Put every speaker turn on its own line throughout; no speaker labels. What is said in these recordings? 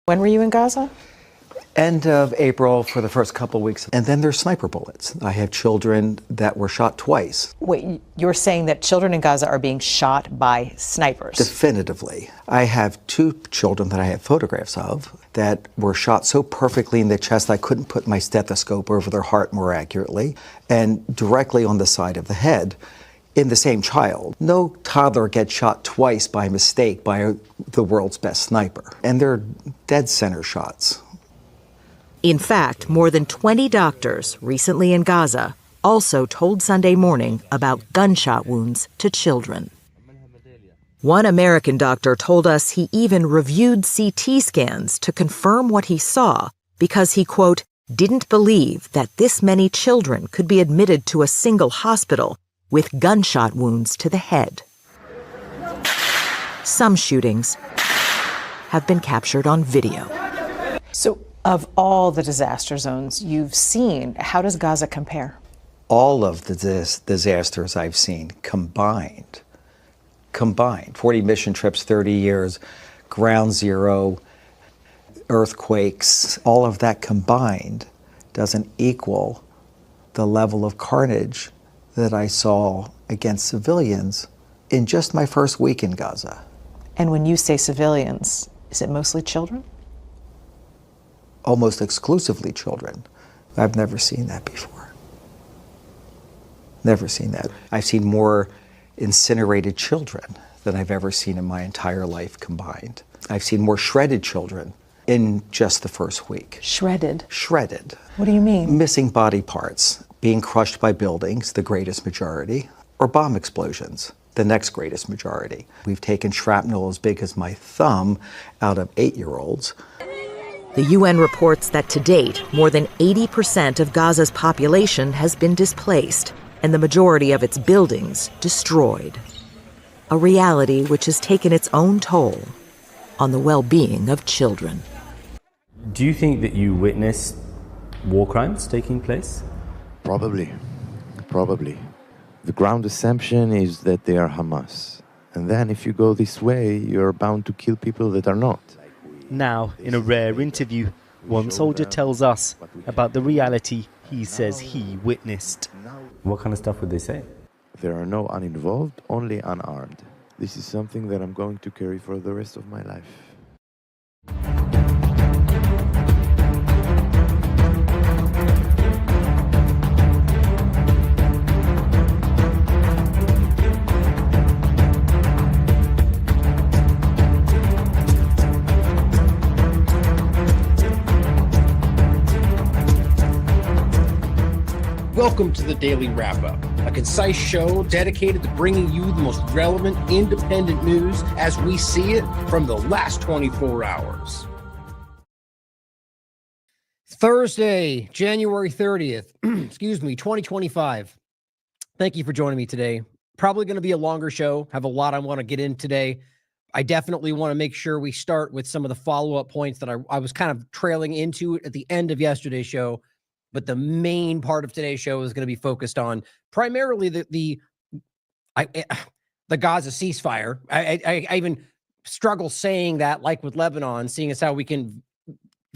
When were you in Gaza?
End of April for the first couple of weeks. And then there's sniper bullets. I have children that were shot twice.
Wait, you're saying that children in Gaza are being shot by snipers?
Definitively. I have two children that I have photographs of that were shot so perfectly in the chest I couldn't put my stethoscope over their heart more accurately, and directly on the side of the head in the same child. No toddler gets shot twice by mistake by the world's best sniper. And they're dead center shots.
In fact, more than 20 doctors recently in Gaza also told Sunday Morning about gunshot wounds to children. One American doctor told us he even reviewed CT scans to confirm what he saw because he, quote, didn't believe that this many children could be admitted to a single hospital with gunshot wounds to the head. Some shootings have been captured on video.
So, of all the disaster zones you've seen, how does Gaza compare?
All of the disasters I've seen combined, 40 mission trips, 30 years, ground zero, earthquakes, all of that combined doesn't equal the level of carnage that I saw against civilians in just my first week in Gaza.
And when you say civilians, is it mostly children?
Almost exclusively children. I've never seen that before. Never seen that. I've seen more incinerated children than I've ever seen in my entire life combined. I've seen more shredded children in just the first week.
Shredded?
Shredded.
What do you mean?
Missing body parts, being crushed by buildings, the greatest majority, or bomb explosions, the next greatest majority. We've taken shrapnel as big as my thumb out of 8-year-olds.
The UN reports that to date, more than 80% of Gaza's population has been displaced and the majority of its buildings destroyed. A reality which has taken its own toll on the well-being of children.
Do you think that you witnessed war crimes taking place?
Probably. The ground assumption is that they are Hamas. And then if you go this way, you're bound to kill people that are not.
Now, in a rare interview, one soldier tells us about the reality he says he witnessed.
What kind of stuff would they say?
There are no uninvolved, only unarmed. This is something that I'm going to carry for the rest of my life.
Welcome to the Daily Wrap-Up, a concise show dedicated to bringing you the most relevant, independent news as we see it from the last 24 hours. Thursday, January 30th, 2025. Thank you for joining me today. Probably going to be a longer show. Have a lot I want to get in today. I definitely want to make sure we start with some of the follow-up points that I was kind of trailing into at the end of yesterday's show. But the main part of today's show is going to be focused on primarily the Gaza ceasefire. I even struggle saying that, like with Lebanon, seeing as how we can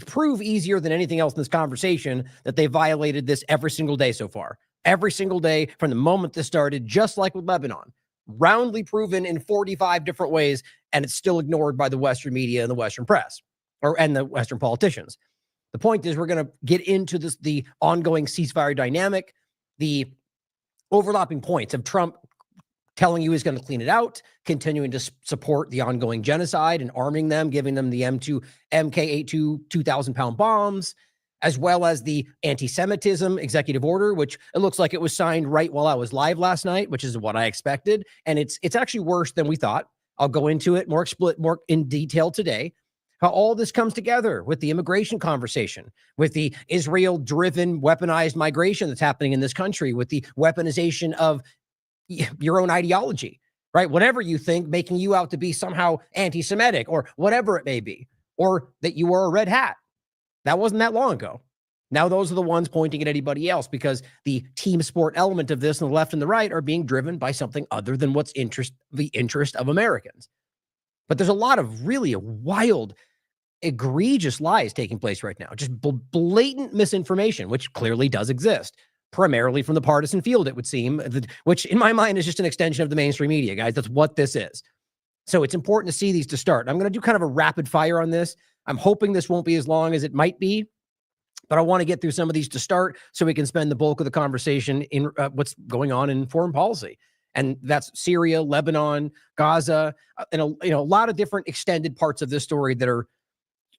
prove easier than anything else in this conversation that they violated this every single day so far. Every single day from the moment this started, just like with Lebanon. Roundly proven in 45 different ways, and it's still ignored by the Western media and the Western press, and the Western politicians. The point is, we're going to get into the ongoing ceasefire dynamic, the overlapping points of Trump telling you he's going to clean it out, continuing to support the ongoing genocide and arming them, giving them the MK82 2,000-pound bombs, as well as the anti-Semitism executive order, which it looks like it was signed right while I was live last night, which is what I expected. And it's actually worse than we thought. I'll go into it more in detail today. How all this comes together with the immigration conversation, with the Israel-driven weaponized migration that's happening in this country, with the weaponization of your own ideology, right? Whatever you think, making you out to be somehow anti-Semitic or whatever it may be, or that you are a red hat. That wasn't that long ago. Now those are the ones pointing at anybody else because the team sport element of this on the left and the right are being driven by something other than what's the interest of Americans. But there's a lot of really wild egregious lies taking place right now, just blatant misinformation, which clearly does exist, primarily from the partisan field, it would seem, which in my mind is just an extension of the mainstream media, guys. That's what this is. So it's important to see these to start. I'm going to do kind of a rapid fire on this. I'm hoping this won't be as long as it might be, but I want to get through some of these to start so we can spend the bulk of the conversation in what's going on in foreign policy. And that's Syria, Lebanon, Gaza, and a lot of different extended parts of this story that are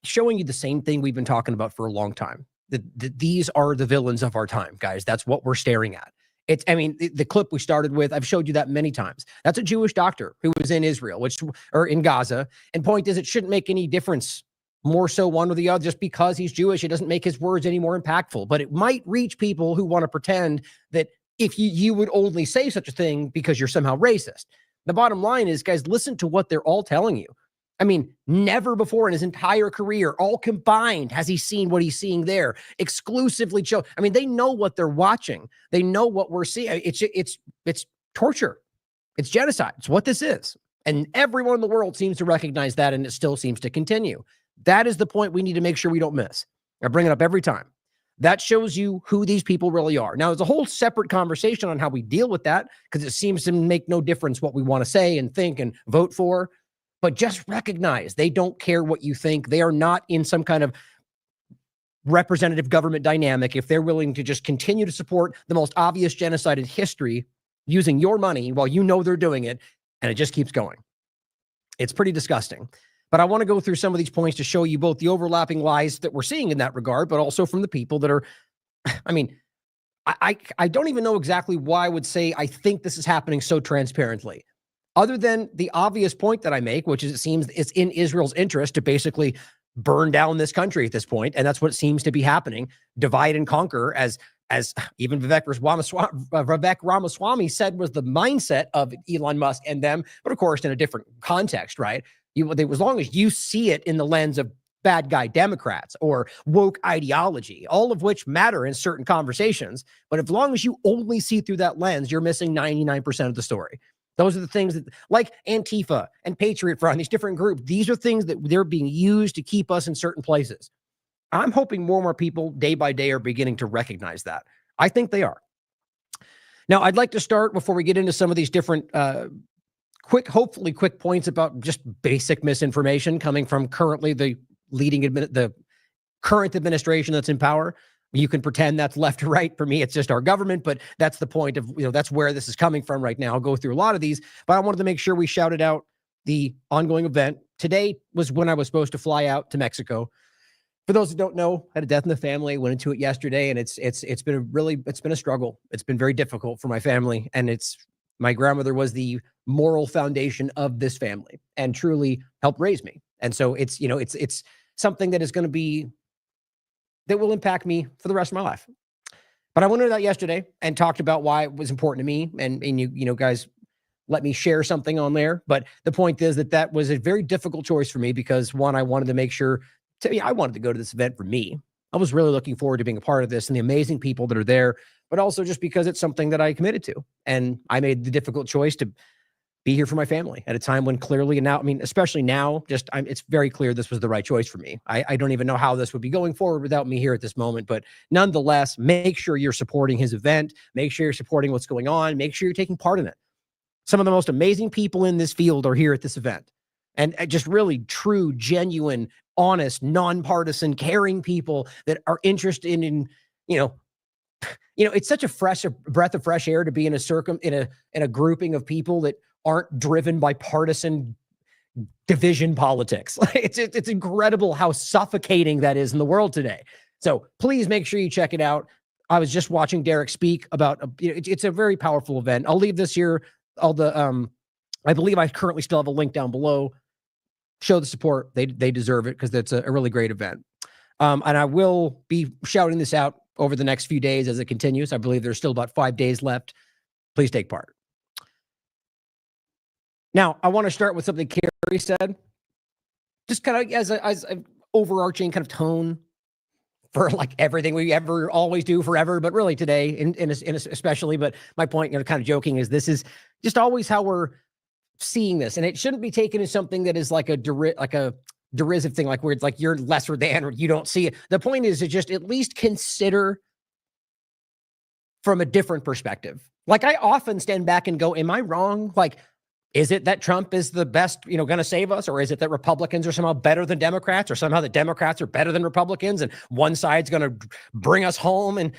showing you the same thing we've been talking about for a long time. These are the villains of our time, guys. That's what we're staring at. The clip we started with, I've showed you that many times. That's a Jewish doctor who was in Israel, or in Gaza. And point is, it shouldn't make any difference, more so one or the other. Just because he's Jewish, it doesn't make his words any more impactful. But it might reach people who want to pretend that if you would only say such a thing because you're somehow racist. The bottom line is, guys, listen to what they're all telling you. I mean, never before in his entire career, all combined, has he seen what he's seeing there. Exclusively show. I mean, they know what they're watching. They know what we're seeing. It's torture. It's genocide. It's what this is. And everyone in the world seems to recognize that, and it still seems to continue. That is the point we need to make sure we don't miss. I bring it up every time. That shows you who these people really are. Now, there's a whole separate conversation on how we deal with that, because it seems to make no difference what we want to say and think and vote for. But just recognize they don't care what you think. They are not in some kind of representative government dynamic if they're willing to just continue to support the most obvious genocide in history using your money while you know they're doing it, and it just keeps going. It's pretty disgusting. But I want to go through some of these points to show you both the overlapping lies that we're seeing in that regard, but also from the people that are, I mean, I don't even know exactly why I would say I think this is happening so transparently. Other than the obvious point that I make, which is it seems it's in Israel's interest to basically burn down this country at this point, and that's what seems to be happening, divide and conquer, as even Vivek Ramaswamy said was the mindset of Elon Musk and them, but of course in a different context, right? As long as you see it in the lens of bad guy Democrats or woke ideology, all of which matter in certain conversations, but as long as you only see through that lens, you're missing 99% of the story. Those are the things that, like Antifa and Patriot Front, these different groups, these are things that they're being used to keep us in certain places. I'm hoping more and more people day by day are beginning to recognize that. I think they are. Now, I'd like to start before we get into some of these different hopefully quick points about just basic misinformation coming from currently the the current administration that's in power. You can pretend that's left or right. For me, it's just our government, but that's the point of, that's where this is coming from right now. I'll go through a lot of these, but I wanted to make sure we shouted out the ongoing event. Today was when I was supposed to fly out to Mexico. For those who don't know, I had a death in the family, went into it yesterday, and it's been a struggle. It's been very difficult for my family, and my grandmother was the moral foundation of this family and truly helped raise me. And so it's something that is going to be, that will impact me for the rest of my life. But I went into that yesterday and talked about why it was important to me. And you guys let me share something on there. But the point is that was a very difficult choice for me because, one, I wanted to make sure I wanted to go to this event for me. I was really looking forward to being a part of this and the amazing people that are there, but also just because it's something that I committed to. And I made the difficult choice to be here for my family at a time when clearly, and now, especially now, it's very clear this was the right choice for me. I don't even know how this would be going forward without me here at this moment, but nonetheless, make sure you're supporting his event. Make sure you're supporting what's going on. Make sure you're taking part in it. Some of the most amazing people in this field are here at this event. And just really true, genuine, honest, nonpartisan, caring people that are interested in it's such a breath of fresh air to be in a grouping of people that aren't driven by partisan division politics. It's incredible how suffocating that is in the world today. So please make sure you check it out. I was just watching Derek speak about, it's a very powerful event. I'll leave this here. I believe I currently still have a link down below. Show the support. They deserve it because that's a really great event. And I will be shouting this out over the next few days as it continues. I believe there's still about 5 days left. Please take part. Now, I want to start with something Carrie said, just kind of as an overarching kind of tone for like everything we ever always do forever, but really today, in especially. But my point, kind of joking, is this is just always how we're seeing this, and it shouldn't be taken as something that is like a derisive thing, like where it's like you're lesser than or you don't see it. The point is to just at least consider from a different perspective. Like I often stand back and go, am I wrong? Like, is it that Trump is the best, going to save us? Or is it that Republicans are somehow better than Democrats, or somehow the Democrats are better than Republicans and one side's going to bring us home? And,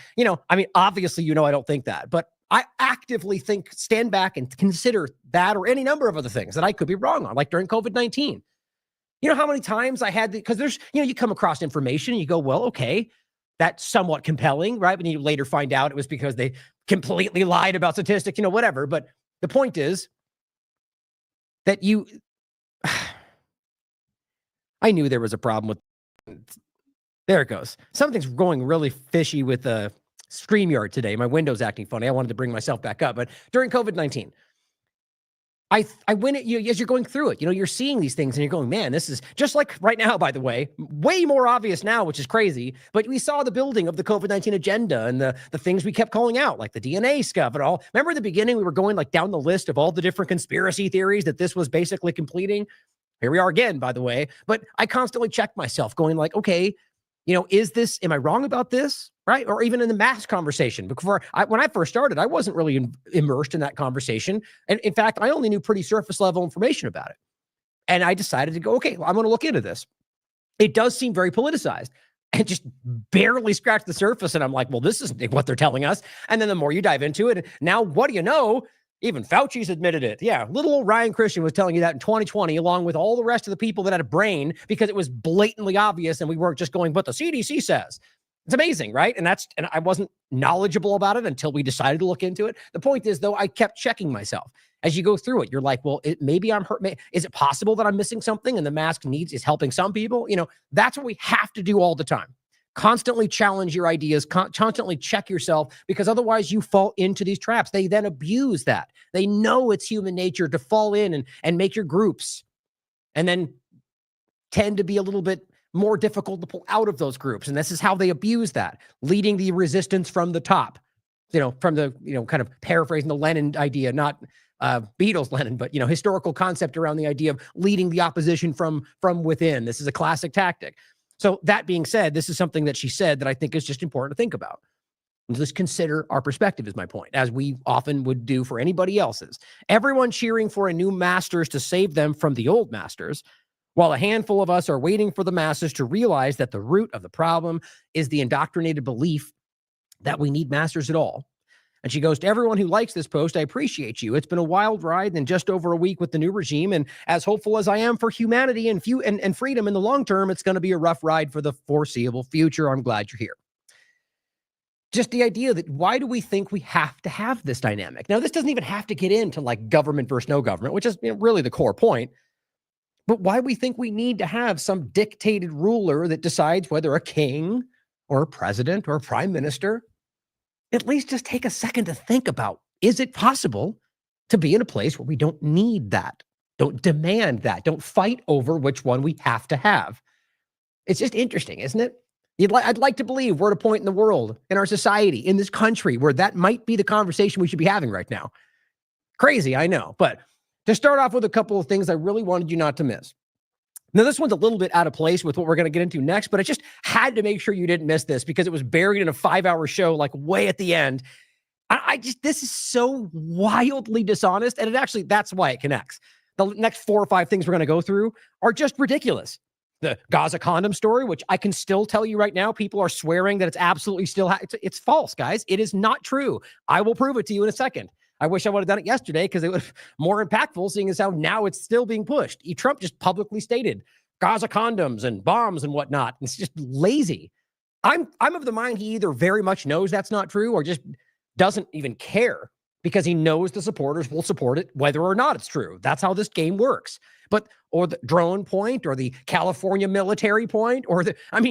obviously, I don't think that, but I actively stand back and consider that or any number of other things that I could be wrong on, like during COVID-19. You know how many times I had because there's, you come across information and you go, well, okay, that's somewhat compelling, right? But you later find out it was because they completely lied about statistics, whatever. But the point is that I knew there was a problem with, there it goes. Something's going really fishy with the StreamYard today. My window's acting funny. I wanted to bring myself back up. But during COVID-19, I went at you as you're going through it. You're seeing these things and you're going, man, this is just like right now, by the way, way more obvious now, which is crazy. But we saw the building of the COVID-19 agenda and the things we kept calling out, like the DNA stuff and all. Remember at the beginning, we were going like down the list of all the different conspiracy theories that this was basically completing. Here we are again, by the way. But I constantly check myself going like, okay, am I wrong about this? Right? Or even in the mask conversation. When I first started, I wasn't really immersed in that conversation. And in fact, I only knew pretty surface level information about it. And I decided to go, okay, well, I'm going to look into this. It does seem very politicized and just barely scratched the surface. And I'm like, well, this isn't what they're telling us. And then the more you dive into it, now what do you know? Even Fauci's admitted it. Yeah, little old Ryan Cristian was telling you that in 2020, along with all the rest of the people that had a brain, because it was blatantly obvious and we weren't just going, but the CDC says. It's amazing, right? And I wasn't knowledgeable about it until we decided to look into it. The point is, though, I kept checking myself. As you go through it, you're like, well, maybe I'm hurt. Is it possible that I'm missing something and the mask is helping some people? That's what we have to do all the time. Constantly challenge your ideas, constantly check yourself, because otherwise you fall into these traps. They then abuse that. They know it's human nature to fall in and make your groups and then tend to be a little bit more difficult to pull out of those groups. And this is how they abuse that, leading the resistance from the top, from the, kind of paraphrasing the Lenin idea, not Beatles Lenin, but, historical concept around the idea of leading the opposition from within. This is a classic tactic. So that being said, this is something that she said that I think is just important to think about. And just consider our perspective is my point, as we often would do for anybody else's. Everyone cheering for a new masters to save them from the old masters, while a handful of us are waiting for the masses to realize that the root of the problem is the indoctrinated belief that we need masters at all. And she goes, to everyone who likes this post, I appreciate you. It's been a wild ride and just over a week with the new regime. And as hopeful as I am for humanity and freedom in the long term, it's going to be a rough ride for the foreseeable future. I'm glad you're here. Just the idea that why do we think we have to have this dynamic? Now, this doesn't even have to get into like government versus no government, which is really the core point. But why we think we need to have some dictated ruler that decides whether a king or a president or a prime minister, at least just take a second to think about, is it possible to be in a place where we don't need that, don't demand that, don't fight over which one we have to have? It's just interesting, isn't it? I'd like to believe we're at a point in the world, in our society, in this country, where that might be the conversation we should be having right now. Crazy, I know, but to start off with a couple of things I really wanted you not to miss. Now, this one's a little bit out of place with what we're going to get into next, but I just had to make sure you didn't miss this because it was buried in a 5-hour show, like way at the end. This is so wildly dishonest. And that's why it connects. The next 4 or 5 things we're going to go through are just ridiculous. The Gaza condom story, which I can still tell you right now, people are swearing that it's absolutely still, it's false, guys. It is not true. I will prove it to you in a second. I wish I would have done it yesterday because it was more impactful, seeing as how now it's still being pushed. Trump just publicly stated Gaza condoms and bombs and whatnot. It's just lazy. I'm of the mind he either very much knows that's not true or just doesn't even care because he knows the supporters will support it whether or not it's true. That's how this game works. Or the drone point or the California military point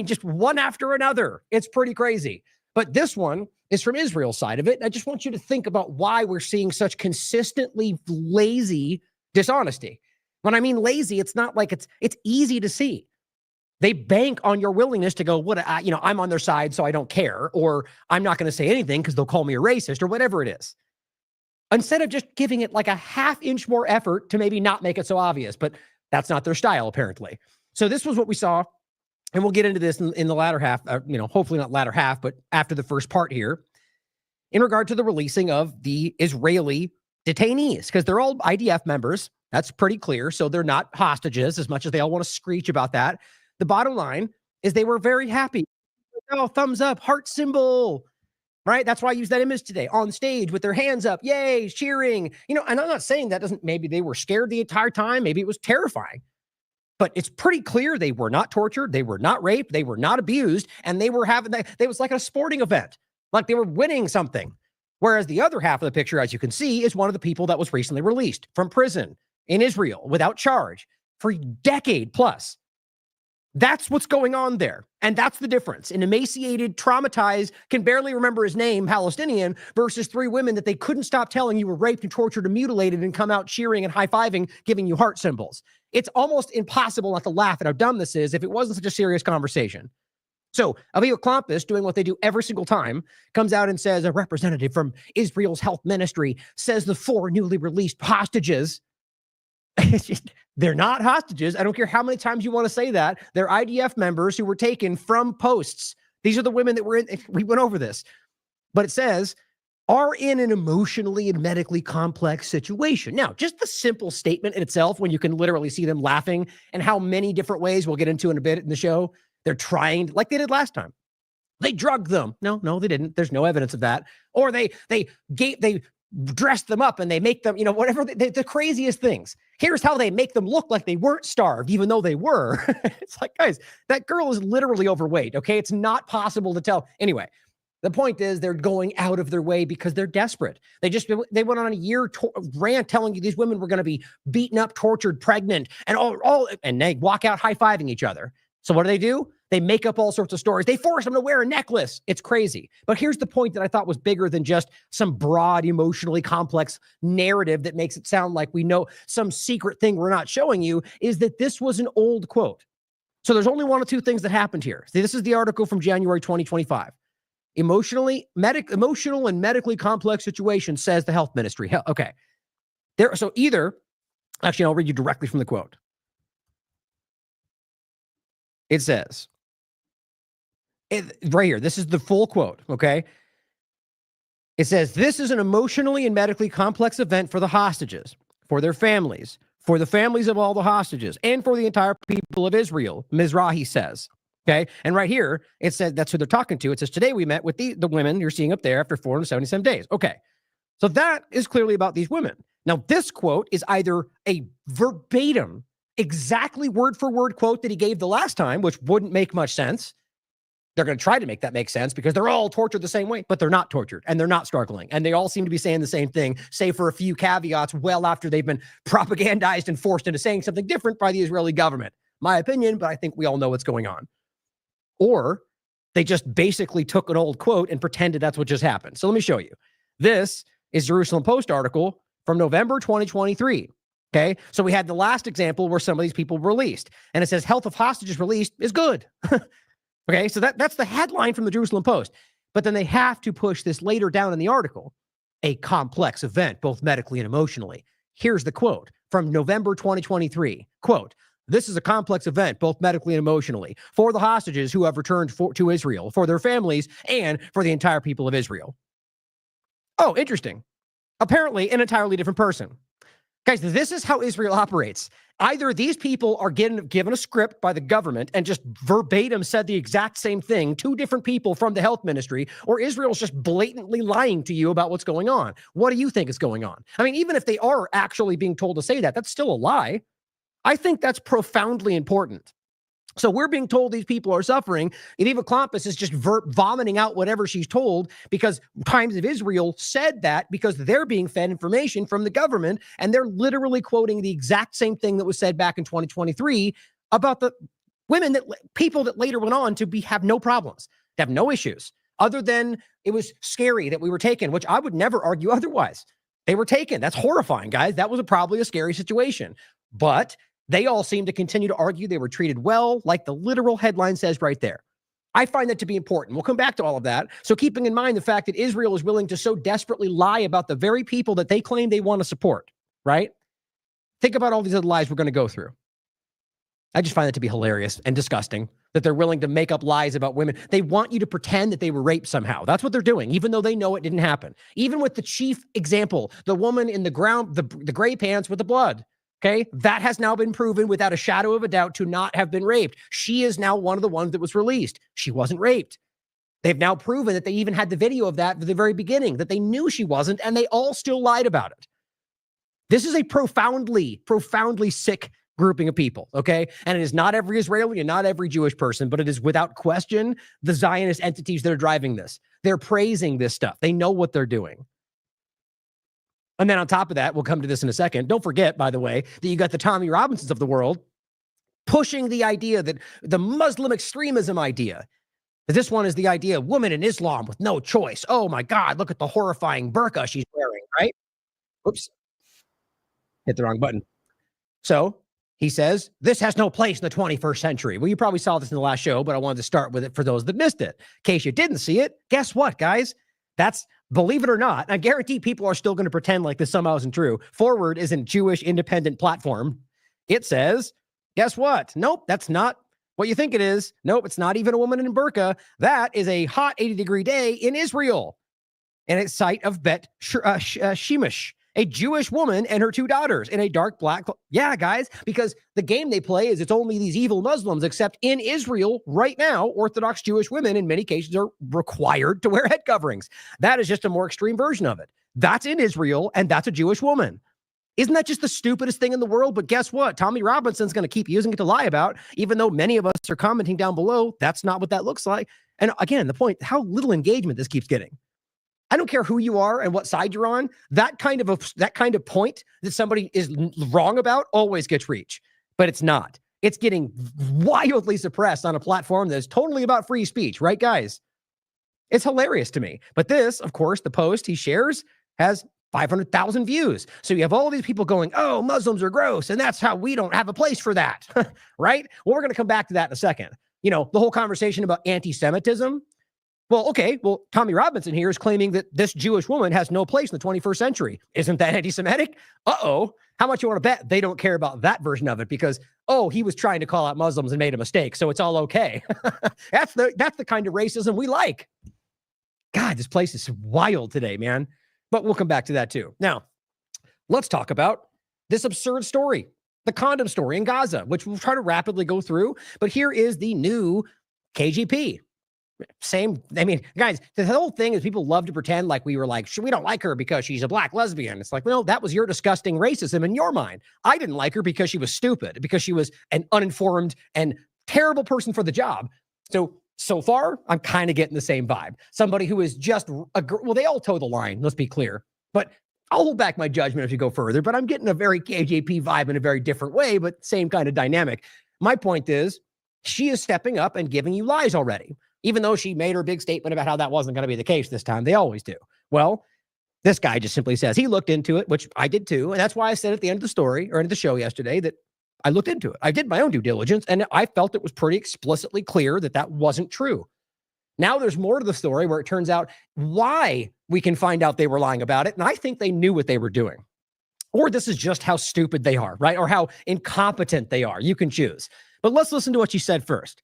just one after another. It's pretty crazy. But this one is from Israel's side of it. I just want you to think about why we're seeing such consistently lazy dishonesty. When I mean lazy, it's not like it's easy to see. They bank on your willingness to go, I'm on their side, so I don't care, or I'm not going to say anything because they'll call me a racist or whatever it is. Instead of just giving it like a half inch more effort to maybe not make it so obvious, but that's not their style, apparently. So this was what we saw, and we'll get into this in the latter half, hopefully not latter half, but after the first part here, in regard to the releasing of the Israeli detainees, because they're all IDF members. That's pretty clear. So they're not hostages, as much as they all want to screech about that. The bottom line is they were very happy. Oh, thumbs up, heart symbol, right? That's why I used that image today on stage with their hands up, yay, cheering. And I'm not saying that doesn't, maybe they were scared the entire time. Maybe it was terrifying. But it's pretty clear they were not tortured. They were not raped. They were not abused. And they were it was like a sporting event, like they were winning something. Whereas the other half of the picture, as you can see, is one of the people that was recently released from prison in Israel without charge for a decade plus. That's what's going on there. And that's the difference. An emaciated, traumatized, can barely remember his name, Palestinian, versus 3 women that they couldn't stop telling you were raped and tortured and mutilated and come out cheering and high-fiving, giving you heart symbols. It's almost impossible not to laugh at how dumb this is if it wasn't such a serious conversation. So Aviva Klampus, doing what they do every single time, comes out and says, a representative from Israel's health ministry says the 4 newly released hostages, they're not hostages. I don't care how many times you want to say that. They're IDF members who were taken from posts. These are the women that were in, we went over this. But it says, are in an emotionally and medically complex situation. Now, just the simple statement in itself, when you can literally see them laughing and how many different ways we'll get into in a bit in the show, they're trying, like they did last time. They drugged them. No, they didn't. There's no evidence of that. Or they dressed them up and they make them, whatever, the craziest things. Here's how they make them look like they weren't starved, even though they were. It's like, guys, that girl is literally overweight, okay? It's not possible to tell. Anyway, the point is they're going out of their way because they're desperate. They went on a year rant telling you these women were going to be beaten up, tortured, pregnant, and and they walk out high-fiving each other. So what do? They make up all sorts of stories. They force them to wear a necklace. It's crazy. But here's the point that I thought was bigger than just some broad, emotionally complex narrative that makes it sound like we know some secret thing we're not showing you, is that this was an old quote. So there's only one of 2 things that happened here. See, this is the article from January 2025. Emotional and medically complex situation, says the health ministry. Okay. Actually, I'll read you directly from the quote. It says, right here, this is the full quote, okay? It says, this is an emotionally and medically complex event for the hostages, for their families, for the families of all the hostages, and for the entire people of Israel, Mizrahi says, okay? And right here, it says, that's who they're talking to. It says, today we met with the women you're seeing up there after 477 days. Okay, so that is clearly about these women. Now, this quote is either a verbatim, exactly word for word quote that he gave the last time, which wouldn't make much sense. They're going to try to make that make sense because they're all tortured the same way, but they're not tortured and they're not struggling. And they all seem to be saying the same thing, save for a few caveats well after they've been propagandized and forced into saying something different by the Israeli government. My opinion, but I think we all know what's going on. Or they just basically took an old quote and pretended that's what just happened. So let me show you. This is Jerusalem Post article from November 2023. Okay, so we had the last example where some of these people were released, and it says health of hostages released is good. Okay, so that's the headline from the Jerusalem Post. But then they have to push this later down in the article, a complex event, both medically and emotionally. Here's the quote from November 2023. Quote, this is a complex event, both medically and emotionally, for the hostages who have returned to Israel, for their families, and for the entire people of Israel. Oh, interesting. Apparently an entirely different person. Guys, this is how Israel operates. Either these people are given a script by the government and just verbatim said the exact same thing, 2 different people from the health ministry, or Israel's just blatantly lying to you about what's going on. What do you think is going on? I mean, even if they are actually being told to say that, that's still a lie. I think that's profoundly important. So we're being told these people are suffering. Aviva Klampus is just vomiting out whatever she's told because Times of Israel said that because they're being fed information from the government and they're literally quoting the exact same thing that was said back in 2023 about the people that later went on to have no problems, to have no issues, other than it was scary that we were taken, which I would never argue otherwise. They were taken. That's horrifying, guys. That was probably a scary situation. But they all seem to continue to argue they were treated well, like the literal headline says right there. I find that to be important. We'll come back to all of that. So keeping in mind the fact that Israel is willing to so desperately lie about the very people that they claim they want to support, right? Think about all these other lies we're going to go through. I just find that to be hilarious and disgusting that they're willing to make up lies about women. They want you to pretend that they were raped somehow. That's what they're doing, even though they know it didn't happen. Even with the chief example, the woman in the ground, the gray pants with the blood. Okay, that has now been proven without a shadow of a doubt to not have been raped. She is now one of the ones that was released. She wasn't raped. They've now proven that they even had the video of that at the very beginning, that they knew she wasn't, and they all still lied about it. This is a profoundly, profoundly sick grouping of people, okay? And it is not every Israeli and not every Jewish person, but it is without question the Zionist entities that are driving this. They're praising this stuff. They know what they're doing. And then on top of that, we'll come to this in a second. Don't forget, by the way, that you got the Tommy Robinsons of the world pushing the idea that the Muslim extremism idea, that this one is the idea of women in Islam with no choice. Oh my God, look at the horrifying burqa she's wearing, right? Oops. Hit the wrong button. So he says, this has no place in the 21st century. Well, you probably saw this in the last show, but I wanted to start with it for those that missed it. In case you didn't see it, guess what, guys? That's, believe it or not, I guarantee people are still going to pretend like this somehow isn't true. Forward is a Jewish independent platform. It says, guess what? Nope, that's not what you think it is. Nope, it's not even a woman in burqa. That is a hot 80-degree day in Israel. And it's site of Bet Shemesh, a Jewish woman and her two daughters in a dark black. Yeah, guys, because the game they play is it's only these evil Muslims, except in Israel right now, Orthodox Jewish women in many cases are required to wear head coverings. That is just a more extreme version of it. That's in Israel, and that's a Jewish woman. Isn't that just the stupidest thing in the world? But guess what? Tommy Robinson's going to keep using it to lie about, even though many of us are commenting down below. That's not what that looks like. And again, the point, how little engagement this keeps getting. I don't care who you are and what side you're on. That kind of point that somebody is wrong about always gets reach, but it's not. It's getting wildly suppressed on a platform that is totally about free speech, right, guys? It's hilarious to me. But this, of course, the post he shares has 500,000 views. So you have all these people going, oh, Muslims are gross, and that's how we don't have a place for that, right? Well, we're going to come back to that in a second. You know, the whole conversation about anti-Semitism. Well, okay, well, Tommy Robinson here is claiming that this Jewish woman has no place in the 21st century. Isn't that anti-Semitic? Uh-oh. How much you want to bet they don't care about that version of it because, oh, he was trying to call out Muslims and made a mistake, so it's all okay. That's the kind of racism we like. God, this place is wild today, man. But we'll come back to that too. Now, let's talk about this absurd story, the condom story in Gaza, which we'll try to rapidly go through. But here is the new KGP. Same. I mean, guys, the whole thing is people love to pretend like we were like, we don't like her because she's a black lesbian. It's like, well, that was your disgusting racism in your mind. I didn't like her because she was stupid, because she was an uninformed and terrible person for the job. So far, I'm kind of getting the same vibe. Somebody who is just, well, they all toe the line, let's be clear. But I'll hold back my judgment as we go further, but I'm getting a very KJP vibe in a very different way, but same kind of dynamic. My point is, she is stepping up and giving you lies already. Even though she made her big statement about how that wasn't going to be the case this time. They always do. Well, this guy just simply says he looked into it, which I did too. And that's why I said at the end of the story or end of the show yesterday that I looked into it. I did my own due diligence and I felt it was pretty explicitly clear that that wasn't true. Now there's more to the story where it turns out why we can find out they were lying about it. And I think they knew what they were doing. Or this is just how stupid they are, right? Or how incompetent they are. You can choose. But let's listen to what she said first.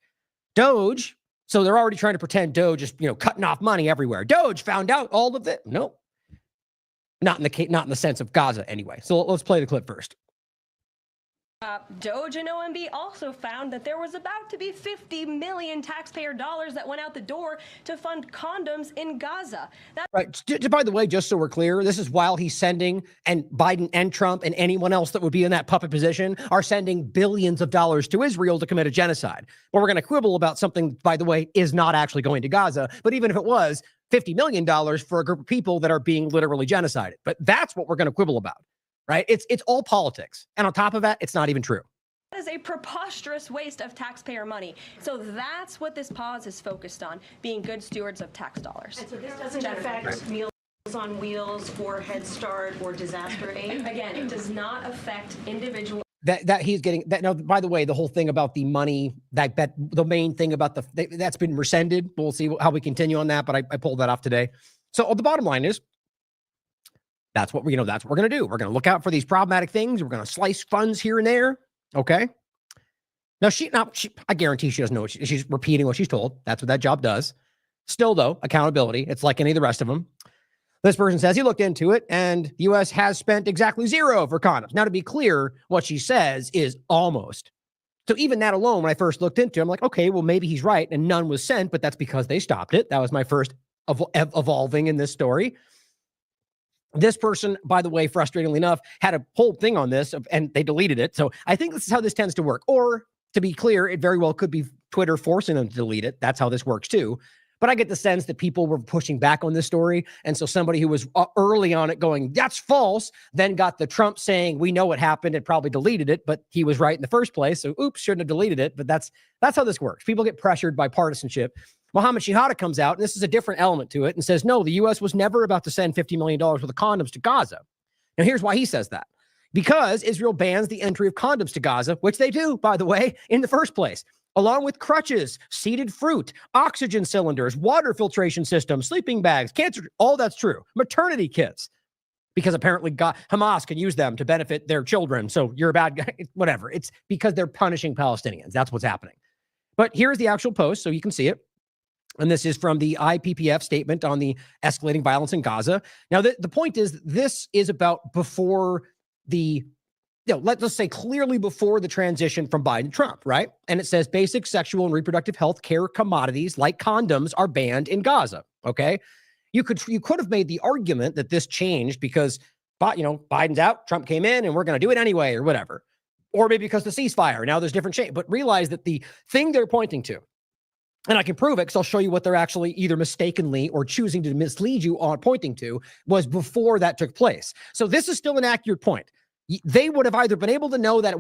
Doge. So they're already trying to pretend Doge is, cutting off money everywhere. Doge found out all of it. No, not in the sense of Gaza anyway. So let's play the clip first.
Doge and OMB also found that there was about to be 50 million taxpayer dollars that went out the door to fund condoms in Gaza.
Right. By the way, just so we're clear, this is while he's sending, and Biden and Trump and anyone else that would be in that puppet position are sending billions of dollars to Israel to commit a genocide. Well, we're going to quibble about something, by the way, is not actually going to Gaza. But even if it was, $50 million for a group of people that are being literally genocided. But that's what we're going to quibble about. Right? It's all politics. And on top of that, it's not even true.
That is a preposterous waste of taxpayer money. So that's what this pause is focused on, being good stewards of tax dollars.
And so this doesn't affect Meals on Wheels or Head Start or disaster aid?
Again, it does not affect individual.
That he's getting that. Now, by the way, the whole thing about the money, that the main thing about that's been rescinded. We'll see how we continue on that, but I pulled that off today. So the bottom line is, that's what we're going to do. We're going to look out for these problematic things. We're going to slice funds here and there. Okay. Now, I guarantee she doesn't know what she's repeating what she's told. That's what that job does. Still, though, accountability. It's like any of the rest of them. This person says he looked into it and the U.S. has spent exactly zero for condoms. Now, to be clear, what she says is almost. So even that alone, when I first looked into it, I'm like, okay, well, maybe he's right and none was sent, but that's because they stopped it. That was my first evolving in this story. This person, by the way, frustratingly enough, had a whole thing on this and they deleted it. So I think this is how this tends to work. Or to be clear, it very well could be Twitter forcing them to delete it. That's how this works too. But I get the sense that people were pushing back on this story. And so somebody who was early on it going, that's false, then got the Trump saying, we know what happened and probably deleted it, but he was right in the first place. So oops, shouldn't have deleted it. But that's how this works. People get pressured by partisanship. Mohammed Shihada comes out, and this is a different element to it, and says, no, the U.S. was never about to send $50 million worth of condoms to Gaza. Now, here's why he says that. Because Israel bans the entry of condoms to Gaza, which they do, by the way, in the first place, along with crutches, seeded fruit, oxygen cylinders, water filtration systems, sleeping bags, cancer, all that's true. Maternity kits, because apparently Hamas can use them to benefit their children. So you're a bad guy, whatever. It's because they're punishing Palestinians. That's what's happening. But here's the actual post, so you can see it. And this is from the IPPF statement on the escalating violence in Gaza. Now, the point is, this is about before let's say clearly before the transition from Biden to Trump, right? And it says basic sexual and reproductive health care commodities like condoms are banned in Gaza. Okay. You could have made the argument that this changed because, Biden's out, Trump came in, and we're going to do it anyway or whatever. Or maybe because the ceasefire. Now there's different change. But realize that the thing they're pointing to, and I can prove it because I'll show you what they're actually either mistakenly or choosing to mislead you on pointing to, was before that took place. So this is still an accurate point. They would have either been able to know that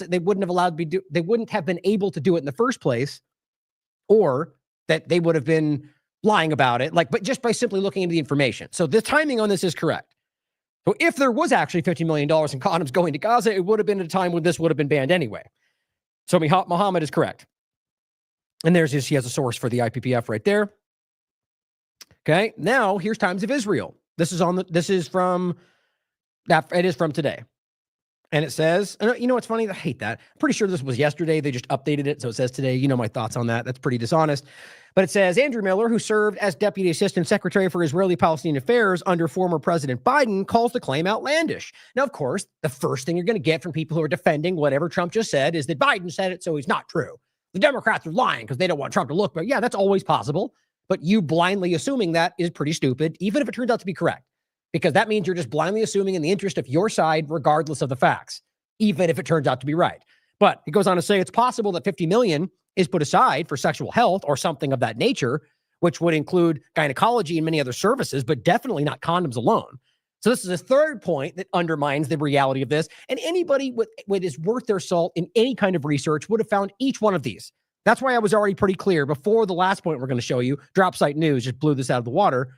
they wouldn't have been able to do it in the first place, or that they would have been lying about it, but just by simply looking into the information. So the timing on this is correct. So if there was actually $50 million in condoms going to Gaza, it would have been at a time when this would have been banned anyway. So Muhammad is correct. And he has a source for the IPPF right there. Okay, now here's Times of Israel. It is from today. And it says, you know what's funny? I hate that. I'm pretty sure this was yesterday. They just updated it. So it says today. You know my thoughts on that. That's pretty dishonest. But it says, Andrew Miller, who served as Deputy Assistant Secretary for Israeli-Palestinian Affairs under former President Biden, calls the claim outlandish. Now, of course, the first thing you're going to get from people who are defending whatever Trump just said is that Biden said it, so he's not true. The Democrats are lying because they don't want Trump to look. But yeah, that's always possible. But you blindly assuming that is pretty stupid, even if it turns out to be correct. Because that means you're just blindly assuming in the interest of your side, regardless of the facts, even if it turns out to be right. But it goes on to say it's possible that $50 million is put aside for sexual health or something of that nature, which would include gynecology and many other services, but definitely not condoms alone. So this is a third point that undermines the reality of this. And anybody with is worth their salt in any kind of research would have found each one of these. That's why I was already pretty clear before the last point we're going to show you. Drop Site News just blew this out of the water.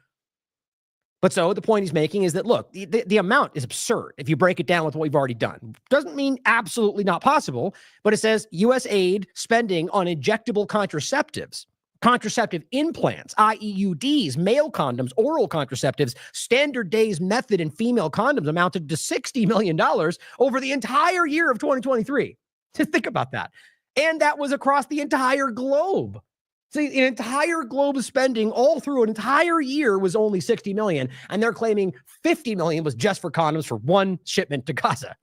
But so the point he's making is that, look, the amount is absurd if you break it down with what we've already done. Doesn't mean absolutely not possible, but it says U.S. aid spending on injectable contraceptives, contraceptive implants, IUDs, male condoms, oral contraceptives, standard days method, and female condoms amounted to $60 million over the entire year of 2023. Just think about that. And that was across the entire globe. See, an entire globe spending all through an entire year was only $60 million, and they're claiming $50 million was just for condoms for one shipment to Gaza.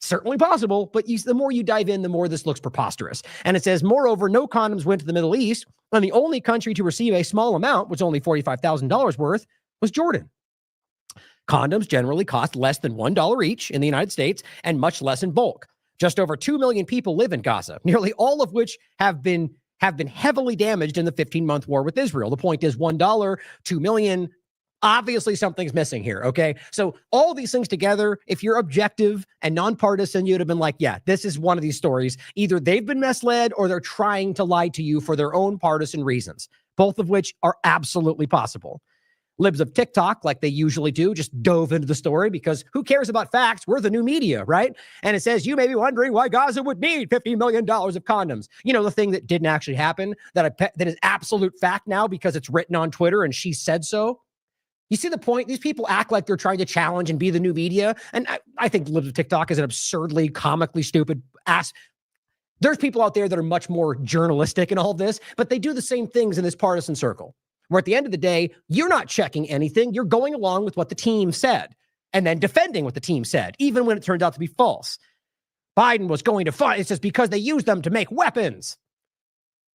Certainly possible, but the more you dive in, the more this looks preposterous. And it says, moreover, no condoms went to the Middle East, and the only country to receive a small amount, which only $45,000 worth, was Jordan. Condoms generally cost less than $1 each in the United States and much less in bulk. Just over 2 million people live in Gaza, nearly all of which have been heavily damaged in the 15-month war with Israel. The point is $1, 2 million. Obviously, something's missing here, okay? So all these things together, if you're objective and nonpartisan, you'd have been like, yeah, this is one of these stories. Either they've been misled or they're trying to lie to you for their own partisan reasons, both of which are absolutely possible. Libs of TikTok, like they usually do, just dove into the story because who cares about facts? We're the new media, right? And it says, you may be wondering why Gaza would need $50 million of condoms. You know, the thing that didn't actually happen, that is absolute fact now because it's written on Twitter and she said so. You see the point? These people act like they're trying to challenge and be the new media. And I think Libs of TikTok is an absurdly, comically stupid ass. There's people out there that are much more journalistic in all this, but they do the same things in this partisan circle, where at the end of the day, you're not checking anything. You're going along with what the team said and then defending what the team said, even when it turns out to be false. Biden was going to fight. It's just because they used them to make weapons.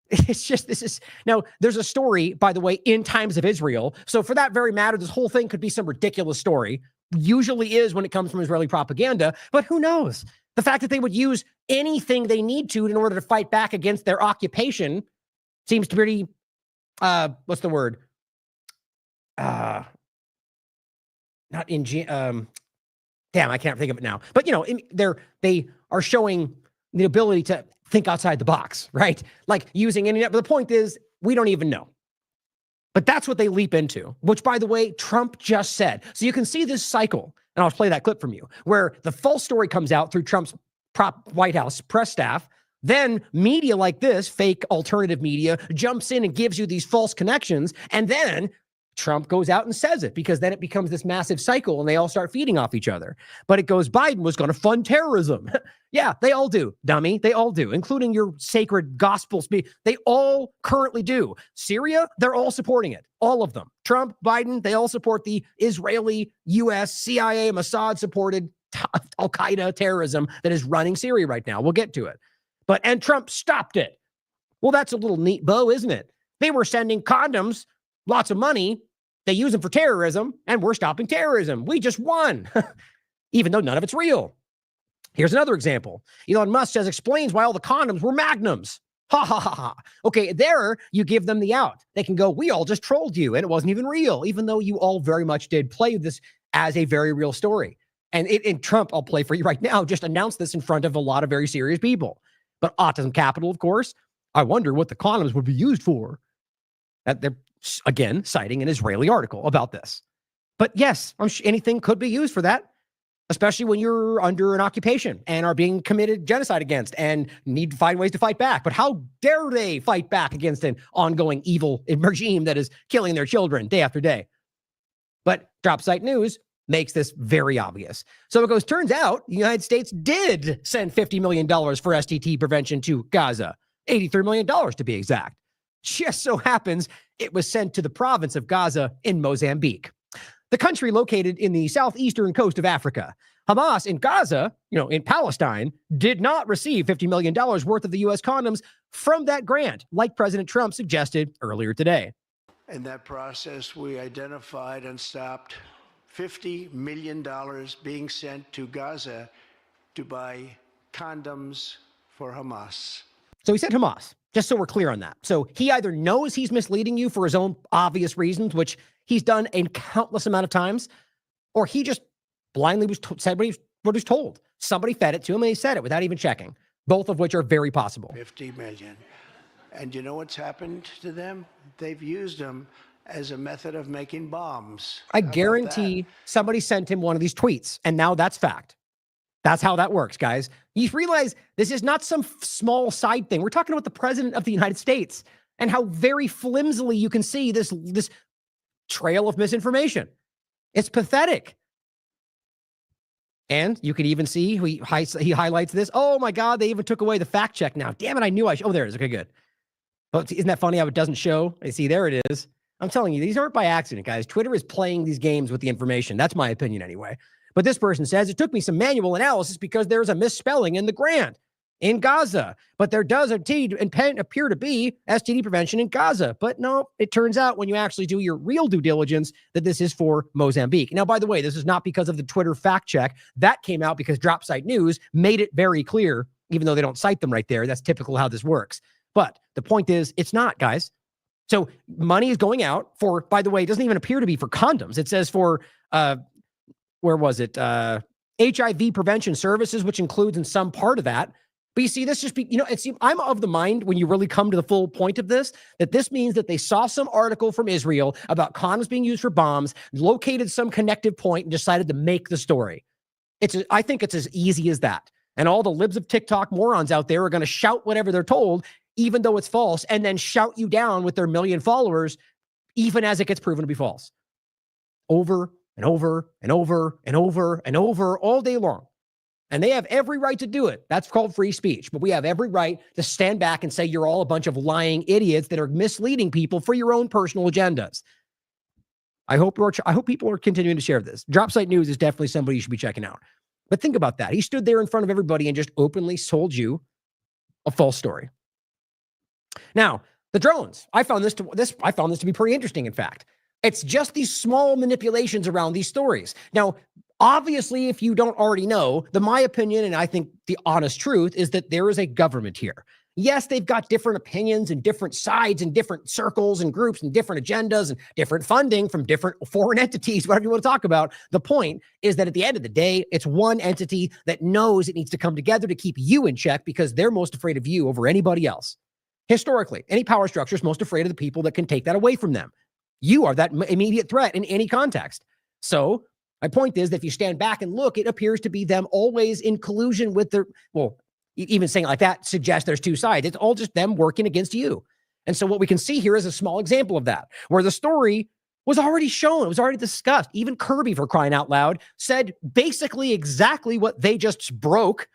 It's just, now there's a story, by the way, in Times of Israel. So for that very matter, this whole thing could be some ridiculous story. Usually is when it comes from Israeli propaganda, but who knows? The fact that they would use anything they need to in order to fight back against their occupation seems to pretty, what's the word? Not in, damn, I can't think of it now. But, they are showing the ability to think outside the box, right? Like using any, but the point is, we don't even know. But that's what they leap into, which, by the way, Trump just said. So you can see this cycle, and I'll play that clip from you, where the false story comes out through Trump's White House press staff. Then media like this, fake alternative media, jumps in and gives you these false connections. And then Trump goes out and says it, because then it becomes this massive cycle and they all start feeding off each other. But it goes, Biden was going to fund terrorism. Yeah, they all do, dummy. They all do, including your sacred gospel speech. They all currently do. Syria, they're all supporting it. All of them. Trump, Biden, they all support the Israeli, U.S., CIA, Mossad-supported Al-Qaeda terrorism that is running Syria right now. We'll get to it. And Trump stopped it. Well, that's a little neat bow, isn't it? They were sending condoms, lots of money. They use them for terrorism, and we're stopping terrorism. We just won, even though none of it's real. Here's another example. Elon Musk explains why all the condoms were magnums. Ha, ha, ha, ha. Okay, there you give them the out. They can go, we all just trolled you, and it wasn't even real, even though you all very much did play this as a very real story. And Trump, I'll play for you right now, just announced this in front of a lot of very serious people. But Autism Capital, of course, I wonder what the condoms would be used for. They're, again, citing an Israeli article about this. But yes, anything could be used for that, especially when you're under an occupation and are being committed genocide against and need to find ways to fight back. But how dare they fight back against an ongoing evil regime that is killing their children day after day? But Drop Site News makes this very obvious. So it goes, turns out the United States did send $50 million for STT prevention to Gaza, $83 million to be exact. Just so happens it was sent to the province of Gaza in Mozambique, the country located in the southeastern coast of Africa. Hamas in Gaza, in Palestine, did not receive $50 million worth of the U.S. condoms from that grant, like President Trump suggested earlier today.
In that process, we identified and stopped $50 million being sent to Gaza to buy condoms for Hamas.
So he said Hamas, just so we're clear on that. So he either knows he's misleading you for his own obvious reasons, which he's done a countless amount of times, or he just blindly said what he's told. Somebody fed it to him and he said it without even checking, both of which are very possible.
50 million. And you know what's happened to them? They've used them as a method of making bombs.
I guarantee somebody sent him one of these tweets, and now that's fact. That's how that works, guys. You realize this is not some small side thing. We're talking about the president of the United States and how very flimsily you can see this trail of misinformation. It's pathetic. And you can even see he highlights this. Oh my God, they even took away the fact check now. Damn it, I knew oh, there it is. Okay, good. But isn't that funny how it doesn't show? I see, there it is. I'm telling you, these aren't by accident, guys. Twitter is playing these games with the information. That's my opinion anyway. But this person says, it took me some manual analysis because there's a misspelling in the grant in Gaza. But there does indeed appear to be STD prevention in Gaza. But no, it turns out when you actually do your real due diligence that this is for Mozambique. Now, by the way, this is not because of the Twitter fact check. That came out because Drop Site News made it very clear, even though they don't cite them right there. That's typical how this works. But the point is, it's not, guys. So money is going out for, by the way, it doesn't even appear to be for condoms. It says for, where was it? HIV prevention services, which includes in some part of that. But you see, this just be, I'm of the mind when you really come to the full point of this, that this means that they saw some article from Israel about condoms being used for bombs, located some connective point and decided to make the story. I think it's as easy as that. And all the libs of TikTok morons out there are going to shout whatever they're told, even though it's false, and then shout you down with their 1 million followers, even as it gets proven to be false. Over and over and over and over and over all day long. And they have every right to do it. That's called free speech. But we have every right to stand back and say you're all a bunch of lying idiots that are misleading people for your own personal agendas. I hope people are continuing to share this. Dropsite News is definitely somebody you should be checking out. But think about that. He stood there in front of everybody and just openly sold you a false story. Now, the drones. I found this to be pretty interesting, in fact. It's just these small manipulations around these stories. Now, obviously, if you don't already know, my opinion, and I think the honest truth, is that there is a government here. Yes, they've got different opinions and different sides and different circles and groups and different agendas and different funding from different foreign entities, whatever you want to talk about. The point is that at the end of the day, it's one entity that knows it needs to come together to keep you in check because they're most afraid of you over anybody else. Historically, any power structure is most afraid of the people that can take that away from them. You are that immediate threat in any context. So my point is that if you stand back and look, it appears to be them always in collusion with their, well, even saying it like that suggests there's two sides. It's all just them working against you. And so what we can see here is a small example of that, where the story was already shown. It was already discussed. Even Kirby, for crying out loud, said basically exactly what they just broke.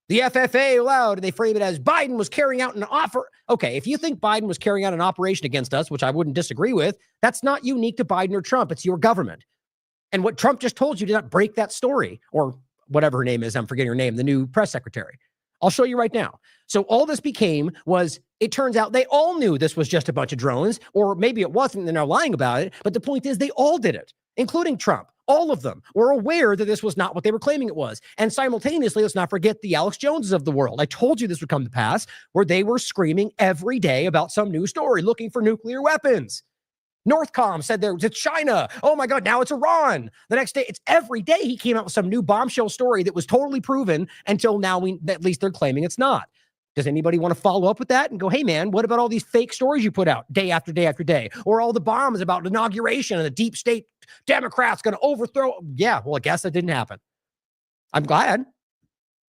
The FFA allowed, and they frame it as Biden was carrying out an offer. Okay, if you think Biden was carrying out an operation against us, which I wouldn't disagree with, that's not unique to Biden or Trump. It's your government. And what Trump just told you did not break that story, or whatever her name is. I'm forgetting her name, the new press secretary. I'll show you right now. So all this became was, it turns out they all knew this was just a bunch of drones, or maybe it wasn't, and they're lying about it. But the point is they all did it, including Trump. All of them were aware that this was not what they were claiming it was. And simultaneously, let's not forget the Alex Joneses of the world. I told you this would come to pass, where they were screaming every day about some new story, looking for nuclear weapons. Northcom said it's China. Oh my God, now it's Iran. The next day, it's every day he came out with some new bombshell story that was totally proven until now at least they're claiming it's not. Does anybody want to follow up with that and go, hey man, what about all these fake stories you put out day after day after day? Or all the bombs about inauguration and the deep state Democrats going to overthrow? Yeah, well, I guess that didn't happen. I'm glad.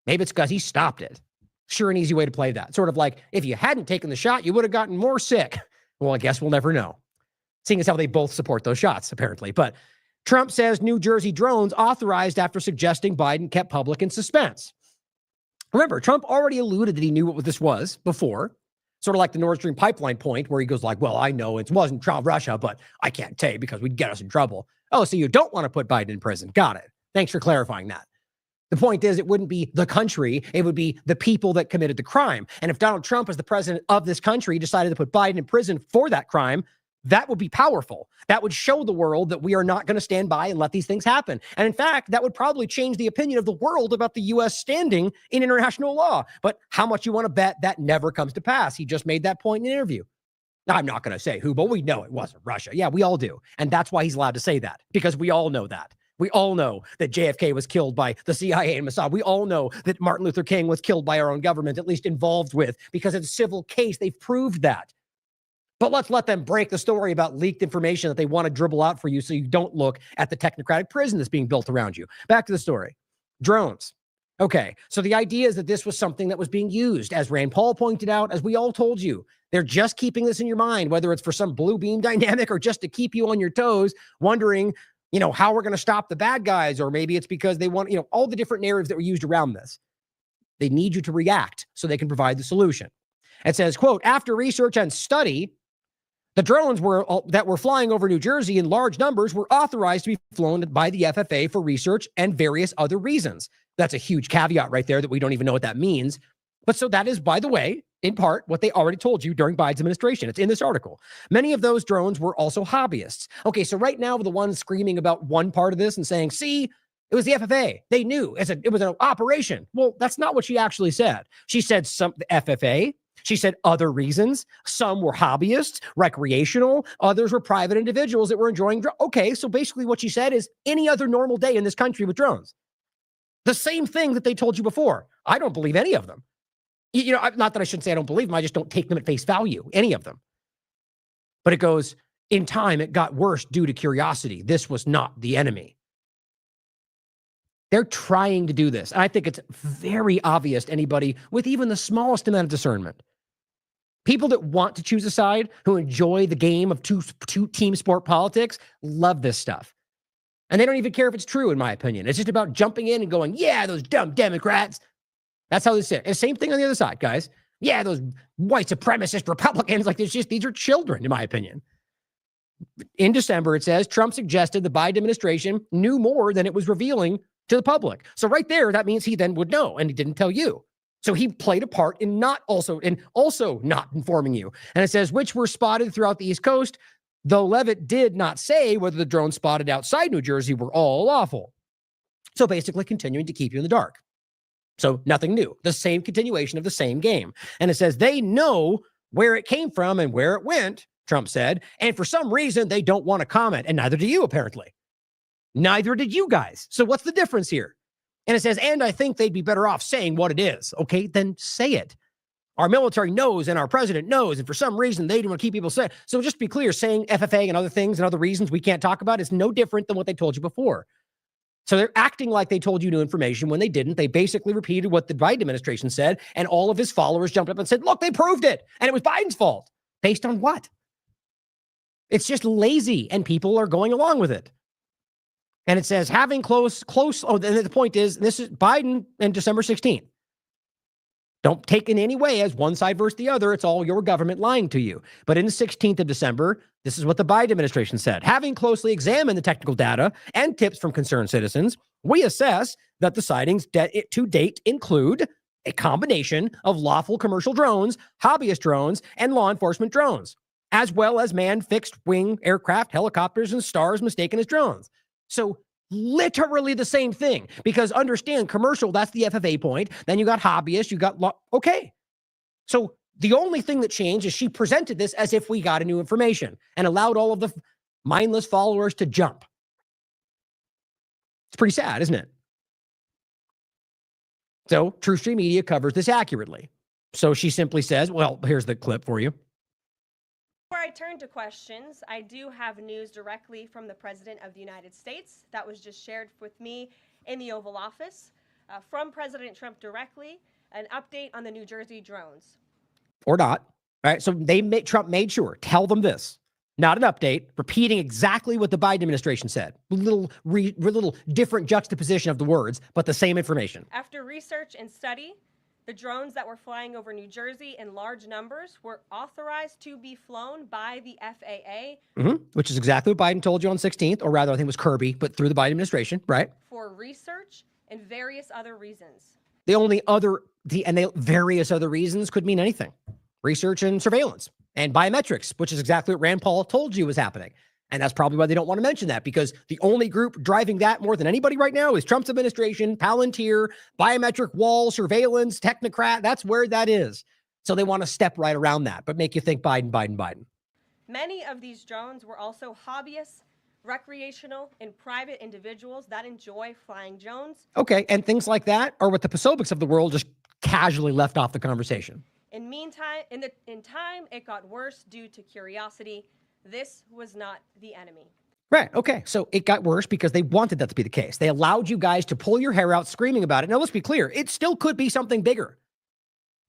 Maybe it's because he stopped it. Sure, an easy way to play that. Sort of like, if you hadn't taken the shot, you would have gotten more sick. Well, I guess we'll never know. Seeing as how they both support those shots, apparently. But Trump says New Jersey drones authorized after suggesting Biden kept public in suspense. Remember, Trump already alluded that he knew what this was before, sort of like the Nord Stream pipeline point where he goes like, well, I know it wasn't Russia, but I can't tell you because we'd get us in trouble. Oh, so you don't want to put Biden in prison. Got it. Thanks for clarifying that. The point is, it wouldn't be the country. It would be the people that committed the crime. And if Donald Trump, as the president of this country, decided to put Biden in prison for that crime, that would be powerful. That would show the world that we are not going to stand by and let these things happen. And in fact, that would probably change the opinion of the world about the U.S. standing in international law. But how much you want to bet that never comes to pass? He just made that point in an interview. Now, I'm not going to say who, but we know it wasn't Russia. Yeah, we all do. And that's why he's allowed to say that, because we all know that. We all know that JFK was killed by the CIA and Mossad. We all know that Martin Luther King was killed by our own government, at least involved with, because it's a civil case. They've proved that. But let's let them break the story about leaked information that they want to dribble out for you so you don't look at the technocratic prison that's being built around you. Back to the story. Drones. Okay, so the idea is that this was something that was being used, as Rand Paul pointed out, as we all told you. They're just keeping this in your mind, whether it's for some blue beam dynamic or just to keep you on your toes, wondering, how we're going to stop the bad guys, or maybe it's because they want, all the different narratives that were used around this. They need you to react so they can provide the solution. It says, quote, after research and study, the drones that were flying over New Jersey in large numbers were authorized to be flown by the FFA for research and various other reasons. That's a huge caveat right there that we don't even know what that means. But so that is, by the way, in part, what they already told you during Biden's administration. It's in this article. Many of those drones were also hobbyists. Okay, so right now, the ones screaming about one part of this and saying, see, it was the FFA. They knew it was an operation. Well, that's not what she actually said. She said the FFA. She said other reasons. Some were hobbyists, recreational. Others were private individuals that were enjoying drones. Okay, so basically what she said is any other normal day in this country with drones. The same thing that they told you before. I don't believe any of them. Not that I shouldn't say I don't believe them. I just don't take them at face value, any of them. But it goes, in time, it got worse due to curiosity. This was not the enemy. They're trying to do this. And I think it's very obvious to anybody with even the smallest amount of discernment. People that want to choose a side, who enjoy the game of two team sport politics, love this stuff. And they don't even care if it's true, in my opinion. It's just about jumping in and going, yeah, those dumb Democrats. That's how they say it. And same thing on the other side, guys. Yeah, those white supremacist Republicans, like these are children, in my opinion. In December, it says Trump suggested the Biden administration knew more than it was revealing to the public. So right there, that means he then would know, and he didn't tell you. So he played a part in also not informing you. And it says, which were spotted throughout the East Coast, though Levitt did not say whether the drones spotted outside New Jersey were all lawful. So basically continuing to keep you in the dark. So nothing new, the same continuation of the same game. And it says they know where it came from and where it went, Trump said, and for some reason they don't want to comment, and neither do you, apparently. Neither did you guys. So what's the difference here? And it says, and I think they'd be better off saying what it is. Okay, then say it. Our military knows and our president knows, and for some reason they don't want to keep people saying. So just be clear, saying FFA and other things and other reasons we can't talk about is no different than what they told you before. So they're acting like they told you new information when they didn't. They basically repeated what the Biden administration said, and all of his followers jumped up and said, look, they proved it, and it was Biden's fault. Based on what? It's just lazy, and people are going along with it. And it says having close, and the point is, this is Biden and December 16th. Don't take it in any way as one side versus the other. It's all your government lying to you. But in the 16th of December, this is what the Biden administration said. Having closely examined the technical data and tips from concerned citizens, we assess that the sightings to date include a combination of lawful commercial drones, hobbyist drones, and law enforcement drones, as well as manned fixed-wing aircraft, helicopters, and stars mistaken as drones. So literally the same thing, because understand commercial, that's the FFA point. Then you got hobbyists, you got okay. So the only thing that changed is she presented this as if we got a new information and allowed all of the mindless followers to jump. It's pretty sad, isn't it? So TrueStream Media covers this accurately. So she simply says, well, here's the clip for you.
Before I turn to questions, I do have news directly from the President of the United States that was just shared with me in the Oval Office from President Trump directly, an update on the New Jersey drones.
Or not. All right. So Trump made sure, tell them this, not an update, repeating exactly what the Biden administration said. Little different juxtaposition of the words, but the same information.
After research and study, the drones that were flying over New Jersey in large numbers were authorized to be flown by the FAA.
Which is exactly what Biden told you on 16th, or rather I think it was Kirby, but through the Biden administration, right?
For research and various other reasons.
Various other reasons could mean anything. Research and surveillance and biometrics, which is exactly what Rand Paul told you was happening. And that's probably why they don't want to mention that, because the only group driving that more than anybody right now is Trump's administration, Palantir, biometric wall, surveillance, technocrat. That's where that is. So they want to step right around that, but make you think Biden.
Many of these drones were also hobbyists, recreational, and private individuals that enjoy flying drones.
Okay, and things like that are what the Posobics of the world just casually left off the conversation.
In time, it got worse due to curiosity. This was not the enemy.
Right. Okay. So it got worse because they wanted that to be the case. They allowed you guys to pull your hair out screaming about it. Now, let's be clear. It still could be something bigger,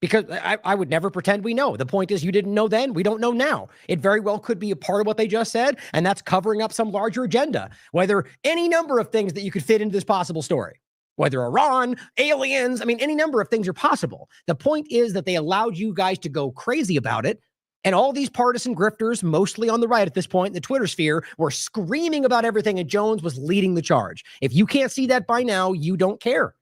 because I would never pretend we know. The point is, you didn't know then. We don't know now. It very well could be a part of what they just said, and that's covering up some larger agenda, whether any number of things that you could fit into this possible story, whether Iran, aliens, any number of things are possible. The point is that they allowed you guys to go crazy about it. And all these partisan grifters, mostly on the right at this point in the Twitter sphere, were screaming about everything, and Jones was leading the charge. If you can't see that by now, you don't care.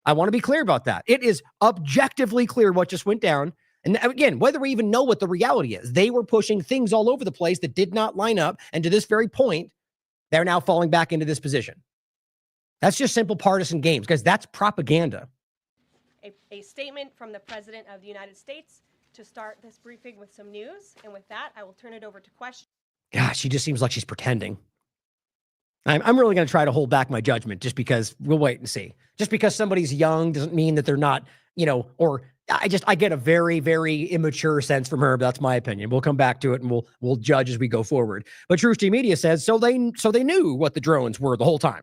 I want to be clear about that. It is objectively clear what just went down. And again, whether we even know what the reality is, they were pushing things all over the place that did not line up. And to this very point, they're now falling back into this position. That's just simple partisan games, because that's propaganda.
A statement from the President of the United States to start this briefing with some news. And with that, I will turn it over to questions.
Gosh, she just seems like she's pretending. I'm really going to try to hold back my judgment, just because we'll wait and see. Just because somebody's young doesn't mean that they're not, or I get a very, very immature sense from her, but that's my opinion. We'll come back to it and we'll judge as we go forward. But TrueStream Media says, so they knew what the drones were the whole time.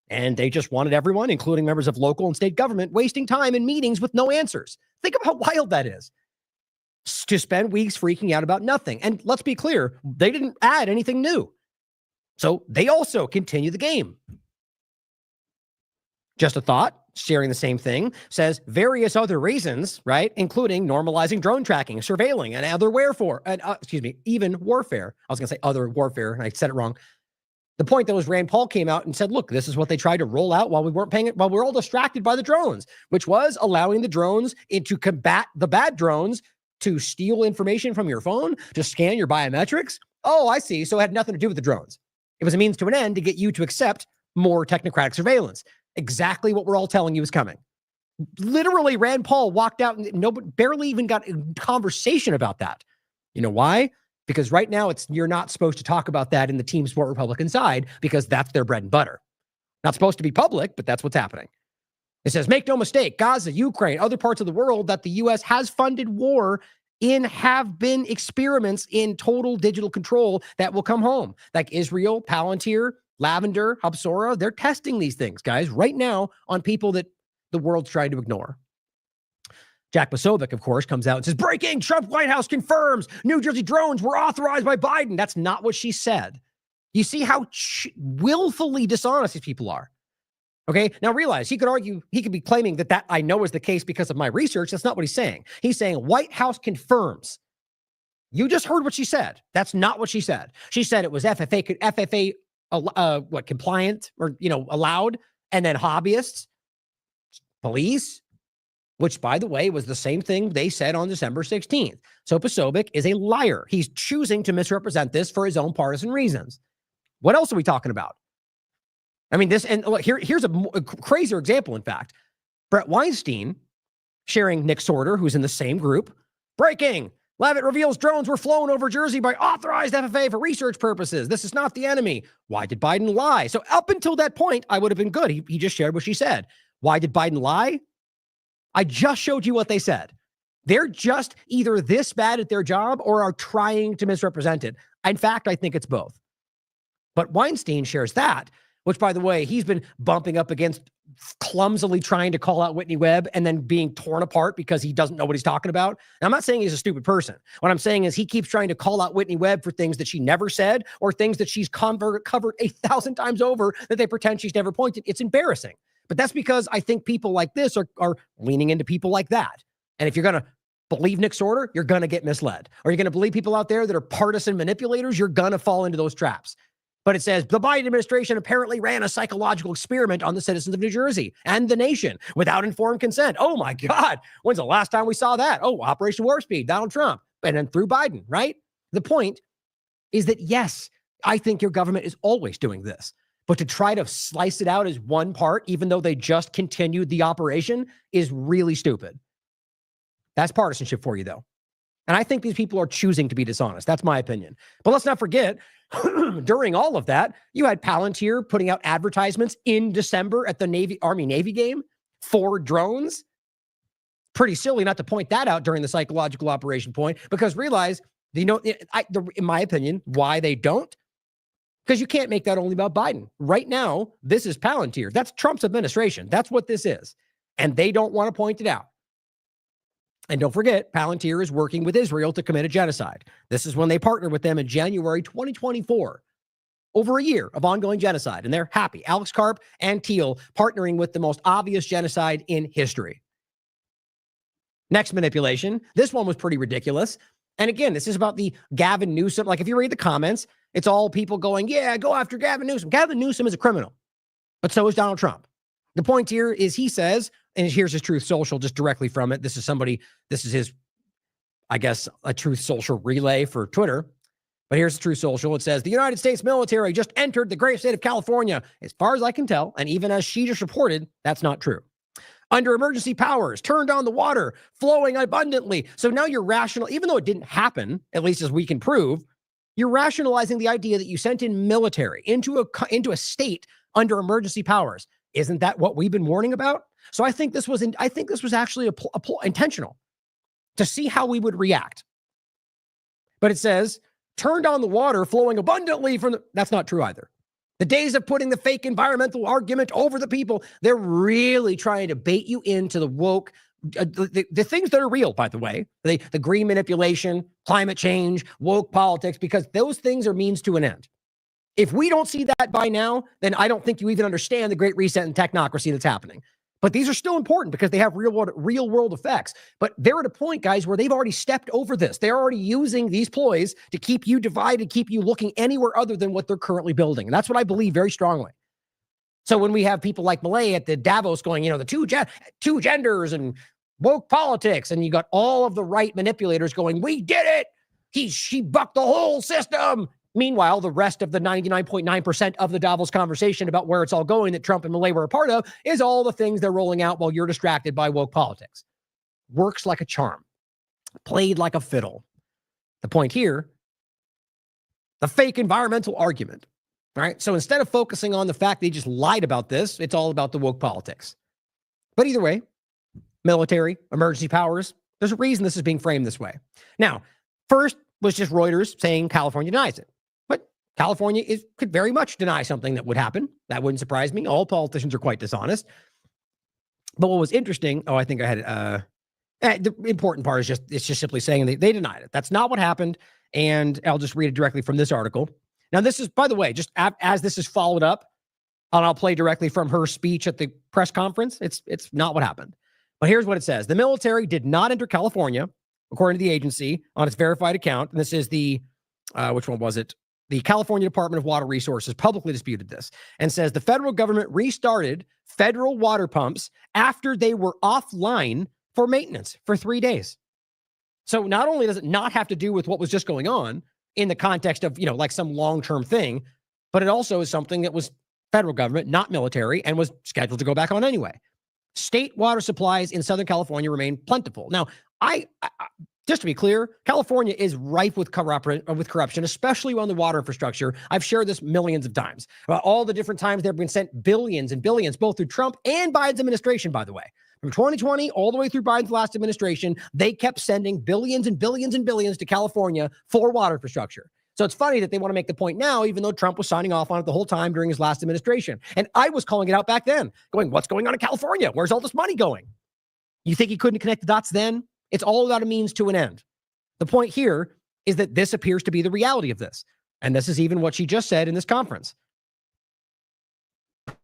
And they just wanted everyone, including members of local and state government, wasting time in meetings with no answers. Think of how wild that is. To spend weeks freaking out about nothing. And let's be clear, they didn't add anything new. So they also continue the game. Just a thought, sharing the same thing, says various other reasons, right, including normalizing drone tracking, surveilling, and other even warfare. I was going to say other warfare, and I said it wrong. The point that was Rand Paul came out and said, look, this is what they tried to roll out while we were all distracted by the drones, which was allowing the drones to combat the bad drones to steal information from your phone, to scan your biometrics. Oh, I see. So it had nothing to do with the drones. It was a means to an end to get you to accept more technocratic surveillance. Exactly what we're all telling you is coming. Literally, Rand Paul walked out and nobody barely even got a conversation about that. You know why? Because right now you're not supposed to talk about that in the Team Sport Republican side because that's their bread and butter. Not supposed to be public, but that's what's happening. It says, make no mistake, Gaza, Ukraine, other parts of the world that the U.S. has funded war in have been experiments in total digital control that will come home. Like Israel, Palantir, Lavender, Hapsora, they're testing these things, guys, right now on people that the world's trying to ignore. Jack Posobiec, of course, comes out and says, breaking, Trump White House confirms New Jersey drones were authorized by Biden. That's not what she said. You see how willfully dishonest these people are. Okay, now realize he could be claiming that I know is the case because of my research. That's not what he's saying. He's saying White House confirms. You just heard what she said. That's not what she said. She said it was FFA compliant or, allowed, and then hobbyists, police, which, by the way, was the same thing they said on December 16th. So Posobiec is a liar. He's choosing to misrepresent this for his own partisan reasons. What else are we talking about? I mean, here's a crazier example, in fact. Brett Weinstein sharing Nick Sorter, who's in the same group. Breaking. Leavitt reveals drones were flown over Jersey by authorized FFA for research purposes. This is not the enemy. Why did Biden lie? So up until that point, I would have been good. He just shared what she said. Why did Biden lie? I just showed you what they said. They're just either this bad at their job or are trying to misrepresent it. In fact, I think it's both. But Weinstein shares that, which, by the way, he's been bumping up against clumsily trying to call out Whitney Webb and then being torn apart because he doesn't know what he's talking about. And I'm not saying he's a stupid person. What I'm saying is he keeps trying to call out Whitney Webb for things that she never said or things that she's covered 1,000 times over that they pretend she's never pointed. It's embarrassing. But that's because I think people like this are leaning into people like that. And if you're going to believe Nick Sorter, you're going to get misled. Or you're going to believe people out there that are partisan manipulators, you're going to fall into those traps. But it says the Biden administration apparently ran a psychological experiment on the citizens of New Jersey and the nation without informed consent. Oh my God. When's the last time we saw that? Oh, Operation Warp Speed, Donald Trump, and then through Biden, right? The point is that, yes, I think your government is always doing this. But to try to slice it out as one part, even though they just continued the operation, is really stupid. That's partisanship for you, though. And I think these people are choosing to be dishonest. That's my opinion. But let's not forget, during all of that, you had Palantir putting out advertisements in December at the Army-Navy game for drones. Pretty silly not to point that out during the psychological operation point, because realize, in my opinion, why they don't. Because you can't make that only about Biden. Right now, this is Palantir. That's Trump's administration. That's what this is. And they don't want to point it out. And don't forget, Palantir is working with Israel to commit a genocide. This is when they partnered with them in January 2024. Over a year of ongoing genocide. And they're happy. Alex Karp and Thiel partnering with the most obvious genocide in history. Next manipulation. This one was pretty ridiculous. And again, this is about the Gavin Newsom. Like, if you read the comments, it's all people going, yeah, go after Gavin Newsom. Gavin Newsom is a criminal, but so is Donald Trump. The point here is he says, and here's his Truth Social just directly from it. This is his, I guess, a Truth Social relay for Twitter. But here's the Truth Social. It says, the United States military just entered the great state of California. As far as I can tell, and even as she just reported, that's not true. Under emergency powers, turned on the water, flowing abundantly. So now you're rational, even though it didn't happen, at least as we can prove, you're rationalizing the idea that you sent in military into a state under emergency powers. Isn't that what we've been warning about? So I think this was actually intentional to see how we would react. But it says, turned on the water, flowing abundantly from the... That's not true either. The days of putting the fake environmental argument over the people, they're really trying to bait you into the woke, the things that are real, by the way, the green manipulation, climate change, woke politics, because those things are means to an end. If we don't see that by now, then I don't think you even understand the Great Reset and technocracy that's happening. But these are still important because they have real world effects. But they're at a point, guys, where they've already stepped over this. They're already using these ploys to keep you divided, keep you looking anywhere other than what they're currently building. And that's what I believe very strongly. So when we have people like Millet at the Davos going, the two genders and woke politics, and you got all of the right manipulators going, we did it. She bucked the whole system. Meanwhile, the rest of the 99.9% of the Davos conversation about where it's all going that Trump and Millet were a part of is all the things they're rolling out while you're distracted by woke politics. Works like a charm. Played like a fiddle. The point here, the fake environmental argument. All right. So instead of focusing on the fact they just lied about this, it's all about the woke politics. But either way, military, emergency powers, there's a reason this is being framed this way. Now, first was just Reuters saying California denies it. But California could very much deny something that would happen. That wouldn't surprise me. All politicians are quite dishonest. But what was interesting, I think I had the important part is it's just simply saying they denied it. That's not what happened. And I'll just read it directly from this article. Now, this is, by the way, just as this is followed up, and I'll play directly from her speech at the press conference. It's not what happened. But here's what it says. The military did not enter California, according to the agency, on its verified account. And this is which one was it? The California Department of Water Resources publicly disputed this and says the federal government restarted federal water pumps after they were offline for maintenance for 3 days. So not only does it not have to do with what was just going on in the context of, like some long-term thing, but it also is something that was federal government, not military, and was scheduled to go back on anyway. State water supplies in Southern California remain plentiful. Now, I just to be clear, California is rife with corruption, especially on the water infrastructure. I've shared this millions of times about all the different times they've been sent billions and billions, both through Trump and Biden's administration, by the way. From 2020 all the way through Biden's last administration, they kept sending billions and billions and billions to California for water infrastructure. So it's funny that they want to make the point now, even though Trump was signing off on it the whole time during his last administration. And I was calling it out back then, going, what's going on in California? Where's all this money going? You think he couldn't connect the dots then? It's all about a means to an end. The point here is that this appears to be the reality of this. And this is even what she just said in this conference.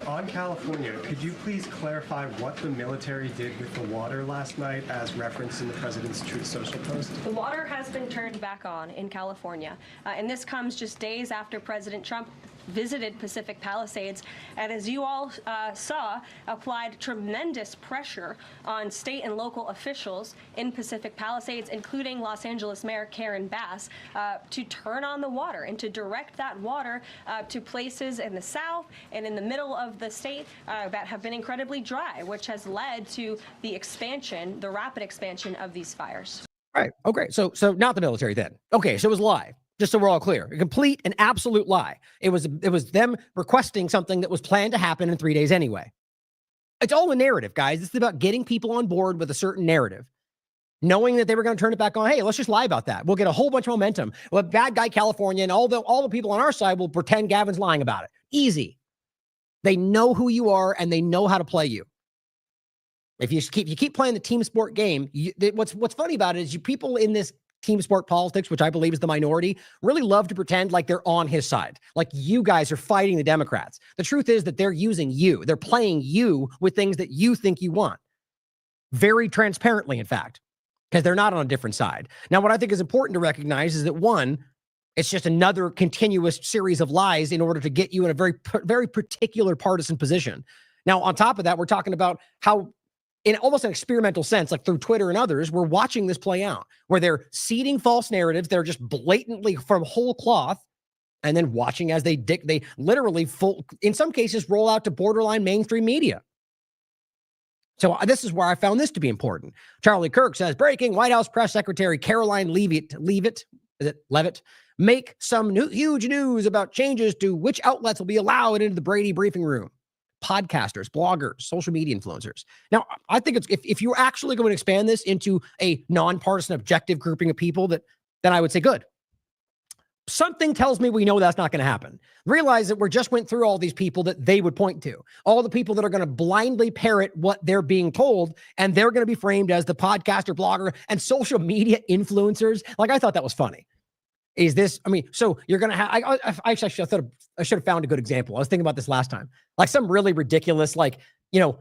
On California, could you please clarify what the military did with the water last night as referenced in the president's Truth Social post?
The water has been turned back on in California, and this comes just days after President Trump visited Pacific Palisades, and as you all saw, applied tremendous pressure on state and local officials in Pacific Palisades, including Los Angeles Mayor Karen Bass, to turn on the water and to direct that water to places in the south and in the middle of the state that have been incredibly dry, which has led to the rapid expansion of these fires.
All right. Okay. So not the military then. Okay. So it was live. Just so we're all clear, a complete and absolute lie. It was them requesting something that was planned to happen in 3 days anyway. It's all a narrative, guys. It's about getting people on board with a certain narrative, knowing that they were going to turn it back on. Hey, let's just lie about that. We'll get a whole bunch of momentum. Well, bad guy California and all the people on our side will pretend Gavin's lying about it. Easy. They know who you are and they know how to play you. If you keep playing the team sport game, what's funny about it is people in this team sport politics, which I believe is the minority, really love to pretend like they're on his side. Like you guys are fighting the Democrats. The truth is that they're using you. They're playing you with things that you think you want. Very transparently, in fact, because they're not on a different side. Now, what I think is important to recognize is that one, it's just another continuous series of lies in order to get you in a very, very particular partisan position. Now, on top of that, we're talking about how in almost an experimental sense, like through Twitter and others, we're watching this play out where they're seeding false narratives. They're just blatantly from whole cloth and then watching as they literally in some cases roll out to borderline mainstream media. So this is where I found this to be important. Charlie Kirk says, breaking White House Press Secretary Caroline Leavitt make some huge news about changes to which outlets will be allowed into the Brady briefing room. Podcasters, bloggers, social media influencers. Now, I think if you're actually going to expand this into a nonpartisan objective grouping of people, then I would say good. Something tells me we know that's not going to happen. Realize that we just went through all these people that they would point to, all the people that are going to blindly parrot what they're being told, and they're going to be framed as the podcaster, blogger, and social media influencers. Like, I thought that was funny. Is this, I mean, so you're going to have, I should have found a good example. I was thinking about this last time. Like some really ridiculous, like, you know,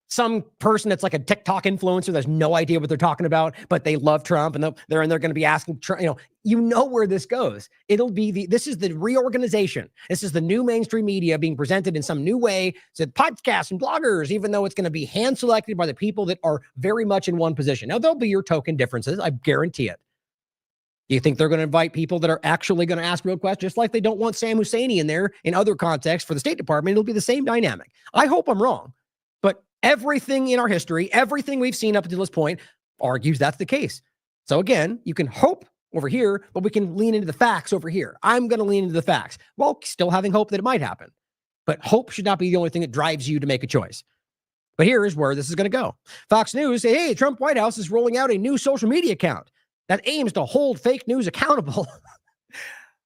some person that's like a TikTok influencer that's no idea what they're talking about, but they love Trump and they're going to be asking Trump, you know where this goes. It'll be this is the reorganization. This is the new mainstream media being presented in some new way. So podcasts and bloggers, even though it's going to be hand selected by the people that are very much in one position. Now there'll be your token differences. I guarantee it. You think they're going to invite people that are actually going to ask real questions, just like they don't want Sam Husseini in there in other contexts for the State Department? It'll be the same dynamic. I hope I'm wrong, but everything in our history, everything we've seen up until this point argues that's the case. So again, you can hope over here, but we can lean into the facts over here. I'm going to lean into the facts while still having hope that it might happen. But hope should not be the only thing that drives you to make a choice. But here is where this is going to go. Fox News say, hey, Trump White House is rolling out a new social media account that aims to hold fake news accountable.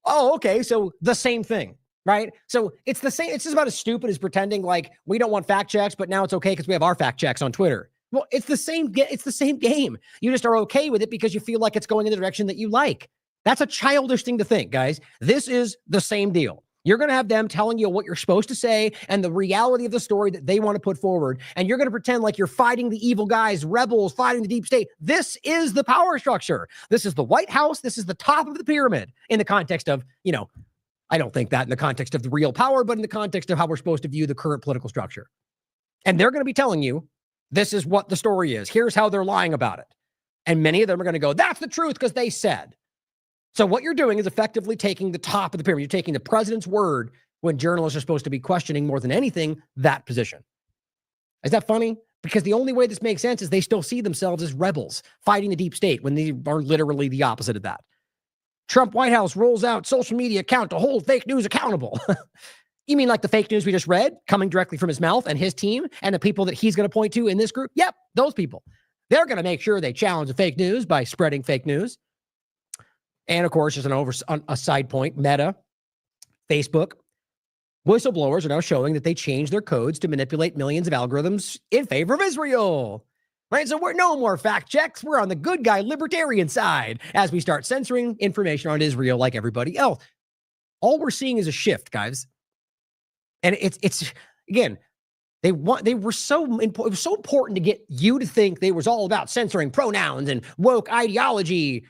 Oh, okay. So the same thing, right? So it's the same. It's just about as stupid as pretending like we don't want fact checks, but now it's okay because we have our fact checks on Twitter. Well, it's the same. It's the same game. You just are okay with it because you feel like it's going in the direction that you like. That's a childish thing to think, guys. This is the same deal. You're going to have them telling you what you're supposed to say and the reality of the story that they want to put forward. And you're going to pretend like you're fighting the evil guys, rebels, fighting the deep state. This is the power structure. This is the White House. This is the top of the pyramid in the context of, I don't think that in the context of the real power, but in the context of how we're supposed to view the current political structure. And they're going to be telling you, this is what the story is. Here's how they're lying about it. And many of them are going to go, that's the truth because they said. So what you're doing is effectively taking the top of the pyramid. You're taking the president's word when journalists are supposed to be questioning more than anything that position. Is that funny? Because the only way this makes sense is they still see themselves as rebels fighting the deep state when they are literally the opposite of that. Trump White House rolls out social media account to hold fake news accountable. You mean like the fake news we just read coming directly from his mouth and his team and the people that he's going to point to in this group? Yep, those people. They're going to make sure they challenge the fake news by spreading fake news. And of course, just a side point, Meta, Facebook, whistleblowers are now showing that they changed their codes to manipulate millions of algorithms in favor of Israel. Right? So we're no more fact checks. We're on the good guy libertarian side as we start censoring information on Israel like everybody else. All we're seeing is a shift, guys. And it's again, it was so important to get you to think they was all about censoring pronouns and woke ideology.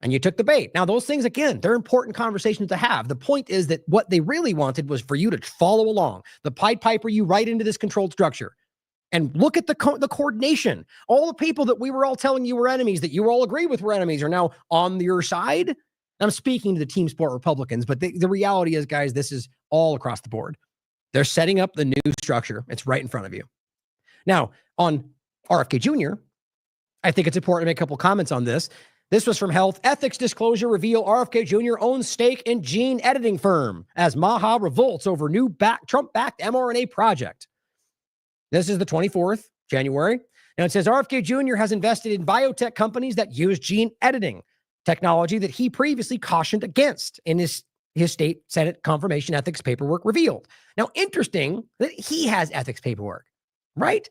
And you took the bait. Now, those things, again, they're important conversations to have. The point is that what they really wanted was for you to follow along. The Pied Piper you right into this controlled structure. And look at the coordination. All the people that we were all telling you were enemies, that you all agree with were enemies, are now on your side. I'm speaking to the Team Sport Republicans, but the reality is, guys, this is all across the board. They're setting up the new structure. It's right in front of you. Now, on RFK Jr., I think it's important to make a couple comments on this. This was from Health. Ethics disclosure reveal RFK Jr. owns stake in gene editing firm as Maha revolts over new Trump-backed mRNA project. This is the 24th, January. And it says RFK Jr. has invested in biotech companies that use gene editing technology that he previously cautioned against in his state Senate confirmation ethics paperwork revealed. Now, interesting that he has ethics paperwork, right?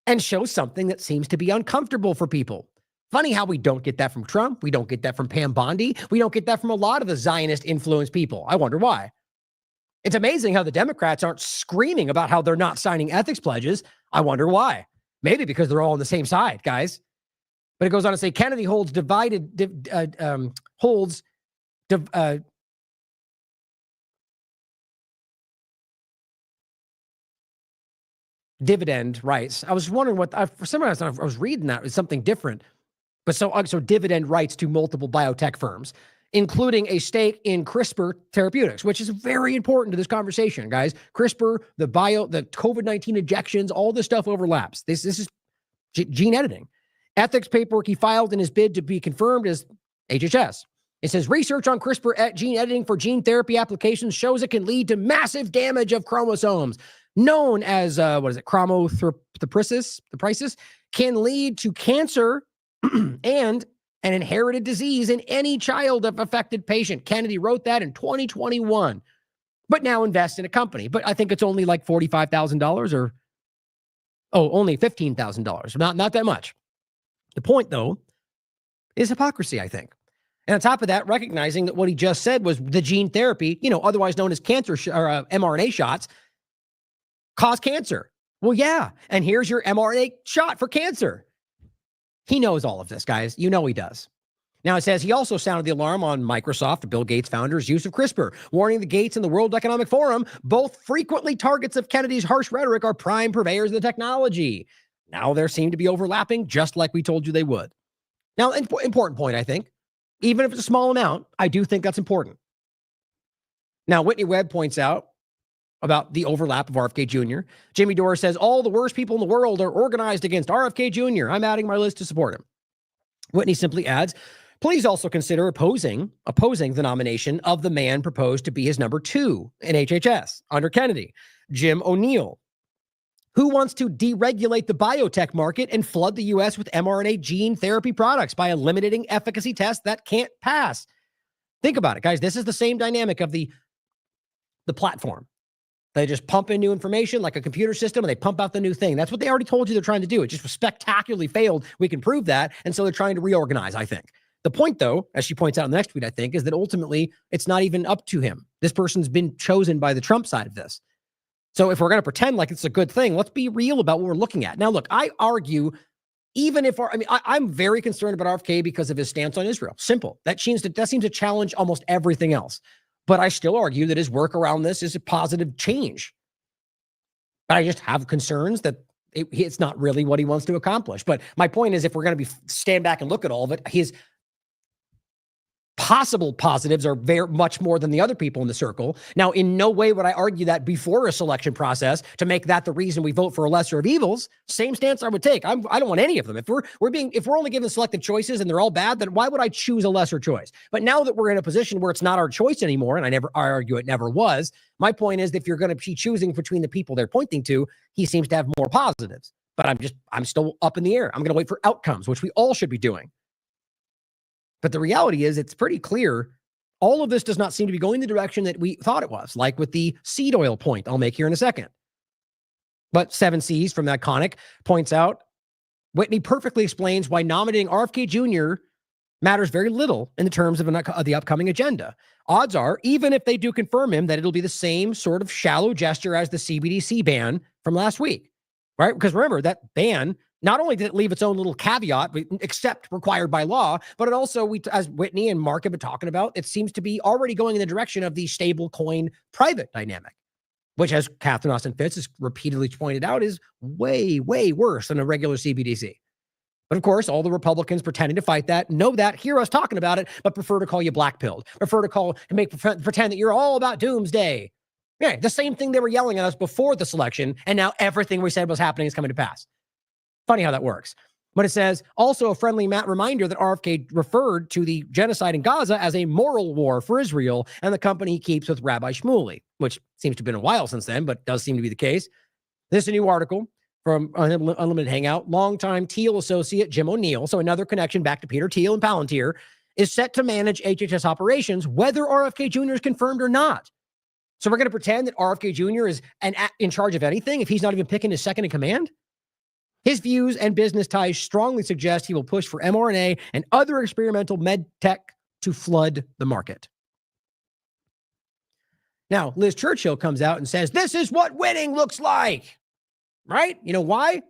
And shows something that seems to be uncomfortable for people. Funny how we don't get that from Trump. We don't get that from Pam Bondi. We don't get that from a lot of the Zionist-influenced people. I wonder why. It's amazing how the Democrats aren't screaming about how they're not signing ethics pledges. I wonder why. Maybe because they're all on the same side, guys. But it goes on to say Kennedy holds dividend rights. I was wondering for some reason I was reading that. It's something different. But so dividend rights to multiple biotech firms, including a stake in CRISPR Therapeutics, which is very important to this conversation, guys. CRISPR, the COVID-19 injections, all this stuff overlaps. This is gene editing. Ethics paperwork he filed in his bid to be confirmed as HHS. It says research on CRISPR gene editing for gene therapy applications shows it can lead to massive damage of chromosomes, known as chromothoprisis, can lead to cancer and an inherited disease in any child of affected patient. Kennedy wrote that in 2021, but now invest in a company. But I think it's only like $45,000 only $15,000. Not that much. The point, though, is hypocrisy, I think. And on top of that, recognizing that what he just said was the gene therapy, otherwise known as cancer or mRNA shots, cause cancer. Well, yeah. And here's your mRNA shot for cancer. He knows all of this, guys. He does. Now, it says he also sounded the alarm on Microsoft, Bill Gates' founder's use of CRISPR, warning the Gates and the World Economic Forum, both frequently targets of Kennedy's harsh rhetoric, are prime purveyors of the technology. Now there seem to be overlapping, just like we told you they would. Now, important point, I think. Even if it's a small amount, I do think that's important. Now, Whitney Webb points out about the overlap of RFK Jr. Jimmy Dore says all the worst people in the world are organized against RFK Jr. I'm adding my list to support him. Whitney simply adds, please also consider opposing the nomination of the man proposed to be his number 2 in HHS under Kennedy, Jim O'Neill, who wants to deregulate the biotech market and flood the U.S. with mRNA gene therapy products by eliminating efficacy tests that can't pass. Think about it, guys. This is the same dynamic of the platform. They just pump in new information like a computer system and they pump out the new thing. That's what they already told you they're trying to do. It just spectacularly failed. We can prove that. And so they're trying to reorganize, I think. The point, though, as she points out in the next tweet, I think, is that ultimately it's not even up to him. This person's been chosen by the Trump side of this. So if we're going to pretend like it's a good thing, let's be real about what we're looking at. Now, look, I argue, even if I'm very concerned about RFK because of his stance on Israel. Simple. That seems to challenge almost everything else. But I still argue that his work around this is a positive change. But I just have concerns that it's not really what he wants to accomplish. But my point is, if we're going to stand back and look at all of it, his possible positives are very much more than the other people in the circle. Now, in no way would I argue that before a selection process to make that the reason we vote for a lesser of evils. Same stance I would take. I don't want any of them. If we're only given selective choices and they're all bad, then why would I choose a lesser choice? But now that we're in a position where it's not our choice anymore, and I argue it never was, my point is, if you're going to be choosing between the people they're pointing to, he seems to have more positives. But I'm still up in the air. I'm going to wait for outcomes, which we all should be doing. But the reality is, it's pretty clear all of this does not seem to be going the direction that we thought it was, like with the seed oil point I'll make here in a second. But 7Cs from that Iconic points out, Whitney perfectly explains why nominating RFK Jr. matters very little in the terms of the upcoming agenda. Odds are, even if they do confirm him, that it'll be the same sort of shallow gesture as the CBDC ban from last week, right? Because remember, that ban, not only did it leave its own little caveat, except required by law, but it also, as Whitney and Mark have been talking about, it seems to be already going in the direction of the stable coin private dynamic, which, as Catherine Austin Fitts has repeatedly pointed out, is way, way worse than a regular CBDC. But of course, all the Republicans pretending to fight that, know that, hear us talking about it, but prefer to call you black-pilled, pretend that you're all about doomsday. Yeah, the same thing they were yelling at us before the selection, and now everything we said was happening is coming to pass. Funny how that works. But it says, also a friendly reminder that RFK referred to the genocide in Gaza as a moral war for Israel and the company he keeps with Rabbi Shmuley, which seems to have been a while since then, but does seem to be the case. This is a new article from Unlimited Hangout. Longtime Thiel associate Jim O'Neill, so another connection back to Peter Thiel and Palantir, is set to manage HHS operations, whether RFK Jr. is confirmed or not. So we're going to pretend that RFK Jr. is in charge of anything if he's not even picking his second in command? His views and business ties strongly suggest he will push for mRNA and other experimental med tech to flood the market. Now, Liz Churchill comes out and says, this is what winning looks like, right? You know why?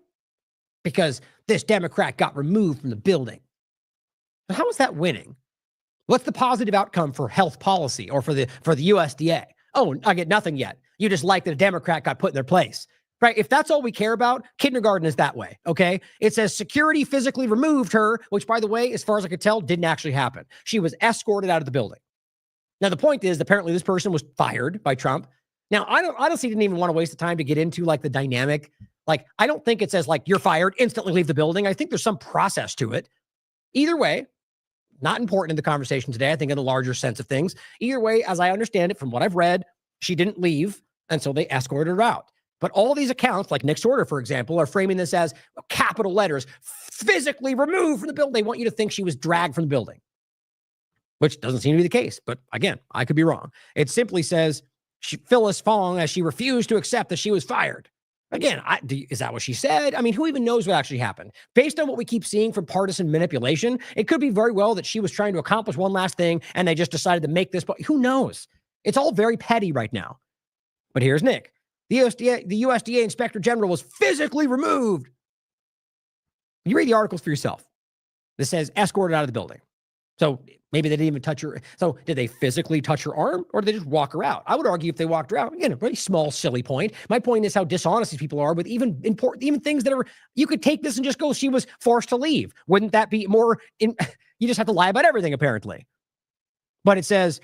Because this Democrat got removed from the building. But how is that winning? What's the positive outcome for health policy or for the USDA? Oh, I get nothing yet. You just like that a Democrat got put in their place. Right? If that's all we care about, kindergarten is that way, okay? It says security physically removed her, which, by the way, as far as I could tell, didn't actually happen. She was escorted out of the building. Now, the point is, apparently this person was fired by Trump. Now, I honestly didn't even want to waste the time to get into, like, the dynamic. Like, I don't think it says, like, you're fired, instantly leave the building. I think there's some process to it. Either way, not important in the conversation today, I think in the larger sense of things. Either way, as I understand it, from what I've read, she didn't leave, and so they escorted her out. But all these accounts, like Nick's Order, for example, are framing this as capital letters, physically removed from the building. They want you to think she was dragged from the building, which doesn't seem to be the case. But again, I could be wrong. It simply says Phyllis Fong, as she refused to accept that she was fired. Again, is that what she said? I mean, who even knows what actually happened? Based on what we keep seeing from partisan manipulation, it could be very well that she was trying to accomplish one last thing and they just decided to make this. But who knows? It's all very petty right now. But here's Nick. The USDA Inspector General was physically removed. You read the articles for yourself. This says escorted out of the building. So maybe they didn't even touch her. So did they physically touch her arm or did they just walk her out? I would argue if they walked her out, again, a very small, silly point. My point is how dishonest these people are with even things that are, you could take this and just go, she was forced to leave. Wouldn't that be more, you just have to lie about everything apparently. But it says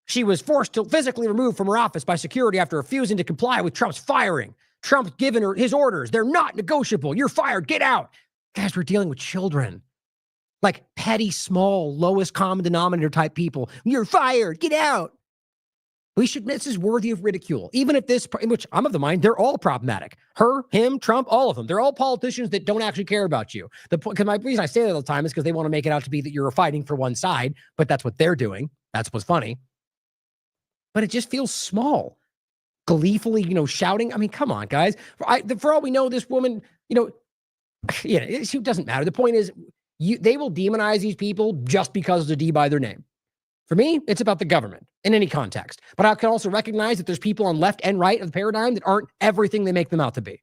she was forced to physically removed from her office by security after refusing to comply with Trump's firing. Trump's given her his orders. They're not negotiable. You're fired. Get out. Guys, we're dealing with children. Like petty, small, lowest common denominator type people. You're fired. Get out. This is worthy of ridicule. Even if in which I'm of the mind, they're all problematic. Her, him, Trump, all of them. They're all politicians that don't actually care about you. Because my reason I say that all the time is because they want to make it out to be that you're fighting for one side, but that's what they're doing. That's what's funny. But it just feels small. Gleefully, shouting. I mean, come on, guys. For all we know, this woman, it doesn't matter. The point is, they will demonize these people just because of the D by their name. For me, it's about the government in any context. But I can also recognize that there's people on left and right of the paradigm that aren't everything they make them out to be.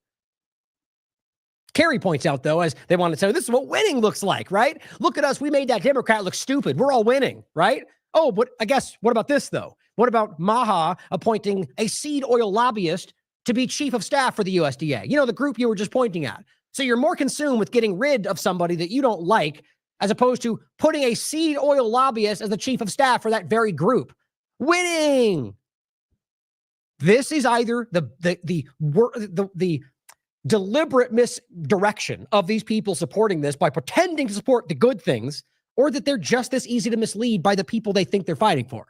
Kerry points out, though, as they want to say, this is what winning looks like, right? Look at us. We made that Democrat look stupid. We're all winning, right? Oh, but I guess, what about this, though? What about Maha appointing a seed oil lobbyist to be chief of staff for the USDA? The group you were just pointing at. So you're more consumed with getting rid of somebody that you don't like as opposed to putting a seed oil lobbyist as the chief of staff for that very group. Winning. This is either the deliberate misdirection of these people supporting this by pretending to support the good things, or that they're just this easy to mislead by the people they think they're fighting for.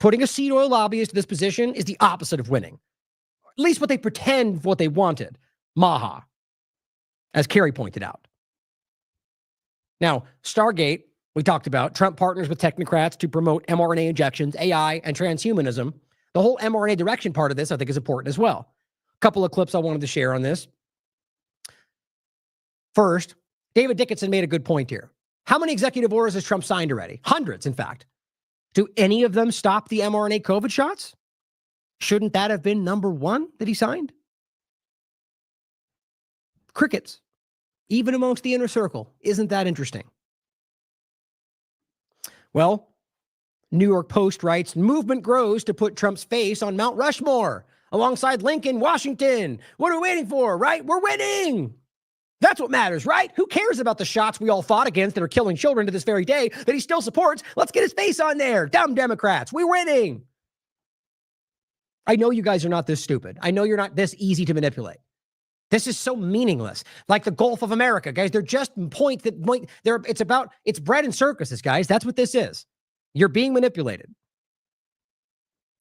Putting a seed oil lobbyist in this position is the opposite of winning. At least what they pretend what they wanted. Maha. As Kerry pointed out. Now, Stargate, we talked about. Trump partners with technocrats to promote mRNA injections, AI, and transhumanism. The whole mRNA direction part of this, I think, is important as well. A couple of clips I wanted to share on this. First, David Dickinson made a good point here. How many executive orders has Trump signed already? Hundreds, in fact. Do any of them stop the mRNA COVID shots? Shouldn't that have been number one that he signed? Crickets. Even amongst the inner circle. Isn't that interesting? Well, New York Post writes, movement grows to put Trump's face on Mount Rushmore alongside Lincoln, Washington. What are we waiting for, right? We're winning. That's what matters, right? Who cares about the shots we all fought against that are killing children to this very day that he still supports? Let's get his face on there. Dumb Democrats. We're winning. I know you guys are not this stupid. I know you're not this easy to manipulate. This is so meaningless. Like the Gulf of America, guys. They're just it's bread and circuses, guys. That's what this is. You're being manipulated.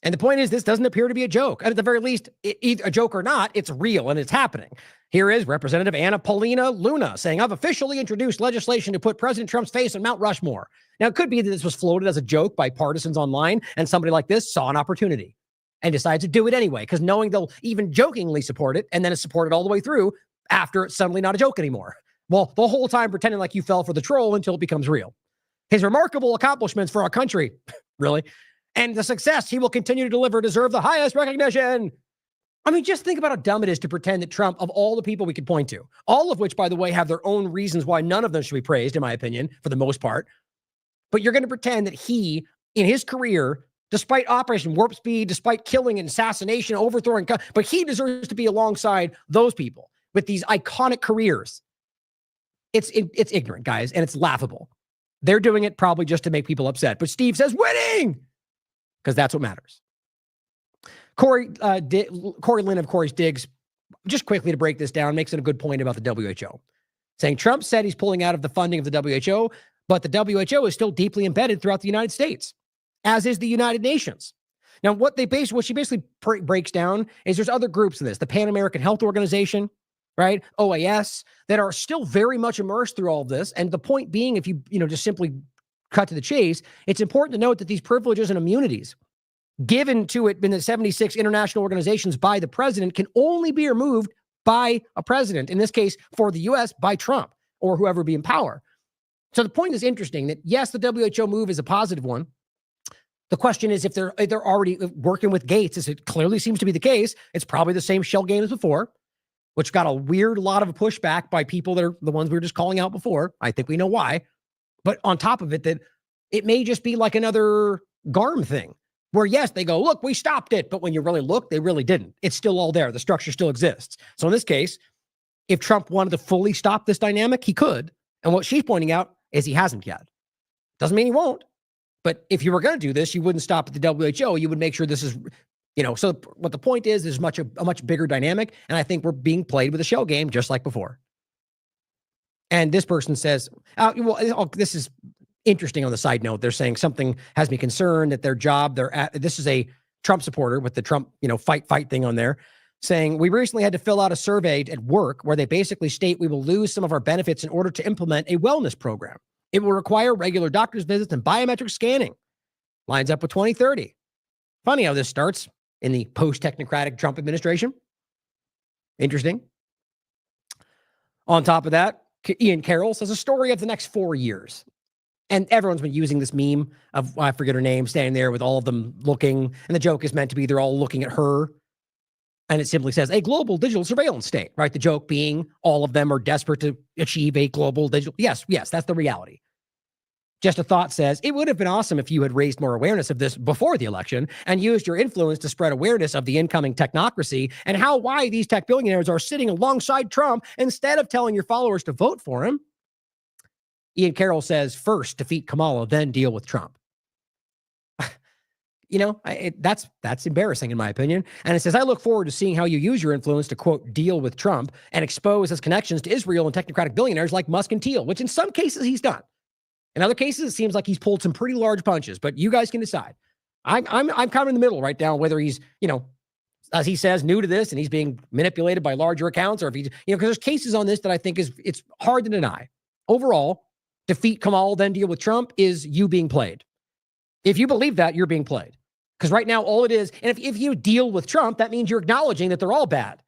And the point is, this doesn't appear to be a joke. And at the very least, either a joke or not, it's real and it's happening. Here is Representative Anna Paulina Luna saying, I've officially introduced legislation to put President Trump's face on Mount Rushmore. Now, it could be that this was floated as a joke by partisans online, and somebody like this saw an opportunity and decided to do it anyway, because knowing they'll even jokingly support it, and then it's supported all the way through after it's suddenly not a joke anymore. Well, the whole time pretending like you fell for the troll until it becomes real. His remarkable accomplishments for our country, really, and the success he will continue to deliver deserve the highest recognition. I mean, just think about how dumb it is to pretend that Trump, of all the people we could point to, all of which, by the way, have their own reasons why none of them should be praised, in my opinion, for the most part. But you're going to pretend that he, in his career, despite Operation Warp Speed, despite killing and assassination, overthrowing, but he deserves to be alongside those people with these iconic careers. It's ignorant, guys, and it's laughable. They're doing it probably just to make people upset. But Steve says winning, because that's what matters. Corey Lynn of Corey's Digs, just quickly to break this down, makes it a good point about the WHO. Saying Trump said he's pulling out of the funding of the WHO, but the WHO is still deeply embedded throughout the United States, as is the United Nations. Now, what she basically breaks down is there's other groups in this, the Pan American Health Organization, right? OAS, that are still very much immersed through all of this. And the point being, if you just simply cut to the chase, it's important to note that these privileges and immunities given to it in the 76 international organizations by the president can only be removed by a president, in this case for the US by Trump or whoever be in power. So the point is interesting that yes, the WHO move is a positive one. The question is if they're already working with Gates, as it clearly seems to be the case, it's probably the same shell game as before, which got a weird lot of pushback by people that are the ones we were just calling out before. I think we know why. But on top of it, that it may just be like another GARM thing where, yes, they go, look, we stopped it. But when you really look, they really didn't. It's still all there. The structure still exists. So in this case, if Trump wanted to fully stop this dynamic, he could. And what she's pointing out is he hasn't yet. Doesn't mean he won't. But if you were going to do this, you wouldn't stop at the WHO. You would make sure this is, so what the point is a much bigger dynamic. And I think we're being played with a shell game just like before. And this person says, this is interesting on the side note. They're saying something has me concerned that their job, this is a Trump supporter with the Trump, fight thing on there, saying, we recently had to fill out a survey at work where they basically state we will lose some of our benefits in order to implement a wellness program. It will require regular doctor's visits and biometric scanning. Lines up with 2030. Funny how this starts in the post-technocratic Trump administration. Interesting. On top of that, Ian Carroll says a story of the next 4 years. And everyone's been using this meme of, I forget her name, standing there with all of them looking. And the joke is meant to be they're all looking at her. And it simply says a global digital surveillance state, right? The joke being all of them are desperate to achieve a global digital. Yes, that's the reality. Just a Thought says, it would have been awesome if you had raised more awareness of this before the election and used your influence to spread awareness of the incoming technocracy and why these tech billionaires are sitting alongside Trump instead of telling your followers to vote for him. Ian Carroll says, first defeat Kamala, then deal with Trump. That's embarrassing in my opinion. And it says, I look forward to seeing how you use your influence to, quote, deal with Trump and expose his connections to Israel and technocratic billionaires like Musk and Thiel, which in some cases he's done. In other cases, it seems like he's pulled some pretty large punches, but you guys can decide. I'm kind of in the middle right now, whether he's, as he says, new to this and he's being manipulated by larger accounts, or if he's, because there's cases on this that I think it's hard to deny. Overall, defeat Kamala, then deal with Trump is you being played. If you believe that, you're being played. Because right now, all it is, and if you deal with Trump, that means you're acknowledging that they're all bad.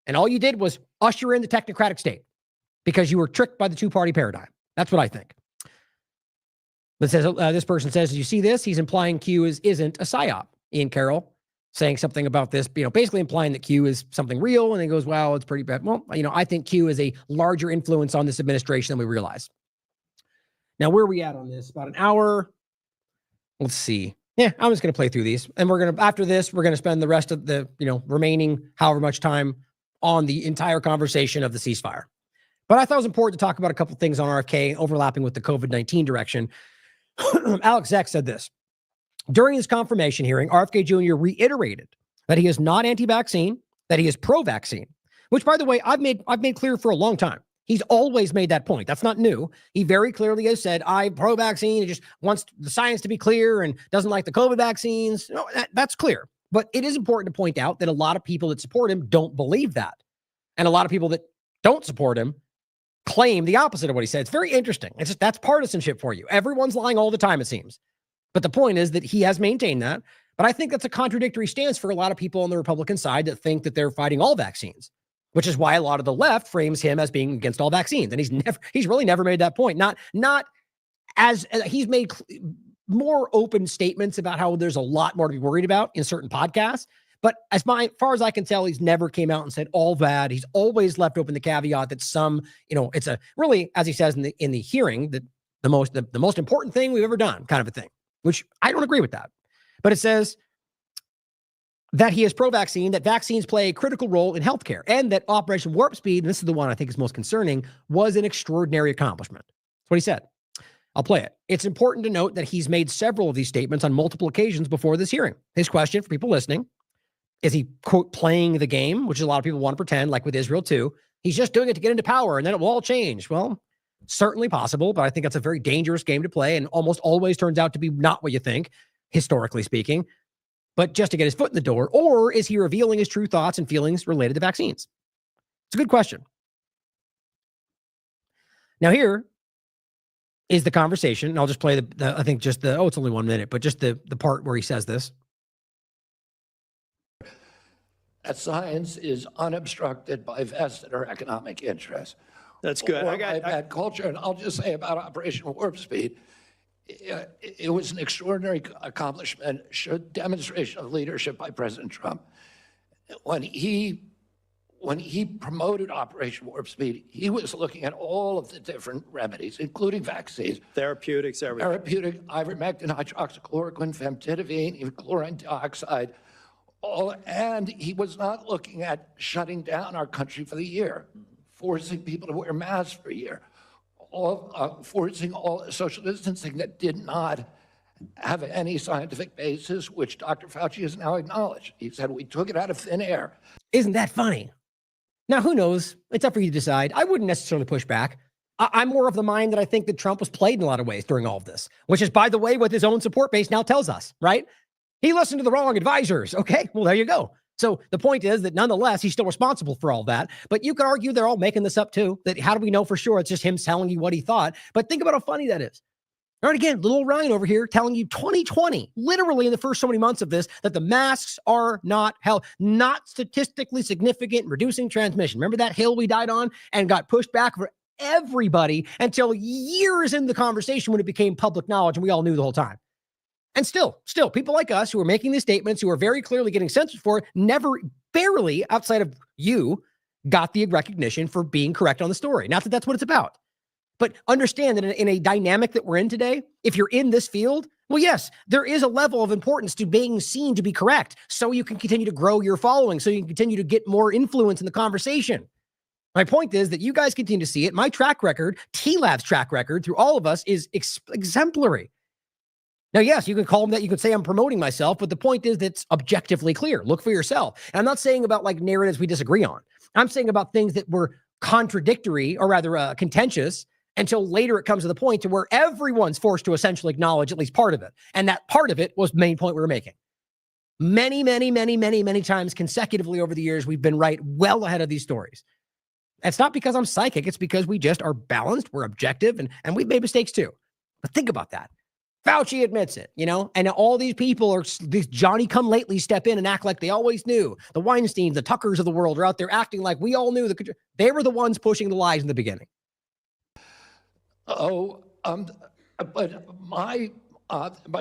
And all you did was usher in the technocratic state because you were tricked by the two-party paradigm. That's what I think. But says this person says, "Do you see this? He's implying Q isn't a psyop." Ian Carroll saying something about this, basically implying that Q is something real. And he goes, "Well, it's pretty bad." Well, I think Q is a larger influence on this administration than we realize. Now, where are we at on this? About an hour. Let's see. Yeah, I'm just going to play through these, and after this, we're going to spend the rest of the remaining however much time on the entire conversation of the ceasefire. But I thought it was important to talk about a couple things on RFK overlapping with the COVID-19 direction. Alex Zeck said this. During his confirmation hearing, RFK Jr. reiterated that he is not anti-vaccine, that he is pro-vaccine, which, by the way, I've made clear for a long time. He's always made that point. That's not new. He very clearly has said, I'm pro-vaccine. He just wants the science to be clear and doesn't like the COVID vaccines. No, that's clear. But it is important to point out that a lot of people that support him don't believe that. And a lot of people that don't support him claim the opposite of what he said. It's very interesting. That's partisanship for you. Everyone's lying all the time, it seems. But the point is that he has maintained that. But I think that's a contradictory stance for a lot of people on the Republican side that think that they're fighting all vaccines, which is why a lot of the left frames him as being against all vaccines. And he's really never made that point. Not as he's made more open statements about how there's a lot more to be worried about in certain podcasts. But as far as I can tell, he's never came out and said all bad. He's always left open the caveat that some, it's a really, as he says in the hearing, that the most important thing we've ever done, kind of a thing, which I don't agree with that. But it says that he is pro-vaccine, that vaccines play a critical role in healthcare, and that Operation Warp Speed, and this is the one I think is most concerning, was an extraordinary accomplishment. That's what he said. I'll play it. It's important to note that he's made several of these statements on multiple occasions before this hearing. His question for people listening, is he, quote, playing the game, which a lot of people want to pretend, like with Israel too. He's just doing it to get into power and then it will all change. Well, certainly possible, but I think that's a very dangerous game to play and almost always turns out to be not what you think, historically speaking, but just to get his foot in the door. Or is he revealing his true thoughts and feelings related to vaccines? It's a good question. Now here is the conversation. And I'll just play I think just it's only 1 minute, but just the part where he says this.
that science is unobstructed by vested or economic interests.
That's good.
Or by bad culture. And I'll just say about Operation Warp Speed, it was an extraordinary accomplishment, demonstration of leadership by President Trump. When he promoted Operation Warp Speed, he was looking at all of the different remedies, including vaccines.
Therapeutics, everything.
Therapeutic, ivermectin, hydroxychloroquine, famotidine, even chlorine dioxide. And he was not looking at shutting down our country for the year, forcing people to wear masks for a year, forcing all social distancing that did not have any scientific basis, which Dr. Fauci has now acknowledged. He said, we took it out of thin air.
Isn't that funny? Now, who knows? It's up for you to decide. I wouldn't necessarily push back. I'm more of the mind that I think that Trump was played in a lot of ways during all of this, which is, by the way, what his own support base now tells us, right? He listened to the wrong advisors. Okay, well, there you go. So the point is that nonetheless, he's still responsible for all that. But you could argue they're all making this up too. That how do we know for sure? It's just him telling you what he thought. But think about how funny that is. All right, again, little Ryan over here telling you 2020, literally in the first so many months of this, that the masks are not statistically significant in reducing transmission. Remember that hill we died on and got pushed back for everybody until years in the conversation when it became public knowledge and we all knew the whole time. And still, people like us who are making these statements, who are very clearly getting censored for it, never, barely outside of you, got the recognition for being correct on the story. Not that that's what it's about. But understand that in a dynamic that we're in today, if you're in this field, well, yes, there is a level of importance to being seen to be correct so you can continue to grow your following, so you can continue to get more influence in the conversation. My point is that you guys continue to see it. My track record, TLAV's track record through all of us is exemplary. Now, yes, you can call them that. You could say I'm promoting myself, but the point is that's objectively clear. Look for yourself. And I'm not saying about like narratives we disagree on. I'm saying about things that were contradictory or rather contentious until later it comes to the point to where everyone's forced to essentially acknowledge at least part of it. And that part of it was the main point we were making. Many times consecutively over the years, we've been right well ahead of these stories. It's not because I'm psychic. It's because we just are balanced. We're objective and we've made mistakes too. But think about that. Fauci admits it, and all these people are these Johnny-come-lately step in and act like they always knew. The Weinsteins, the Tuckers of the world are out there acting like we all knew. They were the ones pushing the lies in the beginning.
But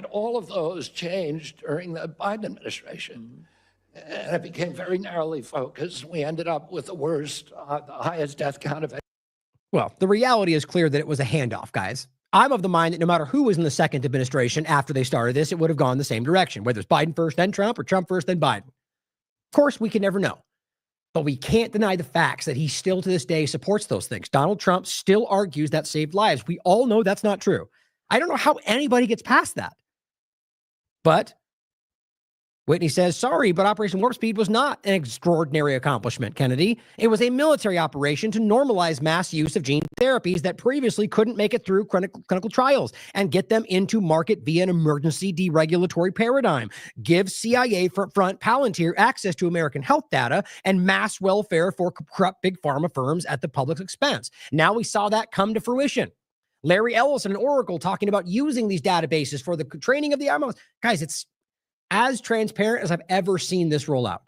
all of those changed during the Biden administration. And it became very narrowly focused. We ended up with the worst, the highest death count of.
Well, the reality is clear that it was a handoff, guys. I'm of the mind that no matter who was in the second administration after they started this, it would have gone the same direction, whether it's Biden first, then Trump, or Trump first, then Biden. Of course, we can never know. But we can't deny the facts that he still to this day supports those things. Donald Trump still argues that saved lives. We all know that's not true. I don't know how anybody gets past that. But Whitney says, sorry, but Operation Warp Speed was not an extraordinary accomplishment, Kennedy. It was a military operation to normalize mass use of gene therapies that previously couldn't make it through clinical trials and get them into market via an emergency deregulatory paradigm. Give CIA front Palantir access to American health data and mass welfare for corrupt big pharma firms at the public's expense. Now we saw that come to fruition. Larry Ellison and Oracle talking about using these databases for the training of the army. Guys, it's as transparent as I've ever seen this roll out.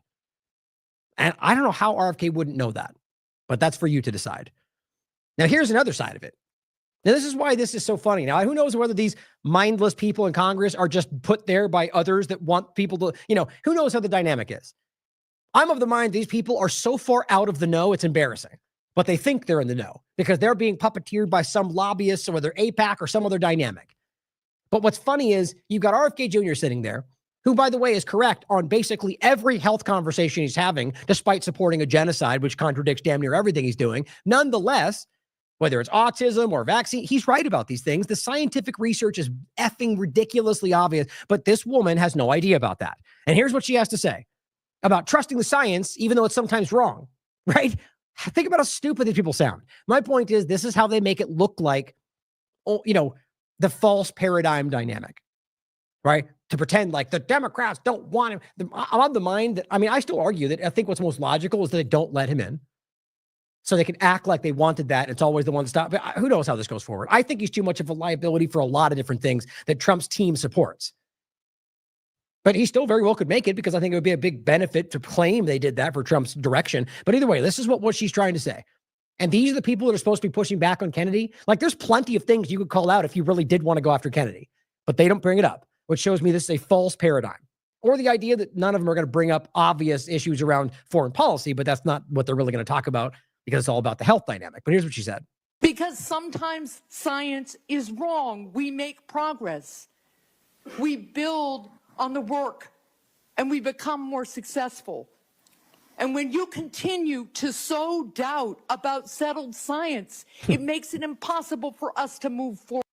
And I don't know how RFK wouldn't know that, but that's for you to decide. Now, here's another side of it. Now, this is why this is so funny. Now, who knows whether these mindless people in Congress are just put there by others that want people to, who knows how the dynamic is. I'm of the mind these people are so far out of the know, it's embarrassing. But they think they're in the know because they're being puppeteered by some lobbyists or whether AIPAC or some other dynamic. But what's funny is you've got RFK Jr. sitting there, who, by the way, is correct on basically every health conversation he's having, despite supporting a genocide, which contradicts damn near everything he's doing. Nonetheless, whether it's autism or vaccine, he's right about these things. The scientific research is effing ridiculously obvious, but this woman has no idea about that. And here's what she has to say about trusting the science, even though it's sometimes wrong, right? Think about how stupid these people sound. My point is, this is how they make it look like, the false paradigm dynamic, right? To pretend like the Democrats don't want him. I'm of the mind that, I still argue that I think what's most logical is that they don't let him in. So they can act like they wanted that. It's always the one to stop. But who knows how this goes forward? I think he's too much of a liability for a lot of different things that Trump's team supports. But he still very well could make it because I think it would be a big benefit to claim they did that for Trump's direction. But either way, this is what she's trying to say. And these are the people that are supposed to be pushing back on Kennedy. Like, there's plenty of things you could call out if you really did want to go after Kennedy, but they don't bring it up, which shows me this is a false paradigm. Or the idea that none of them are going to bring up obvious issues around foreign policy, but that's not what they're really going to talk about because it's all about the health dynamic. But here's what she said.
Because sometimes science is wrong. We make progress. We build on the work and we become more successful. And when you continue to sow doubt about settled science, it makes it impossible for us to move forward.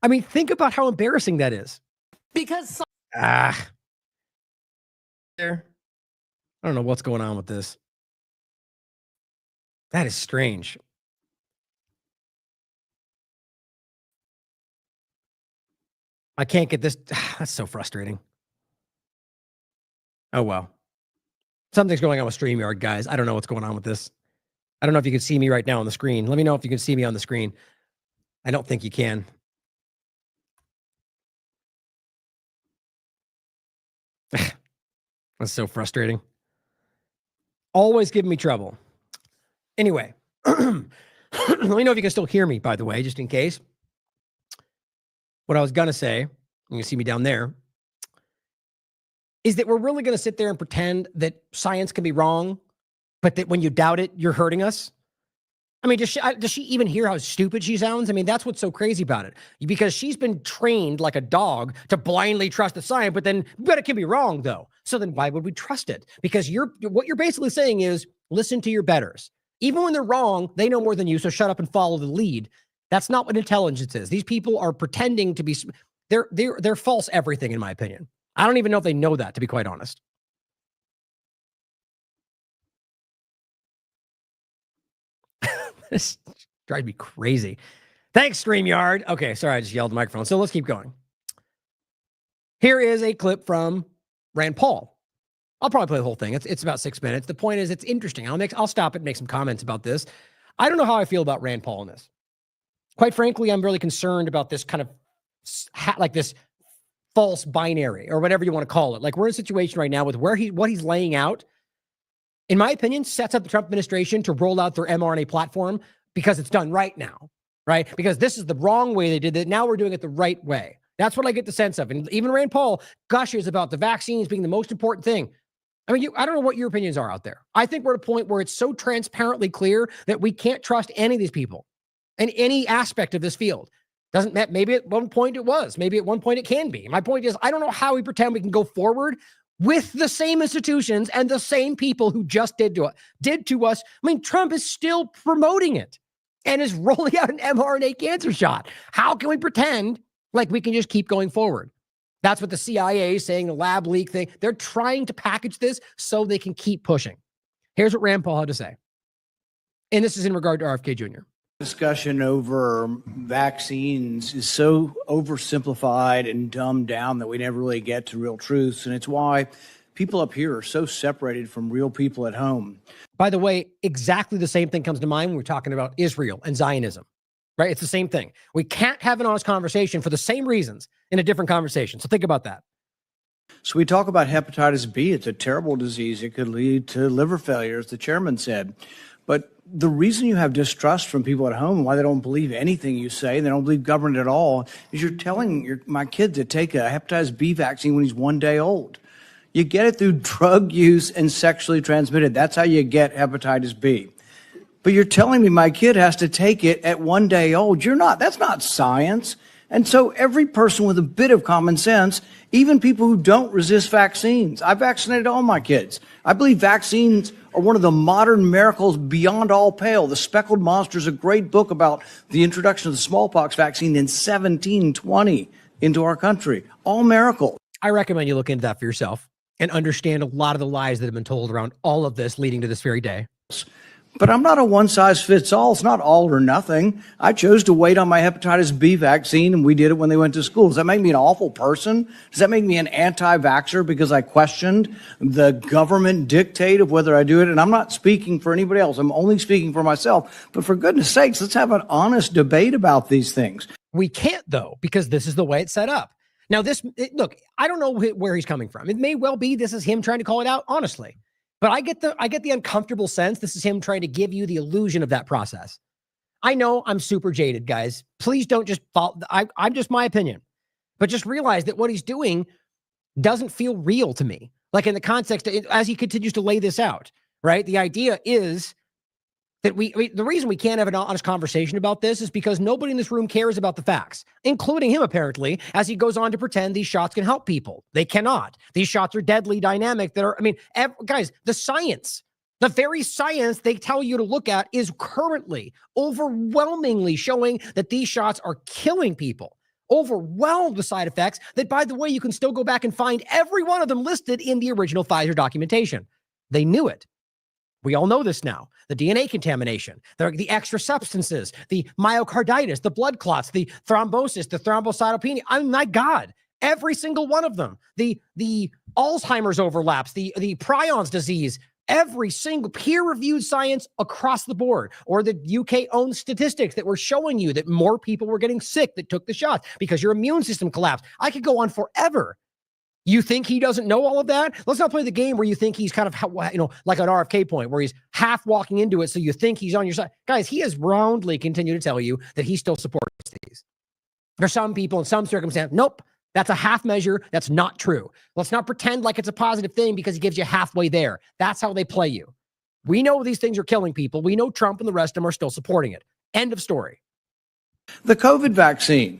I mean, think about how embarrassing that is.
Because
there. I don't know what's going on with this. That is strange. I can't get this. That's so frustrating. Oh, well. Something's going on with StreamYard, guys. I don't know what's going on with this. I don't know if you can see me right now on the screen. Let me know if you can see me on the screen. I don't think you can. That's so frustrating. Always giving me trouble. Anyway, let me know if you can still hear me, by the way, just in case. What I was going to say, you can see me down there, is that we're really going to sit there and pretend that science can be wrong, but that when you doubt it, you're hurting us? I mean, does she even hear how stupid she sounds? I mean, that's what's so crazy about it. Because she's been trained like a dog to blindly trust the science, but it can be wrong, though. So then why would we trust it? Because what you're basically saying is, listen to your betters. Even when they're wrong, they know more than you, so shut up and follow the lead. That's not what intelligence is. These people are pretending to be, they're false everything, in my opinion. I don't even know if they know that, to be quite honest. This drives me crazy. Thanks, StreamYard. Okay, sorry, I just yelled at the microphone. So let's keep going. Here is a clip from Rand Paul. I'll probably play the whole thing. It's about 6 minutes. The point is, it's interesting. I'll stop it and make some comments about this. I don't know how I feel about Rand Paul in this. Quite frankly, I'm really concerned about this kind of like this false binary or whatever you want to call it. Like, we're in a situation right now with what he's laying out, in my opinion, sets up the Trump administration to roll out their mRNA platform because it's done right now, right? Because this is the wrong way they did it. Now we're doing it the right way. That's what I get the sense of. And even Rand Paul gushes about the vaccines being the most important thing. I mean, I don't know what your opinions are out there. I think we're at a point where it's so transparently clear that we can't trust any of these people in any aspect of this field. Doesn't matter. Maybe at one point it was. Maybe at one point it can be. My point is, I don't know how we pretend we can go forward with the same institutions and the same people who just did to us. I mean, Trump is still promoting it and is rolling out an mRNA cancer shot. How can we pretend like we can just keep going forward? That's what the CIA is saying, the lab leak thing. They're trying to package this so they can keep pushing. Here's what Rand Paul had to say. And this is in regard to RFK Jr.
Discussion over vaccines is so oversimplified and dumbed down that we never really get to real truths. And it's why people up here are so separated from real people at home.
By the way, exactly the same thing comes to mind when we're talking about Israel and Zionism, right? It's the same thing. We can't have an honest conversation for the same reasons in a different conversation. So think about that.
So we talk about hepatitis B. It's a terrible disease. It could lead to liver failure, as the chairman said. But the reason you have distrust from people at home, why they don't believe anything you say, they don't believe government at all, is you're telling my kid to take a hepatitis B vaccine when he's 1 day old. You get it through drug use and sexually transmitted. That's how you get hepatitis B. But you're telling me my kid has to take it at 1 day old. You're not. That's not science. And so every person with a bit of common sense, even people who don't resist vaccines, I vaccinated all my kids. I believe vaccines are one of the modern miracles beyond all pale. The Speckled Monster is a great book about the introduction of the smallpox vaccine in 1720 into our country. All miracles.
I recommend you look into that for yourself and understand a lot of the lies that have been told around all of this leading to this very day.
But I'm not a one-size-fits-all. It's not all or nothing. I chose to wait on my hepatitis B vaccine, and we did it when they went to school. Does that make me an awful person? Does that make me an anti-vaxxer because I questioned the government dictate of whether I do it? And I'm not speaking for anybody else. I'm only speaking for myself. But for goodness sakes, let's have an honest debate about these things.
We can't, though, because this is the way it's set up. Now, look, I don't know where he's coming from. It may well be this is him trying to call it out, honestly. But I get the uncomfortable sense this is him trying to give you the illusion of that process. I know I'm super jaded, guys. Please don't just follow. I'm just my opinion. But just realize that what he's doing doesn't feel real to me. Like in the context, as he continues to lay this out, right? The idea is that the reason we can't have an honest conversation about this is because nobody in this room cares about the facts, including him, apparently, as he goes on to pretend these shots can help people. They cannot. These shots are deadly dynamic. Guys, the science, the very science they tell you to look at is currently overwhelmingly showing that these shots are killing people. Overwhelmed with side effects that, by the way, you can still go back and find every one of them listed in the original Pfizer documentation. They knew it. We all know this now. The DNA contamination, the extra substances, the myocarditis, the blood clots, the thrombosis, the thrombocytopenia. Oh my God, every single one of them. The Alzheimer's overlaps, the prions disease, every single peer-reviewed science across the board, or the UK-owned statistics that were showing you that more people were getting sick that took the shots because your immune system collapsed. I could go on forever. You think he doesn't know all of that? Let's not play the game where you think he's kind of, like an RFK point where he's half walking into it. So you think he's on your side. Guys, he has roundly continued to tell you that he still supports these. There's some people in some circumstance, nope, that's a half measure. That's not true. Let's not pretend like it's a positive thing because he gives you halfway there. That's how they play you. We know these things are killing people. We know Trump and the rest of them are still supporting it. End of story.
The COVID vaccine.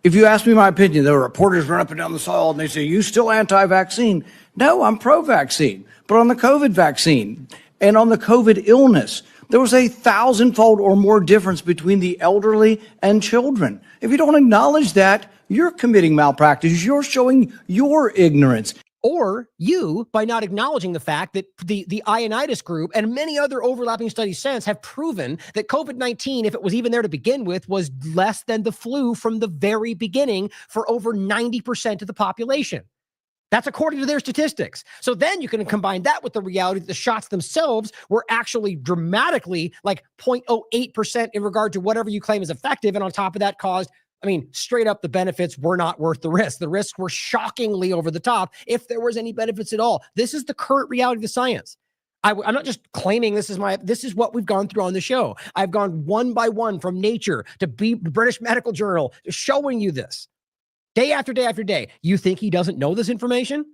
If you ask me my opinion, there are reporters run up and down the hall and they say, you still anti-vaccine? No, I'm pro-vaccine. But on the COVID vaccine and on the COVID illness, there was a 1,000-fold or more difference between the elderly and children. If you don't acknowledge that, you're committing malpractice. You're showing your ignorance.
Or you, by not acknowledging the fact that the Ionitis group and many other overlapping studies since have proven that COVID-19, if it was even there to begin with, was less than the flu from the very beginning for over 90% of the population. That's according to their statistics. So then you can combine that with the reality that the shots themselves were actually dramatically like 0.08% in regard to whatever you claim is effective. And on top of that caused, straight up, the benefits were not worth the risk. The risks were shockingly over the top, if there was any benefits at all. This is the current reality of the science. I'm not just claiming this is what we've gone through on the show. I've gone one by one from Nature to British Medical Journal, showing you this day after day after day. You think he doesn't know this information?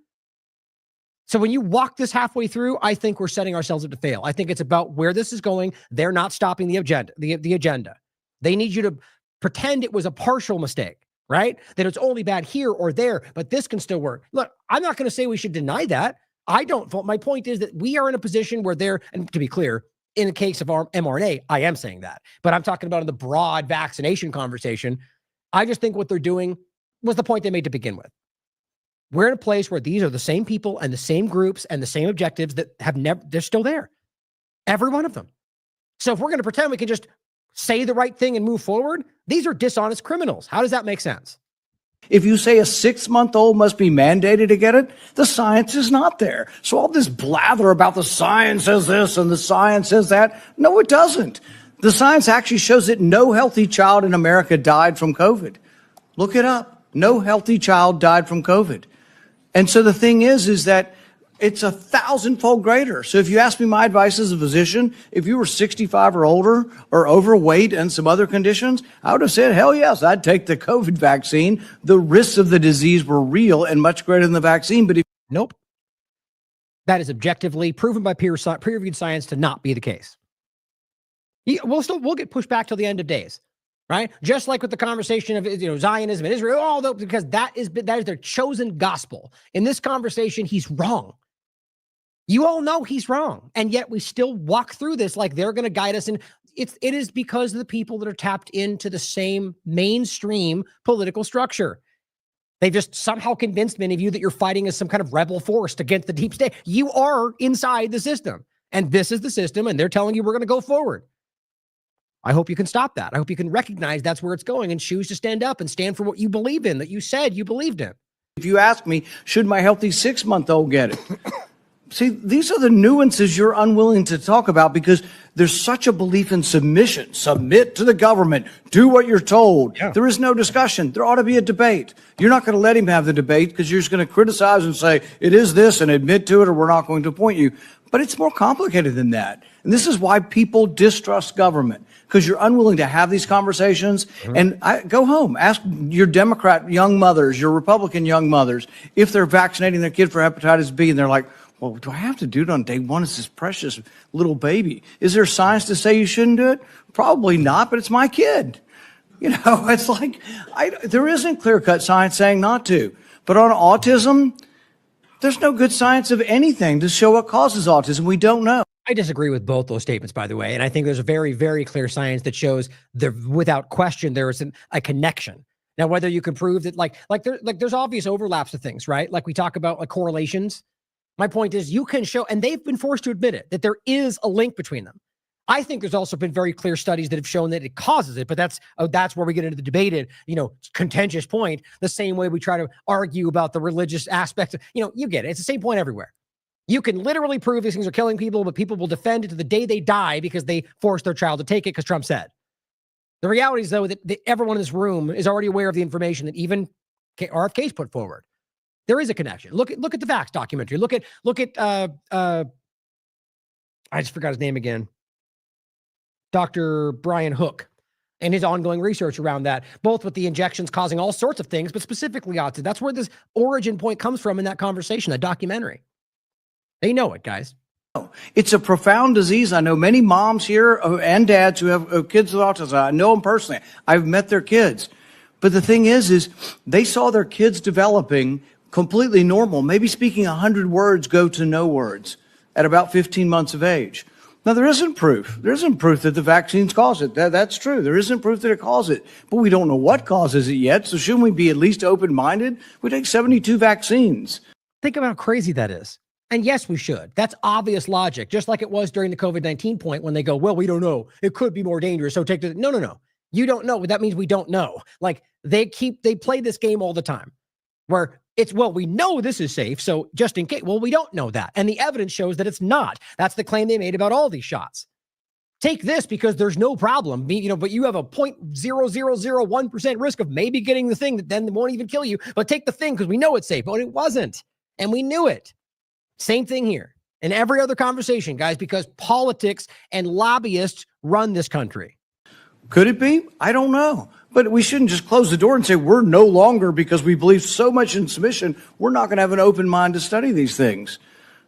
So when you walk this halfway through, I think we're setting ourselves up to fail. I think it's about where this is going. They're not stopping the agenda. The agenda. They need you to pretend it was a partial mistake, right? That it's only bad here or there, but this can still work. Look, I'm not going to say we should deny that. I don't. My point is that we are in a position where and to be clear, in the case of mRNA, I am saying that, but I'm talking about in the broad vaccination conversation. I just think what they're doing was the point they made to begin with. We're in a place where these are the same people and the same groups and the same objectives that they're still there. Every one of them. So if we're going to pretend we can just say the right thing and move forward, these are dishonest criminals. How does that make sense?
If you say a 6-month-old must be mandated to get it, the science is not there. So all this blather about the science says this and the science says that, no, it doesn't. The science actually shows that no healthy child in America died from COVID. Look it up. No healthy child died from COVID. And so the thing is that it's 1,000-fold greater. So if you ask me my advice as a physician, if you were 65 or older or overweight and some other conditions, I would have said, hell yes, I'd take the COVID vaccine. The risks of the disease were real and much greater than the vaccine. But
nope. That is objectively proven by peer-reviewed science to not be the case. We'll get pushed back till the end of days, right? Just like with the conversation of Zionism and Israel, although because that is their chosen gospel. In this conversation, he's wrong. You all know he's wrong, and yet we still walk through this like they're going to guide us. And it is because of the people that are tapped into the same mainstream political structure. They've just somehow convinced many of you that you're fighting as some kind of rebel force against the deep state. You are inside the system, and this is the system, and they're telling you we're going to go forward. I hope you can stop that. I hope you can recognize that's where it's going and choose to stand up and stand for what you believe in, that you said you believed in.
If you ask me, should my healthy 6-month-old get it? See, these are the nuances you're unwilling to talk about because there's such a belief in submission. Submit to the government. Do what you're told. Yeah. There is no discussion. There ought to be a debate. You're not going to let him have the debate because you're just going to criticize and say, it is this, and admit to it, or we're not going to appoint you. But it's more complicated than that. And this is why people distrust government, because you're unwilling to have these conversations. And go home, ask your Democrat young mothers, your Republican young mothers, if they're vaccinating their kid for hepatitis B, and they're like, well, do I have to do it on day one? It's this precious little baby. Is there science to say you shouldn't do it? Probably not, but it's my kid. You know, it's like, there isn't clear-cut science saying not to. But on autism, there's no good science of anything to show what causes autism. We don't know.
I disagree with both those statements, by the way. And I think there's a very, very clear science that shows that without question, there is a connection. Now, whether you can prove that, there's obvious overlaps of things, right? Like we talk about like correlations. My point is you can show, and they've been forced to admit it, that there is a link between them. I think there's also been very clear studies that have shown that it causes it, but that's where we get into the debated, contentious point, the same way we try to argue about the religious aspect. You get it. It's the same point everywhere. You can literally prove these things are killing people, but people will defend it to the day they die because they forced their child to take it because Trump said. The reality is, though, that everyone in this room is already aware of the information that even RFK's put forward. There is a connection. Look at the Vax documentary. Look at I just forgot his name again. Dr. Brian Hook and his ongoing research around that, both with the injections causing all sorts of things, but specifically autism. That's where this origin point comes from in that conversation, that documentary. They know it, guys.
It's a profound disease. I know many moms here and dads who have kids with autism. I know them personally. I've met their kids. But the thing is they saw their kids developing completely normal, maybe speaking 100 words go to no words at about 15 months of age. Now, there isn't proof. There isn't proof that the vaccines cause it. That's true. There isn't proof that it causes it. But we don't know what causes it yet, so shouldn't we be at least open-minded? We take 72 vaccines.
Think about how crazy that is. And yes, we should. That's obvious logic, just like it was during the COVID-19 point when they go, well, we don't know. It could be more dangerous, so take the... No. You don't know. That means we don't know. Like, they play this game all the time where it's, well, we know this is safe, so just in case. Well, we don't know that. And the evidence shows that it's not. That's the claim they made about all these shots. Take this because there's no problem, but you have a 0.0001% risk of maybe getting the thing that then won't even kill you. But take the thing because we know it's safe. But it wasn't. And we knew it. Same thing here. In every other conversation, guys, because politics and lobbyists run this country.
Could it be? I don't know. But we shouldn't just close the door and say we're no longer, because we believe so much in submission, we're not going to have an open mind to study these things.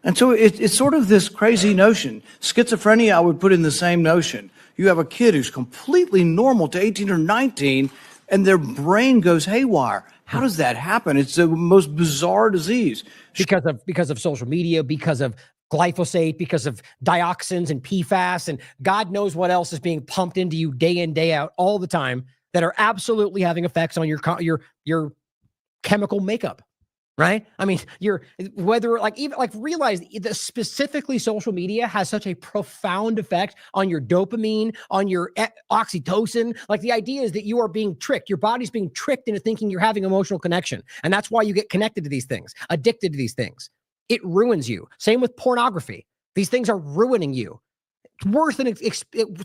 And so it's sort of this crazy notion. Schizophrenia, I would put in the same notion. You have a kid who's completely normal to 18 or 19, and their brain goes haywire. How does that happen? It's the most bizarre disease.
Because of social media, because of glyphosate, because of dioxins and PFAS, and God knows what else is being pumped into you day in, day out, all the time, that are absolutely having effects on your chemical makeup, right? I mean, realize that specifically social media has such a profound effect on your dopamine, on your oxytocin. Like, the idea is that you are being tricked. Your body's being tricked into thinking you're having emotional connection. And that's why you get connected to these things, addicted to these things. It ruins you. Same with pornography. These things are ruining you. It's worth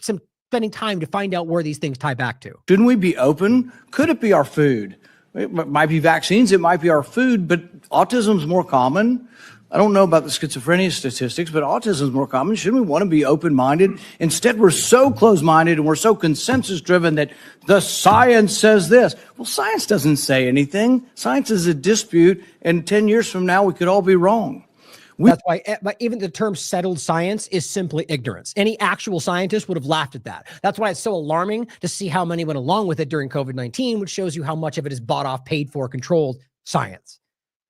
some spending time to find out where these things tie back to.
Shouldn't we be open? Could it be our food? It might be vaccines. It might be our food, but autism is more common. I don't know about the schizophrenia statistics, but autism is more common. Shouldn't we want to be open-minded? Instead, we're so close-minded and we're so consensus-driven that the science says this. Well, science doesn't say anything. Science is a dispute, and 10 years from now, we could all be wrong.
That's why even the term settled science is simply ignorance. Any actual scientist would have laughed at that. That's why it's so alarming to see how many went along with it during COVID-19, which shows you how much of it is bought off, paid for, controlled science.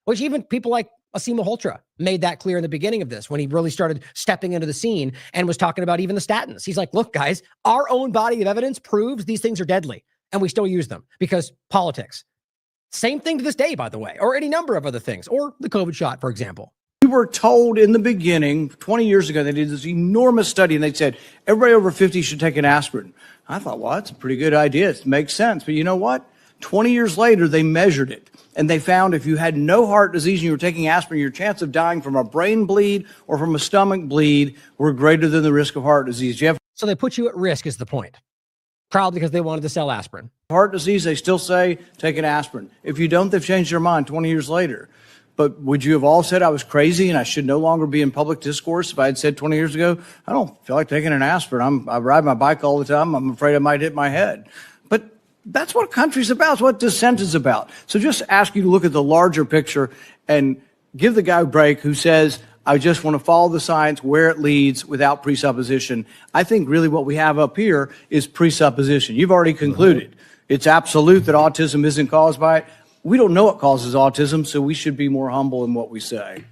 Which even people like Asima Holtra made that clear in the beginning of this when he really started stepping into the scene and was talking about even the statins. He's like, look, guys, our own body of evidence proves these things are deadly and we still use them because politics. Same thing to this day, by the way, or any number of other things, or the COVID shot, for example.
We were told in the beginning, 20 years ago, they did this enormous study and they said, everybody over 50 should take an aspirin. I thought, well, that's a pretty good idea. It makes sense. But you know what? 20 years later, they measured it, and they found if you had no heart disease and you were taking aspirin, your chance of dying from a brain bleed or from a stomach bleed were greater than the risk of heart disease.
So they put you at risk is the point. Probably because they wanted to sell aspirin.
Heart disease, they still say take an aspirin. If you don't, they've changed their mind 20 years later. But would you have all said I was crazy and I should no longer be in public discourse if I had said 20 years ago, I don't feel like taking an aspirin. I ride my bike all the time. I'm afraid I might hit my head. But that's what country's about. It's what dissent is about. So just ask you to look at the larger picture and give the guy a break who says, I just want to follow the science where it leads without presupposition. I think really what we have up here is presupposition. You've already concluded. It's absolute that autism isn't caused by it. We don't know what causes autism, so we should be more humble in what we say.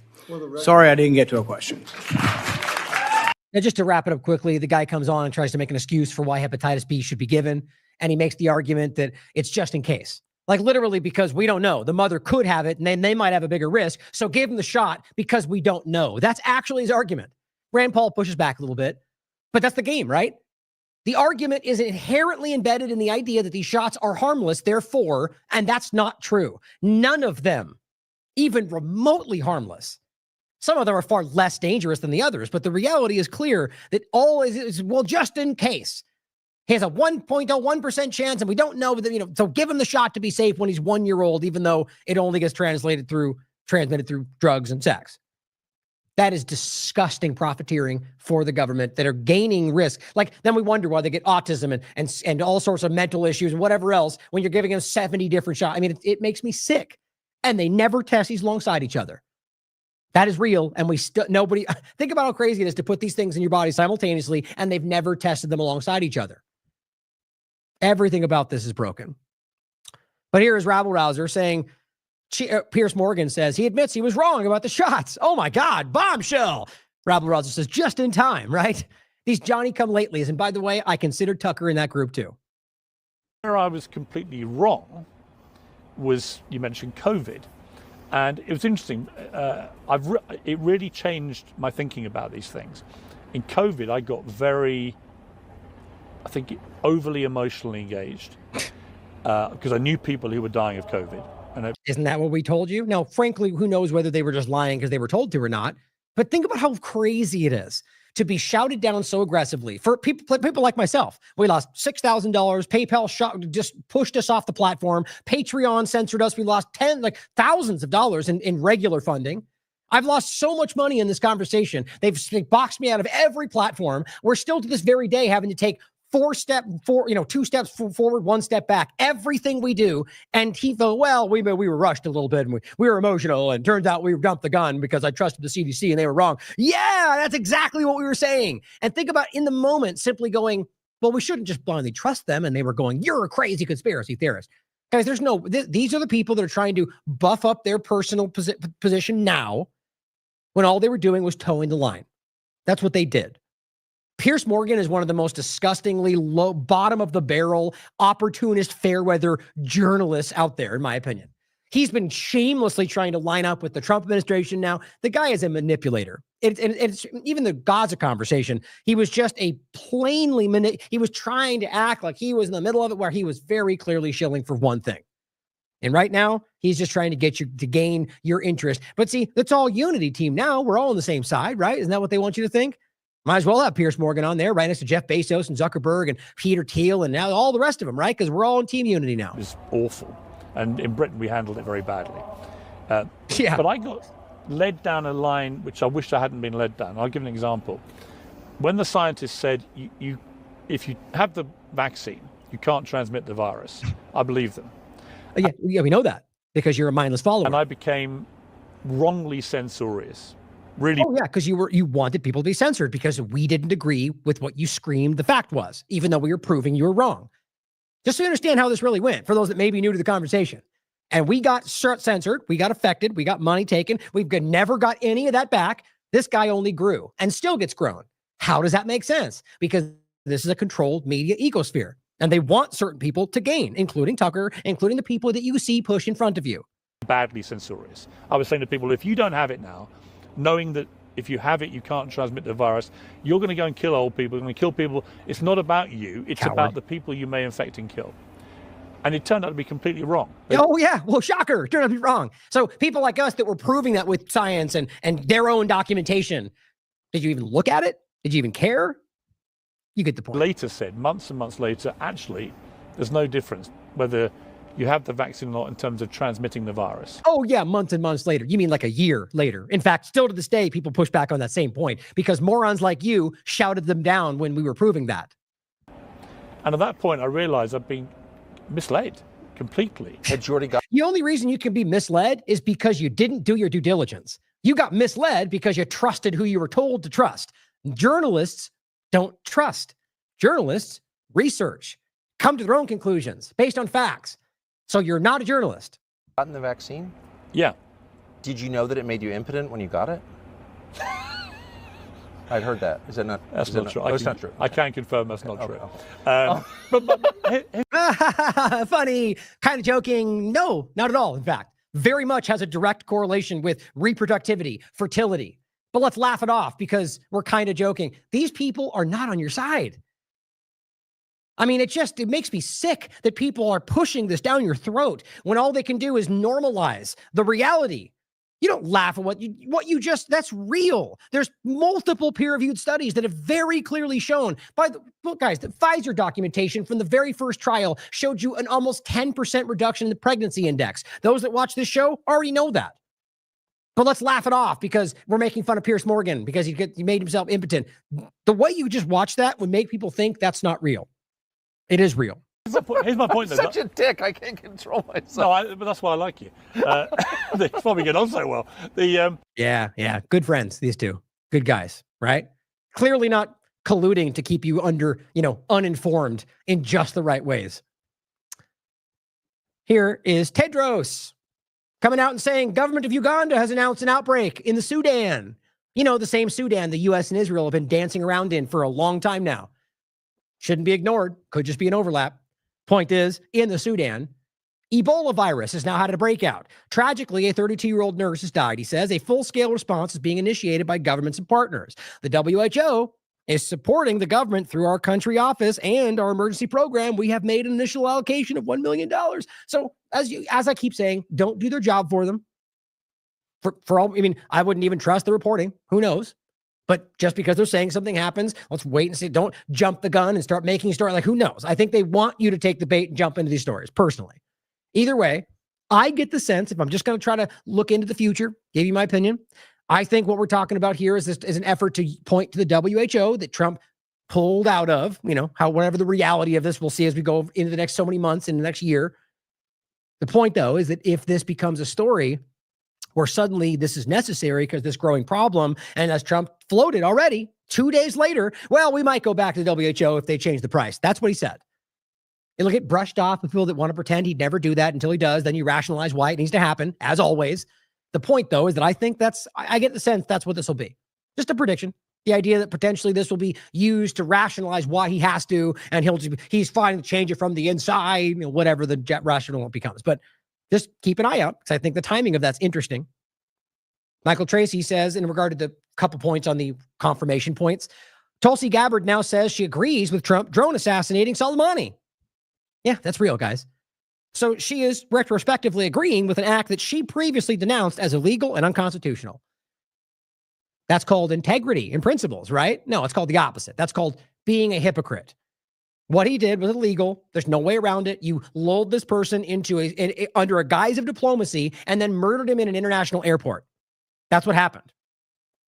Sorry, I didn't get to a question.
Now, just to wrap it up quickly, the guy comes on and tries to make an excuse for why hepatitis B should be given. And he makes the argument that it's just in case. Like literally because we don't know. The mother could have it and then they might have a bigger risk. So give them the shot because we don't know. That's actually his argument. Rand Paul pushes back a little bit, but that's the game, right? The argument is inherently embedded in the idea that these shots are harmless, therefore, and that's not true. None of them, even remotely harmless. Some of them are far less dangerous than the others, but the reality is clear that all is well, just in case. He has a 1.01% chance, and we don't know, so give him the shot to be safe when he's 1 year old, even though it only gets transmitted through drugs and sex. That is disgusting profiteering for the government that are gaining risk. Like, then we wonder why they get autism and all sorts of mental issues and whatever else when you're giving them 70 different shots. I mean, it makes me sick. And they never test these alongside each other. That is real. And nobody, think about how crazy it is to put these things in your body simultaneously, and they've never tested them alongside each other. Everything about this is broken. But here is Rabble Rouser saying, Piers Morgan says he admits he was wrong about the shots. Oh my God, bombshell. Rabble Rouser says just in time, right? These Johnny-come-latelys. And by the way, I considered Tucker in that group too.
Where I was completely wrong was, you mentioned COVID. And it was interesting. It really changed my thinking about these things. In COVID, I got very, I think, overly emotionally engaged because I knew people who were dying of COVID.
Isn't that what we told you? Now, frankly, who knows whether they were just lying because they were told to or not. But think about how crazy it is to be shouted down so aggressively. For people like myself, we lost $6,000. PayPal just pushed us off the platform. Patreon censored us. We lost thousands of dollars in regular funding. I've lost so much money in this conversation. They've boxed me out of every platform. We're still to this very day having to take 2 steps forward, 1 step back, everything we do. And he thought, well, we were rushed a little bit and we were emotional, and turns out we dumped the gun because I trusted the CDC and they were wrong. Yeah, that's exactly what we were saying. And think about in the moment simply going, well, we shouldn't just blindly trust them. And they were going, you're a crazy conspiracy theorist. Guys, these are the people that are trying to buff up their personal position now when all they were doing was towing the line. That's what they did. Piers Morgan is one of the most disgustingly low, bottom of the barrel, opportunist, fair weather journalists out there, in my opinion. He's been shamelessly trying to line up with the Trump administration now. The guy is a manipulator. It's even the Gaza conversation. He was just he was trying to act like he was in the middle of it, where he was very clearly shilling for one thing. And right now, he's just trying to get you to gain your interest. But see, that's all unity team now. We're all on the same side, right? Isn't that what they want you to think? Might as well have Piers Morgan on there, right next to Jeff Bezos and Zuckerberg and Peter Thiel and now all the rest of them, right? Because we're all in team unity now.
It's awful. And in Britain, we handled it very badly.
Yeah.
But I got led down a line which I wish I hadn't been led down. I'll give an example. When the scientists said, if you have the vaccine, you can't transmit the virus, I believe them.
Yeah, we know that because you're a mindless follower.
And I became wrongly censorious. Really?
Oh yeah, because you wanted people to be censored because we didn't agree with what you screamed the fact was, even though we were proving you were wrong. Just so you understand how this really went, for those that may be new to the conversation. And we got censored, we got affected, we got money taken, we've never got any of that back. This guy only grew and still gets grown. How does that make sense? Because this is a controlled media ecosphere, and they want certain people to gain, including Tucker, including the people that you see push in front of you.
Badly censorious. I was saying to people, if you don't have it now, knowing that if you have it, you can't transmit the virus, you're going to go and kill old people, you're going to kill people. It's not about you. It's about the people you may infect and kill. And it turned out to be completely wrong.
Oh, yeah. Well, shocker. It turned out to be wrong. So people like us that were proving that with science and their own documentation, did you even look at it? Did you even care? You get the point.
Later said, months and months later, actually, there's no difference whether you have the vaccine or not in terms of transmitting the virus.
Oh, yeah, months and months later. You mean like a year later. In fact, still to this day, people push back on that same point because morons like you shouted them down when we were proving that.
And at that point, I realized I've been misled completely.
The only reason you can be misled is because you didn't do your due diligence. You got misled because you trusted who you were told to trust. Journalists don't trust. Journalists research, come to their own conclusions based on facts. So you're not a journalist.
Gotten the vaccine?
Yeah.
Did you know that it made you impotent when you got it? I'd heard that. Is that not?
That's not true.
Oh, it's not true.
I can confirm that's not true.
Funny, kind of joking. No, not at all. In fact, very much has a direct correlation with reproductivity, fertility. But let's laugh it off because we're kind of joking. These people are not on your side. I mean, it makes me sick that people are pushing this down your throat when all they can do is normalize the reality. You don't laugh at that's real. There's multiple peer-reviewed studies that have very clearly shown look, guys, the Pfizer documentation from the very first trial showed you an almost 10% reduction in the pregnancy index. Those that watch this show already know that. But let's laugh it off because we're making fun of Piers Morgan because he made himself impotent. The way you just watch that would make people think that's not real. It is real.
Here's my point.
Such a dick. I can't control myself.
No, but that's why I like you. That's why we get on so well.
Yeah. Good friends, these two. Good guys, right? Clearly not colluding to keep you uninformed in just the right ways. Here is Tedros coming out and saying government of Uganda has announced an outbreak in the Sudan. The same Sudan the U.S. and Israel have been dancing around in for a long time now. Shouldn't be ignored. Could just be an overlap. Point is, in the Sudan, Ebola virus has now had a breakout. Tragically, a 32-year-old nurse has died. He says a full-scale response is being initiated by governments and partners. The WHO is supporting the government through our country office and our emergency program. We have made an initial allocation of $1 million. So as I keep saying, don't do their job for them. I wouldn't even trust the reporting. Who knows? But just because they're saying something happens, let's wait and see. Don't jump the gun and start making a story. Like, who knows? I think they want you to take the bait and jump into these stories, personally. Either way, I get the sense, if I'm just going to try to look into the future, give you my opinion, I think what we're talking about here is an effort to point to the WHO that Trump pulled out of, whatever the reality of this, we'll see as we go into the next so many months in the next year. The point, though, is that if this becomes a story where suddenly this is necessary because this growing problem, and as Trump floated already 2 days later, well, we might go back to the WHO if they change the price. That's what he said. It'll get brushed off with people that want to pretend he'd never do that until he does. Then you rationalize why it needs to happen, as always. The point, though, is that I think I get the sense that's what this will be. Just a prediction. The idea that potentially this will be used to rationalize why he has to, and he's fine to change it from the inside, whatever the rational becomes. But just keep an eye out, because I think the timing of that's interesting. Michael Tracy says, in regard to the couple points on the confirmation points, Tulsi Gabbard now says she agrees with Trump drone assassinating Soleimani. Yeah, that's real, guys. So she is retrospectively agreeing with an act that she previously denounced as illegal and unconstitutional. That's called integrity in principles, right? No, it's called the opposite. That's called being a hypocrite. What he did was illegal. There's no way around it. You lulled this person into under a guise of diplomacy and then murdered him in an international airport. That's what happened.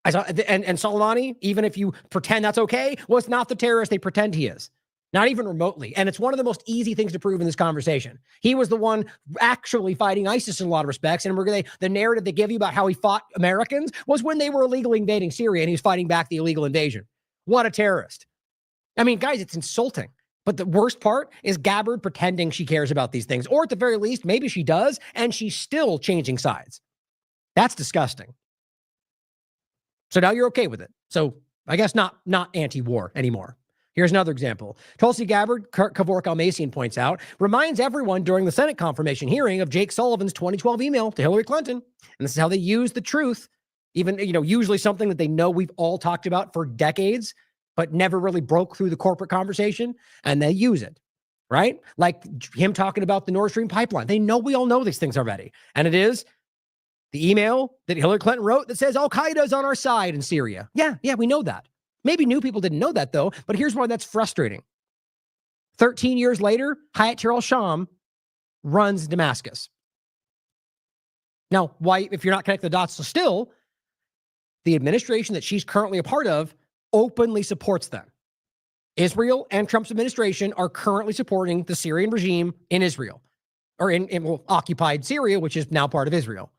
And Soleimani, even if you pretend that's okay, was not the terrorist they pretend he is. Not even remotely. And it's one of the most easy things to prove in this conversation. He was the one actually fighting ISIS in a lot of respects. And the narrative they give you about how he fought Americans was when they were illegally invading Syria and he was fighting back the illegal invasion. What a terrorist. I mean, guys, it's insulting. But the worst part is Gabbard pretending she cares about these things. Or at the very least, maybe she does, and she's still changing sides. That's disgusting. So now you're okay with it. So I guess not anti-war anymore. Here's another example. Tulsi Gabbard, Kevork Almacian points out, reminds everyone during the Senate confirmation hearing of Jake Sullivan's 2012 email to Hillary Clinton. And this is how they use the truth. Even, usually something that they know we've all talked about for decades, but never really broke through the corporate conversation. And they use it. right? Like him talking about the Nord Stream pipeline. They know we all know these things already. And it is the email that Hillary Clinton wrote that says Al-Qaeda is on our side in Syria. Yeah, we know that. Maybe new people didn't know that though, but here's why that's frustrating. 13 years later, Hayat al-Sham runs Damascus. Now, why, if you're not connecting the dots, so still, the administration that she's currently a part of openly supports them. Israel and Trump's administration are currently supporting the Syrian regime in Israel, or in occupied Syria, which is now part of Israel.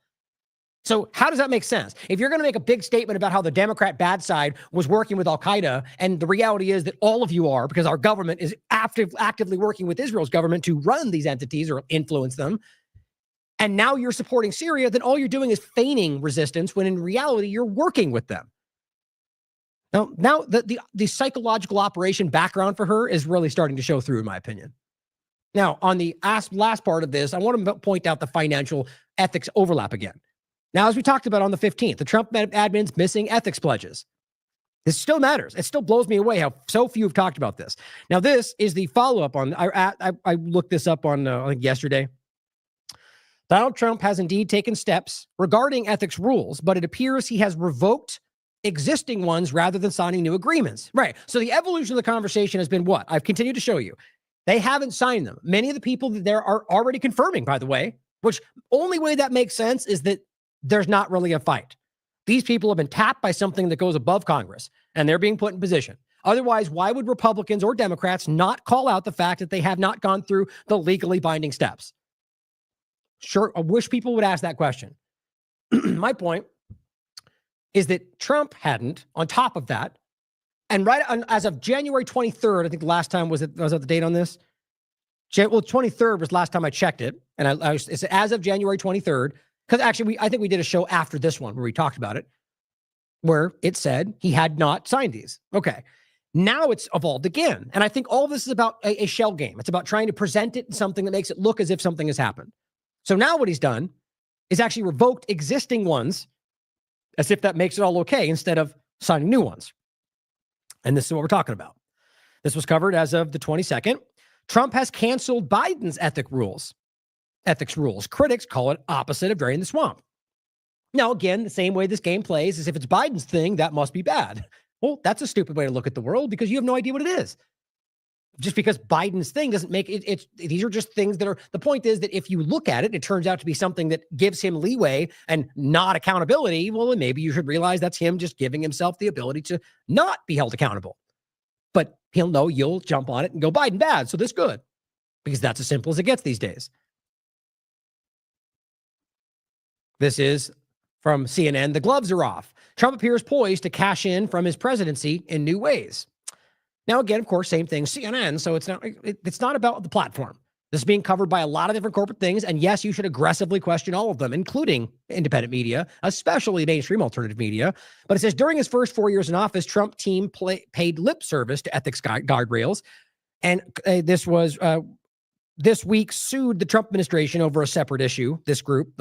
So how does that make sense? If you're going to make a big statement about how the Democrat bad side was working with Al-Qaeda, and the reality is that all of you are, because our government is actively working with Israel's government to run these entities or influence them, and now you're supporting Syria, then all you're doing is feigning resistance when in reality you're working with them. Now the psychological operation background for her is really starting to show through, in my opinion. Now, on the last part of this, I want to point out the financial ethics overlap again. Now, as we talked about on the 15th, the Trump admin's missing ethics pledges. This still matters. It still blows me away how so few have talked about this. Now, this is the follow-up on, I looked this up on, I think yesterday. Donald Trump has indeed taken steps regarding ethics rules, but it appears he has revoked existing ones rather than signing new agreements. Right. So the evolution of the conversation has been what? I've continued to show you. They haven't signed them. Many of the people that there are already confirming, by the way, which only way that makes sense is that there's not really a fight. These people have been tapped by something that goes above Congress, and they're being put in position. Otherwise, why would Republicans or Democrats not call out the fact that they have not gone through the legally binding steps? Sure, I wish people would ask that question. My point is that Trump hadn't, on top of that, and as of January 23rd, I think the last time was that the date on this? Well, 23rd was last time I checked it, and it's as of January 23rd, because actually, I think we did a show after this one where we talked about it, where it said he had not signed these. Okay. Now it's evolved again. And I think all this is about a shell game. It's about trying to present it in something that makes it look as if something has happened. So now what he's done is actually revoked existing ones as if that makes it all okay instead of signing new ones. And this is what we're talking about. This was covered as of the 22nd. Trump has canceled Biden's ethics rules. Critics call it opposite of draining the swamp. Now, again, the same way this game plays is if it's Biden's thing, that must be bad. Well, that's a stupid way to look at the world because you have no idea what it is. Just because Biden's thing doesn't make it, these are just things that are, the point is that if you look at it, it turns out to be something that gives him leeway and not accountability. Well, then maybe you should realize that's him just giving himself the ability to not be held accountable. But he'll know you'll jump on it and go, Biden bad, so this good. Because that's as simple as it gets these days. This is from CNN. The gloves are off. Trump appears poised to cash in from his presidency in new ways. Now, again, of course, same thing, CNN. So it's not about the platform. This is being covered by a lot of different corporate things. And yes, you should aggressively question all of them, including independent media, especially mainstream alternative media. But it says during his first 4 years in office, Trump team paid lip service to ethics guardrails. And this week sued the Trump administration over a separate issue. This group,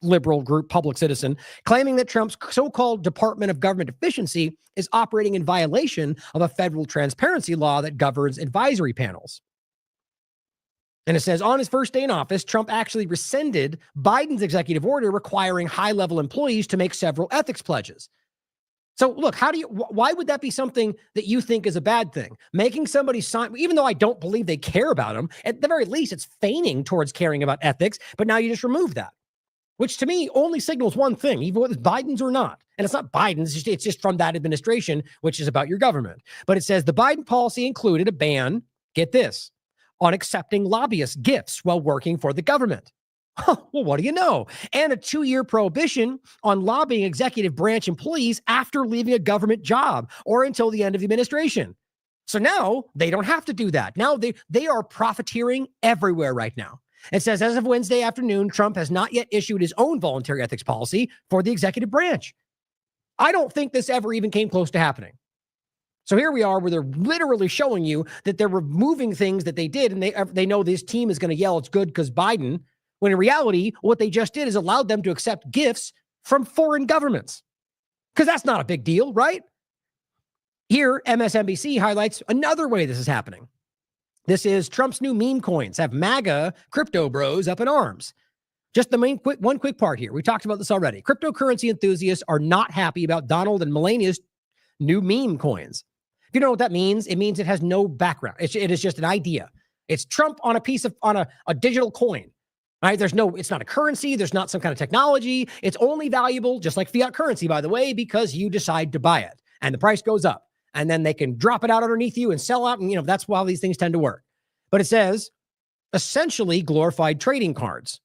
liberal group Public Citizen, claiming that Trump's so-called Department of Government Efficiency is operating in violation of a federal transparency law that governs advisory panels. And it says on his first day in office, Trump actually rescinded Biden's executive order requiring high-level employees to make several ethics pledges. So look, why would that be something that you think is a bad thing? Making somebody sign, even though I don't believe they care about them, at the very least, it's feigning towards caring about ethics, but now you just remove that. Which to me only signals one thing, even whether it's Biden's or not. And it's not Biden's, it's just from that administration, which is about your government. But it says the Biden policy included a ban, get this, on accepting lobbyist gifts while working for the government. Well, what do you know? And a 2-year prohibition on lobbying executive branch employees after leaving a government job or until the end of the administration. So now they don't have to do that. Now they are profiteering everywhere right now. It says, as of Wednesday afternoon, Trump has not yet issued his own voluntary ethics policy for the executive branch. I don't think this ever even came close to happening. So here we are where they're literally showing you that they're removing things that they did, and they know this team is going to yell it's good because Biden, when in reality, what they just did is allowed them to accept gifts from foreign governments. Because that's not a big deal, right? Here, MSNBC highlights another way this is happening. This is Trump's new meme coins have MAGA crypto bros up in arms. Just the one quick part here. We talked about this already. Cryptocurrency enthusiasts are not happy about Donald and Melania's new meme coins. If you don't know what that means, it means it has no background. It is just an idea. It's Trump on a digital coin. Right? It's not a currency. There's not some kind of technology. It's only valuable, just like fiat currency, by the way, because you decide to buy it and the price goes up and then they can drop it out underneath you and sell out. And, that's how these things tend to work. But it says essentially glorified trading cards.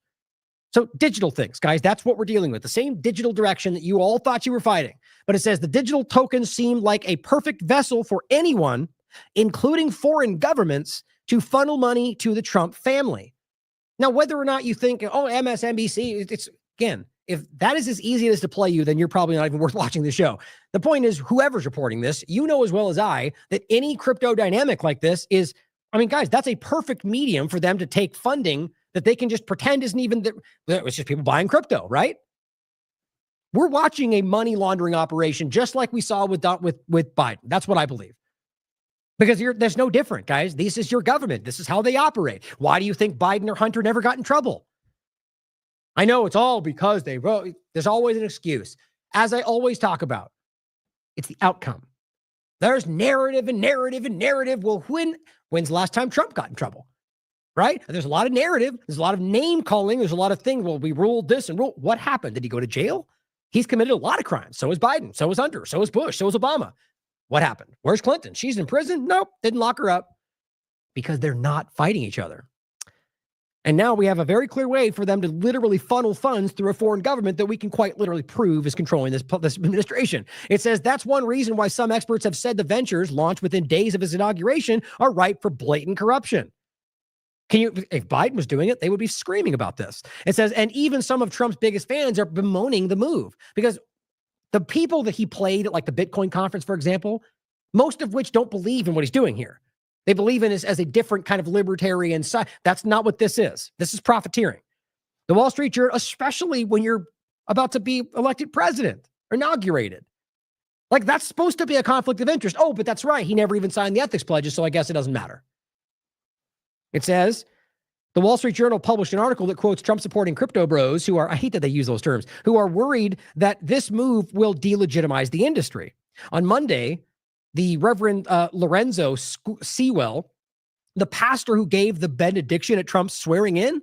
So digital things, guys, that's what we're dealing with. The same digital direction that you all thought you were fighting. But it says the digital tokens seem like a perfect vessel for anyone, including foreign governments, to funnel money to the Trump family. Now, whether or not you think, MSNBC, it's again, if that is as easy as to play you, then you're probably not even worth watching the show. The point is, whoever's reporting this, you know as well as I that any crypto dynamic like this is, guys, that's a perfect medium for them to take funding that they can just pretend isn't even there. It's just people buying crypto, right? We're watching a money laundering operation just like we saw with Biden. That's what I believe. Because there's no different, guys. This is your government. This is how they operate. Why do you think Biden or Hunter never got in trouble? I know it's all because they wrote. There's always an excuse. As I always talk about, it's the outcome. There's narrative and narrative and narrative. Well, when's the last time Trump got in trouble? Right? There's a lot of narrative. There's a lot of name calling. There's a lot of things. Well, we ruled this and ruled. What happened? Did he go to jail? He's committed a lot of crimes. So is Biden. So is Hunter. So is Bush. So is Obama. What happened? Where's Clinton? She's in prison? Nope. Didn't lock her up because they're not fighting each other. And now we have a very clear way for them to literally funnel funds through a foreign government that we can quite literally prove is controlling this administration. It says that's one reason why some experts have said the ventures launched within days of his inauguration are ripe for blatant corruption. If Biden was doing it, they would be screaming about this. It says, and even some of Trump's biggest fans are bemoaning the move because the people that he played at like the Bitcoin conference, for example, most of which don't believe in what he's doing here. They believe in this as a different kind of libertarian side. That's not what this is. This is profiteering. The Wall Street Journal, especially when you're about to be elected president or inaugurated. Like that's supposed to be a conflict of interest. Oh, but that's right. He never even signed the ethics pledges, so I guess it doesn't matter. It says, the Wall Street Journal published an article that quotes Trump supporting crypto bros who are, I hate that they use those terms, who are worried that this move will delegitimize the industry. On Monday, the Reverend Lorenzo Sewell, the pastor who gave the benediction at Trump's swearing in,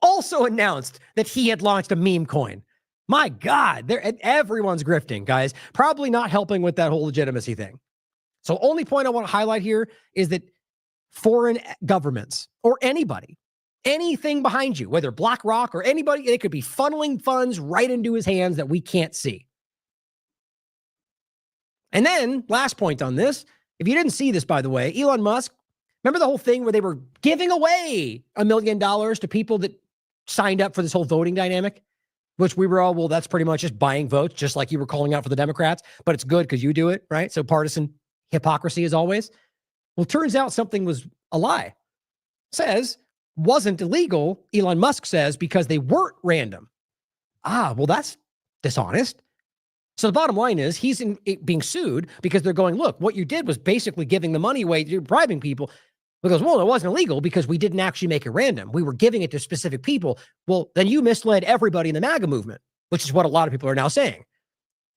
also announced that he had launched a meme coin. My God, everyone's grifting, guys. Probably not helping with that whole legitimacy thing. So only point I want to highlight here is that foreign governments or anybody, anything behind you, whether BlackRock or anybody, they could be funneling funds right into his hands that we can't see. And then last point on this, if you didn't see this, by the way, Elon Musk, remember the whole thing where they were giving away $1 million to people that signed up for this whole voting dynamic, which we were all, well, that's pretty much just buying votes, just like you were calling out for the Democrats, but it's good because you do it, right? So partisan hypocrisy as always. Well, turns out something was a lie. Says wasn't illegal, Elon Musk says, because they weren't random. Well, that's dishonest. So the bottom line is he's being sued because they're going, look, what you did was basically giving the money away, you're bribing people. Because, well, it wasn't illegal because we didn't actually make it random. We were giving it to specific people. Well, then you misled everybody in the MAGA movement, which is what a lot of people are now saying.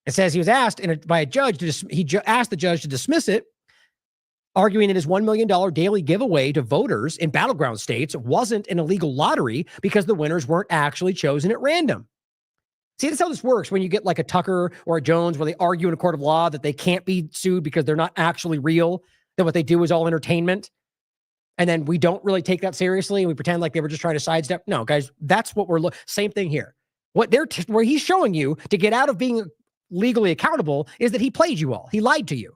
It says he was asked by a judge, asked the judge to dismiss it, arguing that his $1 million daily giveaway to voters in battleground states wasn't an illegal lottery because the winners weren't actually chosen at random. See, that's how this works when you get like a Tucker or a Jones where they argue in a court of law that they can't be sued because they're not actually real, that what they do is all entertainment. And then we don't really take that seriously and we pretend like they were just trying to sidestep. No, guys, that's what we're same thing here. What where he's showing you to get out of being legally accountable is that he played you all. He lied to you.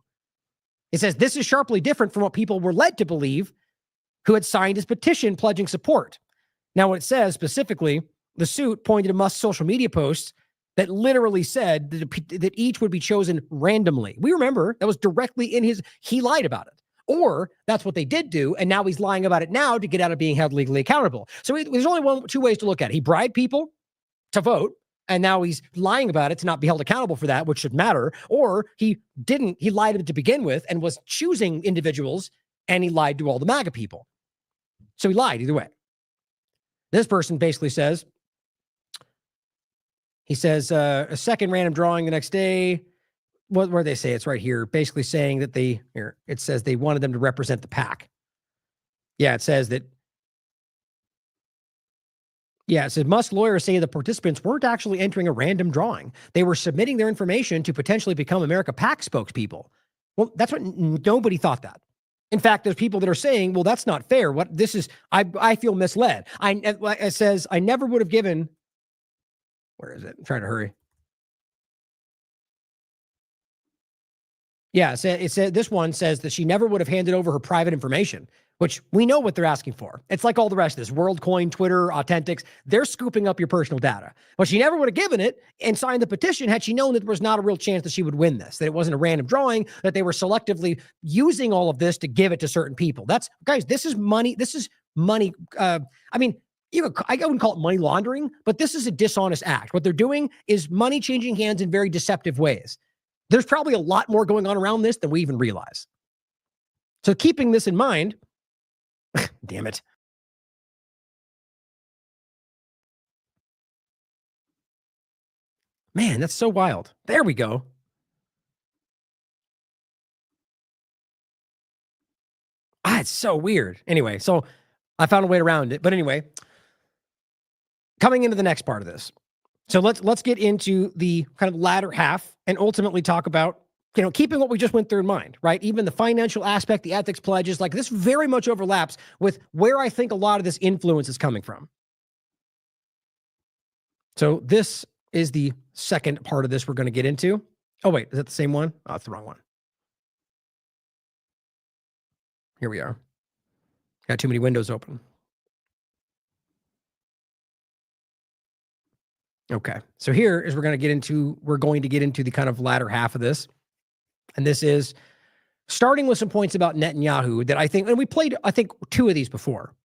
It says this is sharply different from what people were led to believe who had signed his petition pledging support. Now, what it says specifically, the suit pointed to Musk's social media posts that literally said that each would be chosen randomly. We remember that was directly in he lied about it. Or that's what they did do, and now he's lying about it now to get out of being held legally accountable. So there's only two ways to look at it. He bribed people to vote, and now he's lying about it to not be held accountable for that, which should matter. Or he lied to begin with and was choosing individuals and he lied to all the MAGA people. So he lied either way. This person basically says, a second random drawing the next day. Where they say it's right here, basically saying that it says they wanted them to represent the PAC. Yeah, it says that. Yeah, it says Musk lawyers say the participants weren't actually entering a random drawing. They were submitting their information to potentially become America PAC spokespeople. Well, that's what nobody thought that. In fact, there's people that are saying, well, that's not fair. What this is, I feel misled. It says I never would have given. Where is it? I'm trying to hurry. Yeah, it said this one says that she never would have handed over her private information, which we know what they're asking for. It's like all the rest of this, WorldCoin, Twitter, Authentics. They're scooping up your personal data. But she never would have given it and signed the petition had she known that there was not a real chance that she would win this, that it wasn't a random drawing, that they were selectively using all of this to give it to certain people. Guys, this is money. This is money. I wouldn't call it money laundering, but this is a dishonest act. What they're doing is money changing hands in very deceptive ways. There's probably a lot more going on around this than we even realize. So keeping this in mind, damn it. Man, that's so wild. There we go. It's so weird. Anyway, so I found a way around it. But anyway, coming into the next part of this. So let's get into the kind of latter half and ultimately talk about, keeping what we just went through in mind, right? Even the financial aspect, the ethics pledges, like this very much overlaps with where I think a lot of this influence is coming from. So this is the second part of this we're going to get into. Oh, wait, is that the same one? Oh, it's the wrong one. Here we are. Got too many windows open. Okay, so here is we're going to get into the kind of latter half of this. And this is starting with some points about Netanyahu that I think, and we played, I think, two of these before.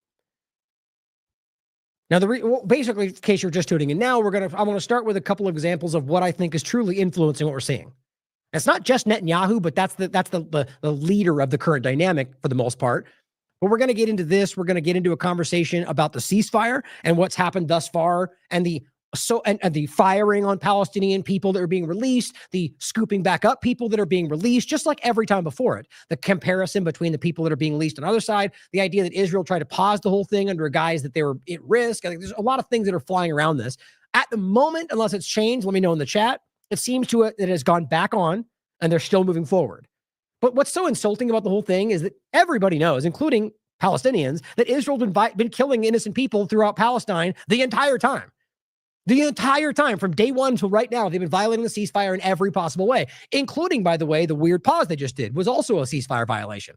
Now, basically, in case you're just tuning in now, I'm going to start with a couple of examples of what I think is truly influencing what we're seeing. It's not just Netanyahu, but that's the leader of the current dynamic for the most part. But we're going to get into this. We're going to get into a conversation about the ceasefire and what's happened thus far, and the firing on Palestinian people that are being released, the scooping back up people that are being released, just like every time before it. The comparison between the people that are being released on the other side, the idea that Israel tried to pause the whole thing under a guise that they were at risk. I think there's a lot of things that are flying around this. At the moment, unless it's changed, let me know in the chat. It seems to it that it has gone back on and they're still moving forward. But what's so insulting about the whole thing is that everybody knows, including Palestinians, that Israel's been killing innocent people throughout Palestine the entire time. The entire time, from day one till right now, they've been violating the ceasefire in every possible way, including, by the way, the weird pause they just did was also a ceasefire violation.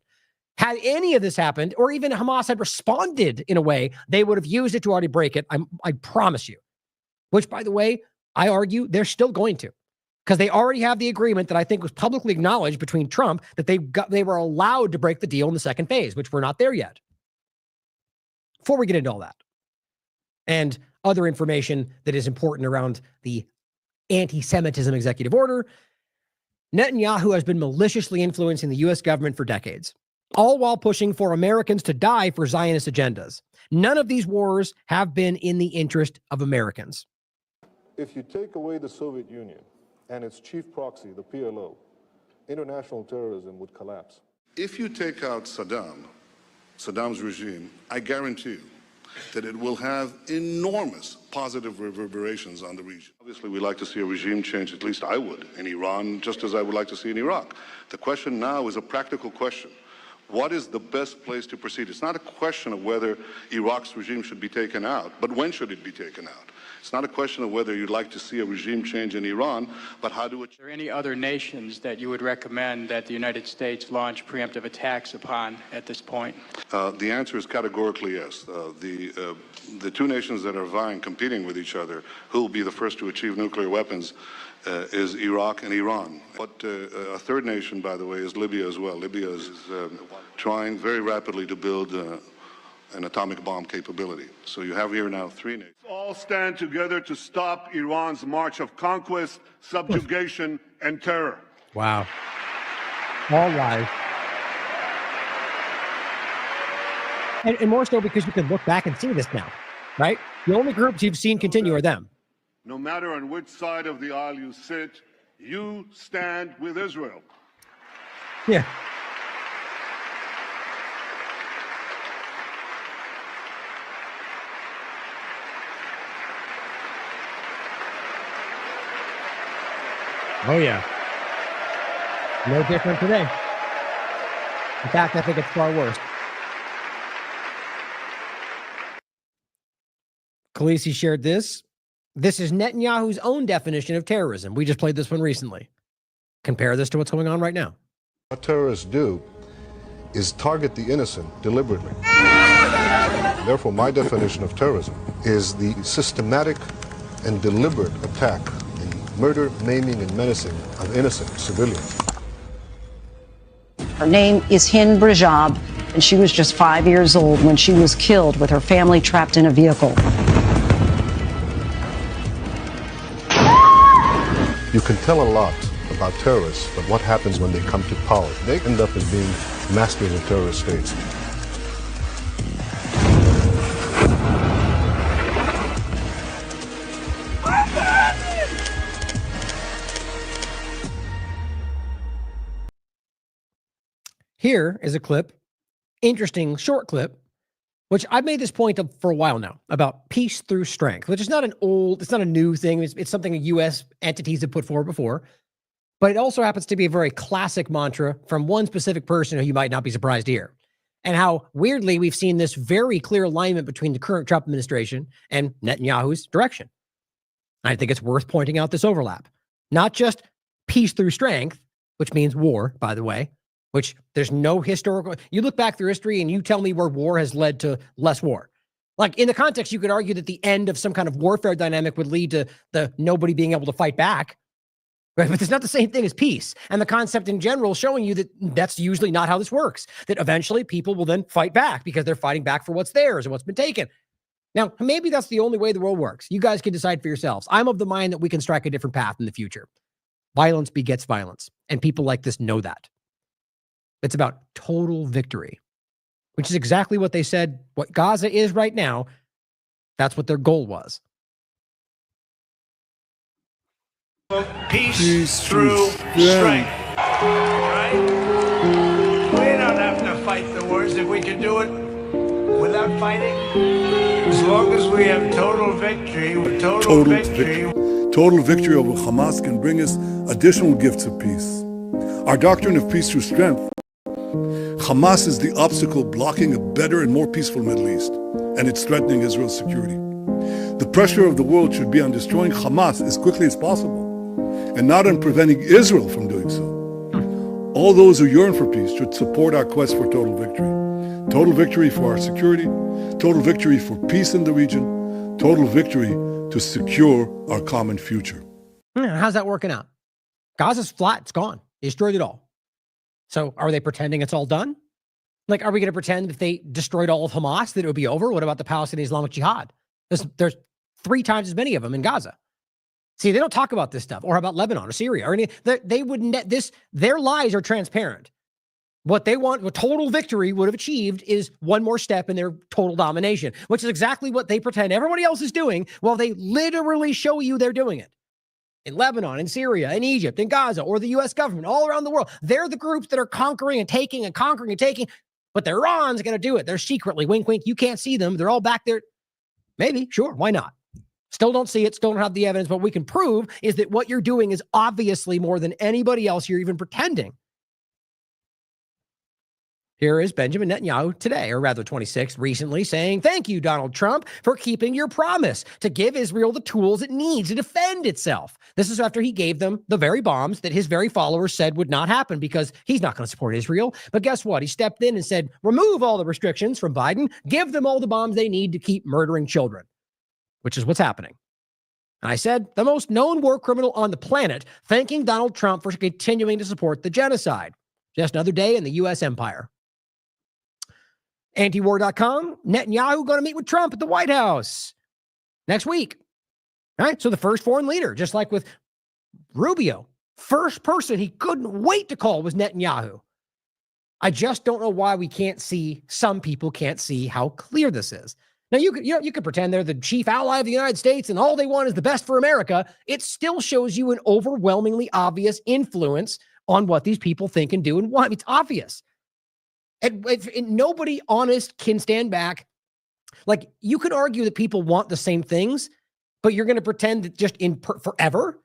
Had any of this happened, or even Hamas had responded in a way, they would have used it to already break it. I promise you. Which, by the way, I argue they're still going to, because they already have the agreement that I think was publicly acknowledged between Trump that they were allowed to break the deal in the second phase, which we're not there yet. Before we get into all that, and other information that is important around the anti-Semitism executive order, Netanyahu has been maliciously influencing the U.S. government for decades, all while pushing for Americans to die for Zionist agendas. None of these wars have been in the interest of Americans.
If you take away the Soviet Union and its chief proxy, the PLO, international terrorism would collapse.
If you take out Saddam's regime, I guarantee you that it will have enormous positive reverberations on the region. Obviously, we'd like to see a regime change, at least I would, in Iran, just as I would like to see in Iraq. The question now is a practical question. What is the best place to proceed? It's not a question of whether Iraq's regime should be taken out, but when should it be taken out? It's not a question of whether you'd like to see a regime change in Iran, but how do it...
Are there any other nations that you would recommend that the United States launch preemptive attacks upon at this point?
The answer is categorically yes. The two nations that are competing with each other, who will be the first to achieve nuclear weapons, is Iraq and Iran. But a third nation, by the way, is Libya as well. Libya is trying very rapidly to build an atomic bomb capability. So you have here now three nations.
All stand together to stop Iran's march of conquest, subjugation, and terror.
Wow. All live. And more so because you can look back and see this now, right? The only groups you've seen continue are them.
No matter on which side of the aisle you sit, you stand with Israel.
Yeah. Oh, yeah. No different today. In fact, I think it's far worse. Khaleesi shared this. This is Netanyahu's own definition of terrorism. We just played this one recently. Compare this to what's going on right now.
What terrorists do is target the innocent deliberately. Therefore, my definition of terrorism is the systematic and deliberate attack and murder, maiming, and menacing of innocent civilians.
Her name is Hind Brajab, and she was just 5 years old when she was killed with her family trapped in a vehicle.
You can tell a lot about terrorists, but what happens when they come to power? They end up as being masters of terrorist states.
Here is a clip, interesting short clip, which I've made this point of for a while now about peace through strength, which is not it's not a new thing. It's something U.S. entities have put forward before, but it also happens to be a very classic mantra from one specific person who you might not be surprised to hear. And how weirdly we've seen this very clear alignment between the current Trump administration and Netanyahu's direction. I think it's worth pointing out this overlap, not just peace through strength, which means war, by the way, which there's no historical, you look back through history and you tell me where war has led to less war. Like in the context, you could argue that the end of some kind of warfare dynamic would lead to the nobody being able to fight back, right? But it's not the same thing as peace. And the concept in general showing you that that's usually not how this works, that eventually people will then fight back because they're fighting back for what's theirs and what's been taken. Now, maybe that's the only way the world works. You guys can decide for yourselves. I'm of the mind that we can strike a different path in the future. Violence begets violence. And people like this know that. It's about total victory, which is exactly what they said, what Gaza is right now. That's what their goal was.
Peace through strength. Right? We don't have to fight the wars if we can do it without fighting. As long as we have total victory, total victory.
Total victory over Hamas can bring us additional gifts of peace. Our doctrine of peace through strength. Hamas is the obstacle blocking a better and more peaceful Middle East, and it's threatening Israel's security. The pressure of the world should be on destroying Hamas as quickly as possible, and not on preventing Israel from doing so. All those who yearn for peace should support our quest for total victory. Total victory for our security, total victory for peace in the region, total victory to secure our common future.
How's that working out? Gaza's flat, it's gone. They destroyed it all. So are they pretending it's all done? Like, are we going to pretend if they destroyed all of Hamas that it would be over? What about the Palestinian Islamic Jihad? There's 3 times as many of them in Gaza. See, they don't talk about this stuff, or about Lebanon or Syria or any. They wouldn't. Their lies are transparent. What they want, what total victory would have achieved, is one more step in their total domination, which is exactly what they pretend everybody else is doing, while they literally show you they're doing it. In Lebanon, in Syria, in Egypt, in Gaza, or the U.S. government, all around the world. They're the groups that are conquering and taking and conquering and taking, but Iran's going to do it. They're secretly, wink, wink, you can't see them. They're all back there. Maybe, sure, why not? Still don't see it, still don't have the evidence. What we can prove is that what you're doing is obviously more than anybody else. You're even pretending. Here is Benjamin Netanyahu today, or rather 26th, recently, saying, thank you, Donald Trump, for keeping your promise to give Israel the tools it needs to defend itself. This is after he gave them the very bombs that his very followers said would not happen because he's not going to support Israel. But guess what? He stepped in and said, remove all the restrictions from Biden, give them all the bombs they need to keep murdering children, which is what's happening. And I said, the most known war criminal on the planet, thanking Donald Trump for continuing to support the genocide. Just another day in the U.S. empire. Antiwar.com, Netanyahu going to meet with Trump at the White House next week. All right, so the first foreign leader, just like with Rubio, first person he couldn't wait to call was Netanyahu. I just don't know why we can't see, some people can't see how clear this is. Now, you could pretend they're the chief ally of the United States and all they want is the best for America. It still shows you an overwhelmingly obvious influence on what these people think and do and want. It's obvious. And nobody honest can stand back. Like, you could argue that people want the same things, but you're going to pretend that just forever,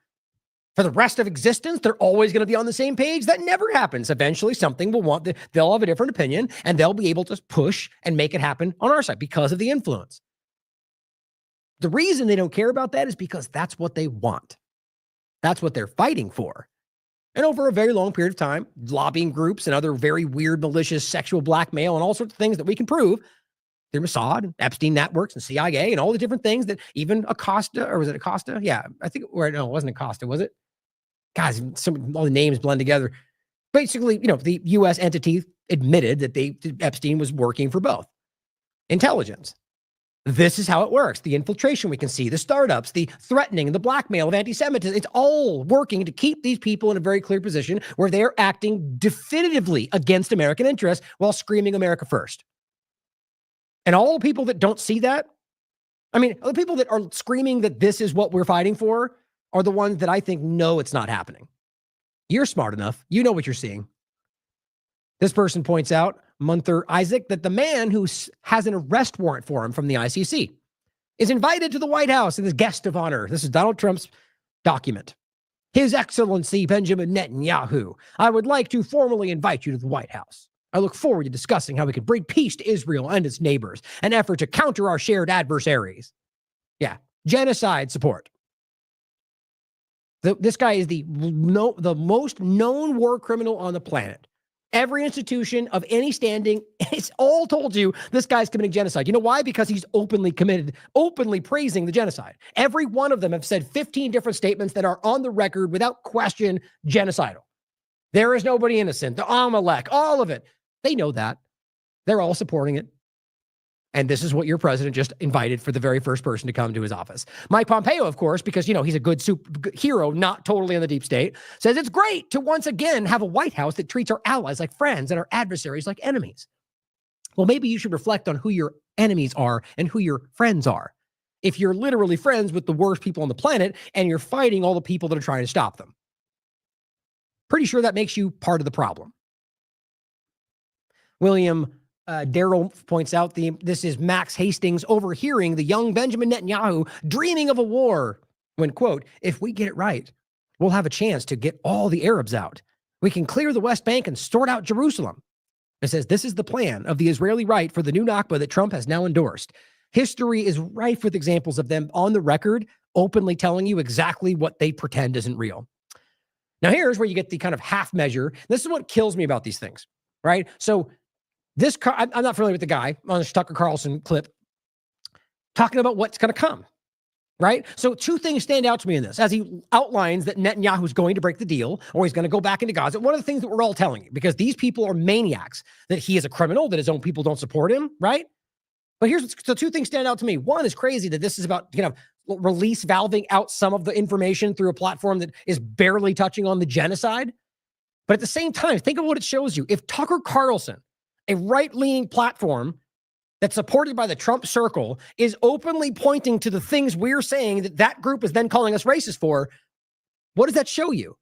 for the rest of existence, they're always going to be on the same page. That never happens. Eventually, something will they'll have a different opinion, and they'll be able to push and make it happen on our side because of the influence. The reason they don't care about that is because that's what they want. That's what they're fighting for. And over a very long period of time, lobbying groups and other very weird, malicious sexual blackmail and all sorts of things that we can prove, they're Mossad and Epstein networks and CIA and all the different things that even Acosta, or was it Acosta? Yeah, I think, or no, it wasn't Acosta, was it? Guys, all the names blend together. Basically, the U.S. entity admitted that Epstein was working for both. Intelligence. This is how it works. The infiltration we can see, the startups, the threatening, the blackmail of anti-Semitism. It's all working to keep these people in a very clear position where they're acting definitively against American interests while screaming America first. And all the people that don't see that, the people that are screaming that this is what we're fighting for are the ones that I think know it's not happening. You're smart enough. You know what you're seeing. This person points out, Munther Isaac, that the man who has an arrest warrant for him from the ICC is invited to the White House as guest of honor. This is Donald Trump's document. His Excellency Benjamin Netanyahu, I would like to formally invite you to the White House. I look forward to discussing how we can bring peace to Israel and its neighbors, an effort to counter our shared adversaries. Yeah, genocide support. This guy is the most known war criminal on the planet. Every institution of any standing, it's all told you this guy's committing genocide. You know why? Because he's openly praising the genocide. Every one of them have said 15 different statements that are on the record without question genocidal. There is nobody innocent. The Amalek, all of it. They know that. They're all supporting it. And this is what your president just invited for the very first person to come to his office. Mike Pompeo, of course, because, he's a good hero, not totally in the deep state, says it's great to once again have a White House that treats our allies like friends and our adversaries like enemies. Well, maybe you should reflect on who your enemies are and who your friends are. If you're literally friends with the worst people on the planet and you're fighting all the people that are trying to stop them. Pretty sure that makes you part of the problem. William Darrell points out this is Max Hastings overhearing the young Benjamin Netanyahu dreaming of a war when, quote, if we get it right, we'll have a chance to get all the Arabs out. We can clear the West Bank and sort out Jerusalem. It says this is the plan of the Israeli right for the new Nakba that Trump has now endorsed. History is rife with examples of them on the record, openly telling you exactly what they pretend isn't real. Now, here's where you get the kind of half measure. This is what kills me about these things, right? So I'm not familiar with the guy on the Tucker Carlson clip talking about what's going to come, right? So two things stand out to me in this. As he outlines that Netanyahu is going to break the deal or he's going to go back into Gaza, one of the things that we're all telling you, because these people are maniacs, that he is a criminal, that his own people don't support him, right? But so two things stand out to me. One is crazy that this is about, release valving out some of the information through a platform that is barely touching on the genocide. But at the same time, think of what it shows you. If Tucker Carlson, a right-leaning platform that's supported by the Trump circle, is openly pointing to the things we're saying that group is then calling us racist for, what does that show you?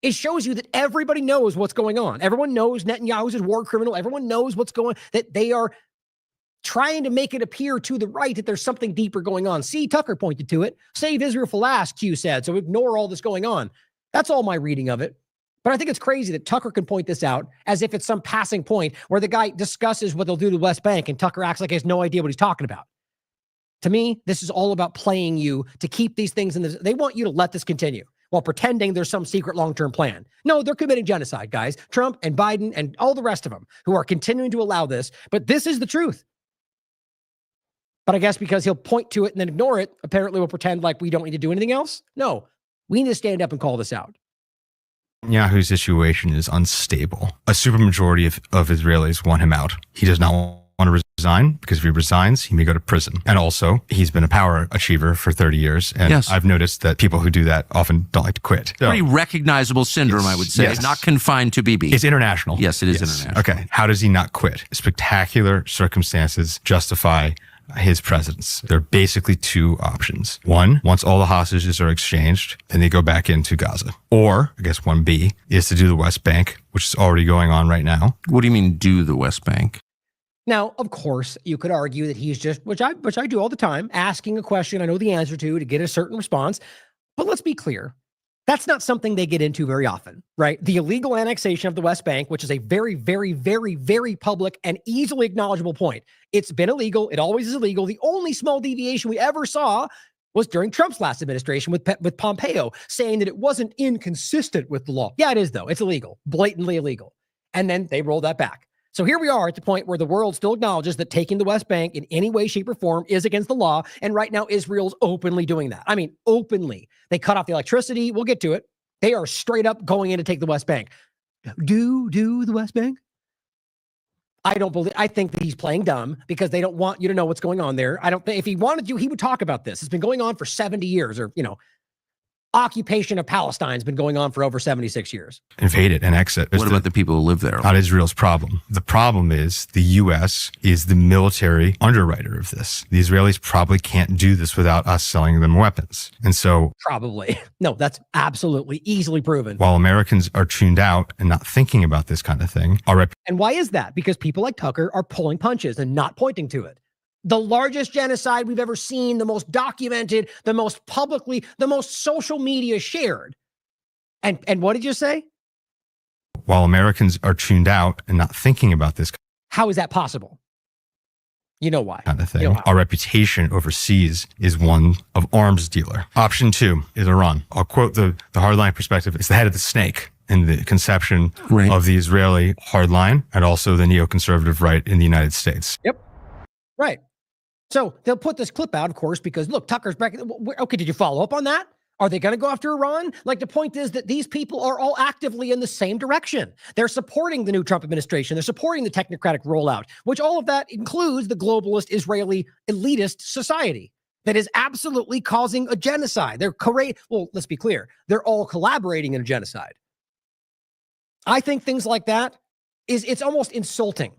It shows you that everybody knows what's going on. Everyone knows Netanyahu's a war criminal. Everyone knows what's going on, that they are trying to make it appear to the right that there's something deeper going on. See, Tucker pointed to it. Save Israel for last, Q said, so ignore all this going on. That's all my reading of it. But I think it's crazy that Tucker can point this out as if it's some passing point where the guy discusses what they'll do to the West Bank and Tucker acts like he has no idea what he's talking about. To me, this is all about playing you to keep these things in this. They want you to let this continue while pretending there's some secret long-term plan. No, they're committing genocide, guys. Trump and Biden and all the rest of them who are continuing to allow this. But this is the truth. But I guess because he'll point to it and then ignore it, apparently we'll pretend like we don't need to do anything else. No, we need to stand up and call this out.
Netanyahu's situation is unstable. A supermajority of Israelis want him out. He does not want to resign, because if he resigns, he may go to prison. And also, he's been a power achiever for 30 years. And
Yes.
I've noticed that people who do that often don't like to quit. So,
Pretty recognizable syndrome, I would say.
Yes.
Not confined to BB.
it's international.
Yes, it is
Yes.
international.
Okay. How does he not quit? Spectacular circumstances justify his presence. There are basically two options. One, once all the hostages are exchanged, then they go back into Gaza. Or, I guess 1B, is to do the West Bank, which is already going on right now.
What do you mean, do the West Bank?
Now, of course, you could argue that he's just, which I do all the time, asking a question I know the answer to get a certain response. But let's be clear. That's not something they get into very often, right? The illegal annexation of the West Bank, which is a very, very, very, very public and easily acknowledgeable point. It's been illegal. It always is illegal. The only small deviation we ever saw was during Trump's last administration with Pompeo saying that it wasn't inconsistent with the law. Yeah, it is, though. It's illegal, blatantly illegal. And then they rolled that back. So here we are at the point where the world still acknowledges that taking the West Bank in any way, shape, or form is against the law. And right now, Israel's openly doing that. I mean, openly. They cut off the electricity. We'll get to it. They are straight up going in to take the West Bank. Do the West Bank? I think that he's playing dumb because they don't want you to know what's going on there. I don't think if he wanted to, he would talk about this. It's been going on for 70 years or, occupation of Palestine has been going on for over 76 years.
Invade it and exit.
What about the people who live there?
Not Israel's problem. The problem is the U.S. is the military underwriter of this. The Israelis probably can't do this without us selling them weapons. And so...
Probably. No, that's absolutely easily proven.
While Americans are tuned out and not thinking about this kind of thing,
and why is that? Because people like Tucker are pulling punches and not pointing to it. The largest genocide we've ever seen, the most documented, the most publicly, the most social media shared. And what did you say?
While Americans are tuned out and not thinking about this
How is that possible? You know why.
kind of thing, our reputation overseas is one of arms dealer. Option 2 is Iran. I'll quote the hardline perspective. It's the head of the snake in the conception of the Israeli hardline and also the neoconservative right in the United States.
Yep. Right. So they'll put this clip out, of course, because look, Tucker's back. Okay, did you follow up on that? Are they going to go after Iran? Like, the point is that these people are all actively in the same direction. They're supporting the new Trump administration. They're supporting the technocratic rollout, which all of that includes the globalist Israeli elitist society that is absolutely causing a genocide. Well, let's be clear. They're all collaborating in a genocide. I think things like that it's almost insulting.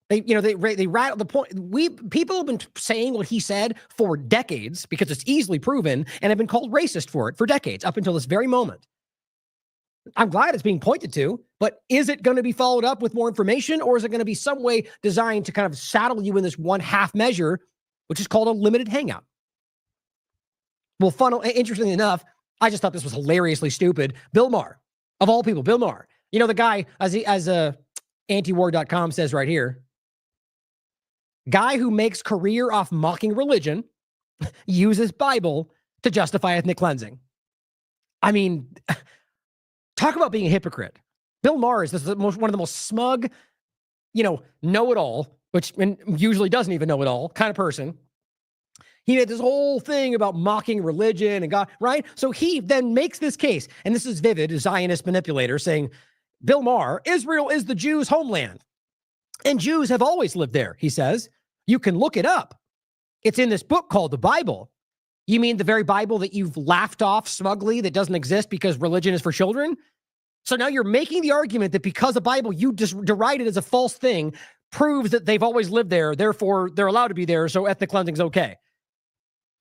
They rattle the point. People have been saying what he said for decades because it's easily proven and have been called racist for it for decades up until this very moment. I'm glad it's being pointed to, but is it going to be followed up with more information, or is it going to be some way designed to kind of saddle you in this one half measure, which is called a limited hangout? Well, interestingly enough, I just thought this was hilariously stupid. Bill Maher, of all people, Bill Maher, the guy as antiwar.com says right here, guy who makes career off mocking religion uses Bible to justify ethnic cleansing. I mean, talk about being a hypocrite. Bill Maher is one of the most smug, know-it-all, which usually doesn't even know it all kind of person. He made this whole thing about mocking religion and God, right? So he then makes this case, and this is Vivid, a Zionist manipulator, saying, Bill Maher, Israel is the Jews' homeland. And Jews have always lived there, he says. You can look it up. It's in this book called the Bible. You mean the very Bible that you've laughed off smugly that doesn't exist because religion is for children? So now you're making the argument that because the Bible you just derided as a false thing proves that they've always lived there, therefore they're allowed to be there, so ethnic cleansing is okay.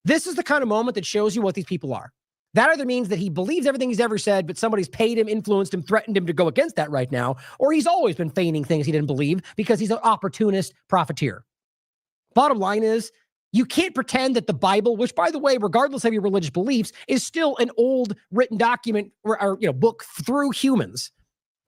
This is the kind of moment that shows you what these people are. That either means that he believes everything he's ever said, but somebody's paid him, influenced him, threatened him to go against that right now, or he's always been feigning things he didn't believe because he's an opportunist profiteer. Bottom line is, you can't pretend that the Bible, which, by the way, regardless of your religious beliefs, is still an old written document or book through humans,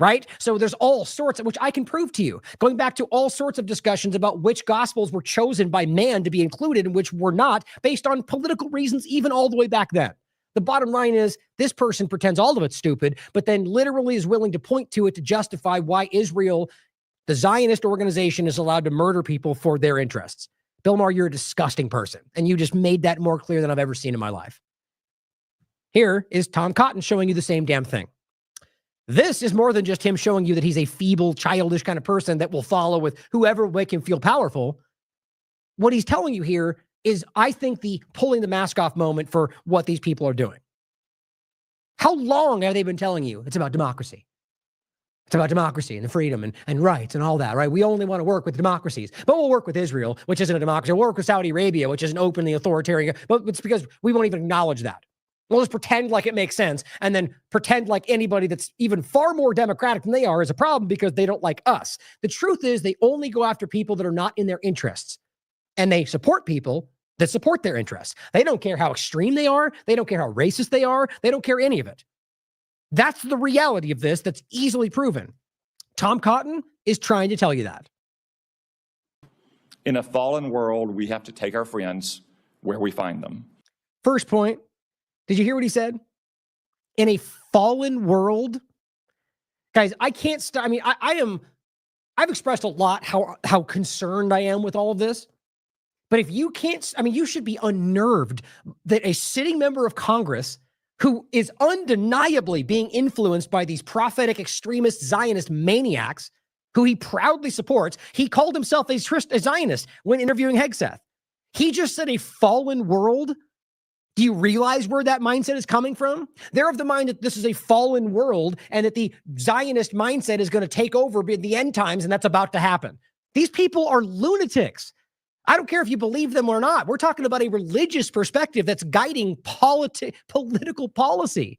right? So there's all sorts of, which I can prove to you, going back to all sorts of discussions about which gospels were chosen by man to be included and which were not, based on political reasons, even all the way back then. The bottom line is this person pretends all of it's stupid, but then literally is willing to point to it to justify why Israel, the Zionist organization, is allowed to murder people for their interests. Bill Maher, you're a disgusting person, and you just made that more clear than I've ever seen in my life. Here is Tom Cotton showing you the same damn thing. This is more than just him showing you that he's a feeble, childish kind of person that will follow with whoever will make him feel powerful. what he's telling you here is, I think, the pulling the mask off moment for what these people are doing. How long have they been telling you it's about democracy? It's about democracy and freedom and rights and all that, right? We only want to work with democracies, but we'll work with Israel, which isn't a democracy. We'll work with Saudi Arabia, which is an openly authoritarian, but it's because we won't even acknowledge that. We'll just pretend like it makes sense and then pretend like anybody that's even far more democratic than they are is a problem because they don't like us. The truth is they only go after people that are not in their interests, and they support people that support their interests. They don't care how extreme they are. They don't care how racist they are. They don't care any of it. That's the reality of this that's easily proven. Tom Cotton is trying to tell you that.
In a fallen world, we have to take our friends where we find them.
First point, did you hear what he said? In a fallen world? Guys, I can't stop. I mean, I've expressed a lot how concerned I am with all of this. But if you can't, I mean, you should be unnerved that a sitting member of Congress who is undeniably being influenced by these prophetic extremist Zionist maniacs who he proudly supports. He called himself a Zionist when interviewing Hegseth. He just said a fallen world. Do you realize where that mindset is coming from? They're of the mind that this is a fallen world and that the Zionist mindset is going to take over in the end times, and that's about to happen. These people are lunatics. I don't care if you believe them or not. We're talking about a religious perspective that's guiding political policy.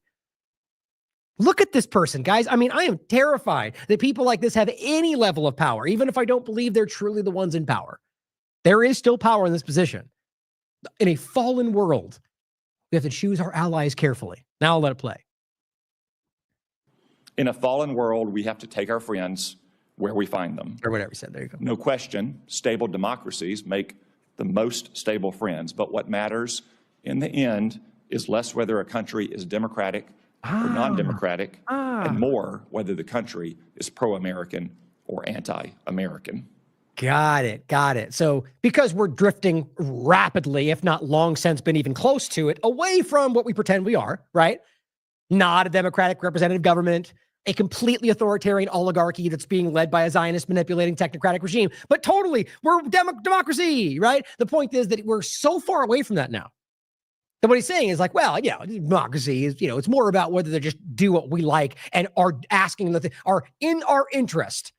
Look at this person, guys. I mean, I am terrified that people like this have any level of power, even if I don't believe they're truly the ones in power. There is still power in this position. In a fallen world, we have to choose our allies carefully. Now I'll let it play.
In a fallen world, we have to take our friends where we find them.
Or whatever he said. There you go.
No question, stable democracies make the most stable friends. But what matters in the end is less whether a country is democratic or non-democratic, and more whether the country is pro-American or anti-American.
Got it. Got it. So because we're drifting rapidly, if not long since been even close to it, away from what we pretend we are, right? Not a democratic representative government, a completely authoritarian oligarchy that's being led by a Zionist manipulating technocratic regime, but totally we're democracy, right? The point is that we're so far away from that now. And what he's saying is like, well, yeah, democracy is, it's more about whether they just do what we like and are asking that are in our interest.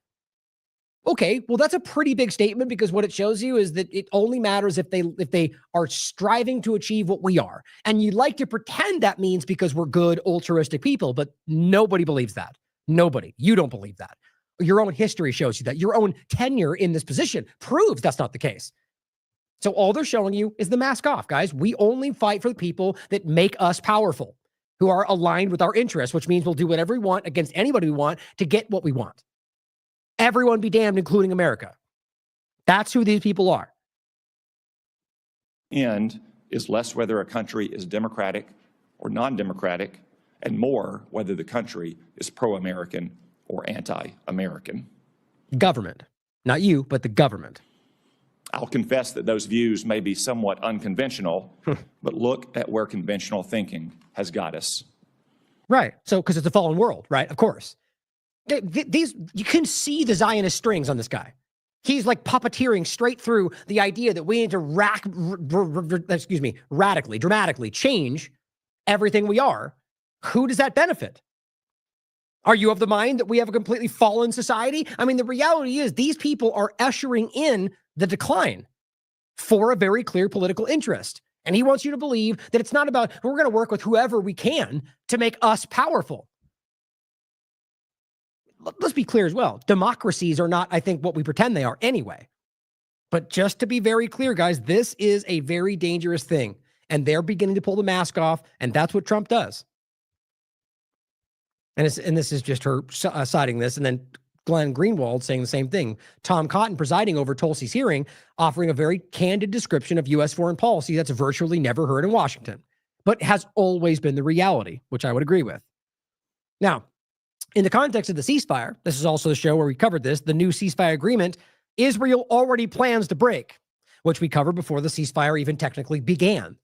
Okay, well, that's a pretty big statement because what it shows you is that it only matters if they are striving to achieve what we are. And you like to pretend that means because we're good, altruistic people, but nobody believes that. Nobody. You don't believe that. Your own history shows you that. Your own tenure in this position proves that's not the case. So all they're showing you is the mask off, guys. We only fight for the people that make us powerful, who are aligned with our interests, which means we'll do whatever we want against anybody we want to get what we want. Everyone be damned, including America. That's who these people are.
End is less whether a country is democratic or non-democratic, and more whether the country is pro-American or anti-American.
Government. Not you, but the government.
I'll confess that those views may be somewhat unconventional, but look at where conventional thinking has got us.
Right. So, because it's a fallen world, right? Of course. These, you can see the Zionist strings on this guy. He's like puppeteering straight through the idea that we need to radically, dramatically change everything we are. Who does that benefit? Are you of the mind that we have a completely fallen society? I mean, the reality is these people are ushering in the decline for a very clear political interest. And he wants you to believe that it's not about, we're going to work with whoever we can to make us powerful. Let's be clear as well. Democracies are not, I think, what we pretend they are anyway. But just to be very clear, guys, this is a very dangerous thing. And they're beginning to pull the mask off. And that's what Trump does. And this is just her citing this. And then Glenn Greenwald saying the same thing. Tom Cotton presiding over Tulsi's hearing, offering a very candid description of U.S. foreign policy that's virtually never heard in Washington, but has always been the reality, which I would agree with. Now, in the context of the ceasefire, this is also the show where we covered this, the new ceasefire agreement, Israel already plans to break, which we covered before the ceasefire even technically began.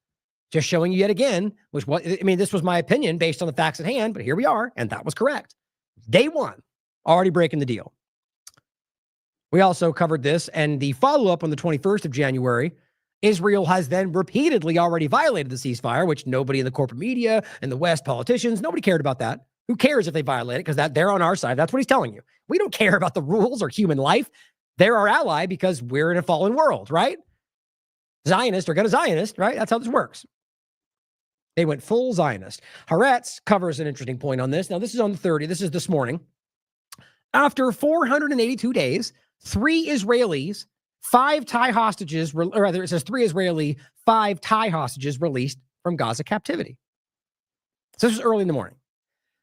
Just showing you yet again, this was my opinion based on the facts at hand, but here we are, and that was correct. Day one, already breaking the deal. We also covered this, and the follow-up on the 21st of January, Israel has then repeatedly already violated the ceasefire, which nobody in the corporate media and the West politicians, nobody cared about that. Who cares if they violate it? Because they're on our side. That's what he's telling you. We don't care about the rules or human life. They're our ally because we're in a fallen world, right? Zionists are going to Zionist, right? That's how this works. They went full Zionist. Haaretz covers an interesting point on this. Now, this is on the 30th. This is this morning. After 482 days, 3 Israelis, 5 Thai hostages, or rather, it says 3 Israeli, 5 Thai hostages released from Gaza captivity. So this is early in the morning.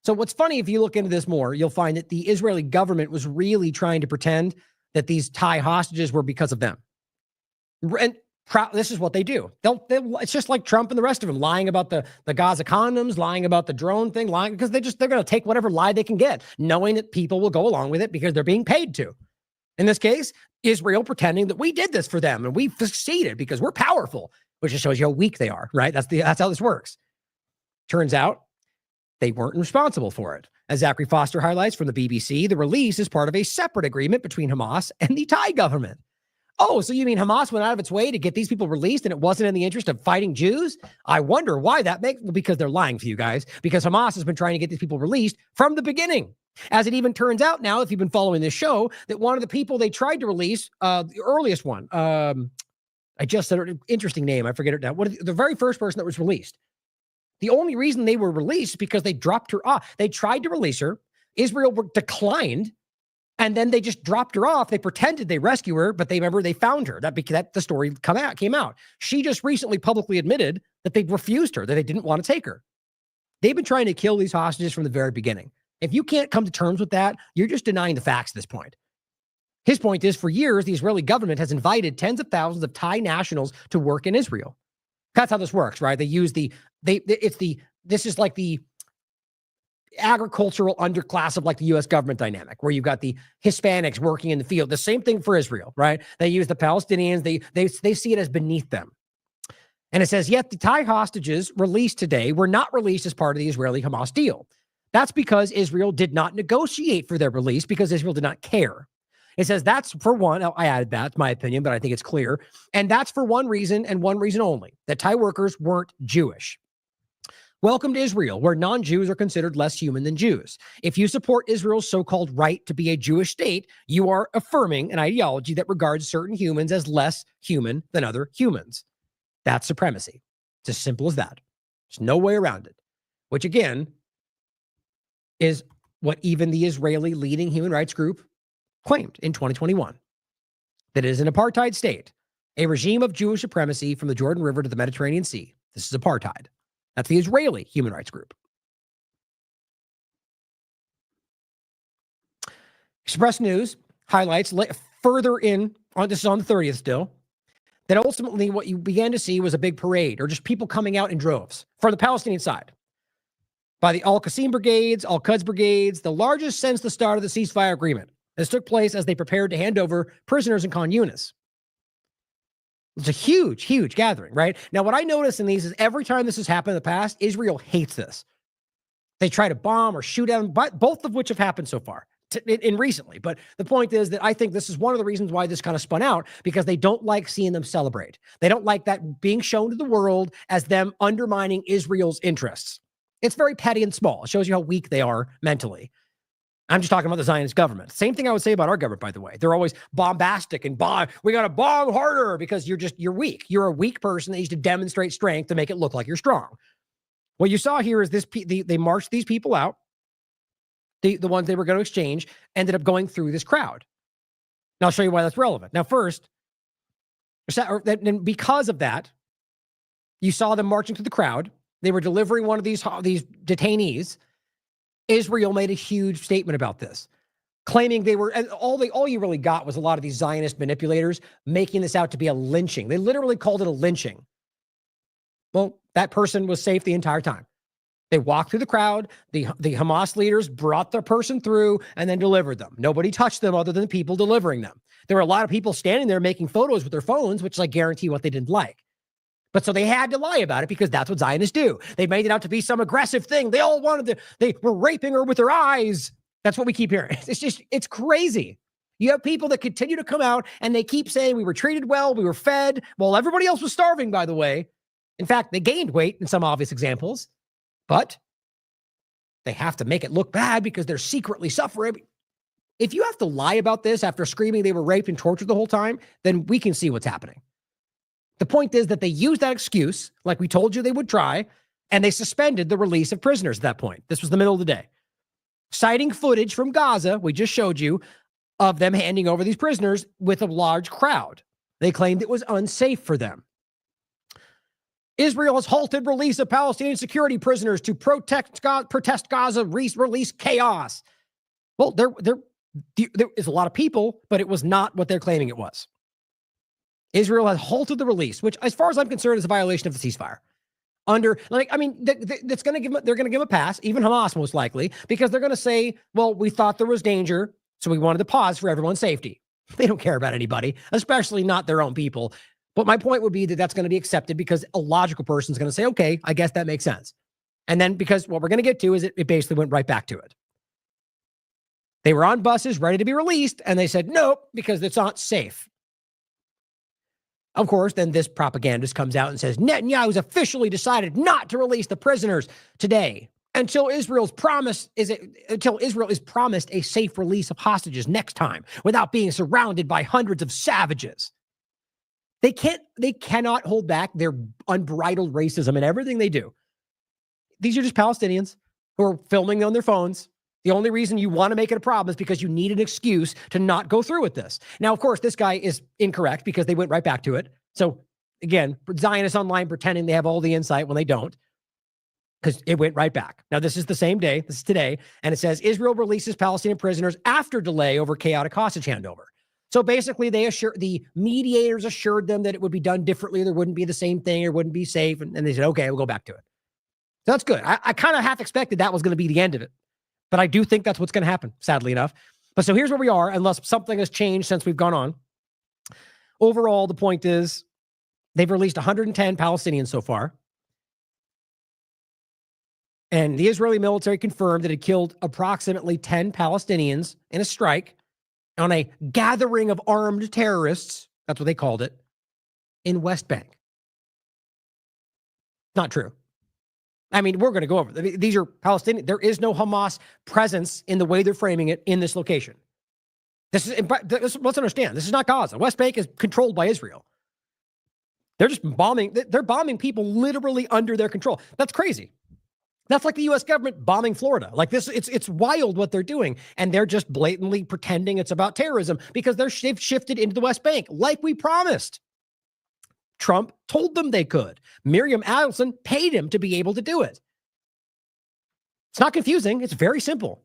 So what's funny, if you look into this more, you'll find that the Israeli government was really trying to pretend that these Thai hostages were because of them. And this is what they do. It's just like Trump and the rest of them lying about the Gaza condoms, lying about the drone thing, lying because they're going to take whatever lie they can get, knowing that people will go along with it because they're being paid to. In this case, Israel pretending that we did this for them and we succeeded because we're powerful, which just shows you how weak they are, right? That's how this works. Turns out they weren't responsible for it. As Zachary Foster highlights from the BBC, the release is part of a separate agreement between Hamas and the Thai government. Oh, so you mean Hamas went out of its way to get these people released and it wasn't in the interest of fighting Jews? I wonder why that makes, because they're lying for you guys, because Hamas has been trying to get these people released from the beginning. As it even turns out now, if you've been following this show, that one of the people they tried to release, the earliest one, I just said an interesting name, I forget it now, the very first person that was released. The only reason they were released is because they dropped her off. They tried to release her. Israel declined. And then they just dropped her off. They pretended they rescued her, but they found her. That the story came out. She just recently publicly admitted that they refused her, that they didn't want to take her. They've been trying to kill these hostages from the very beginning. If you can't come to terms with that, you're just denying the facts at this point. His point is, for years, the Israeli government has invited tens of thousands of Thai nationals to work in Israel. That's how this works, right? They use this is like the agricultural underclass of like the U.S. government dynamic, where you've got the Hispanics working in the field. The same thing for Israel, right? They use the Palestinians. They see it as beneath them. And it says, yet the Thai hostages released today were not released as part of the Israeli-Hamas deal. That's because Israel did not negotiate for their release because Israel did not care. It says that's for one, I added that, it's my opinion, but I think it's clear. And that's for one reason and one reason only, that Thai workers weren't Jewish. Welcome to Israel, where non-Jews are considered less human than Jews. If you support Israel's so-called right to be a Jewish state, you are affirming an ideology that regards certain humans as less human than other humans. That's supremacy. It's as simple as that. There's no way around it. Which, again, is what even the Israeli leading human rights group claimed in 2021. That it is an apartheid state, a regime of Jewish supremacy from the Jordan River to the Mediterranean Sea. This is apartheid. That's the Israeli human rights group. Express News highlights further in, this is on the 30th still, that ultimately what you began to see was a big parade or just people coming out in droves from the Palestinian side by the Al-Qasim brigades, Al-Quds brigades, the largest since the start of the ceasefire agreement. This took place as they prepared to hand over prisoners in Khan Yunis. It's a huge, huge gathering, right? Now, what I notice in these is every time this has happened in the past, Israel hates this. They try to bomb or shoot at them, but both of which have happened so far in recently. But the point is that I think this is one of the reasons why this kind of spun out, because they don't like seeing them celebrate. They don't like that being shown to the world as them undermining Israel's interests. It's very petty and small. It shows you how weak they are mentally. I'm just talking about the Zionist government. Same thing I would say about our government, by the way. They're always bombastic and we got to bomb harder because you're weak. You're a weak person that needs to demonstrate strength to make it look like you're strong. What you saw here is they marched these people out. The ones they were going to exchange ended up going through this crowd. Now I'll show you why that's relevant. Now first, because of that, you saw them marching through the crowd. They were delivering one of these detainees. Israel made a huge statement about this, claiming they were, and all you really got was a lot of these Zionist manipulators making this out to be a lynching. They literally called it a lynching. Well, that person was safe the entire time. They walked through the crowd. The Hamas leaders brought the person through and then delivered them. Nobody touched them other than the people delivering them. There were a lot of people standing there making photos with their phones, which I guarantee what they didn't like. But so they had to lie about it because that's what Zionists do. They made it out to be some aggressive thing. They all they were raping her with their eyes. That's what we keep hearing. It's crazy. You have people that continue to come out and they keep saying we were treated well, we were fed, while everybody else was starving, by the way. In fact, they gained weight in some obvious examples, but they have to make it look bad because they're secretly suffering. If you have to lie about this after screaming they were raped and tortured the whole time, then we can see what's happening. The point is that they used that excuse, like we told you they would try, and they suspended the release of prisoners at that point. This was the middle of the day. Citing footage from Gaza, we just showed you, of them handing over these prisoners with a large crowd. They claimed it was unsafe for them. Israel has halted release of Palestinian security prisoners to protest Gaza release chaos. Well, there is a lot of people, but it was not what they're claiming it was. Israel has halted the release, which, as far as I'm concerned, is a violation of the ceasefire. They're going to give a pass, even Hamas most likely, because they're going to say, well, we thought there was danger, so we wanted to pause for everyone's safety. They don't care about anybody, especially not their own people. But my point would be that that's going to be accepted because a logical person is going to say, okay, I guess that makes sense. And then because what we're going to get to is it basically went right back to it. They were on buses ready to be released, and they said, nope, because it's not safe. Of course, then this propagandist comes out and says, Netanyahu's officially decided not to release the prisoners today until Israel is promised a safe release of hostages next time without being surrounded by hundreds of savages. They cannot hold back their unbridled racism in everything they do. These are just Palestinians who are filming on their phones. The only reason you want to make it a problem is because you need an excuse to not go through with this. Now, of course, this guy is incorrect because they went right back to it. So again, Zionists online pretending they have all the insight when they don't, because it went right back. Now, this is the same day. This is today. And it says Israel releases Palestinian prisoners after delay over chaotic hostage handover. So basically, the mediators assured them that it would be done differently. There wouldn't be the same thing. It wouldn't be safe. And they said, okay, we'll go back to it. So that's good. I kind of half expected that was going to be the end of it. But I do think that's what's going to happen, sadly enough. But so here's where we are, unless something has changed since we've gone on. Overall, the point is they've released 110 Palestinians so far. And the Israeli military confirmed that it killed approximately 10 Palestinians in a strike on a gathering of armed terrorists, that's what they called it, in West Bank. Not true. I mean, we're going to go over. These are Palestinian. There is no Hamas presence in the way they're framing it in this location. Let's understand, this is not Gaza. West Bank is controlled by Israel. They're just bombing. They're bombing people literally under their control. That's crazy. That's like the U.S. government bombing Florida. Like this, it's wild what they're doing. And they're just blatantly pretending it's about terrorism because they've shifted into the West Bank like we promised. Trump told them they could. Miriam Adelson paid him to be able to do it. It's not confusing. It's very simple.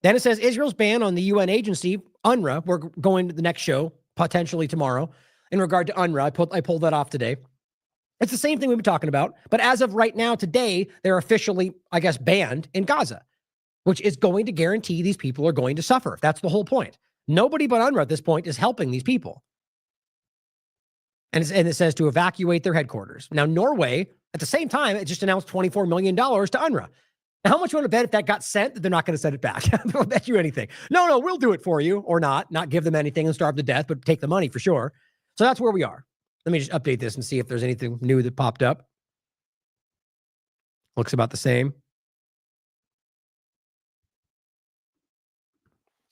Then it says Israel's ban on the UN agency, UNRWA. We're going to the next show, potentially tomorrow, in regard to UNRWA. I pulled that off today. It's the same thing we've been talking about. But as of right now, today, they're officially, I guess, banned in Gaza, which is going to guarantee these people are going to suffer. That's the whole point. Nobody but UNRWA at this point is helping these people. And it says to evacuate their headquarters. Now, Norway, at the same time, it just announced $24 million to UNRWA. Now, how much you want to bet if that got sent, that they're not going to send it back? I'll bet you anything. No, we'll do it for you, or not give them anything and starve to death, but take the money for sure. So that's where we are. Let me just update this and see if there's anything new that popped up. Looks about the same.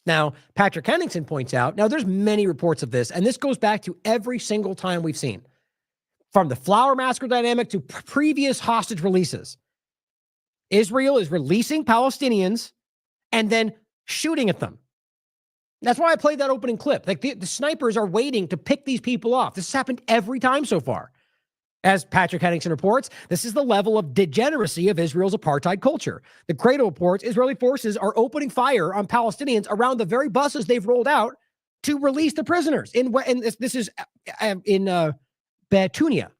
Now, Patrick Henningsen points out, now there's many reports of this, and this goes back to every single time we've seen. From the Flower Massacre dynamic to previous hostage releases. Israel is releasing Palestinians and then shooting at them. That's why I played that opening clip. Like the snipers are waiting to pick these people off. This has happened every time so far. As Patrick Henningsen reports, this is the level of degeneracy of Israel's apartheid culture. The Cradle reports Israeli forces are opening fire on Palestinians around the very buses they've rolled out to release the prisoners. This is in Betunia.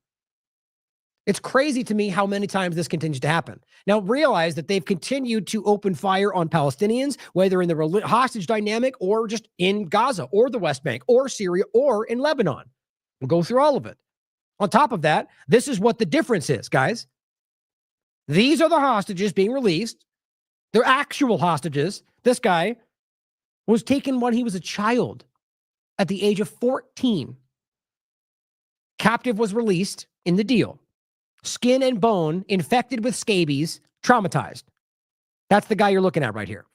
It's crazy to me how many times this continues to happen. Now, realize that they've continued to open fire on Palestinians, whether in the hostage dynamic or just in Gaza or the West Bank or Syria or in Lebanon. We'll go through all of it. On top of that, this is what the difference is, guys. These are the hostages being released. They're actual hostages. This guy was taken when he was a child at the age of 14. Captive was released in the deal. Skin and bone, infected with scabies, traumatized. That's the guy you're looking at right here.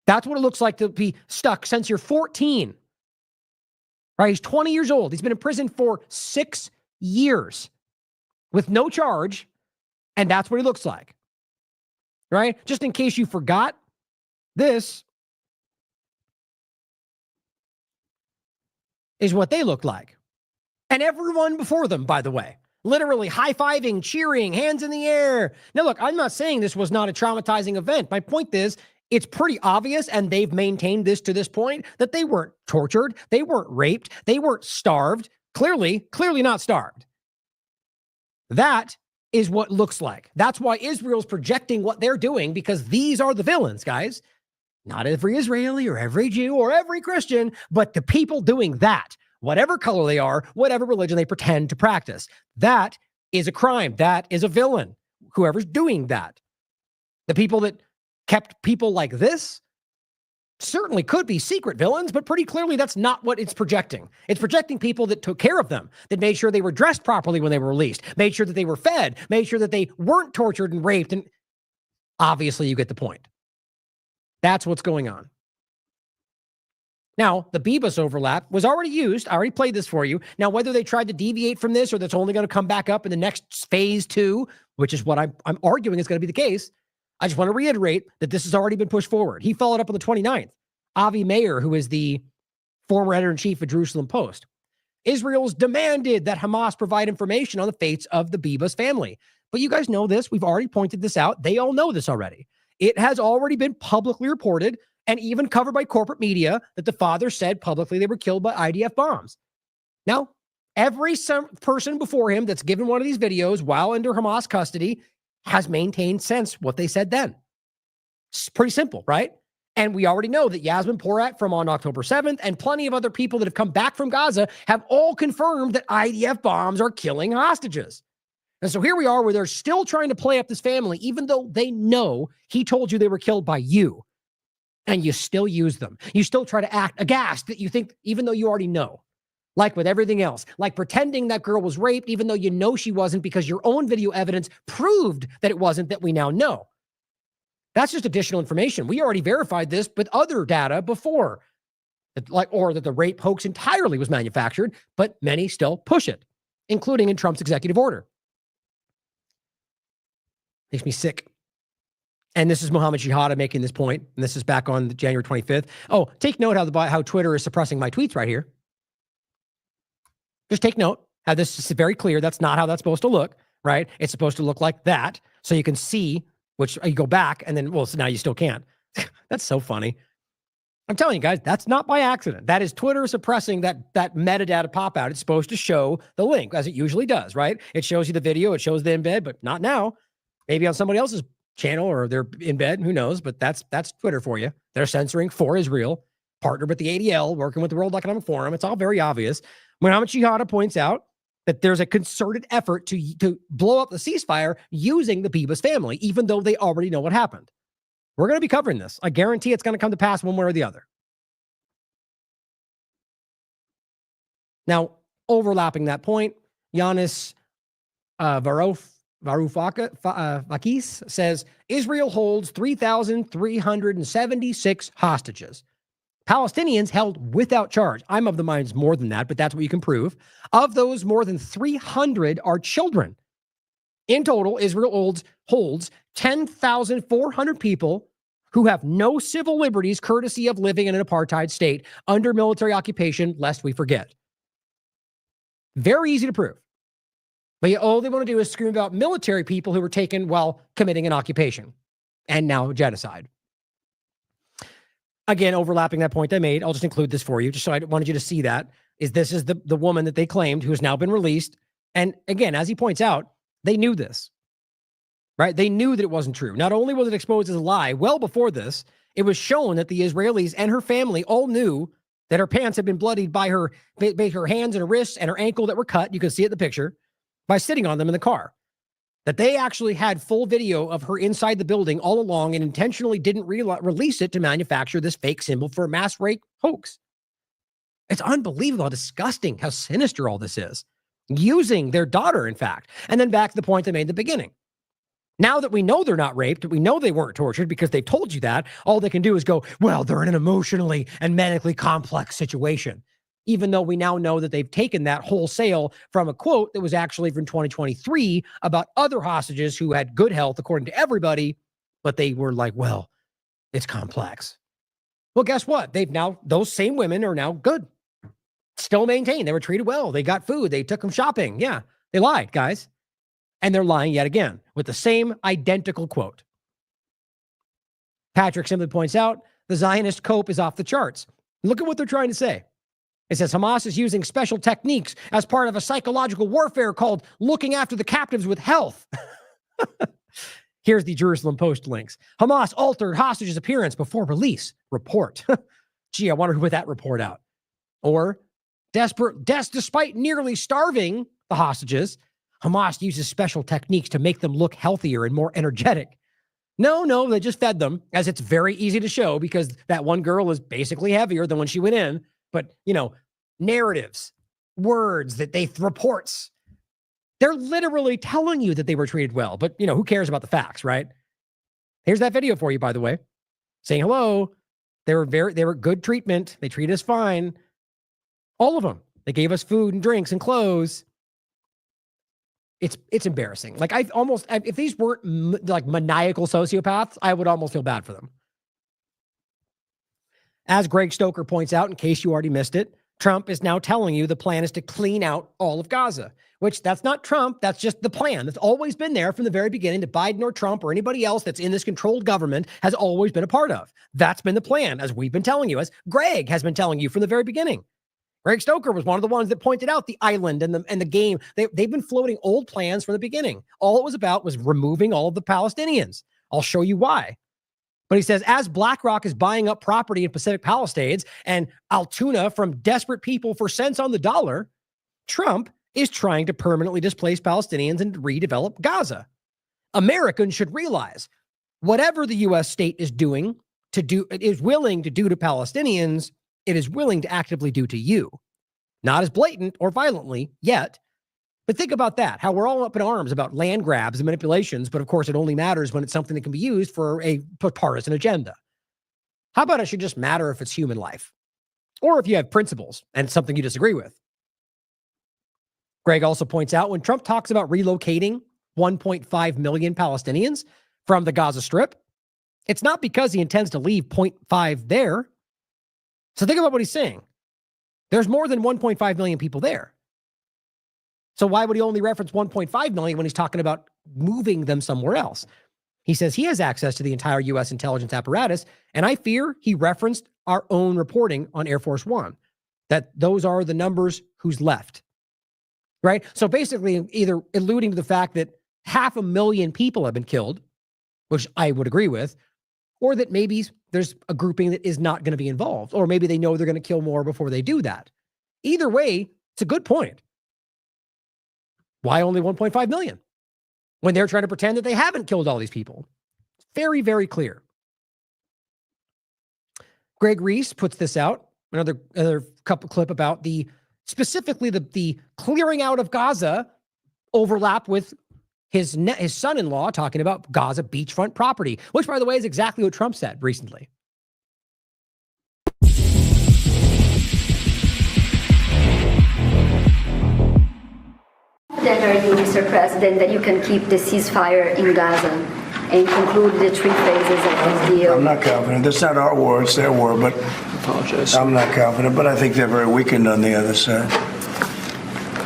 That's what it looks like to be stuck since you're 14. Right? He's 20 years old. He's been in prison for 6 years with no charge, and that's what he looks like. Right? Just in case you forgot, this is what they look like. And everyone before them, by the way. Literally high-fiving, cheering, hands in the air. Now, look, I'm not saying this was not a traumatizing event. My point is, it's pretty obvious, and they've maintained this to this point, that they weren't tortured, they weren't raped, they weren't starved. Clearly not starved. That is what looks like. That's why Israel's projecting what they're doing, because these are the villains, guys. Not every Israeli or every Jew or every Christian, but the people doing that. Whatever color they are, whatever religion they pretend to practice. That is a crime. That is a villain. Whoever's doing that. The people that kept people like this certainly could be secret villains, but pretty clearly that's not what it's projecting. It's projecting people that took care of them, that made sure they were dressed properly when they were released, made sure that they were fed, made sure that they weren't tortured and raped. And obviously you get the point. That's what's going on. Now, the Bibas overlap was already used. I already played this for you. Now, whether they tried to deviate from this or that's only going to come back up in the next phase 2, which is what I'm arguing is going to be the case, I just want to reiterate that this has already been pushed forward. He followed up on the 29th. Avi Meir, who is the former editor-in-chief of Jerusalem Post. Israel's demanded that Hamas provide information on the fates of the Bibas family. But you guys know this. We've already pointed this out. They all know this already. It has already been publicly reported and even covered by corporate media that the father said publicly they were killed by IDF bombs. Now, every person before him that's given one of these videos while under Hamas custody has maintained since what they said then. It's pretty simple, right? And we already know that Yasmin Porat from on October 7th and plenty of other people that have come back from Gaza have all confirmed that IDF bombs are killing hostages. And so here we are where they're still trying to play up this family, even though they know he told you they were killed by you. And you still use them. You still try to act aghast that you think, even though you already know. Like with everything else. Like pretending that girl was raped, even though you know she wasn't, because your own video evidence proved that it wasn't, that we now know. That's just additional information. We already verified this with other data before. Or that the rape hoax entirely was manufactured, but many still push it, including in Trump's executive order. Makes me sick. And this is Mohammed Shihada making this point, and this is back on January 25th. Oh, take note how Twitter is suppressing my tweets right here. Just take note how this is very clear. That's not how that's supposed to look, right? It's supposed to look like that, so you can see, which you go back, and then, well, so now you still can't. That's so funny. I'm telling you guys, that's not by accident. That is Twitter suppressing that metadata pop-out. It's supposed to show the link, as it usually does, right? It shows you the video, it shows the embed, but not now. Maybe on somebody else's channel or they're in bed, who knows? But that's Twitter for you. They're censoring for Israel, partnered with the ADL, working with the World Economic Forum. It's all very obvious. Mohammed Shihada points out that there's a concerted effort to blow up the ceasefire using the Bibas family, even though they already know what happened. We're going to be covering this. I guarantee it's going to come to pass one way or the other. Now, overlapping that point, Yanis Varoufakis says, Israel holds 3,376 hostages. Palestinians held without charge. I'm of the mind it's more than that, but that's what you can prove. Of those, more than 300 are children. In total, Israel holds 10,400 people who have no civil liberties courtesy of living in an apartheid state under military occupation, lest we forget. Very easy to prove. But all they want to do is scream about military people who were taken while committing an occupation and now genocide. Again, overlapping that point I made, I'll just include this for you, just so I wanted you to see that, this is the woman that they claimed who has now been released. And again, as he points out, they knew this, right? They knew that it wasn't true. Not only was it exposed as a lie, well before this, it was shown that the Israelis and her family all knew that her pants had been bloodied by her hands and her wrists and her ankle that were cut. You can see it in the picture by sitting on them in the car. that they actually had full video of her inside the building all along and intentionally didn't release it to manufacture this fake symbol for a mass rape hoax. It's unbelievable how disgusting, how sinister all this is. Using their daughter, in fact. And then back to the point I made in the beginning. Now that we know they're not raped, we know they weren't tortured because they told you that, all they can do is go, well, they're in an emotionally and medically complex situation. Even though we now know that they've taken that wholesale from a quote that was actually from 2023 about other hostages who had good health, according to everybody, but they were like, well, it's complex. Well, guess what? Those same women are now good. Still maintained. They were treated well. They got food. They took them shopping. Yeah, they lied, guys. And they're lying yet again with the same identical quote. Patrick simply points out the Zionist cope is off the charts. Look at what they're trying to say. It says Hamas is using special techniques as part of a psychological warfare called looking after the captives with health. Here's the Jerusalem Post links. Hamas altered hostages' appearance before release. Report. Gee, I wonder who put that report out. Or despite nearly starving the hostages, Hamas uses special techniques to make them look healthier and more energetic. No, they just fed them, as it's very easy to show because that one girl is basically heavier than when she went in. But, narratives, words, reports, they're literally telling you that they were treated well. But, who cares about the facts, right? Here's that video for you, by the way, saying hello. They were good treatment. They treated us fine. All of them. They gave us food and drinks and clothes. It's embarrassing. Like if these weren't like maniacal sociopaths, I would almost feel bad for them. As Greg Stoker points out, in case you already missed it, Trump is now telling you the plan is to clean out all of Gaza, which that's not Trump. That's just the plan. That's always been there from the very beginning that Biden or Trump or anybody else that's in this controlled government has always been a part of. That's been the plan, as we've been telling you, as Greg has been telling you from the very beginning. Greg Stoker was one of the ones that pointed out the island and the game. They've been floating old plans from the beginning. All it was about was removing all of the Palestinians. I'll show you why. But he says, as BlackRock is buying up property in Pacific Palisades and Altoona from desperate people for cents on the dollar, Trump is trying to permanently displace Palestinians and redevelop Gaza. Americans should realize whatever the U.S. state is willing to do to Palestinians, it is willing to actively do to you. Not as blatant or violently yet, but think about that, how we're all up in arms about land grabs and manipulations, but of course it only matters when it's something that can be used for a partisan agenda. How about it should just matter if it's human life? Or if you have principles and something you disagree with. Greg also points out when Trump talks about relocating 1.5 million Palestinians from the Gaza Strip, it's not because he intends to leave 0.5 there. So think about what he's saying. There's more than 1.5 million people there. So why would he only reference 1.5 million when he's talking about moving them somewhere else? He says he has access to the entire U.S. intelligence apparatus, and I fear he referenced our own reporting on Air Force One, that those are the numbers who's left, right? So basically either alluding to the fact that 500,000 people have been killed, which I would agree with, or that maybe there's a grouping that is not going to be involved, or maybe they know they're going to kill more before they do that. Either way, it's a good point. Why only 1.5 million? When they're trying to pretend that they haven't killed all these people. It's very, very clear. Greg Reese puts this out, another couple clip about specifically the clearing out of Gaza overlap with his son-in-law talking about Gaza beachfront property, which, by the way, is exactly what Trump said recently.
That are you, Mr. President, that you can keep the ceasefire in Gaza and conclude the 3 phases of this deal?
I'm not confident. That's not our war, it's their war, but I'm not confident, but I think they're very weakened on the other side.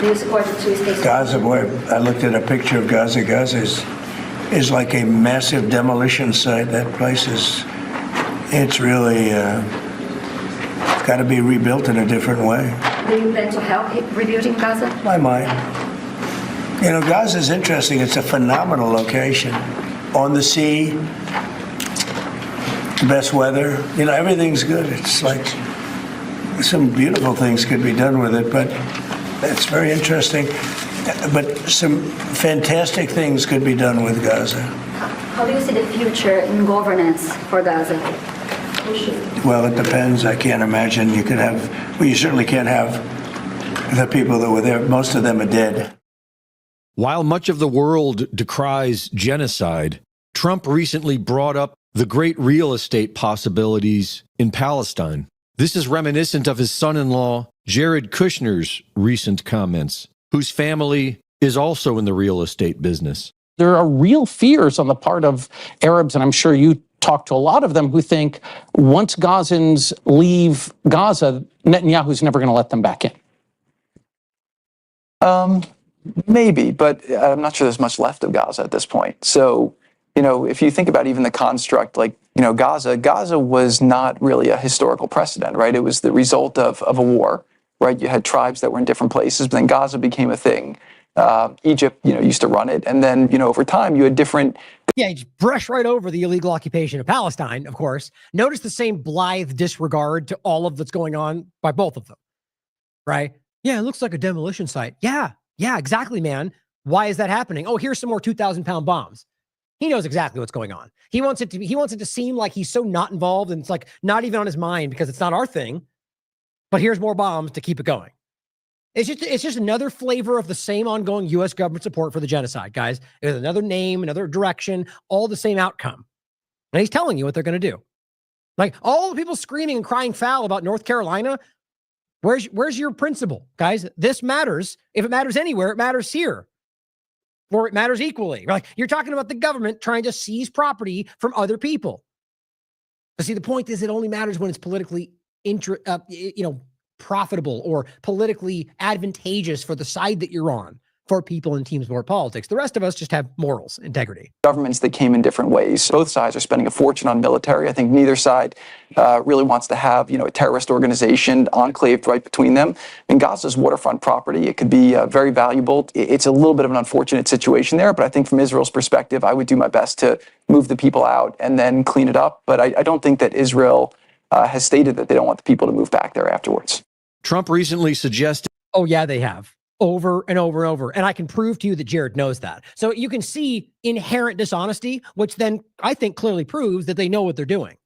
Do you support the 2 states?
Gaza, boy, I looked at a picture of Gaza. Gaza is like a massive demolition site. That place it's really got to be rebuilt in a different way.
Do you plan to help rebuilding Gaza?
I might. Gaza is interesting. It's a phenomenal location. On the sea, the best weather. Everything's good. It's like some beautiful things could be done with it, but it's very interesting. But some fantastic things could be done with Gaza.
How do you see the future in governance for Gaza?
Well, it depends. I can't imagine you could have, well, you certainly can't have the people that were there. Most of them are dead.
While much of the world decries genocide, Trump recently brought up the great real estate possibilities in Palestine. This is reminiscent of his son-in-law, Jared Kushner's recent comments, whose family is also in the real estate business.
There are real fears on the part of Arabs, and I'm sure you talk to a lot of them, who think once Gazans leave Gaza, Netanyahu's never going to let them back in.
Maybe, but I'm not sure there's much left of Gaza at this point. So, if you think about even the construct, like, Gaza was not really a historical precedent, right? It was the result of a war, right? You had tribes that were in different places, but then Gaza became a thing. Egypt, used to run it. And then, over time, you had different...
Yeah, you just brush right over the illegal occupation of Palestine, of course. Notice the same blithe disregard to all of that's going on by both of them, right? Yeah, it looks like a demolition site. Yeah, exactly, man. Why is that happening? Oh, here's some more 2,000-pound bombs. He knows exactly what's going on. He wants it to seem like he's so not involved, and it's like not even on his mind because it's not our thing. But here's more bombs to keep it going. It's just another flavor of the same ongoing U.S. government support for the genocide, guys. It's another name, another direction, all the same outcome. And he's telling you what they're going to do. Like all the people screaming and crying foul about North Carolina, where's your principle, guys? This matters. If it matters anywhere, it matters here. Or it matters equally. Like you're talking about the government trying to seize property from other people. But see, the point is it only matters when it's politically profitable or politically advantageous for the side that you're on, for people in team sport politics. The rest of us just have morals, integrity.
Governments that came in different ways. Both sides are spending a fortune on military. I think neither side really wants to have, a terrorist organization enclaved right between them. And Gaza's waterfront property, it could be very valuable. It's a little bit of an unfortunate situation there, but I think from Israel's perspective, I would do my best to move the people out and then clean it up. But I don't think that Israel has stated that they don't want the people to move back there afterwards.
Trump recently suggested...
Oh, yeah, they have. Over and over and over. And I can prove to you that Jared knows that. So you can see inherent dishonesty, which then I think clearly proves that they know what they're doing.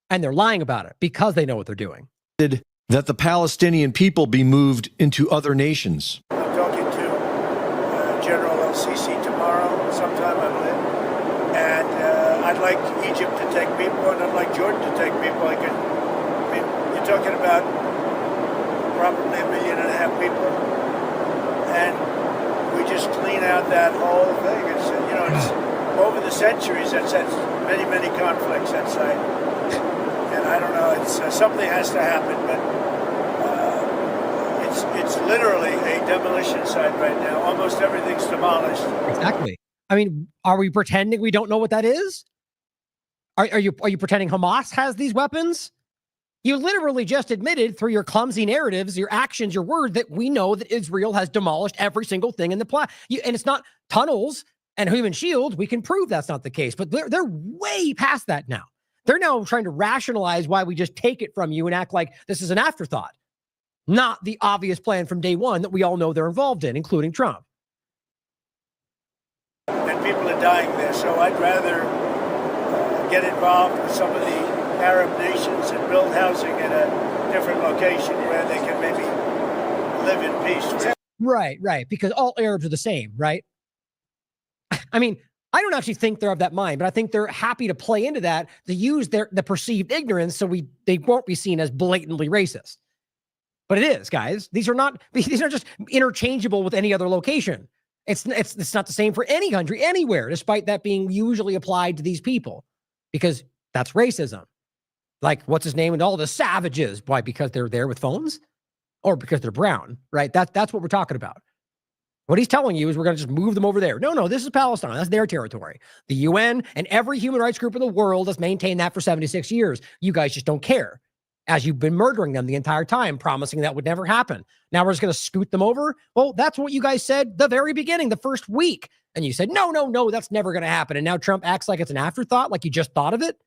And they're lying about it because they know what they're doing.
That the Palestinian people be moved into other nations.
I'm talking to General El-Sisi tomorrow, sometime I believe. And I'd like Egypt to take people, and I'd like Jordan to take people. You're talking about probably 1.5 million people. And we just clean out that whole thing. It's over the centuries, that's many, many conflicts, that site. And I don't know, it's something has to happen, but it's literally a demolition site right now. Almost everything's demolished.
Exactly. I mean, are we pretending we don't know what that is? Are you pretending Hamas has these weapons? You literally just admitted through your clumsy narratives, your actions, your word, that we know that Israel has demolished every single thing in the planet. And it's not tunnels and human shields. We can prove that's not the case, but they're way past that now. They're now trying to rationalize why we just take it from you and act like this is an afterthought, not the obvious plan from day one that we all know they're involved in, including Trump.
And people are dying there, so I'd rather get involved with some of the Arab nations and build housing in a different location where they can maybe live in peace.
Right. Because all Arabs are the same, right? I mean, I don't actually think they're of that mind, but I think they're happy to play into that, to use the perceived ignorance so they won't be seen as blatantly racist. But it is, guys. These are just interchangeable with any other location. It's not the same for any country anywhere, despite that being usually applied to these people, because that's racism. Like, what's his name? And all the savages. Why? Because they're there with phones? Or because they're brown, right? That's what we're talking about. What he's telling you is we're going to just move them over there. No, this is Palestine. That's their territory. The UN and every human rights group in the world has maintained that for 76 years. You guys just don't care, as you've been murdering them the entire time, promising that would never happen. Now we're just going to scoot them over? Well, that's what you guys said the very beginning, the first week. And you said, no, that's never going to happen. And now Trump acts like it's an afterthought, like you just thought of it.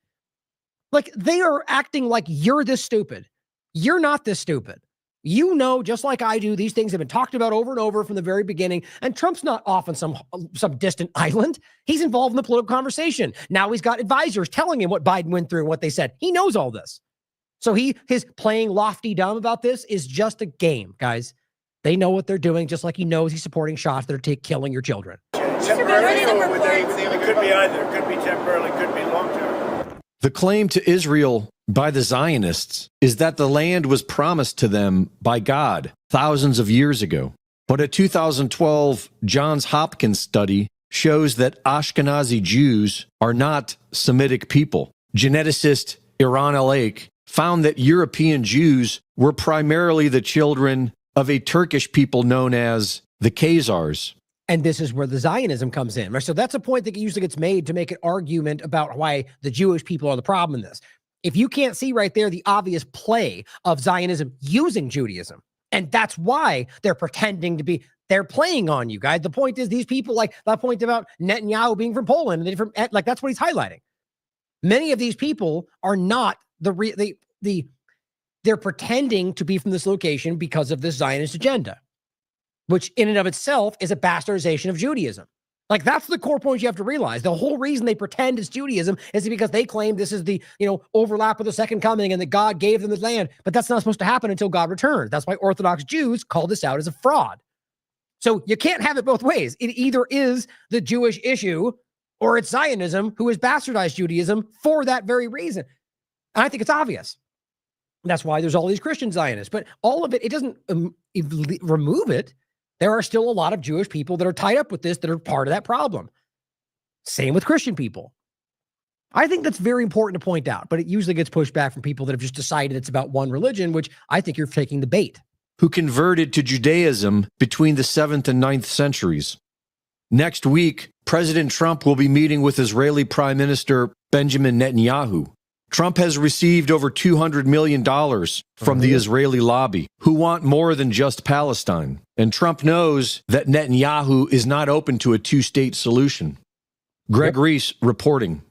Like, they are acting like you're this stupid. You're not this stupid. You know, just like I do, these things have been talked about over and over from the very beginning. And Trump's not off on some distant island. He's involved in the political conversation. Now he's got advisors telling him what Biden went through and what they said. He knows all this. So his playing lofty dumb about this is just a game, guys. They know what they're doing, just like he knows he's supporting shots that are killing your children.
Temporarily, or would they? It could be either. It could be temporarily, could be long term.
The claim to Israel by the Zionists is that the land was promised to them by God thousands of years ago. But a 2012 Johns Hopkins study shows that Ashkenazi Jews are not Semitic people. Geneticist Iran Alaik found that European Jews were primarily the children of a Turkish people known as the Khazars.
And this is where the Zionism comes in. Right? So that's a point that usually gets made to make an argument about why the Jewish people are the problem in this. If you can't see right there the obvious play of Zionism using Judaism, and that's why they're pretending to be, they're playing on you guys. The point is these people, like that point about Netanyahu being from Poland, and like that's what he's highlighting. Many of these people are not they're pretending to be from this location because of this Zionist agenda, which in and of itself is a bastardization of Judaism. Like that's the core point you have to realize. The whole reason they pretend it's Judaism is because they claim this is the, overlap of the second coming and that God gave them the land, but that's not supposed to happen until God returns. That's why Orthodox Jews call this out as a fraud. So you can't have it both ways. It either is the Jewish issue or it's Zionism who has bastardized Judaism for that very reason. And I think it's obvious. That's why there's all these Christian Zionists, but all of it doesn't remove it. There are still a lot of Jewish people that are tied up with this that are part of that problem. Same with Christian people. I think that's very important to point out, but it usually gets pushed back from people that have just decided it's about one religion, which I think you're taking the bait.
Who converted to Judaism between the 7th and 9th centuries. Next week, President Trump will be meeting with Israeli Prime Minister Benjamin Netanyahu. Trump has received over $200 million from the Israeli lobby, who want more than just Palestine. And Trump knows that Netanyahu is not open to a two-state solution. Greg Reese reporting.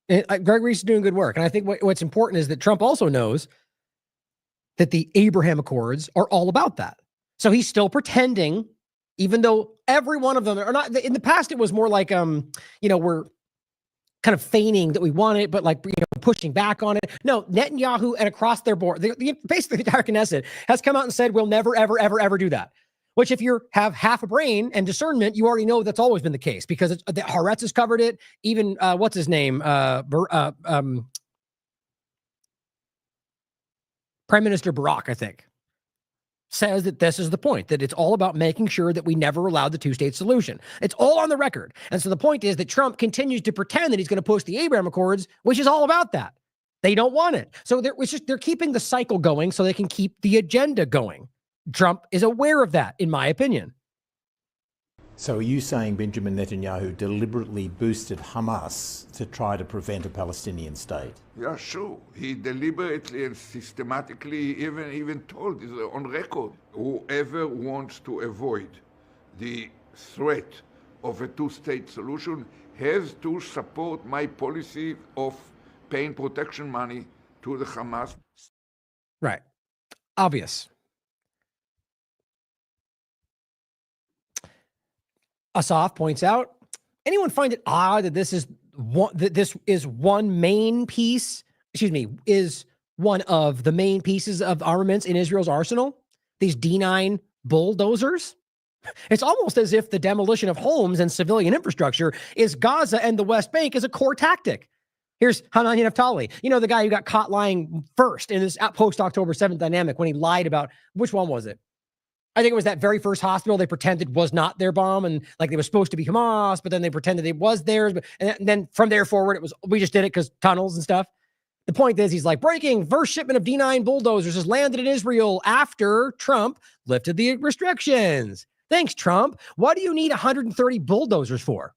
Greg Reese is doing good work. And I think what's important is that Trump also knows that the Abraham Accords are all about that. So he's still pretending, even though every one of them are not. In the past, it was more like, we're kind of feigning that we want it, but pushing back on it. No, Netanyahu and across their board, basically the entire Knesset has come out and said, we'll never, ever, ever, ever do that. Which if you have half a brain and discernment, you already know that's always been the case because the Haaretz has covered it. Even, what's his name? Prime Minister Barak, I think, says that this is the point, that it's all about making sure that we never allowed the two-state solution. It's all on the record. And so the point is that Trump continues to pretend that he's going to push the Abraham Accords, which is all about that. They don't want it. So they're keeping the cycle going so they can keep the agenda going. Trump is aware of that, in my opinion.
So are you saying Benjamin Netanyahu deliberately boosted Hamas to try to prevent a Palestinian state?
Yeah, sure. He deliberately and systematically even told, on record, whoever wants to avoid the threat of a two-state solution has to support my policy of paying protection money to the Hamas.
Right. Obvious. Asaf points out, anyone find it odd that this is one main piece, is one of the main pieces of armaments in Israel's arsenal? These D9 bulldozers? It's almost as if the demolition of homes and civilian infrastructure is Gaza and the West Bank as a core tactic. Here's Hanani Naftali, the guy who got caught lying first in this post-October 7th dynamic when he lied about, which one was it? I think it was that very first hospital they pretended was not their bomb, and like it was supposed to be Hamas, but then they pretended it was theirs. And then from there forward, it was, we just did it because tunnels and stuff. The point is, he's like, breaking, first shipment of D9 bulldozers has landed in Israel after Trump lifted the restrictions. Thanks, Trump. What do you need 130 bulldozers for?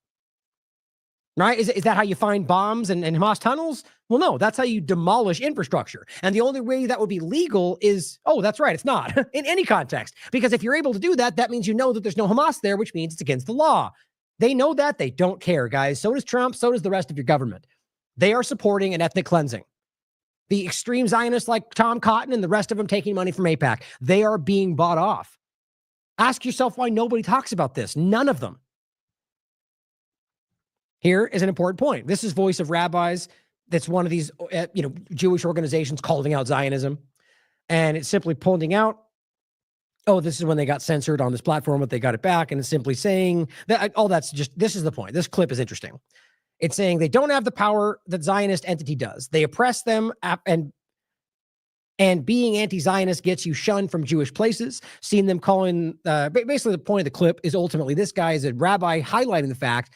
Right? Is that how you find bombs and Hamas tunnels? Well, no, that's how you demolish infrastructure. And the only way that would be legal is, that's right, it's not in any context. Because if you're able to do that, that means you know that there's no Hamas there, which means it's against the law. They know that. They don't care, guys. So does Trump. So does the rest of your government. They are supporting an ethnic cleansing. The extreme Zionists like Tom Cotton and the rest of them taking money from AIPAC, they are being bought off. Ask yourself why nobody talks about this. None of them. Here is an important point. This is Voice of Rabbis. That's one of these, Jewish organizations calling out Zionism. And it's simply pointing out, oh, this is when they got censored on this platform, but they got it back. And it's simply saying that this is the point. This clip is interesting. It's saying they don't have the power that Zionist entity does. They oppress them, and being anti-Zionist gets you shunned from Jewish places. Seeing them calling, basically the point of the clip is ultimately this guy is a rabbi highlighting the fact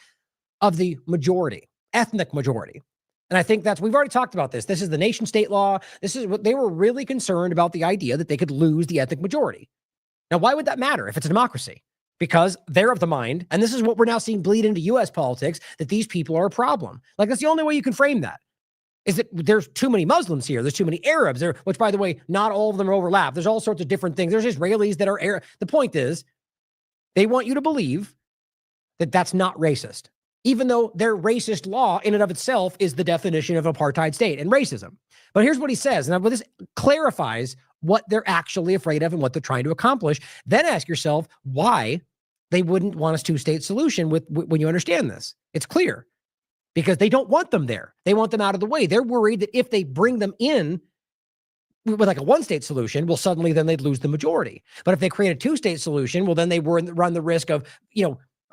of the majority, ethnic majority. And I think we've already talked about this. This is the nation state law. This is what they were really concerned about, the idea that they could lose the ethnic majority. Now, why would that matter if it's a democracy? Because they're of the mind, and this is what we're now seeing bleed into U.S. politics, that these people are a problem. Like, that's the only way you can frame that, is that there's too many Muslims here. There's too many Arabs there, which, by the way, not all of them overlap. There's all sorts of different things. There's Israelis that are Arab. The point is, they want you to believe that that's not racist, even though their racist law in and of itself is the definition of apartheid state and racism. But here's what he says, and this clarifies what they're actually afraid of and what they're trying to accomplish. Then ask yourself why they wouldn't want a two-state solution when you understand this. It's clear, because they don't want them there. They want them out of the way. They're worried that if they bring them in with like a one-state solution, well, suddenly then they'd lose the majority. But if they create a two-state solution, well, then they run the risk of,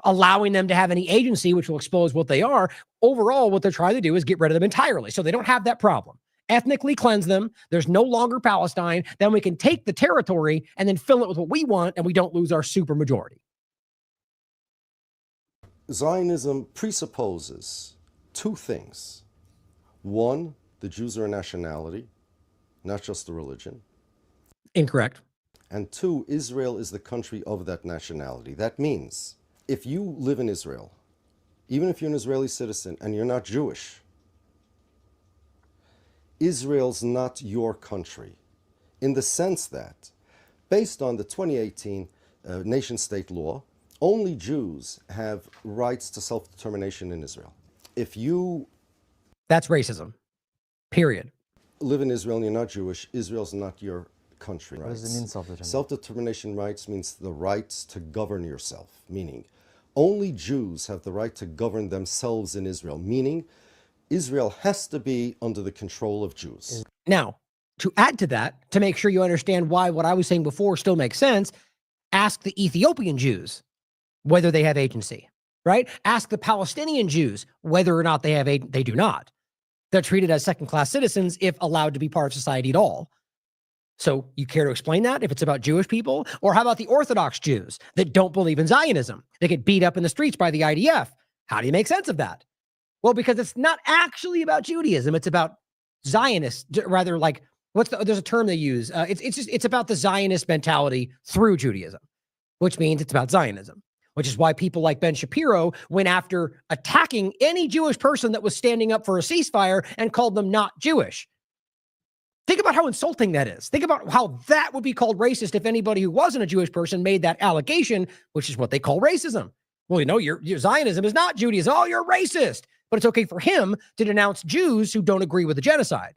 allowing them to have any agency, which will expose what they are. Overall, what they're trying to do is get rid of them entirely. So they don't have that problem. Ethnically cleanse them. There's no longer Palestine. Then we can take the territory and then fill it with what we want, and we don't lose our super majority.
Zionism presupposes two things. One, the Jews are a nationality, not just a religion.
Incorrect.
And two, Israel is the country of that nationality. That means if you live in Israel, even if you're an Israeli citizen and you're not Jewish, Israel's not your country, in the sense that, based on the 2018 nation-state law, only Jews have rights to self-determination in Israel. If you...
That's racism. Period.
Live in Israel and you're not Jewish, Israel's not your country.
What does it mean, self-determination?
Self-determination rights means the rights to govern yourself, meaning only Jews have the right to govern themselves in Israel, meaning Israel has to be under the control of Jews.
Now, to add to that, to make sure you understand why what I was saying before still makes sense, ask the Ethiopian Jews whether they have agency, right? Ask the Palestinian Jews whether or not they have agency. They do not. They're treated as second-class citizens if allowed to be part of society at all. So you care to explain that if it's about Jewish people? Or how about the Orthodox Jews that don't believe in Zionism? They get beat up in the streets by the IDF. How do you make sense of that? Well, because it's not actually about Judaism. It's about Zionists, rather like, there's a term they use. It's about the Zionist mentality through Judaism, which means it's about Zionism, which is why people like Ben Shapiro went after attacking any Jewish person that was standing up for a ceasefire and called them not Jewish. Think about how insulting that is. Think about how that would be called racist if anybody who wasn't a Jewish person made that allegation, which is what they call racism. Well, your Zionism is not Judaism. Oh, you're racist. But it's okay for him to denounce Jews who don't agree with the genocide.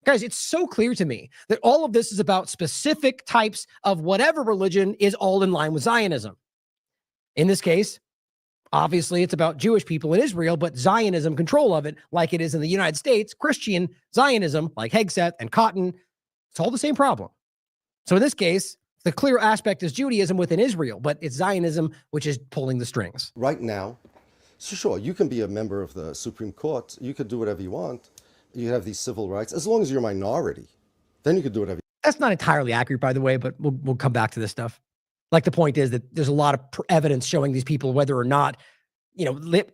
Guys, it's so clear to me that all of this is about specific types of whatever religion is all in line with Zionism. In this case, obviously, it's about Jewish people in Israel, but Zionism control of it, like it is in the United States, Christian Zionism, like Hegseth and Cotton, it's all the same problem. So in this case, the clear aspect is Judaism within Israel, but it's Zionism which is pulling the strings.
Right now, so sure, you can be a member of the Supreme Court, you could do whatever you want, you have these civil rights, as long as you're a minority, then you could do whatever you want.
That's not entirely accurate, by the way, but we'll come back to this stuff. Like, the point is that there's a lot of evidence showing these people, whether or not,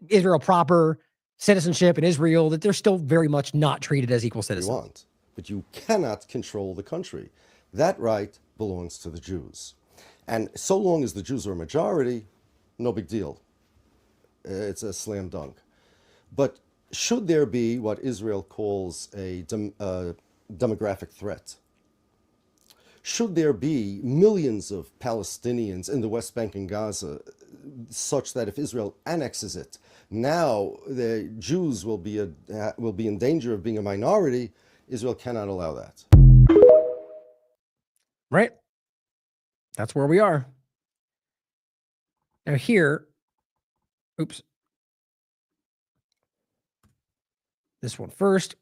Israel proper citizenship in Israel, that they're still very much not treated as equal citizens.
You want, but you cannot control the country. That right belongs to the Jews. And so long as the Jews are a majority, no big deal. It's a slam dunk. But should there be what Israel calls a demographic threat, should there be millions of Palestinians in the West Bank and Gaza, such that if Israel annexes it, now the Jews will be in danger of being a minority, Israel cannot allow that.
Right? That's where we are. Now here, oops. This one first.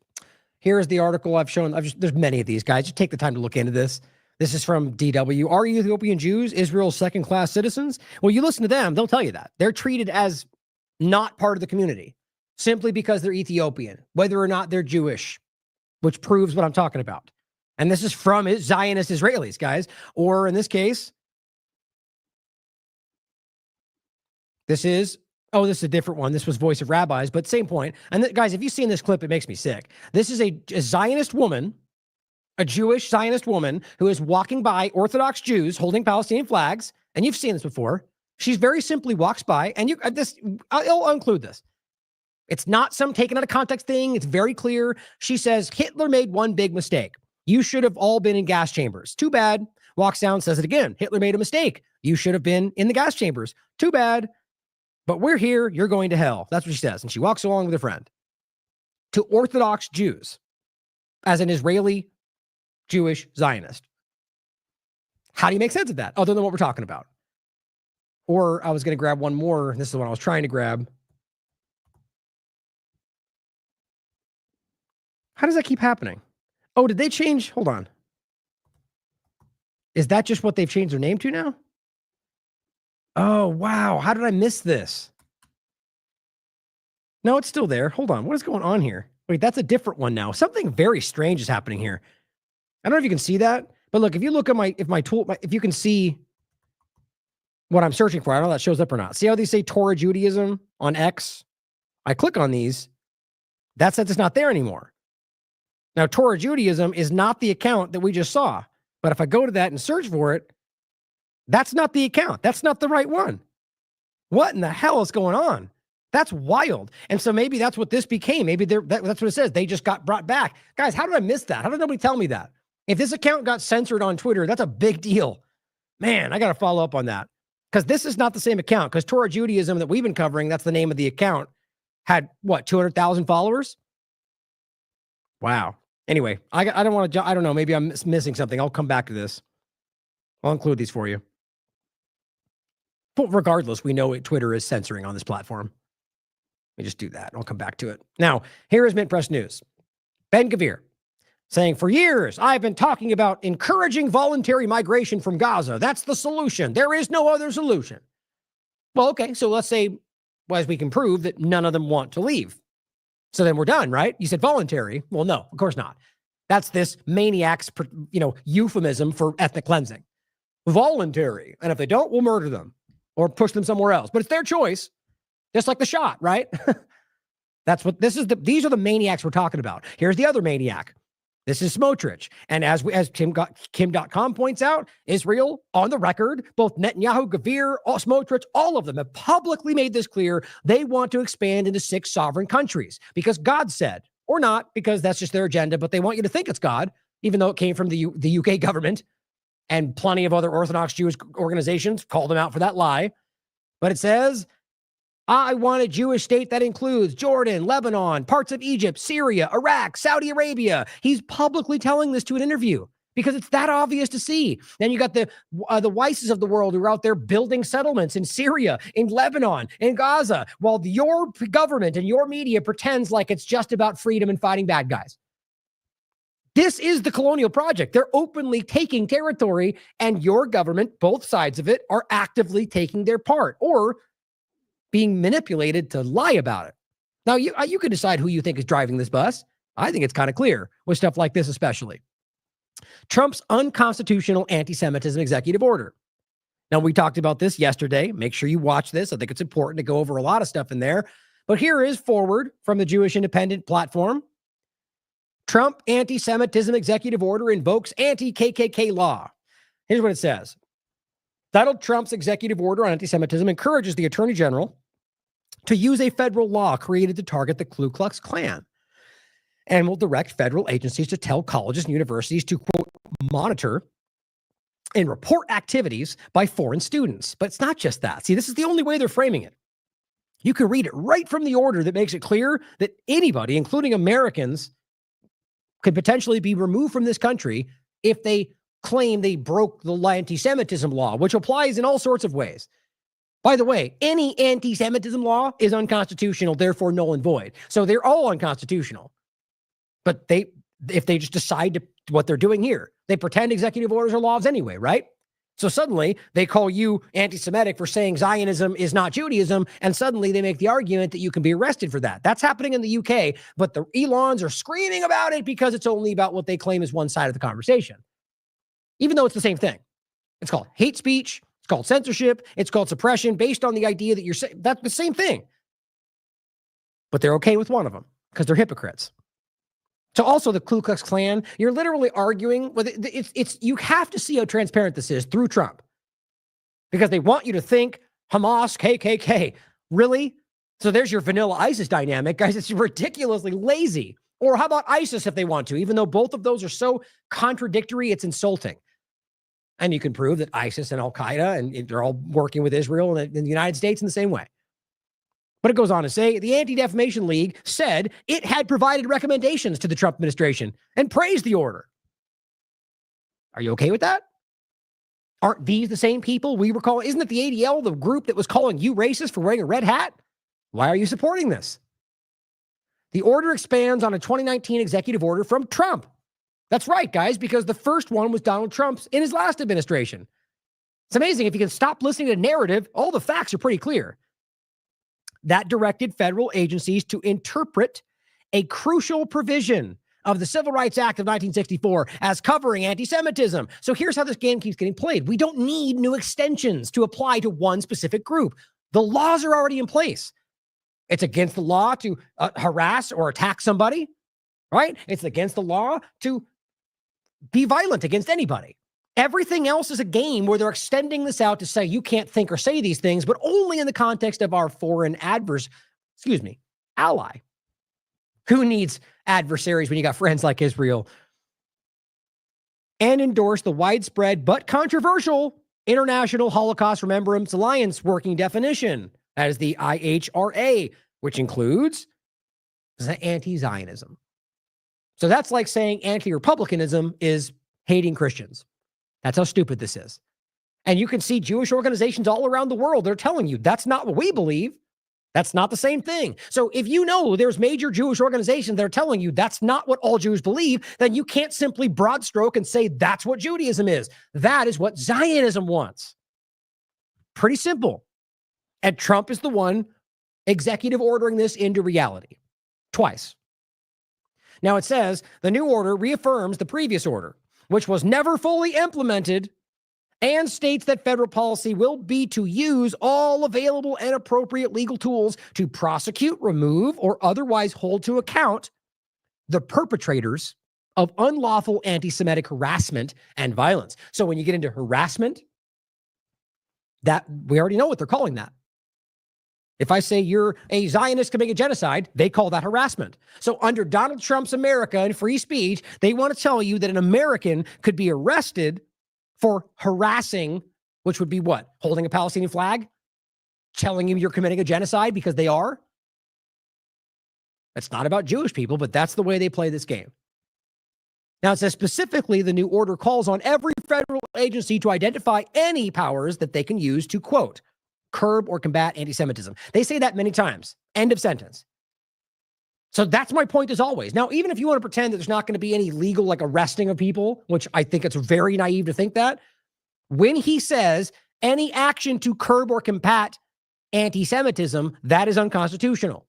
Here is the article I've shown. There's many of these guys. Just take the time to look into this. This is from DW. Are Ethiopian Jews Israel's second-class citizens? Well, you listen to them, they'll tell you that. They're treated as not part of the community simply because they're Ethiopian, whether or not they're Jewish, which proves what I'm talking about. And this is from Zionist Israelis, guys. Or in this case, this is a different one. This was Voice of Rabbis, but same point. And guys, if you've seen this clip, it makes me sick. This is a Zionist woman, a Jewish Zionist woman who is walking by Orthodox Jews holding Palestinian flags. And you've seen this before. She very simply walks by, and I'll include this. It's not some taken out of context thing. It's very clear. She says, Hitler made one big mistake. You should have all been in gas chambers. Too bad. Walks down, says it again. Hitler made a mistake. You should have been in the gas chambers. Too bad. But we're here. You're going to hell. That's what she says. And she walks along with a friend. To Orthodox Jews, as an Israeli Jewish Zionist. How do you make sense of that other than what we're talking about? Or I was going to grab one more. This is the one I was trying to grab. How does that keep happening? Oh, did they change? Hold on. Is that just what they've changed their name to now? Oh, wow. How did I miss this? No, it's still there. Hold on. What is going on here? Wait, that's a different one now. Something very strange is happening here. I don't know if you can see that, but look, if you look at if you can see what I'm searching for, I don't know if that shows up or not. See how they say Torah Judaism on X? I click on these. That says it's not there anymore. Now, Torah Judaism is not the account that we just saw. But if I go to that and search for it, that's not the account. That's not the right one. What in the hell is going on? That's wild. And so maybe that's what this became. Maybe that's what it says. They just got brought back. Guys, how did I miss that? How did nobody tell me that? If this account got censored on Twitter, that's a big deal. Man, I got to follow up on that. Because this is not the same account. Because Torah Judaism that we've been covering, that's the name of the account, had, what, 200,000 followers? Wow. Anyway, I don't want to, I don't know, maybe I'm missing something. I'll come back to this. I'll include these for you. But regardless, we know Twitter is censoring on this platform. Let me just do that. I'll come back to it. Now, here is Mint Press News. Ben Gvir saying, for years, I've been talking about encouraging voluntary migration from Gaza. That's the solution. There is no other solution. Well, okay, so let's say, well, as we can prove that none of them want to leave. So then we're done, right? You said voluntary. Well, no, of course not. That's this maniac's, euphemism for ethnic cleansing. Voluntary. And if they don't, we'll murder them or push them somewhere else. But it's their choice. Just like the shot, right? That's what this is. These are the maniacs we're talking about. Here's the other maniac. This is Smotrich. And as Kim.com points out, Israel, on the record, both Netanyahu, Gvir, Smotrich, all of them have publicly made this clear. They want to expand into 6 sovereign countries because God said, or not, because that's just their agenda, but they want you to think it's God, even though it came from the UK government and plenty of other Orthodox Jewish organizations called them out for that lie. But it says, I want a Jewish state that includes Jordan, Lebanon, parts of Egypt, Syria, Iraq, Saudi Arabia. He's publicly telling this to an interview because it's that obvious to see. Then you got the Weisses of the world who are out there building settlements in Syria, in Lebanon, in Gaza, while your government and your media pretends like it's just about freedom and fighting bad guys. This is the colonial project. They're openly taking territory, and your government, both sides of it, are actively taking their part or being manipulated to lie about it. Now, you can decide who you think is driving this bus. I think it's kind of clear with stuff like this, especially. Trump's unconstitutional anti-Semitism executive order. Now, we talked about this yesterday. Make sure you watch this. I think it's important to go over a lot of stuff in there. But here is forward from the Jewish Independent platform. Trump anti-Semitism executive order invokes anti-KKK law. Here's what it says. Donald Trump's executive order on anti-Semitism encourages the Attorney General to use a federal law created to target the Ku Klux Klan and will direct federal agencies to tell colleges and universities to, quote, monitor and report activities by foreign students. But it's not just that. See, this is the only way they're framing it. You can read it right from the order that makes it clear that anybody, including Americans, could potentially be removed from this country if they claim they broke the anti-Semitism law, which applies in all sorts of ways. By the way, any anti-Semitism law is unconstitutional, therefore null and void. So they're all unconstitutional. But if they just decide to what they're doing here, they pretend executive orders are laws anyway, right? So suddenly they call you anti-Semitic for saying Zionism is not Judaism, and suddenly they make the argument that you can be arrested for that. That's happening in the UK, but the Elons are screaming about it because it's only about what they claim is one side of the conversation, even though it's the same thing. It's called hate speech. It's called censorship. It's called suppression based on the idea that you're saying that's the same thing. But they're okay with one of them because they're hypocrites. So also the Ku Klux Klan, you're literally arguing with it's you have to see how transparent this is through Trump, because they want you to think Hamas, KKK. Really? So there's your vanilla ISIS dynamic, guys. It's ridiculously lazy. Or how about ISIS if they want to, even though both of those are so contradictory, it's insulting. And you can prove that ISIS and Al-Qaeda, and they're all working with Israel and the United States in the same way. But it goes on to say, the Anti-Defamation League said it had provided recommendations to the Trump administration and praised the order. Are you okay with that? Aren't these the same people we were calling? Isn't it the ADL, the group that was calling you racist for wearing a red hat? Why are you supporting this? The order expands on a 2019 executive order from Trump. That's right, guys, because the first one was Donald Trump's in his last administration. It's amazing. If you can stop listening to narrative, all the facts are pretty clear. That directed federal agencies to interpret a crucial provision of the Civil Rights Act of 1964 as covering anti-Semitism. So here's how this game keeps getting played. We don't need new extensions to apply to one specific group. The laws are already in place. It's against the law to harass or attack somebody, right? It's against the law to be violent against anybody. Everything else is a game where they're extending this out to say you can't think or say these things, but only in the context of our foreign ally. Who needs adversaries when you got friends like Israel? And endorse the widespread but controversial International Holocaust Remembrance Alliance working definition. That is the IHRA, which includes anti-Zionism. So that's like saying anti-Republicanism is hating Christians. That's how stupid this is. And you can see Jewish organizations all around the world. They're telling you that's not what we believe. That's not the same thing. So if you know there's major Jewish organizations that are telling you that's not what all Jews believe, then you can't simply broad stroke and say that's what Judaism is. That is what Zionism wants. Pretty simple. And Trump is the one executive ordering this into reality. Twice. Now it says the new order reaffirms the previous order, which was never fully implemented, and states that federal policy will be to use all available and appropriate legal tools to prosecute, remove, or otherwise hold to account the perpetrators of unlawful anti-Semitic harassment and violence. So when you get into harassment, that we already know what they're calling that. If I say you're a Zionist committing a genocide, they call that harassment. So under Donald Trump's America and free speech, they want to tell you that an American could be arrested for harassing, which would be what? Holding a Palestinian flag? Telling you you're committing a genocide because they are? It's not about Jewish people, but that's the way they play this game. Now it says specifically the new order calls on every federal agency to identify any powers that they can use to, quote, curb or combat anti-Semitism. They say that many times. End of sentence. So that's my point as always. Now, even if you want to pretend that there's not going to be any legal like arresting of people, which I think it's very naive to think that, when he says any action to curb or combat anti-Semitism, that is unconstitutional.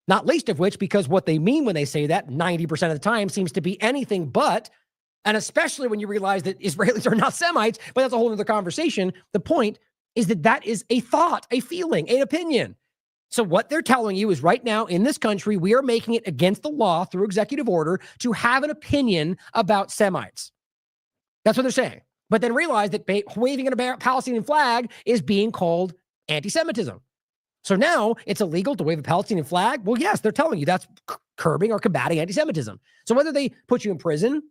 Not least of which, because what they mean when they say that 90% of the time seems to be anything but, and especially when you realize that Israelis are not Semites, but that's a whole other conversation. The point is that that is a thought, a feeling, an opinion. So what they're telling you is right now in this country, we are making it against the law through executive order to have an opinion about Semites. That's what they're saying. But then realize that waving a Palestinian flag is being called anti-Semitism. So now it's illegal to wave a Palestinian flag. Well, yes, they're telling you that's curbing or combating anti-Semitism. So whether they put you in prison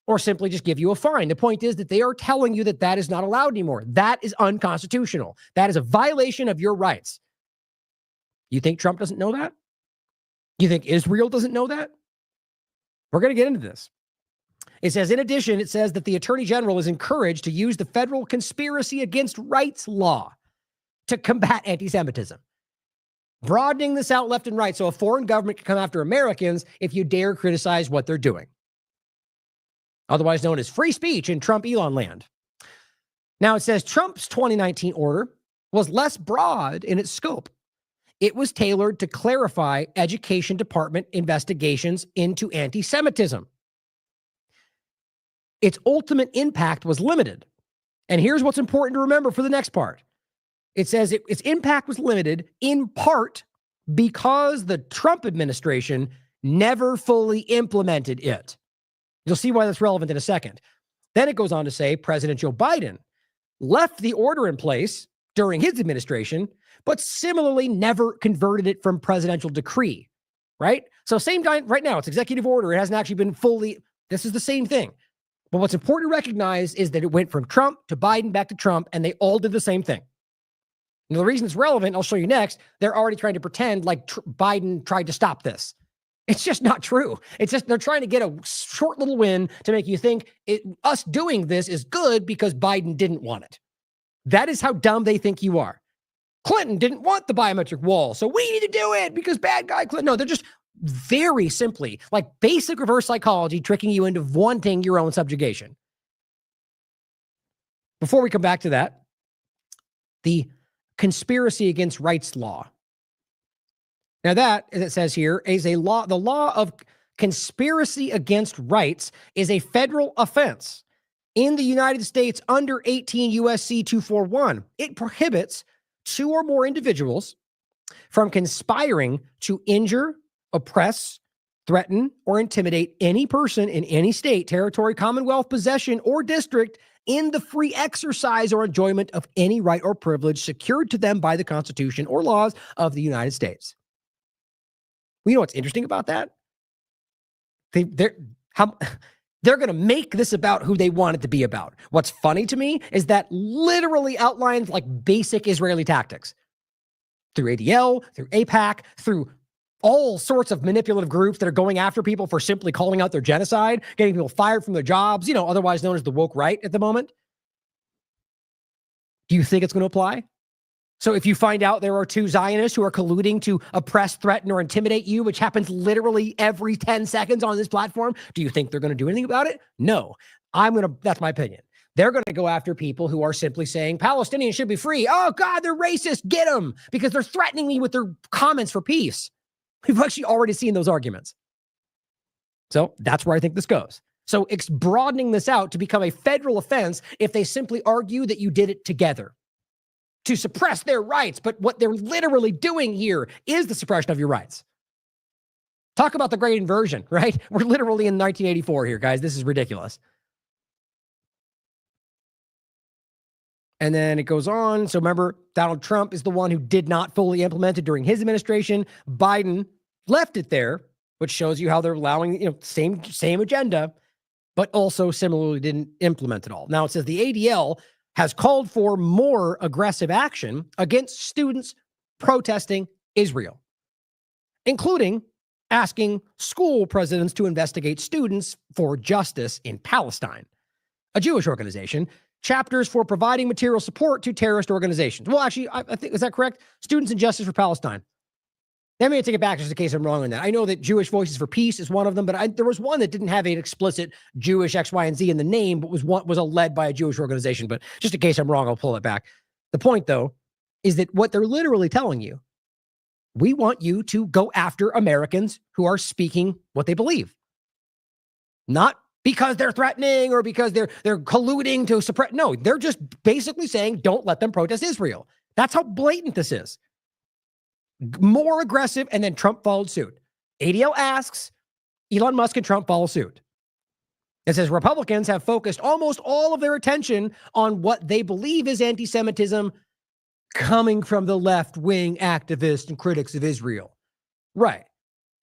or simply just give you a fine, the point is that they are telling you that that is not allowed anymore. That is unconstitutional. That is a violation of your rights. You think Trump doesn't know that? You think Israel doesn't know that? We're going to get into this. It says, in addition, it says that the Attorney General is encouraged to use the federal conspiracy against rights law to combat anti-Semitism. Broadening this out left and right so a foreign government can come after Americans if you dare criticize what they're doing. Otherwise known as free speech in Trump-Elon land. Now, it says Trump's 2019 order was less broad in its scope. It was tailored to clarify Education Department investigations into anti-Semitism. Its ultimate impact was limited. And here's what's important to remember for the next part. It says its impact was limited in part because the Trump administration never fully implemented it. You'll see why that's relevant in a second. Then it goes on to say President Joe Biden left the order in place during his administration, but similarly never converted it from presidential decree, right? So same time, right now, it's executive order. It hasn't actually been fully, this is the same thing. But what's important to recognize is that it went from Trump to Biden back to Trump, and they all did the same thing. And the reason it's relevant, I'll show you next, they're already trying to pretend like Biden tried to stop this. It's just not true. It's just they're trying to get a short little win to make you think us doing this is good because Biden didn't want it. That is how dumb they think you are. Clinton didn't want the biometric wall, so we need to do it because bad guy Clinton. No, they're just very simply like basic reverse psychology tricking you into wanting your own subjugation. Before we come back to that, the conspiracy against rights law. Now that, as it says here, is a law. The law of conspiracy against rights is a federal offense in the United States under 18 U.S.C. 241. It prohibits two or more individuals from conspiring to injure, oppress, threaten, or intimidate any person in any state, territory, commonwealth, possession, or district in the free exercise or enjoyment of any right or privilege secured to them by the Constitution or laws of the United States. Well, you know what's interesting about that? They're going to make this about who they want it to be about. What's funny to me is that literally outlines like basic Israeli tactics through ADL, through AIPAC, through all sorts of manipulative groups that are going after people for simply calling out their genocide, getting people fired from their jobs, otherwise known as the woke right at the moment. Do you think it's going to apply? So if you find out there are two Zionists who are colluding to oppress, threaten, or intimidate you, which happens literally every 10 seconds on this platform, do you think they're going to do anything about it? No. That's my opinion. They're going to go after people who are simply saying Palestinians should be free. Oh God, they're racist. Get them, because they're threatening me with their comments for peace. We've actually already seen those arguments. So that's where I think this goes. So it's broadening this out to become a federal offense if they simply argue that you did it together to suppress their rights. But what they're literally doing here is the suppression of your rights. Talk about the great inversion, right? We're literally in 1984 here, guys. This is ridiculous. And then it goes on. So remember, Donald Trump is the one who did not fully implement it during his administration. Biden left it there, which shows you how they're allowing, same agenda, but also similarly didn't implement it all. Now it says the ADL has called for more aggressive action against students protesting Israel, including asking school presidents to investigate students for justice in Palestine, a Jewish organization, chapters for providing material support to terrorist organizations. Well, actually, I think, is that correct? Students in Justice for Palestine. Let me take it back just in case I'm wrong on that. I know that Jewish Voices for Peace is one of them, but there was one that didn't have an explicit Jewish X, Y, and Z in the name, but was led by a Jewish organization. But just in case I'm wrong, I'll pull it back. The point, though, is that what they're literally telling you, we want you to go after Americans who are speaking what they believe. Not because they're threatening or because they're colluding to suppress. No, they're just basically saying, don't let them protest Israel. That's how blatant this is. More aggressive, and then Trump followed suit. ADL asks, Elon Musk and Trump follow suit. It says Republicans have focused almost all of their attention on what they believe is anti-Semitism coming from the left-wing activists and critics of Israel. Right.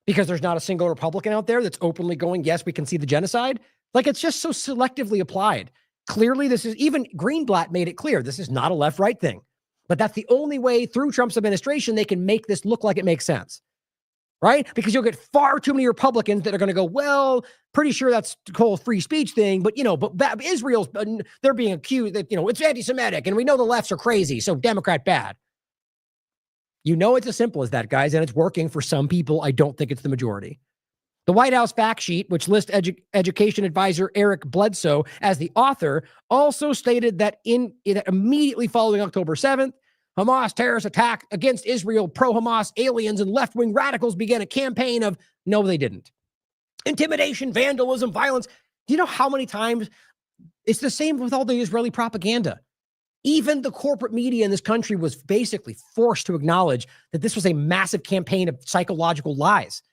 Because there's not a single Republican out there that's openly going, yes, we can see the genocide. Like, it's just so selectively applied. Clearly, this is, even Greenblatt made it clear, this is not a left-right thing. But that's the only way through Trump's administration they can make this look like it makes sense. right? Because you'll get far too many Republicans that are going to go, well, pretty sure that's the whole free speech thing, but Israel's, they're being accused that, it's anti-Semitic, and we know the lefts are crazy, so Democrat bad. It's as simple as that, guys, and it's working for some people. I don't think it's the majority. The White House fact sheet, which lists education advisor Eric Bledsoe as the author, also stated that immediately following October 7th, Hamas terrorist attack against Israel, pro-Hamas aliens and left-wing radicals began a campaign of, no, they didn't. Intimidation, vandalism, violence. Do you know how many times? It's the same with all the Israeli propaganda. Even the corporate media in this country was basically forced to acknowledge that this was a massive campaign of psychological lies.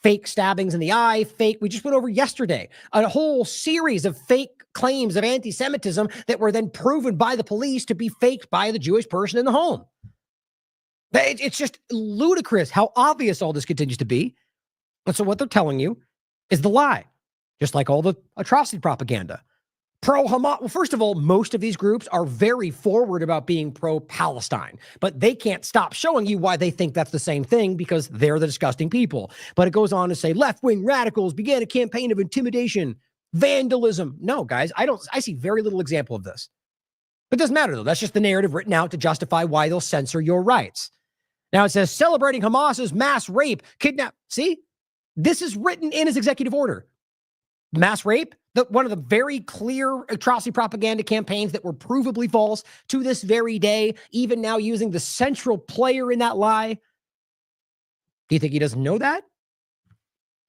Fake stabbings in the eye, we just went over yesterday, a whole series of fake claims of anti-Semitism that were then proven by the police to be faked by the Jewish person in the home. It's just ludicrous how obvious all this continues to be. And so what they're telling you is the lie, just like all the atrocity propaganda. Pro-Hamas, well, first of all, most of these groups are very forward about being pro-Palestine, but they can't stop showing you why they think that's the same thing because they're the disgusting people. But it goes on to say left-wing radicals began a campaign of intimidation, vandalism. No, guys, I see very little example of this. But it doesn't matter, though. That's just the narrative written out to justify why they'll censor your rights. Now it says celebrating Hamas's mass rape, kidnap. See, this is written in his executive order. Mass rape, one of the very clear atrocity propaganda campaigns that were provably false to this very day, even now using the central player in that lie. Do you think he doesn't know that?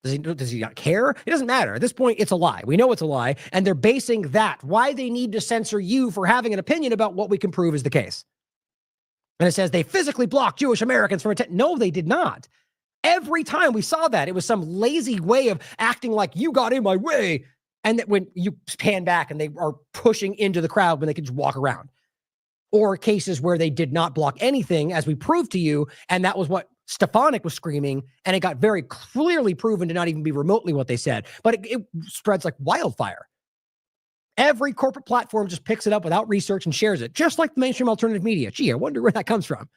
Does he not care? It doesn't matter. At this point, it's a lie. We know it's a lie, and they're basing that, why they need to censor you for having an opinion about what we can prove is the case. And it says they physically blocked Jewish Americans from attending. No, they did not. Every time we saw that, it was some lazy way of acting like you got in my way. And that when you pan back and they are pushing into the crowd when they can just walk around. Or cases where they did not block anything, as we proved to you. And that was what Stefanik was screaming. And it got very clearly proven to not even be remotely what they said. But it spreads like wildfire. Every corporate platform just picks it up without research and shares it. Just like the mainstream alternative media. Gee, I wonder where that comes from.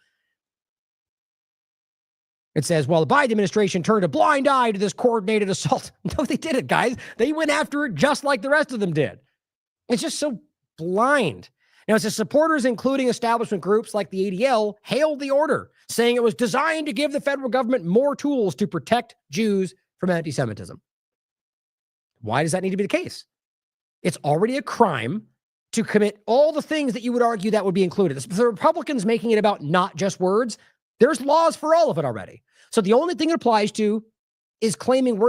It says, well, the Biden administration turned a blind eye to this coordinated assault. No, they didn't, guys. They went after it just like the rest of them did. It's just so blind. Now, it says supporters, including establishment groups like the ADL, hailed the order, saying it was designed to give the federal government more tools to protect Jews from anti-Semitism. Why does that need to be the case? It's already a crime to commit all the things that you would argue that would be included. The Republicans making it about not just words. There's laws for all of it already. So the only thing it applies to is claiming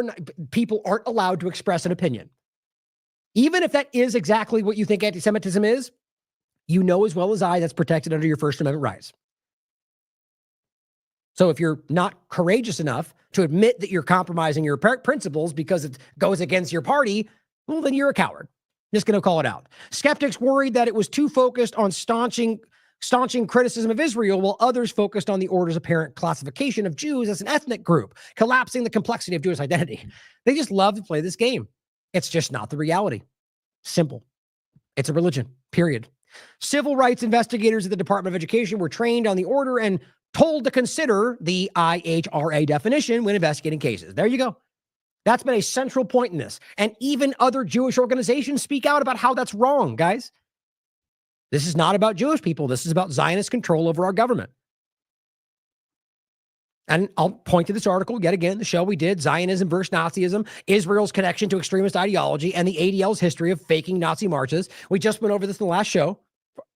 people aren't allowed to express an opinion. Even if that is exactly what you think anti-Semitism is, you know as well as I that's protected under your First Amendment rights. So if you're not courageous enough to admit that you're compromising your principles because it goes against your party, well, then you're a coward. I'm just going to call it out. Skeptics worried that it was too focused on staunching criticism of Israel, while others focused on the order's apparent classification of Jews as an ethnic group, collapsing the complexity of Jewish identity. They just love to play this game. It's just not the reality. Simple. It's a religion, period. Civil rights investigators at the Department of Education were trained on the order and told to consider the IHRA definition when investigating cases. There you go. That's been a central point in this. And even other Jewish organizations speak out about how that's wrong, guys. This is not about Jewish people. This is about Zionist control over our government. And I'll point to this article yet again, the show we did, Zionism versus Nazism, Israel's connection to extremist ideology, and the ADL's history of faking Nazi marches. We just went over this in the last show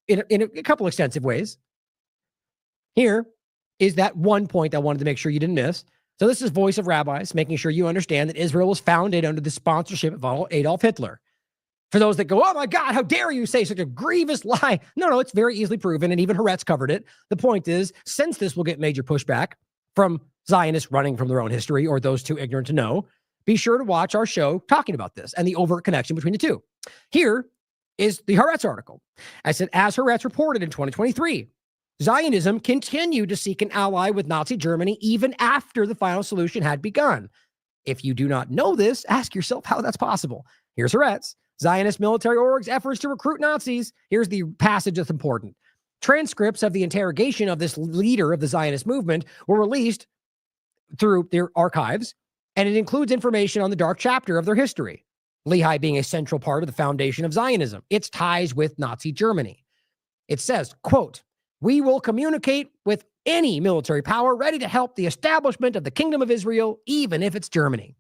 in a couple extensive ways. Here is that one point I wanted to make sure you didn't miss. So this is Voice of Rabbis, making sure you understand that Israel was founded under the sponsorship of Adolf Hitler. For those that go, oh my God, how dare you say such a grievous lie? No, it's very easily proven, and even Haaretz covered it. The point is, since this will get major pushback from Zionists running from their own history or those too ignorant to know, be sure to watch our show talking about this and the overt connection between the two. Here is the Haaretz article. I said, as Haaretz reported in 2023, Zionism continued to seek an ally with Nazi Germany even after the final solution had begun. If you do not know this, ask yourself how that's possible. Here's Haaretz. Zionist military orgs' efforts to recruit Nazis. Here's the passage that's important. Transcripts of the interrogation of this leader of the Zionist movement were released through their archives, and it includes information on the dark chapter of their history, Lehi being a central part of the foundation of Zionism, its ties with Nazi Germany. It says, quote, "We will communicate with any military power ready to help the establishment of the Kingdom of Israel, even if it's Germany."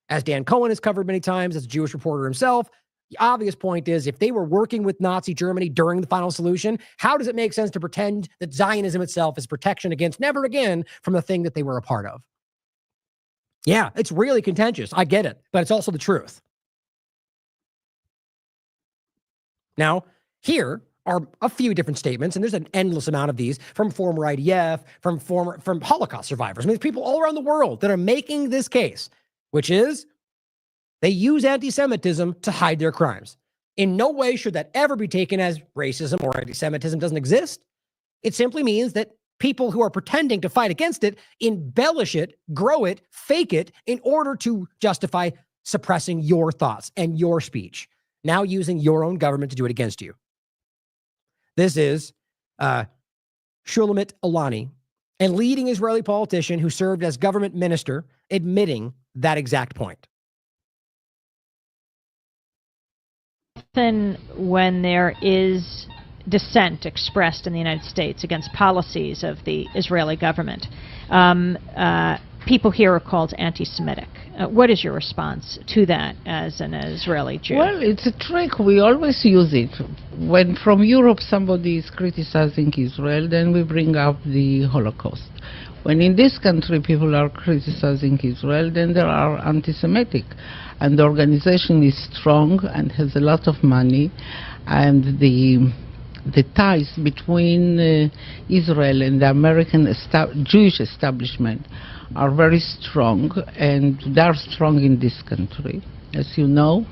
As Dan Cohen has covered many times as a Jewish reporter himself, the obvious point is if they were working with Nazi Germany during the final solution, how does it make sense to pretend that Zionism itself is protection against never again from the thing that they were a part of? Yeah, it's really contentious. I get it, but it's also the truth. Now, here are a few different statements, and there's an endless amount of these from former IDF, from Holocaust survivors. I mean, there's people all around the world that are making this case, which is they use anti-Semitism to hide their crimes. In no way should that ever be taken as racism or anti-Semitism doesn't exist. It simply means that people who are pretending to fight against it embellish it, grow it, fake it in order to justify suppressing your thoughts and your speech, now using your own government to do it against you. This is Shulamit Alani, a leading Israeli politician who served as government minister, admitting that exact point.
Often when there is dissent expressed in the United States against policies of the Israeli government, people here are called anti-Semitic. What is your response to that as an Israeli Jew?
Well, it's a trick. We always use it. When from Europe somebody is criticizing Israel, then we bring up the Holocaust. When in this country people are criticizing Israel, then they are anti-Semitic. And the organization is strong and has a lot of money, and the ties between Israel and the American Jewish establishment are very strong, and they are strong in this country. As you know,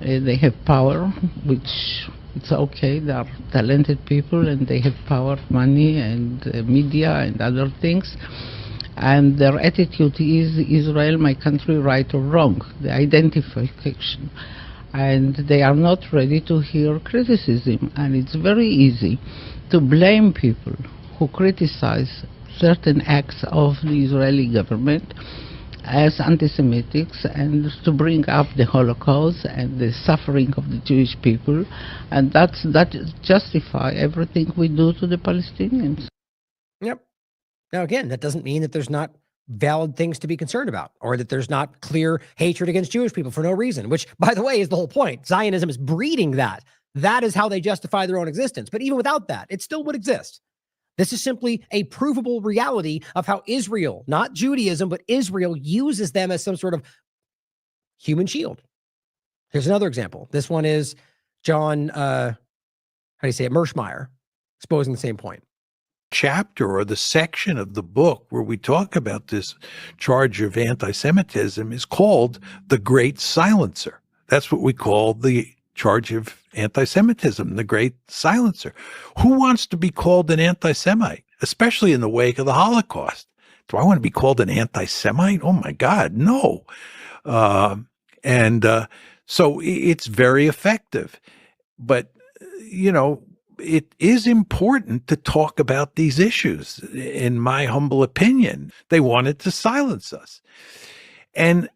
they have power, which it's okay. They are talented people, and they have power, money, and media, and other things. And their attitude is Israel, my country, right or wrong, the identification. And they are not ready to hear criticism. And it's very easy to blame people who criticize certain acts of the Israeli government as anti-Semitics, and to bring up the Holocaust and the suffering of the Jewish people. And that justify everything we do to the Palestinians.
Yep. Now, again, that doesn't mean that there's not valid things to be concerned about, or that there's not clear hatred against Jewish people for no reason, which, by the way, is the whole point. Zionism is breeding that. That is how they justify their own existence. But even without that, it still would exist. This is simply a provable reality of how Israel, not Judaism, but Israel uses them as some sort of human shield. Here's another example. This one is John, Merschmeyer, exposing the same point.
Chapter or the section of the book where we talk about this charge of anti-Semitism is called the Great Silencer. That's what we call the charge of anti-Semitism, the Great Silencer. Who wants to be called an anti-Semite, especially in the wake of the Holocaust? Do I want to be called an anti-Semite? Oh my God, no. So it's very effective. But, you know, it is important to talk about these issues, in my humble opinion. They wanted to silence us. And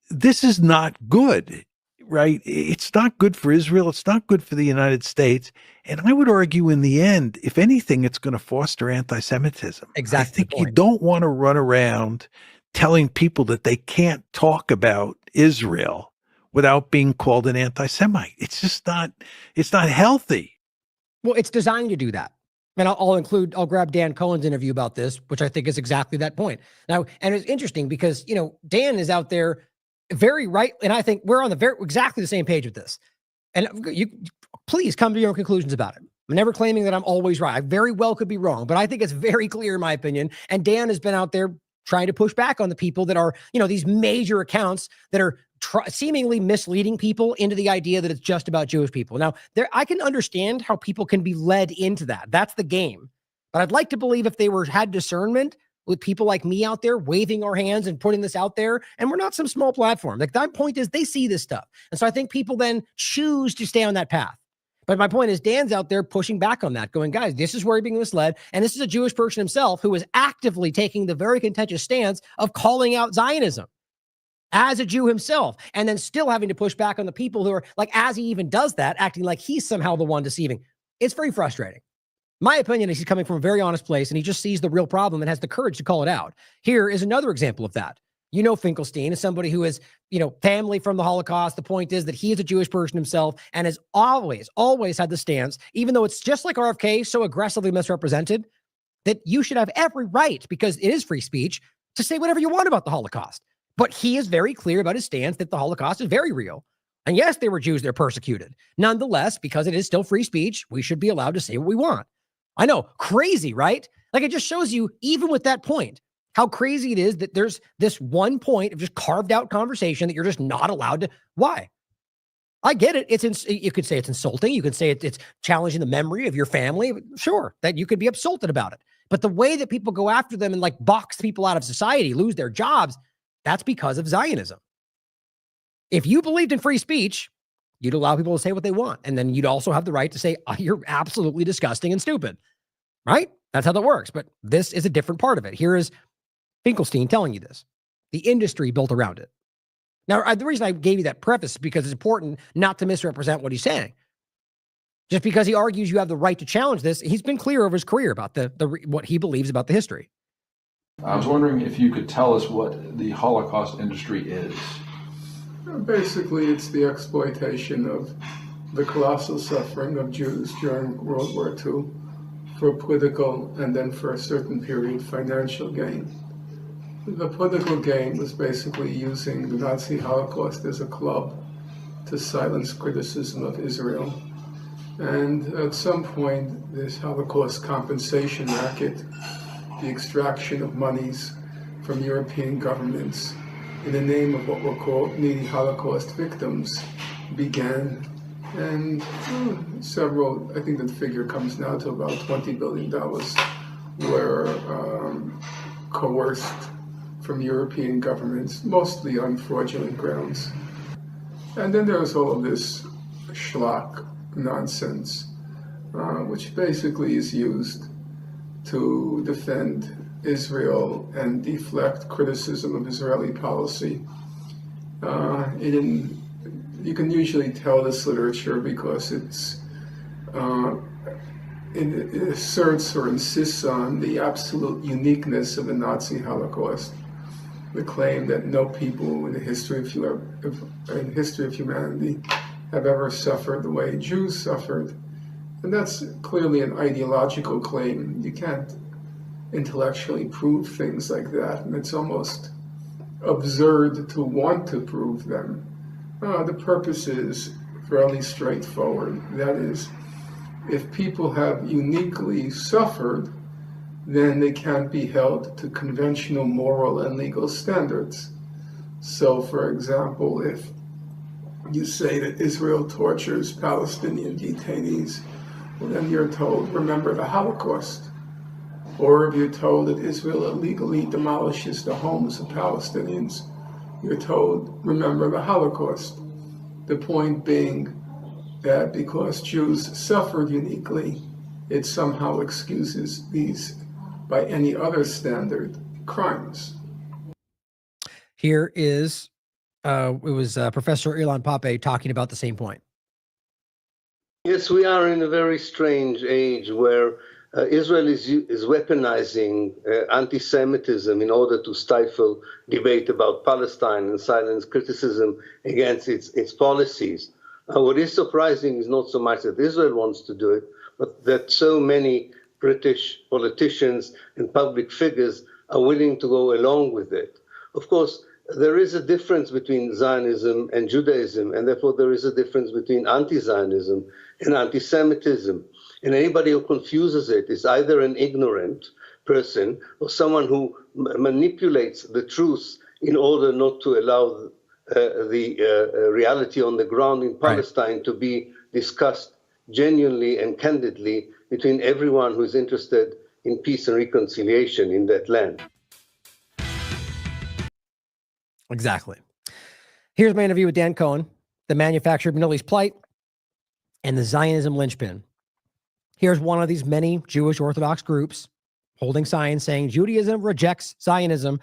this is not good, right? It's not good for Israel. It's not good for the United States. And I would argue in the end, if anything, it's going to foster anti-Semitism. Exactly. I think you don't want to run around telling people that they can't talk about Israel without being called an anti-Semite. It's just not, it's not healthy.
Well, it's designed to do that. And I'll grab Dan Cohen's interview about this, which I think is exactly that point. Now, and it's interesting because, you know, Dan is out there very right. And I think we're on exactly the same page with this. And you please come to your own conclusions about it. I'm never claiming that I'm always right. I very well could be wrong, but I think it's very clear in my opinion. And Dan has been out there trying to push back on the people that are, you know, these major accounts that are seemingly misleading people into the idea that it's just about Jewish people. Now, I can understand how people can be led into that. That's the game. But I'd like to believe if they had discernment with people like me out there waving our hands and putting this out there, and we're not some small platform. Like, that point is they see this stuff. And so I think people then choose to stay on that path. But my point is, Dan's out there pushing back on that, going, guys, this is where you're being misled. And this is a Jewish person himself who is actively taking the very contentious stance of calling out Zionism as a Jew himself, and then still having to push back on the people who are, like, as he even does that, acting like he's somehow the one deceiving. It's very frustrating. My opinion is he's coming from a very honest place, and he just sees the real problem and has the courage to call it out. Here is another example of that. You know, Finkelstein is somebody who is, family from the Holocaust. The point is that he is a Jewish person himself and has always had the stance, even though it's just like RFK, so aggressively misrepresented, that you should have every right, because it is free speech, to say whatever you want about the Holocaust. But he is very clear about his stance that the Holocaust is very real. And yes, there were Jews that are persecuted. Nonetheless, because it is still free speech, we should be allowed to say what we want. I know, crazy, right? Like, it just shows you, even with that point, how crazy it is that there's this one point of just carved out conversation that you're just not allowed to. Why? I get it. You could say it's insulting. You could say it's challenging the memory of your family. Sure, that you could be insulted about it. But the way that people go after them and, like, box people out of society, lose their jobs, that's because of Zionism. If you believed in free speech, you'd allow people to say what they want. And then you'd also have the right to say, oh, you're absolutely disgusting and stupid, right? That's how that works. But this is a different part of it. Here is Finkelstein telling you this. The industry built around it. Now, the reason I gave you that preface is because it's important not to misrepresent what he's saying. Just because he argues you have the right to challenge this, he's been clear over his career about what he believes about the history.
I was wondering if you could tell us what the Holocaust industry is.
Basically, it's the exploitation of the colossal suffering of Jews during World War II for political and then for a certain period financial gain. The political gain was basically using the Nazi Holocaust as a club to silence criticism of Israel. And at some point, this Holocaust compensation racket, the extraction of monies from European governments in the name of what were called needy Holocaust victims, began. And several, I think the figure comes now to about $20 billion, were coerced from European governments, mostly on fraudulent grounds. And then there was all of this schlock nonsense, which basically is used to defend Israel and deflect criticism of Israeli policy. You can usually tell this literature because it asserts or insists on the absolute uniqueness of the Nazi Holocaust, the claim that no people in the history of humanity have ever suffered the way Jews suffered. And that's clearly an ideological claim. You can't intellectually prove things like that, and it's almost absurd to want to prove them. The purpose is fairly straightforward. That is, if people have uniquely suffered, then they can't be held to conventional moral and legal standards. So, for example, if you say that Israel tortures Palestinian detainees, well, then you're told, remember the Holocaust. Or if you're told that Israel illegally demolishes the homes of Palestinians, you're told, remember the Holocaust. The point being that because Jews suffered uniquely, it somehow excuses these, by any other standard, crimes.
Here is, it was Professor Ilan Pape talking about the same point.
Yes, we are in a very strange age where Israel is weaponizing anti-Semitism in order to stifle debate about Palestine and silence criticism against its policies. What is surprising is not so much that Israel wants to do it, but that so many British politicians and public figures are willing to go along with it. Of course, there is a difference between Zionism and Judaism, and therefore there is a difference between anti-Zionism and anti-Semitism. And anybody who confuses it is either an ignorant person or someone who manipulates the truth in order not to allow the reality on the ground in Palestine to be discussed genuinely and candidly between everyone who is interested in peace and reconciliation in that land.
Exactly. Here's my interview with Dan Cohen, the manufacturer of Middle East Plight. and the Zionism linchpin. Here's one of these many Jewish Orthodox groups holding signs saying Judaism rejects Zionism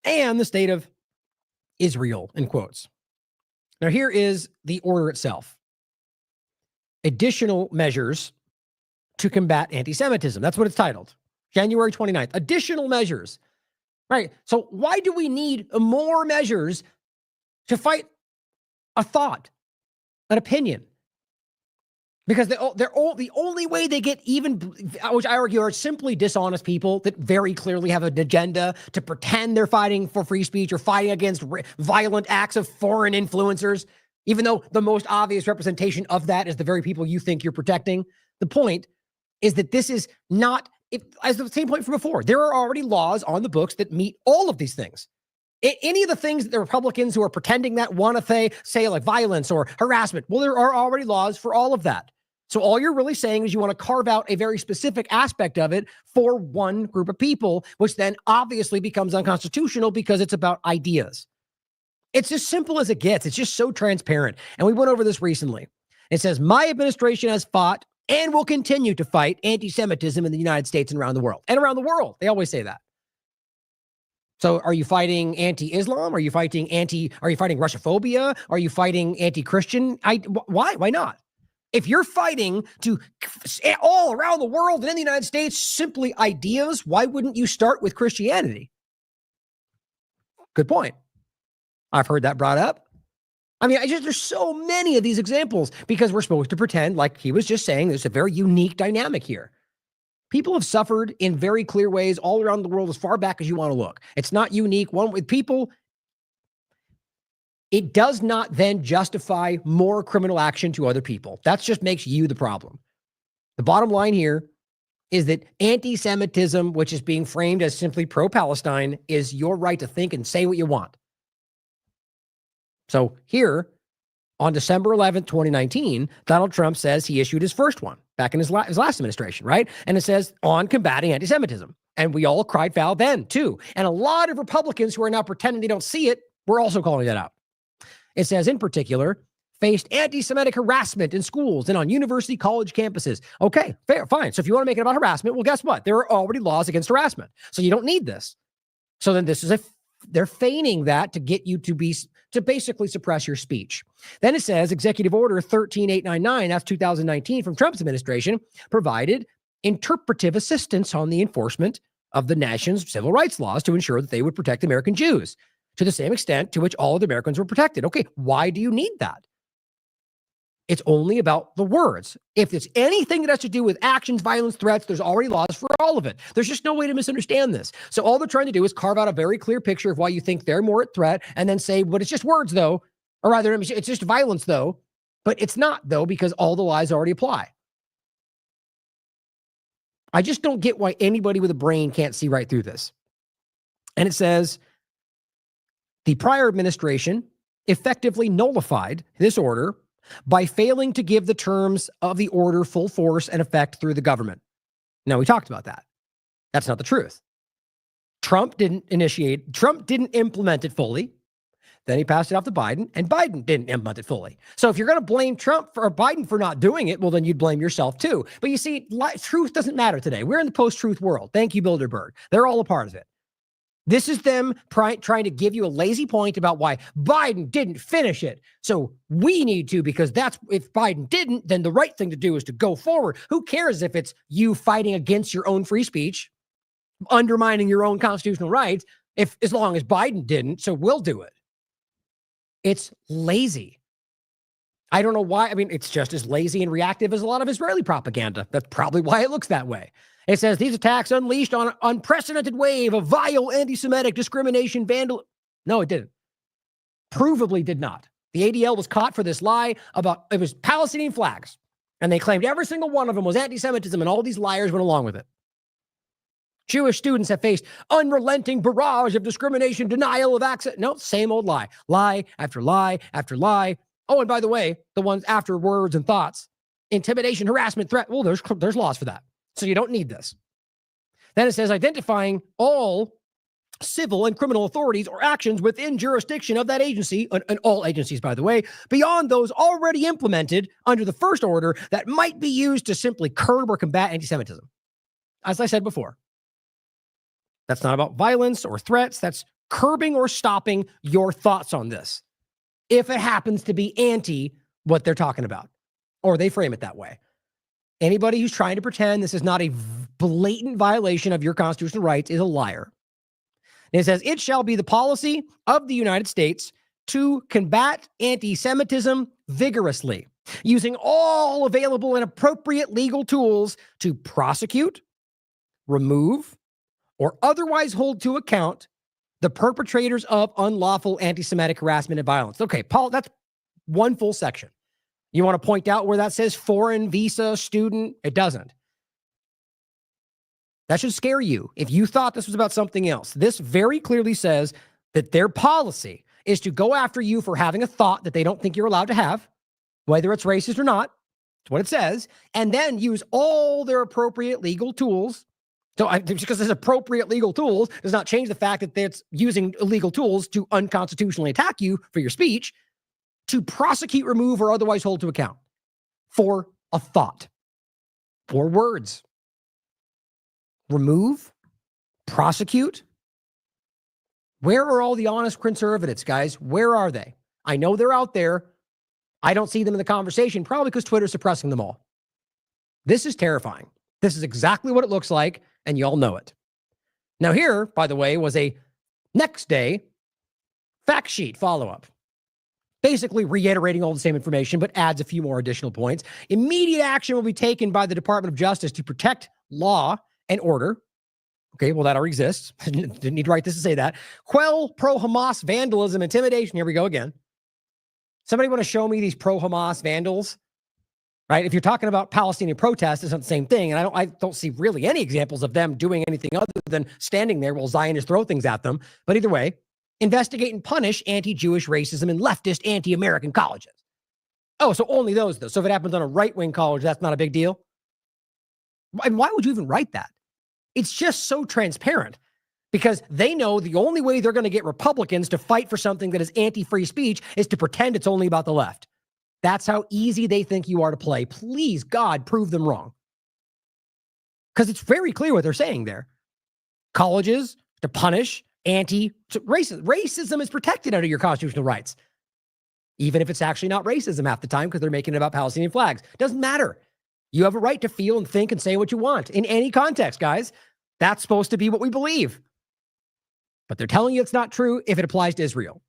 and the state of Israel, in quotes. Now, here is the order itself. Additional measures to combat anti-Semitism. That's what it's titled. January 29th. Additional measures. Right. So why do we need more measures to fight a thought, an opinion? Because the only way they get even, which I argue are simply dishonest people that very clearly have an agenda to pretend they're fighting for free speech or fighting against violent acts of foreign influencers, even though the most obvious representation of that is the very people you think you're protecting. The point is that this is not, as the same point from before, there are already laws on the books that meet all of these things. Any of the things that the Republicans who are pretending that want to say like violence or harassment, well, there are already laws for all of that. So all you're really saying is you want to carve out a very specific aspect of it for one group of people, which then obviously becomes unconstitutional because it's about ideas. It's as simple as it gets. It's just so transparent. And we went over this recently. It says, my administration has fought and will continue to fight anti-Semitism in the United States and around the world. And around the world. They always say that. So are you fighting anti-Islam? Are you fighting Russophobia? Are you fighting anti-Christian? Why? Why not? If you're fighting to all around the world and in the United States, simply ideas, why wouldn't you start with Christianity? Good point. I've heard that brought up. I mean, there's so many of these examples because we're supposed to pretend, like he was just saying, there's a very unique dynamic here. People have suffered in very clear ways all around the world as far back as you want to look. It's not unique. One with people, it does not then justify more criminal action to other people. That just makes you the problem. The bottom line here is that anti-Semitism, which is being framed as simply pro-Palestine, is your right to think and say what you want. So here, on December 11th, 2019, Donald Trump says he issued his first one back in his last administration, right? And it says, on combating anti-Semitism. And we all cried foul then, too. And a lot of Republicans who are now pretending they don't see it, were also calling that out. It says, in particular, faced anti-Semitic harassment in schools and on university college campuses. Okay, fair, fine. So if you want to make it about harassment, well, guess what? There are already laws against harassment. So you don't need this. So then this is they're feigning that to get you to basically suppress your speech. Then it says Executive Order 13899, that's 2019 from Trump's administration, provided interpretive assistance on the enforcement of the nation's civil rights laws to ensure that they would protect American Jews to the same extent to which all of the Americans were protected. Okay, why do you need that? It's only about the words. If it's anything that has to do with actions, violence, threats, there's already laws for all of it. There's just no way to misunderstand this. So all they're trying to do is carve out a very clear picture of why you think they're more at threat and then say, but it's just words though, or rather it's just violence though, but it's not though because all the lies already apply. I just don't get why anybody with a brain can't see right through this. And it says, the prior administration effectively nullified this order by failing to give the terms of the order full force and effect through the government. Now, we talked about that. That's not the truth. Trump didn't implement it fully. Then he passed it off to Biden, and Biden didn't implement it fully. So if you're going to blame Trump or Biden for not doing it, well, then you'd blame yourself too. But you see, truth doesn't matter today. We're in the post-truth world. Thank you, Bilderberg. They're all a part of it. This is them trying to give you a lazy point about why Biden didn't finish it. So we need to, because if Biden didn't, then the right thing to do is to go forward. Who cares if it's you fighting against your own free speech, undermining your own constitutional rights, as long as Biden didn't, so we'll do it. It's lazy. I don't know why. I mean, it's just as lazy and reactive as a lot of Israeli propaganda. That's probably why it looks that way. It says these attacks unleashed on an unprecedented wave of vile anti-Semitic discrimination, vandal. No, it didn't. Provably did not. The ADL was caught for this lie about it was Palestinian flags. And they claimed every single one of them was anti-Semitism, and all these liars went along with it. Jewish students have faced unrelenting barrage of discrimination, denial of access. No, same old lie. Lie after lie after lie. Oh, and by the way, the ones after words and thoughts, intimidation, harassment, threat. Well, there's laws for that. So you don't need this. Then it says identifying all civil and criminal authorities or actions within jurisdiction of that agency, and all agencies, by the way, beyond those already implemented under the first order that might be used to simply curb or combat anti-Semitism. As I said before, that's not about violence or threats. That's curbing or stopping your thoughts on this, if it happens to be anti what they're talking about, or they frame it that way. Anybody who's trying to pretend this is not a blatant violation of your constitutional rights is a liar. And it says, it shall be the policy of the United States to combat anti-Semitism vigorously, using all available and appropriate legal tools to prosecute, remove, or otherwise hold to account the perpetrators of unlawful anti-Semitic harassment and violence. Okay, Paul, that's one full section. You want to point out where that says foreign visa student? It doesn't. That should scare you if you thought this was about something else. This very clearly says that their policy is to go after you for having a thought that they don't think you're allowed to have, whether it's racist or not. That's what it says. And then use all their appropriate legal tools. So just because there's appropriate legal tools does not change the fact that it's using illegal tools to unconstitutionally attack you for your speech, to prosecute, remove, or otherwise hold to account for a thought, for words. Remove, prosecute. Where are all the honest conservatives, guys? Where are they? I know they're out there. I don't see them in the conversation, probably because Twitter's suppressing them all. This is terrifying. This is exactly what it looks like, and you all know it. Now here, by the way, was a next day fact sheet follow-up. Basically reiterating all the same information, but adds a few more additional points. Immediate action will be taken by the Department of Justice to protect law and order. Okay, well, that already exists. Didn't need to write this to say that. Quell pro-Hamas vandalism, intimidation. Here we go again. Somebody want to show me these pro-Hamas vandals? Right? If you're talking about Palestinian protests, it's not the same thing. And I don't see really any examples of them doing anything other than standing there while Zionists throw things at them. But either way, investigate and punish anti-Jewish racism in leftist anti-American colleges. Oh, so only those, though. So if it happens on a right-wing college, that's not a big deal? And why would you even write that? It's just so transparent because they know the only way they're going to get Republicans to fight for something that is anti-free speech is to pretend it's only about the left. That's how easy they think you are to play. Please, God, prove them wrong. Because it's very clear what they're saying there. Colleges to punish anti-racism. Racism is protected under your constitutional rights. Even if it's actually not racism half the time because they're making it about Palestinian flags. Doesn't matter. You have a right to feel and think and say what you want in any context, guys. That's supposed to be what we believe. But they're telling you it's not true if it applies to Israel.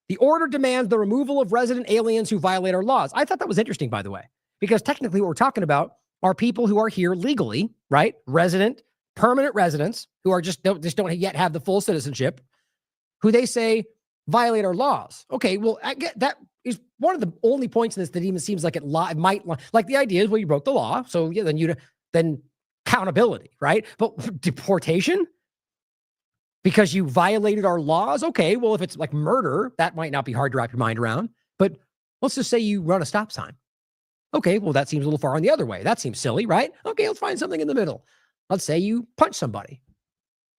The order demands the removal of resident aliens who violate our laws. I thought that was interesting, by the way, because technically what we're talking about are people who are here legally, right? Resident, permanent residents who are just don't yet have the full citizenship, who they say violate our laws. Okay, well, I get that is one of the only points in this that even seems like it might, like the idea is, well, you broke the law, so yeah, then accountability, right? But deportation because you violated our laws. Okay, well, if it's like murder, that might not be hard to wrap your mind around. But let's just say you run a stop sign. Okay, well, that seems a little far on the other way. That seems silly, right? Okay, let's find something in the middle. Let's say you punch somebody.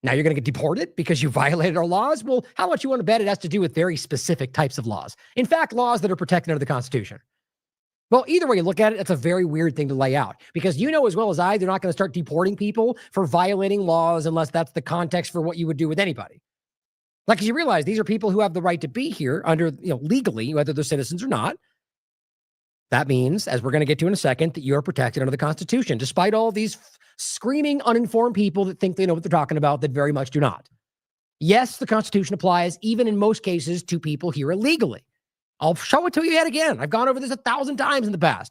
Now you're going to get deported because you violated our laws? Well, how much you want to bet it has to do with very specific types of laws. In fact, laws that are protected under the Constitution. Well, either way you look at it, it's a very weird thing to lay out because you know as well as I, they're not going to start deporting people for violating laws unless that's the context for what you would do with anybody. Like, you realize these are people who have the right to be here under, legally, whether they're citizens or not. That means, as we're going to get to in a second, that you're protected under the Constitution, despite all these screaming uninformed people that think they know what they're talking about that very much do not. Yes, the Constitution applies even in most cases to people here illegally. I'll show it to you yet again. I've gone over this 1,000 times in the past.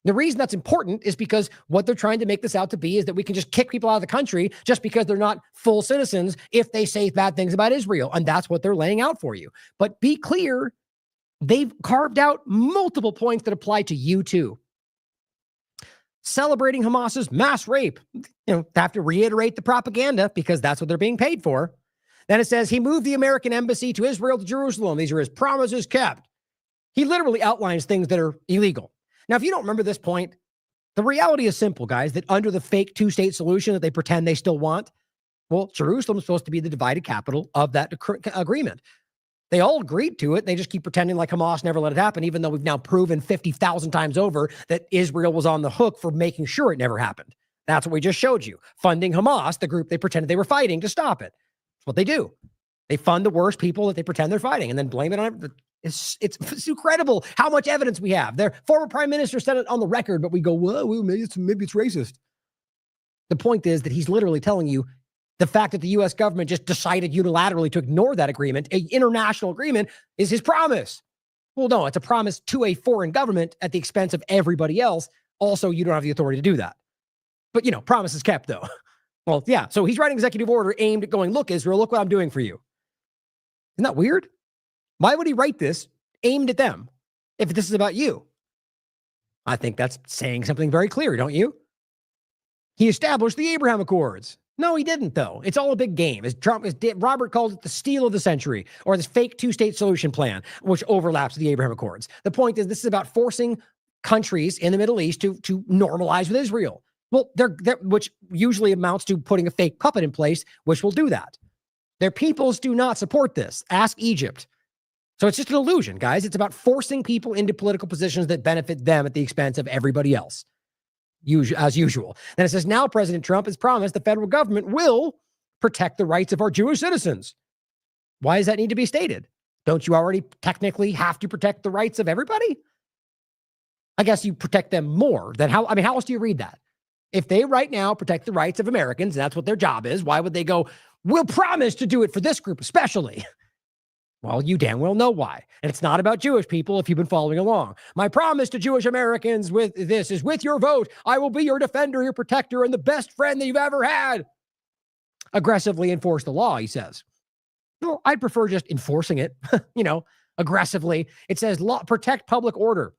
The reason that's important is because what they're trying to make this out to be is that we can just kick people out of the country just because they're not full citizens if they say bad things about Israel. And that's what they're laying out for you. But be clear, they've carved out multiple points that apply to you too. Celebrating Hamas's mass rape. They have to reiterate the propaganda because that's what they're being paid for. Then it says he moved the American embassy to Israel to Jerusalem. These are his promises kept. He literally outlines things that are illegal. Now, if you don't remember this point, the reality is simple, guys, that under the fake two-state solution that they pretend they still want, Well, Jerusalem's supposed to be the divided capital of that agreement. They all agreed to it. They just keep pretending like Hamas never let it happen, even though we've now proven 50,000 times over that Israel was on the hook for making sure it never happened. That's what we just showed you. Funding Hamas, the group they pretended they were fighting, to stop it. That's what they do. They fund the worst people that they pretend they're fighting and then blame it on it. It's incredible how much evidence we have. Their former prime minister said it on the record, but we go, well, maybe it's racist. The point is that he's literally telling you the fact that the U.S. government just decided unilaterally to ignore that agreement, an international agreement, is his promise. Well, no, it's a promise to a foreign government at the expense of everybody else. Also, you don't have the authority to do that. But, promise is kept, though. Well, yeah. So he's writing executive order aimed at going, look, Israel, look what I'm doing for you. Isn't that weird? Why would he write this aimed at them if this is about you? I think that's saying something very clear, don't you? He established the Abraham Accords. No, he didn't, though. It's all a big game. Robert calls it the steal of the century, or this fake two-state solution plan, which overlaps with the Abraham Accords. The point is, this is about forcing countries in the Middle East to normalize with Israel. Well, which usually amounts to putting a fake puppet in place, which will do that. Their peoples do not support this. Ask Egypt. So it's just an illusion, guys. It's about forcing people into political positions that benefit them at the expense of everybody else. As usual. Then it says, now President Trump has promised the federal government will protect the rights of our Jewish citizens. Why does that need to be stated? Don't you already technically have to protect the rights of everybody? I guess you protect them more than how else do you read that? If they right now protect the rights of Americans, and that's what their job is, why would they go, we'll promise to do it for this group especially? Well, you damn well know why. And it's not about Jewish people if you've been following along. My promise to Jewish Americans with this is, with your vote, I will be your defender, your protector, and the best friend that you've ever had. Aggressively enforce the law, he says. Well, I'd prefer just enforcing it, aggressively. It says protect public order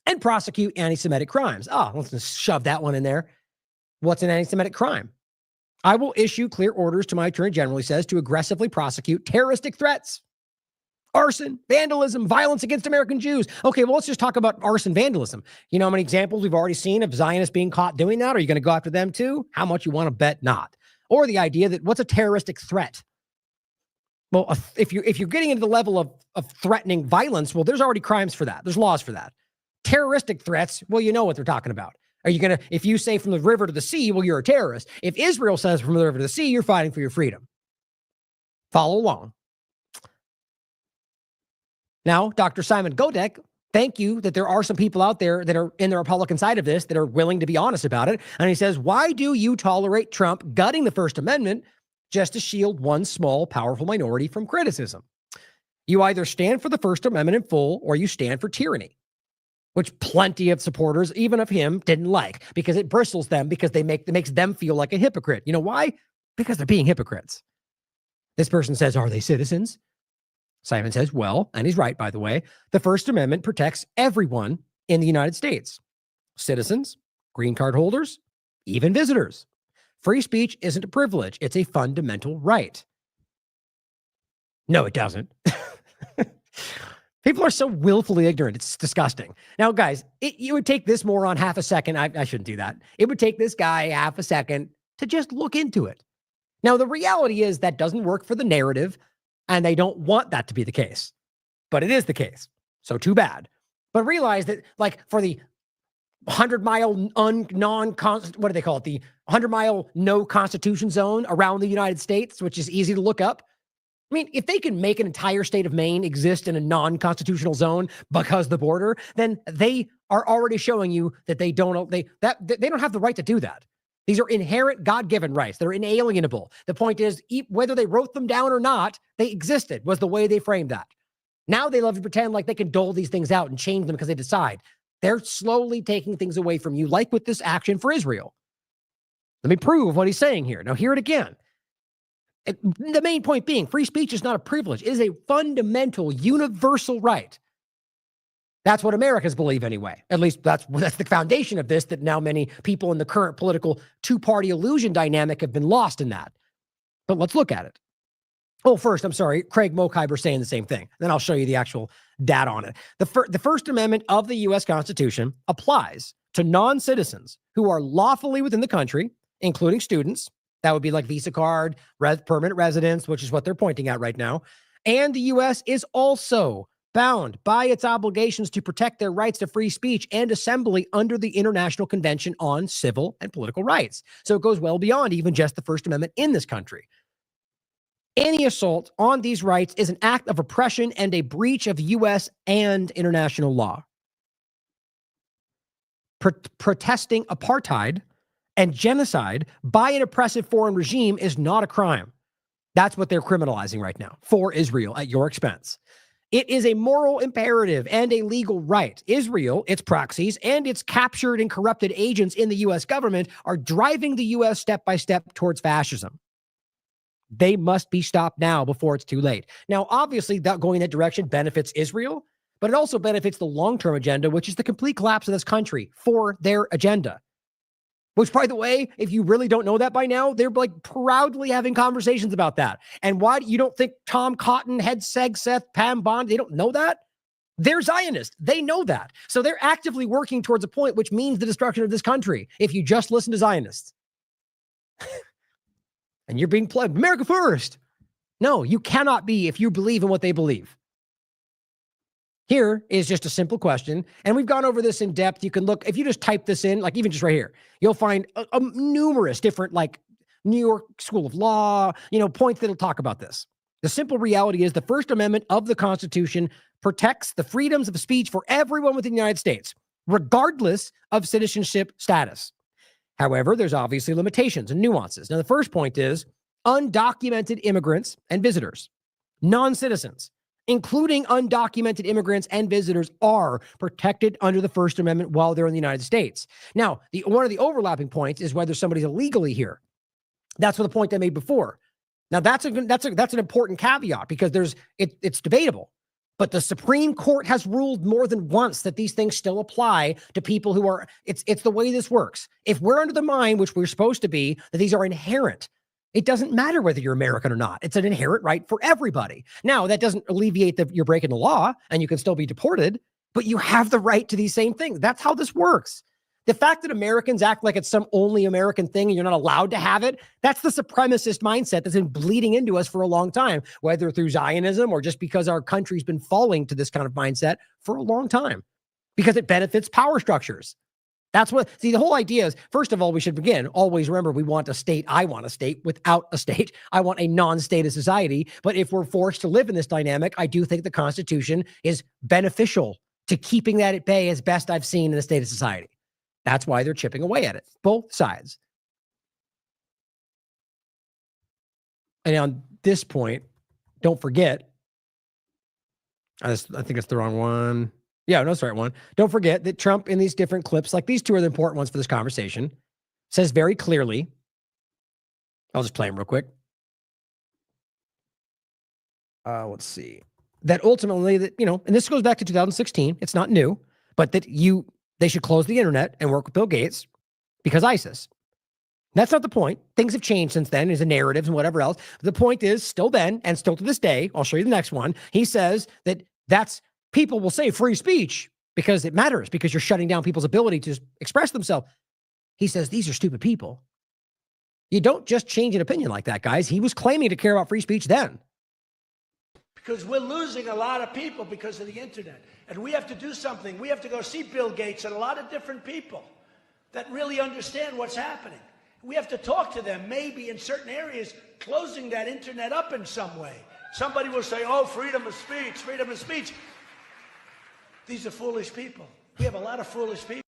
and prosecute anti-Semitic crimes. Let's just shove that one in there. What's an anti-Semitic crime? I will issue clear orders to my attorney general, he says, to aggressively prosecute terroristic threats. Arson, vandalism, violence against American Jews. Okay, well, let's just talk about arson, vandalism. You know how many examples we've already seen of Zionists being caught doing that? Are you going to go after them too? How much you want to bet not? Or the idea that what's a terroristic threat? Well, if you're getting into the level of threatening violence, well, there's already crimes for that. There's laws for that. Terroristic threats, well, you know what they're talking about. Are you going to, if you say from the river to the sea, well, you're a terrorist. If Israel says from the river to the sea, you're fighting for your freedom. Follow along. Now, Dr. Simon Godek, thank you that there are some people out there that are in the Republican side of this that are willing to be honest about it. And he says, why do you tolerate Trump gutting the First Amendment just to shield one small, powerful minority from criticism? You either stand for the First Amendment in full or you stand for tyranny, which plenty of supporters, even of him, didn't like because it bristles them because it makes them feel like a hypocrite. You know why? Because they're being hypocrites. This person says, are they citizens? Simon says, well, and he's right, by the way, the First Amendment protects everyone in the United States. Citizens, green card holders, even visitors. Free speech isn't a privilege. It's a fundamental right. No, it doesn't. People are so willfully ignorant. It's disgusting. Now, guys, it would take this moron half a second. I shouldn't do that. It would take this guy half a second to just look into it. Now, the reality is that doesn't work for the narrative, and they don't want that to be the case. But it is the case. So too bad. But realize that, like, for the 100-mile what do they call it? The 100-mile no constitution zone around the United States, which is easy to look up. I mean, if they can make an entire state of Maine exist in a non-constitutional zone because the border, then they are already showing you that they don't have the right to do that. These are inherent God-given rights. They're inalienable. The point is, whether they wrote them down or not, they existed, was the way they framed that. Now they love to pretend like they can dole these things out and change them because they decide. They're slowly taking things away from you, like with this action for Israel. Let me prove what he's saying here. Now, hear it again. The main point being, free speech is not a privilege. It is a fundamental, universal right. That's what Americans believe anyway. At least that's the foundation of this, that now many people in the current political two-party illusion dynamic have been lost in that. But let's look at it. Oh, first, I'm sorry, Craig Mokhyber saying the same thing. Then I'll show you the actual data on it. The First Amendment of the U.S. Constitution applies to non-citizens who are lawfully within the country, including students, That would be like Visa card, permanent residence, which is what they're pointing at right now. And the U.S. is also bound by its obligations to protect their rights to free speech and assembly under the International Convention on Civil and Political Rights. So it goes well beyond even just the First Amendment in this country. Any assault on these rights is an act of oppression and a breach of U.S. and international law. Protesting apartheid and genocide by an oppressive foreign regime is not a crime. That's what they're criminalizing right now for Israel at your expense. It is a moral imperative and a legal right. Israel, its proxies, and its captured and corrupted agents in the U.S. government are driving the U.S. step by step towards fascism. They must be stopped now before it's too late. Now, obviously, that going in that direction benefits Israel, but it also benefits the long-term agenda, which is the complete collapse of this country for their agenda. Which, by the way, if you really don't know that by now, they're like proudly having conversations about that. And why you don't think Tom Cotton, Head Segseth, Pam Bond, they don't know that? They're Zionists. They know that. So they're actively working towards a point which means the destruction of this country if you just listen to Zionists. And you're being played America first. No, you cannot be if you believe in what they believe. Here is just a simple question, and we've gone over this in depth. You can look, if you just type this in, like even just right here, you'll find numerous different, like New York School of Law, points that'll talk about this. The simple reality is the First Amendment of the Constitution protects the freedoms of speech for everyone within the United States, regardless of citizenship status. However, there's obviously limitations and nuances. Now, the first point is undocumented immigrants and visitors, non-citizens, including undocumented immigrants and visitors, are protected under the First Amendment while they're in the United States. Now, one of the overlapping points is whether somebody's illegally here. That's what the point I made before. Now, that's an important caveat because it's debatable. But the Supreme Court has ruled more than once that these things still apply to people who are, it's the way this works. If we're under the mind, which we're supposed to be, that these are inherent, it doesn't matter whether you're American or not. It's an inherent right for everybody. Now, that doesn't alleviate that you're breaking the law and you can still be deported, but you have the right to these same things. That's how this works. The fact that Americans act like it's some only American thing and you're not allowed to have it, that's the supremacist mindset that's been bleeding into us for a long time, whether through Zionism or just because our country's been falling to this kind of mindset for a long time because it benefits power structures. That's what, see, the whole idea is, first of all, we should begin, always remember we want a state. I want a state without a state. I want a non-state society. But if we're forced to live in this dynamic, I do think the Constitution is beneficial to keeping that at bay as best I've seen in the state of society. That's why they're chipping away at it, both sides. And on this point, don't forget, I think it's the wrong one. Yeah, no, it's the right one. Don't forget that Trump in these different clips, like these two are the important ones for this conversation, says very clearly, I'll just play them real quick. Let's see. That ultimately, that, and this goes back to 2016. It's not new, but that they should close the internet and work with Bill Gates because ISIS. That's not the point. Things have changed since then. There's a narratives and whatever else. The point is still then, and still to this day, I'll show you the next one. He says that's people will say free speech because it matters, because you're shutting down people's ability to express themselves. He says these are stupid people. You don't just change an opinion like that, guys. He was claiming to care about free speech then.
Because we're losing a lot of people because of the internet. And we have to do something. We have to go see Bill Gates and a lot of different people that really understand what's happening. We have to talk to them, maybe in certain areas, closing that internet up in some way. Somebody will say, oh, freedom of speech, freedom of speech. These are foolish people. We have a lot of foolish people.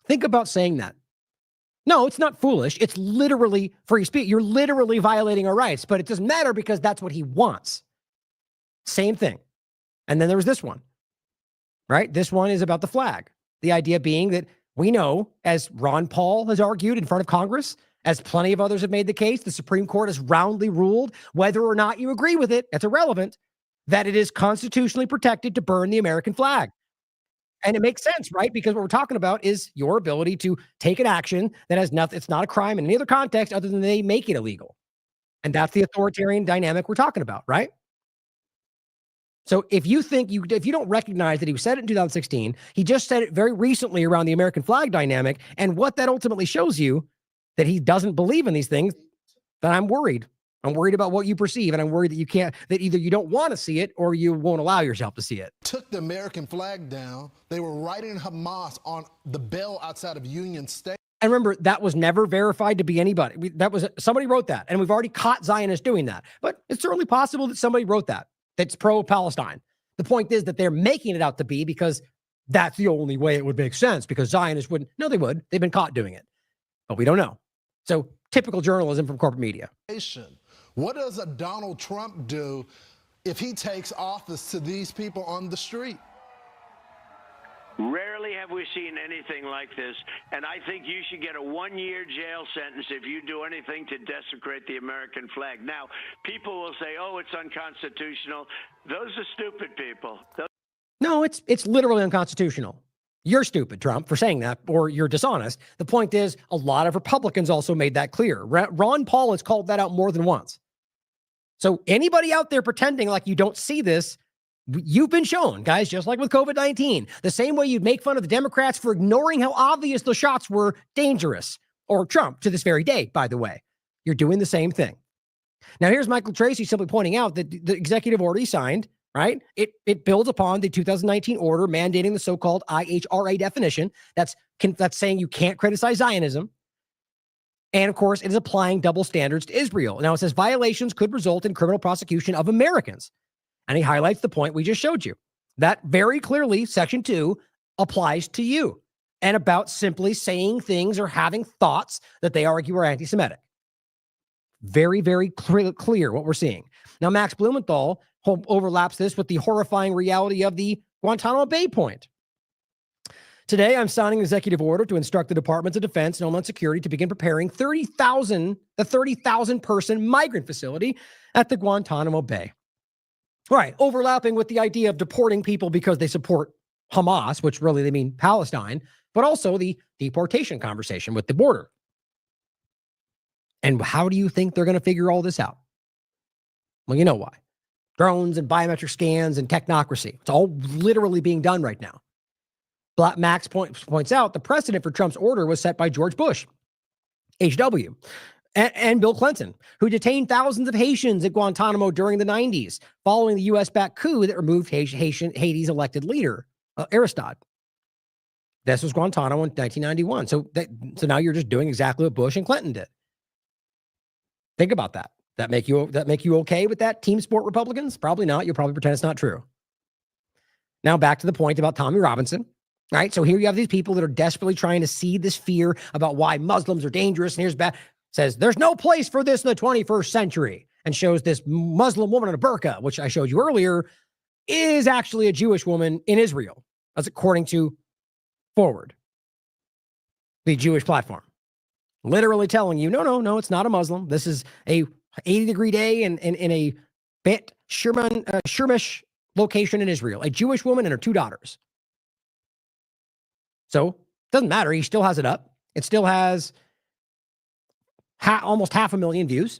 Think about saying that. No, it's not foolish. It's literally free speech. You're literally violating our rights, but it doesn't matter because that's what he wants. Same thing. And then there was this one, right? This one is about the flag. The idea being that we know, as Ron Paul has argued in front of Congress, as plenty of others have made the case, the Supreme Court has roundly ruled, whether or not you agree with it, it's irrelevant, that it is constitutionally protected to burn the American flag. And it makes sense, right? Because what we're talking about is your ability to take an action that has nothing, it's not a crime in any other context other than they make it illegal. And that's the authoritarian dynamic we're talking about, right? So if you don't recognize that he said it in 2016, he just said it very recently around the American flag dynamic, and what that ultimately shows you that he doesn't believe in these things. then I'm worried. I'm worried about what you perceive, and I'm worried that either you don't want to see it or you won't allow yourself to see it.
Took the American flag down. They were writing Hamas on the bell outside of Union State.
And remember, that was never verified to be anybody. Somebody wrote that, and we've already caught Zionists doing that. But it's certainly possible that somebody wrote that's pro-Palestine. The point is that they're making it out to be because that's the only way it would make sense, because Zionists wouldn't. No, they would. They've been caught doing it. But we don't know. So typical journalism from corporate media.
What does a Donald Trump do if he takes office to these people on the street?
Rarely have we seen anything like this, and I think you should get a 1-year jail sentence if you do anything to desecrate the American flag. Now, people will say, oh, it's unconstitutional. Those are stupid people.
No, it's literally unconstitutional. You're stupid, Trump, for saying that, or you're dishonest. The point is, a lot of Republicans also made that clear. Ron Paul has called that out more than once. So anybody out there pretending like you don't see this, you've been shown, guys, just like with COVID-19. The same way you'd make fun of the Democrats for ignoring how obvious the shots were dangerous, or Trump to this very day, by the way. You're doing the same thing. Now, here's Michael Tracy simply pointing out that the executive order he signed, right? It builds upon the 2019 order mandating the so-called IHRA definition. That's saying you can't criticize Zionism. And of course, it is applying double standards to Israel. Now, it says violations could result in criminal prosecution of Americans. And he highlights the point we just showed you. That very clearly, Section 2 applies to you, and about simply saying things or having thoughts that they argue are anti-Semitic. Very, very clear what we're seeing. Now, Max Blumenthal overlaps this with the horrifying reality of the Guantanamo Bay point. Today, I'm signing an executive order to instruct the Departments of Defense and Homeland Security to begin preparing the 30,000 person migrant facility at the Guantanamo Bay. All right, overlapping with the idea of deporting people because they support Hamas, which really they mean Palestine, but also the deportation conversation with the border. And how do you think they're going to figure all this out? Well, you know why. Drones and biometric scans and technocracy. It's all literally being done right now. Max points out the precedent for Trump's order was set by George Bush, HW, and Bill Clinton, who detained thousands of Haitians at Guantanamo during the 90s, following the U.S.-backed coup that removed Haiti's elected leader, Aristide. This was Guantanamo in 1991. So now you're just doing exactly what Bush and Clinton did. Think about that. That make you okay with that, team sport Republicans? Probably not. You'll probably pretend it's not true. Now back to the point about Tommy Robinson. Right? So here you have these people that are desperately trying to seed this fear about why Muslims are dangerous. And here's bad. Says there's no place for this in the 21st century, and shows this Muslim woman in a burqa, which I showed you earlier, is actually a Jewish woman in Israel, as according to Forward, the Jewish platform. Literally telling you, no, it's not a Muslim. This is a 80-degree day in a Bet Shemesh location in Israel. A Jewish woman and her 2 daughters. So it doesn't matter. He still has it up. It still has almost 500,000 views.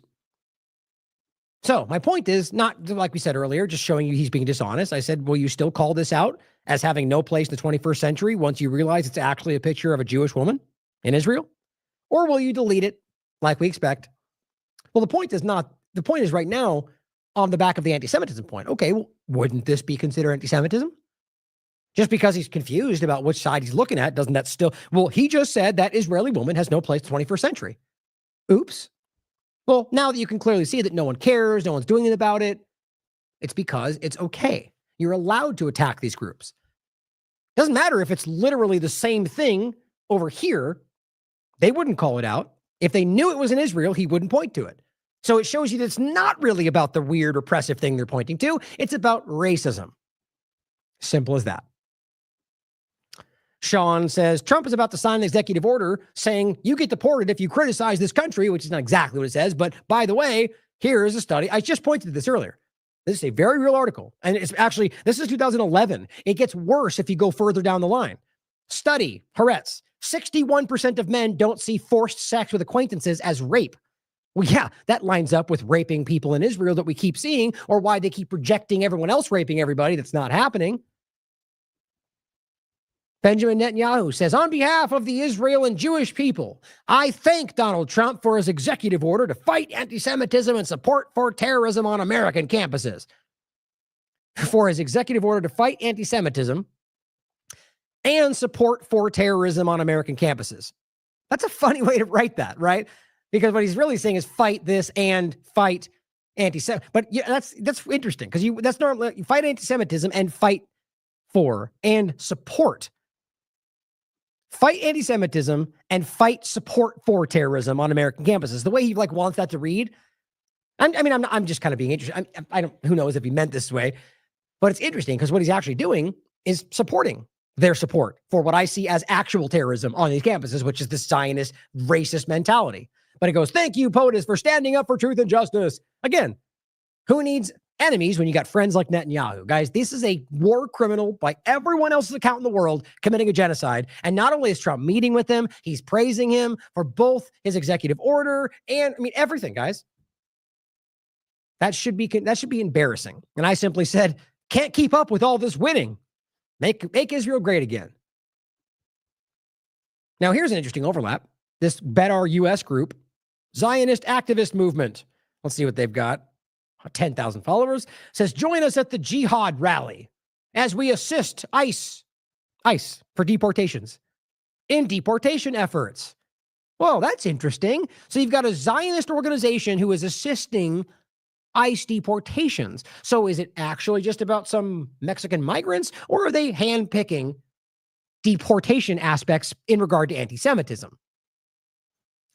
So my point is not, like we said earlier, just showing you he's being dishonest. I said, will you still call this out as having no place in the 21st century once you realize it's actually a picture of a Jewish woman in Israel? Or will you delete it like we expect? Well, the point is right now on the back of the anti-Semitism point. Okay, well, wouldn't this be considered anti-Semitism? Just because he's confused about which side he's looking at, doesn't that still... Well, he just said that Israeli woman has no place in the 21st century. Oops. Well, now that you can clearly see that no one cares, no one's doing anything about it, it's because it's okay. You're allowed to attack these groups. Doesn't matter if it's literally the same thing over here. They wouldn't call it out. If they knew it was in Israel, he wouldn't point to it. So it shows you that it's not really about the weird repressive thing they're pointing to. It's about racism. Simple as that. Sean says, Trump is about to sign an executive order saying you get deported if you criticize this country, which is not exactly what it says. But by the way, here is a study. I just pointed to this earlier. This is a very real article. And it's actually, this is 2011. It gets worse if you go further down the line. Study, Haaretz, 61% of men don't see forced sex with acquaintances as rape. Well, yeah, that lines up with raping people in Israel that we keep seeing, or why they keep projecting everyone else raping everybody. That's not happening. Benjamin Netanyahu says, on behalf of the Israel and Jewish people, I thank Donald Trump for his executive order to fight anti-Semitism and support for terrorism on American campuses. For his executive order to fight anti-Semitism and support for terrorism on American campuses. That's a funny way to write that, right? Because what he's really saying is fight this and fight anti-Semitism. But yeah, that's interesting because that's normally you fight anti-Semitism and fight for and support. Fight anti-Semitism and fight support for terrorism on American campuses. The way he wants that to read. I'm just kind of being interested. I don't. Who knows if he meant this way, but it's interesting because what he's actually doing is supporting their support for what I see as actual terrorism on these campuses, which is the Zionist racist mentality. But it goes, thank you, POTUS, for standing up for truth and justice. Again, who needs enemies when you got friends like Netanyahu? Guys, this is a war criminal by everyone else's account in the world committing a genocide. And not only is Trump meeting with him, he's praising him for both his executive order and, everything, guys. That should be embarrassing. And I simply said, can't keep up with all this winning. Make Israel great again. Now, here's an interesting overlap. This Bedar US group, Zionist activist movement. Let's see what they've got. 10,000 followers. Says, join us at the Jihad rally as we assist ICE for deportations in deportation efforts. Well, that's interesting. So you've got a Zionist organization who is assisting ICE deportations. So is it actually just about some Mexican migrants, or are they handpicking deportation aspects in regard to anti-Semitism?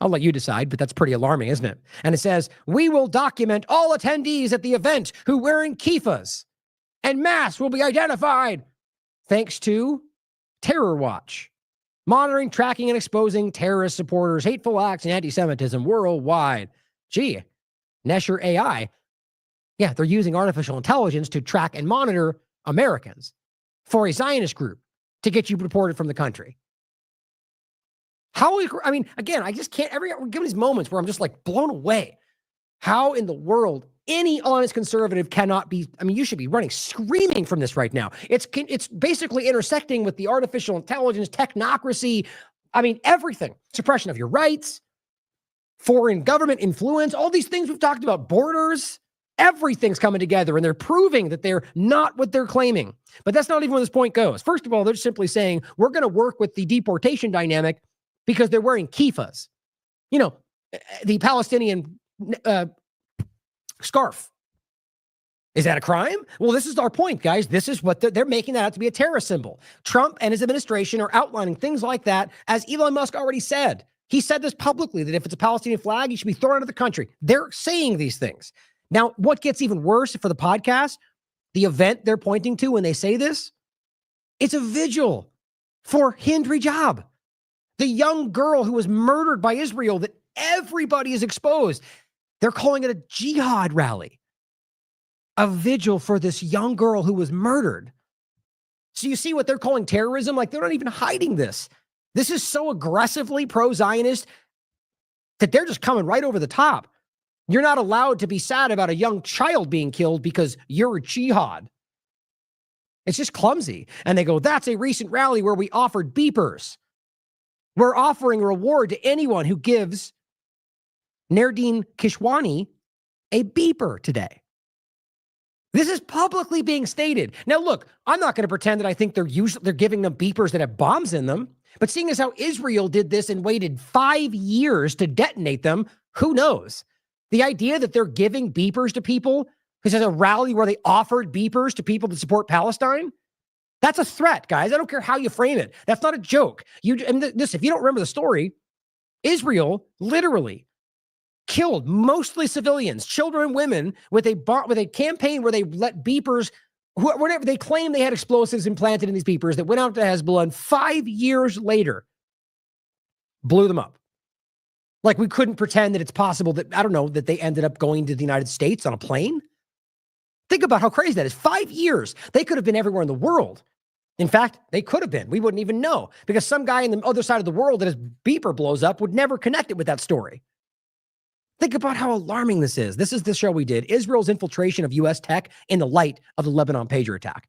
I'll let you decide, but that's pretty alarming, isn't it? And it says, we will document all attendees at the event who wearing kippahs, and masks will be identified thanks to Terror Watch, monitoring, tracking, and exposing terrorist supporters, hateful acts, and anti-Semitism worldwide. Gee, Nesher AI. Yeah, they're using artificial intelligence to track and monitor Americans for a Zionist group to get you deported from the country. Again, I just can't give these moments where I'm just blown away. How in the world any honest conservative cannot be, you should be running screaming from this right now. It's basically intersecting with the artificial intelligence, technocracy, everything. Suppression of your rights, foreign government influence, all these things we've talked about, borders, everything's coming together, and they're proving that they're not what they're claiming. But that's not even where this point goes. First of all, they're simply saying, we're going to work with the deportation dynamic because they're wearing kippahs. The Palestinian scarf. Is that a crime? Well, this is our point, guys. This is what they're making that out to be a terrorist symbol. Trump and his administration are outlining things like that, as Elon Musk already said. He said this publicly, that if it's a Palestinian flag, you should be thrown out of the country. They're saying these things. Now, what gets even worse for the podcast, the event they're pointing to when they say this, it's a vigil for Hind Rajab, the young girl who was murdered by Israel that everybody is exposed. They're calling it a jihad rally, a vigil for this young girl who was murdered. So you see what they're calling terrorism? They're not even hiding this. This is so aggressively pro-Zionist that they're just coming right over the top. You're not allowed to be sad about a young child being killed because you're a jihad. It's just clumsy. And they go, that's a recent rally where we offered beepers. We're offering a reward to anyone who gives Nardine Kishwani a beeper today. This is publicly being stated. Now, look, I'm not going to pretend that I think they're giving them beepers that have bombs in them. But seeing as how Israel did this and waited 5 years to detonate them, who knows? The idea that they're giving beepers to people, because there's a rally where they offered beepers to people to support Palestine, that's a threat, guys. I don't care how you frame it. That's not a joke. If you don't remember the story, Israel literally killed mostly civilians, children and women, with a campaign where they let beepers, whatever they claim they had explosives implanted in these beepers that went out to Hezbollah, and 5 years later blew them up. We couldn't pretend that it's possible that, that they ended up going to the United States on a plane. Think about how crazy that is. 5 years. They could have been everywhere in the world. In fact, they could have been. We wouldn't even know, because some guy in the other side of the world that his beeper blows up would never connect it with that story. Think about how alarming this is. This is the show we did, Israel's infiltration of U.S. tech in the light of the Lebanon pager attack.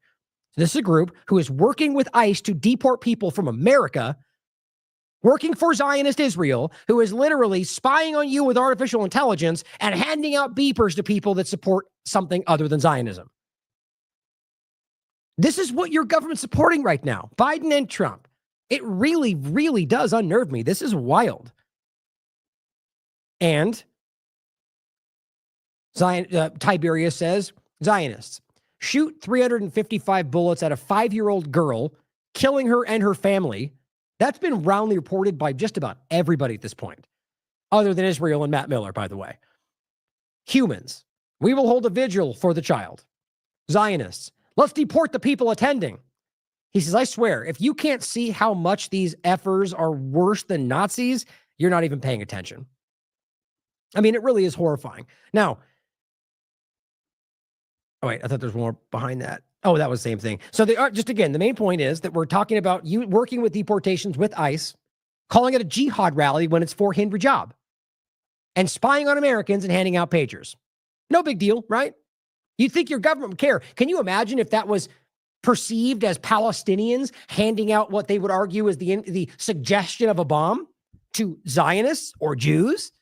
So this is a group who is working with ICE to deport people from America, working for Zionist Israel, who is literally spying on you with artificial intelligence and handing out beepers to people that support something other than Zionism. This is what your government's supporting right now, Biden and Trump. It really, really does unnerve me. This is wild. And Tiberius says, Zionists, shoot 355 bullets at a 5-year-old girl, killing her and her family. That's been roundly reported by just about everybody at this point, other than Israel and Matt Miller, by the way. Humans, we will hold a vigil for the child. Zionists, let's deport the people attending. He says, I swear, if you can't see how much these effers are worse than Nazis, you're not even paying attention. I mean, it really is horrifying. Now, oh wait, I thought there was more behind that. Oh, that was the same thing. So they are, just again, the main point is that we're talking about you working with deportations with ICE, calling it a jihad rally when it's for Hindu job, and spying on Americans and handing out pagers. No big deal, right? You'd think your government would care. Can you imagine if that was perceived as Palestinians handing out what they would argue is the suggestion of a bomb to Zionists or Jews?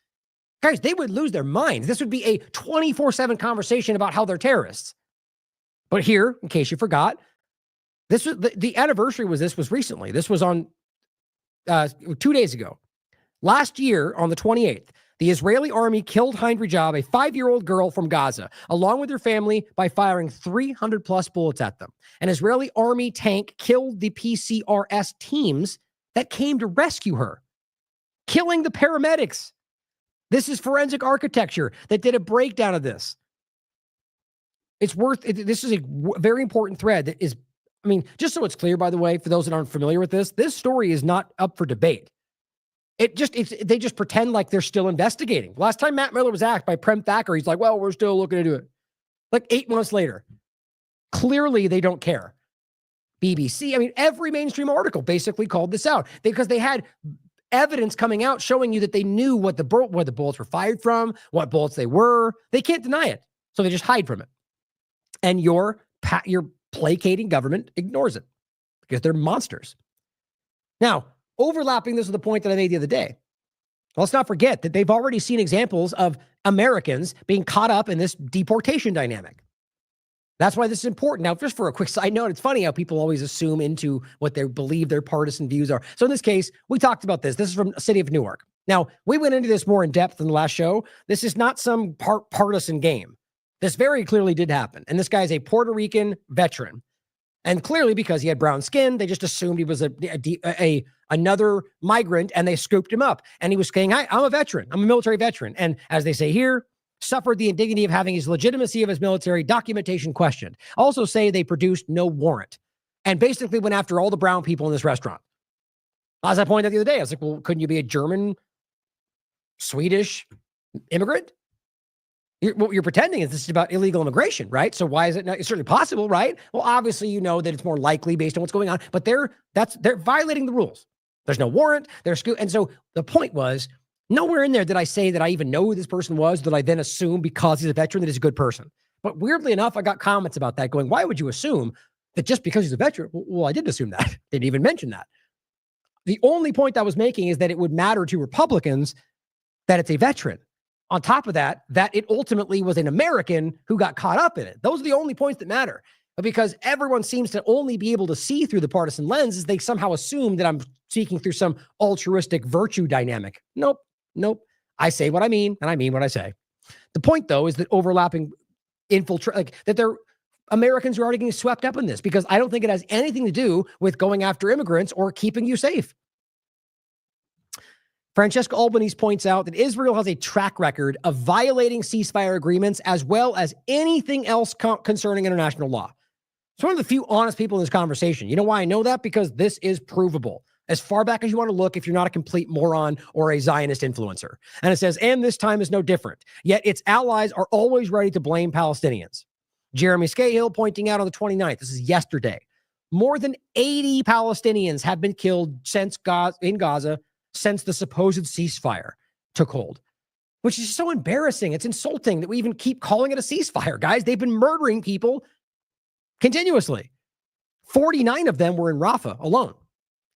Guys, they would lose their minds. This would be a 24/7 conversation about how they're terrorists. But here, in case you forgot, this was the anniversary was recently. This was on 2 days ago. Last year, on the 28th, the Israeli army killed Hind Rajab, a 5-year-old girl from Gaza, along with her family by firing 300 plus bullets at them. An Israeli army tank killed the PCRS teams that came to rescue her, killing the paramedics. This is forensic architecture that did a breakdown of this. This is a very important thread that is, I mean, just so it's clear, by the way, for those that aren't familiar with this story is not up for debate. They just pretend like they're still investigating. Last time Matt Miller was asked by Prem Thacker, he's like, well, we're still looking into it. Like 8 months later. Clearly, they don't care. BBC, I mean, every mainstream article basically called this out because they had evidence coming out showing you that they knew where the bullets were fired from, what bullets they were. They can't deny it. So they just hide from it. And your placating government ignores it because they're monsters. Now, overlapping this with the point that I made the other day, let's not forget that they've already seen examples of Americans being caught up in this deportation dynamic. That's why this is important. Now, just for a quick side note, it's funny how people always assume into what they believe their partisan views are. So in this case, we talked about this. This is from the city of Newark. Now, we went into this more in depth in the last show. This is not some partisan game. This very clearly did happen. And this guy is a Puerto Rican veteran. And clearly, because he had brown skin, they just assumed he was another migrant, and they scooped him up. And he was saying, I'm a veteran. I'm a military veteran. And as they say here, suffered the indignity of having his legitimacy of his military documentation questioned. Also say they produced no warrant. And basically went after all the brown people in this restaurant. As I pointed out the other day, I was like, well, couldn't you be a German, Swedish immigrant? What you're pretending is this is about illegal immigration, right? So why is it not? It's certainly possible, right? Well, obviously, you know that it's more likely based on what's going on, but they're violating the rules. There's no warrant. And so the point was, nowhere in there did I say that I even know who this person was, that I then assume because he's a veteran that he's a good person. But weirdly enough, I got comments about that going, why would you assume that just because he's a veteran? Well, I didn't assume that. Didn't even mention that. The only point I was making is that it would matter to Republicans that it's a veteran. On top of that it ultimately was an American who got caught up in it. Those are the only points that matter. But because everyone seems to only be able to see through the partisan lens, they somehow assume that I'm speaking through some altruistic virtue dynamic. Nope. I say what I mean, and I mean what I say. The point, though, is that overlapping that they're Americans who are already getting swept up in this, because I don't think it has anything to do with going after immigrants or keeping you safe. Francesca Albanese points out that Israel has a track record of violating ceasefire agreements as well as anything else concerning international law. It's one of the few honest people in this conversation. You know why I know that? Because this is provable. As far back as you want to look, if you're not a complete moron or a Zionist influencer. And it says, and this time is no different. Yet its allies are always ready to blame Palestinians. Jeremy Scahill pointing out on the 29th, this is yesterday, more than 80 Palestinians have been killed in Gaza since the supposed ceasefire took hold, which is so embarrassing. It's insulting that we even keep calling it a ceasefire, guys. They've been murdering people continuously. 49 of them were in Rafah alone.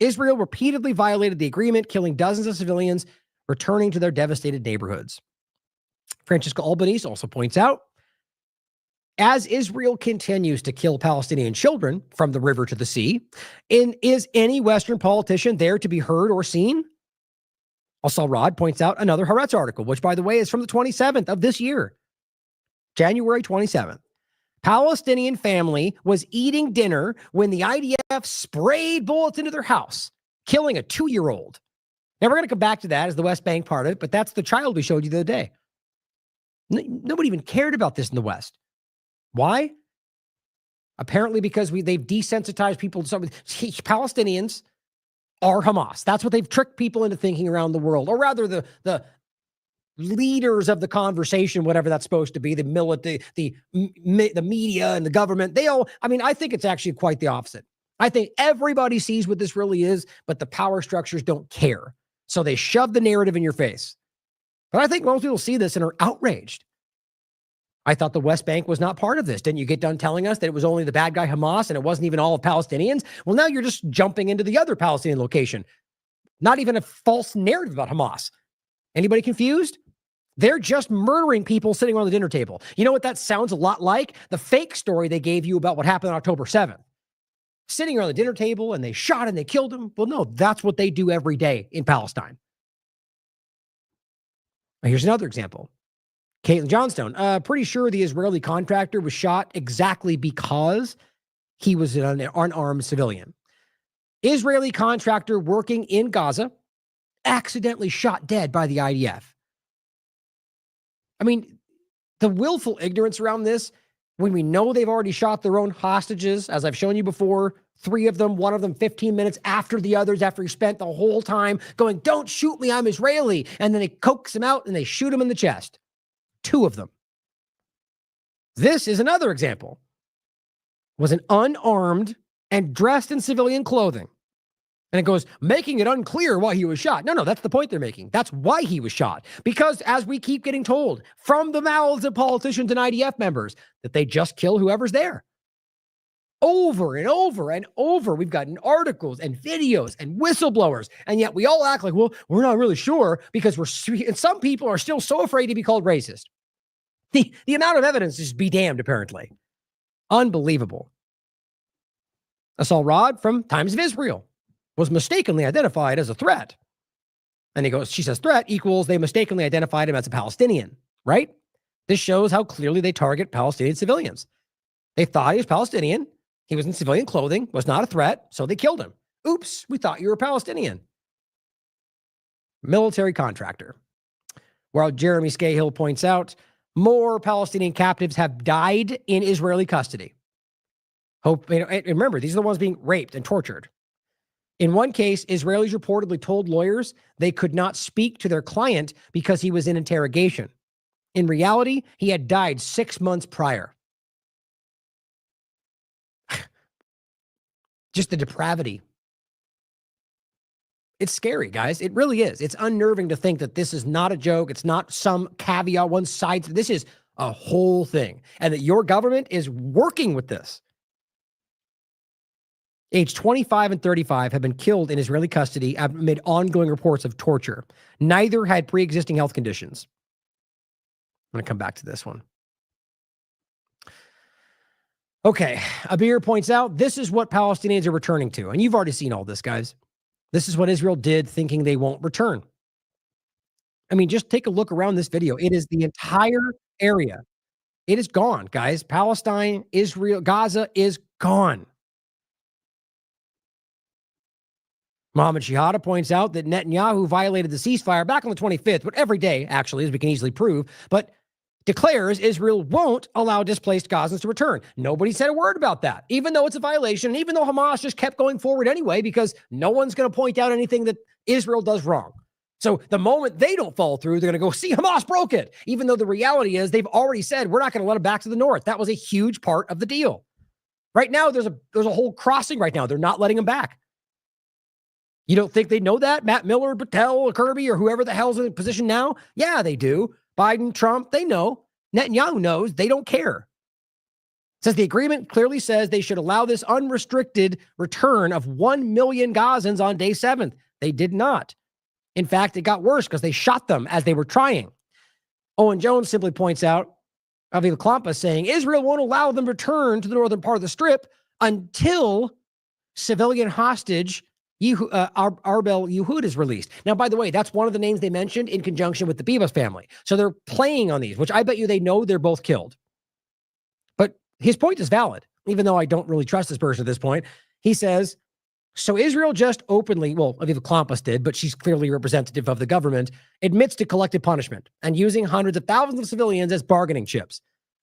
Israel repeatedly violated the agreement, killing dozens of civilians, returning to their devastated neighborhoods. Francesca Albanese also points out, as Israel continues to kill Palestinian children from the river to the sea, is any Western politician there to be heard or seen? Asal Rod points out another Haaretz article, which, by the way, is from the 27th of this year, January 27th. Palestinian family was eating dinner when the IDF sprayed bullets into their house, killing a 2-year-old. Now, we're going to come back to that as the West Bank part of it, but that's the child we showed you the other day. Nobody even cared about this in the West. Why? Apparently because they've desensitized people to something. Palestinians are Hamas. That's what they've tricked people into thinking around the world, or rather the leaders of the conversation, whatever that's supposed to be, the military, the media and the government. I think it's actually quite the opposite. I think everybody sees what this really is, but the power structures don't care. So they shove the narrative in your face. But I think most people see this and are outraged. I thought the West Bank was not part of this. Didn't you get done telling us that it was only the bad guy Hamas and it wasn't even all of Palestinians? Well, now you're just jumping into the other Palestinian location. Not even a false narrative about Hamas. Anybody confused? They're just murdering people sitting around the dinner table. You know what that sounds a lot like? The fake story they gave you about what happened on October 7th. Sitting around the dinner table and they shot and they killed him. Well, no, that's what they do every day in Palestine. Now, here's another example. Caitlin Johnstone, pretty sure the Israeli contractor was shot exactly because he was an unarmed civilian. Israeli contractor working in Gaza, accidentally shot dead by the IDF. I mean, the willful ignorance around this, when we know they've already shot their own hostages, as I've shown you before, 3 of them, one of them 15 minutes after the others, after he spent the whole time going, don't shoot me, I'm Israeli. And then they coax him out and they shoot him in the chest. 2 of them. This is another example. Was an unarmed and dressed in civilian clothing. And it goes, making it unclear why he was shot. No, that's the point they're making. That's why he was shot. Because as we keep getting told from the mouths of politicians and IDF members, that they just kill whoever's there. Over and over and over, we've gotten articles and videos and whistleblowers. And yet we all act like, well, we're not really sure because and some people are still so afraid to be called racist. The amount of evidence is be damned, apparently. Unbelievable. Asal Rod from Times of Israel was mistakenly identified as a threat. And she says threat equals they mistakenly identified him as a Palestinian, right? This shows how clearly they target Palestinian civilians. They thought he was Palestinian. He was in civilian clothing, was not a threat, so they killed him. Oops, we thought you were Palestinian. Military contractor. While Jeremy Scahill points out, more Palestinian captives have died in Israeli custody. Remember, these are the ones being raped and tortured. In one case, Israelis reportedly told lawyers they could not speak to their client because he was in interrogation. In reality, he had died 6 months prior. Just the depravity. It's scary, guys. It really is. It's unnerving to think that this is not a joke. It's not some caveat, one side. This is a whole thing. And that your government is working with this. Age 25 and 35 have been killed in Israeli custody amid ongoing reports of torture. Neither had pre-existing health conditions. I'm going to come back to this one. Okay, Abir points out, this is what Palestinians are returning to. And you've already seen all this, guys. This is what Israel did, thinking they won't return. I mean, just take a look around this video. It is the entire area. It is gone, guys. Palestine, Israel, Gaza is gone. Mohammed Shihada points out that Netanyahu violated the ceasefire back on the 25th, but every day, actually, as we can easily prove, but declares Israel won't allow displaced Gazans to return. Nobody said a word about that, even though it's a violation, and even though Hamas just kept going forward anyway, because no one's going to point out anything that Israel does wrong. So the moment they don't follow through, they're going to go, see, Hamas broke it, even though the reality is they've already said, we're not going to let them back to the north. That was a huge part of the deal. Right now, there's a whole crossing right now. They're not letting them back. You don't think they know that? Matt Miller, Patel, or Kirby, or whoever the hell's in position now? Yeah, they do. Biden, Trump, they know. Netanyahu knows. They don't care. says the agreement clearly says they should allow this unrestricted return of 1 million Gazans on day 7th. They did not. In fact, it got worse because they shot them as they were trying. Owen Jones simply points out, Aviv Klampa saying, Israel won't allow them to return to the northern part of the Strip until civilian hostage Arbel Yehud is released. Now, by the way, that's one of the names they mentioned in conjunction with the Bibas family. So they're playing on these, which I bet you they know they're both killed. But his point is valid, even though I don't really trust this person at this point. He says, so Israel just openly, well, Aviva Klampas did, but she's clearly representative of the government, admits to collective punishment and using hundreds of thousands of civilians as bargaining chips.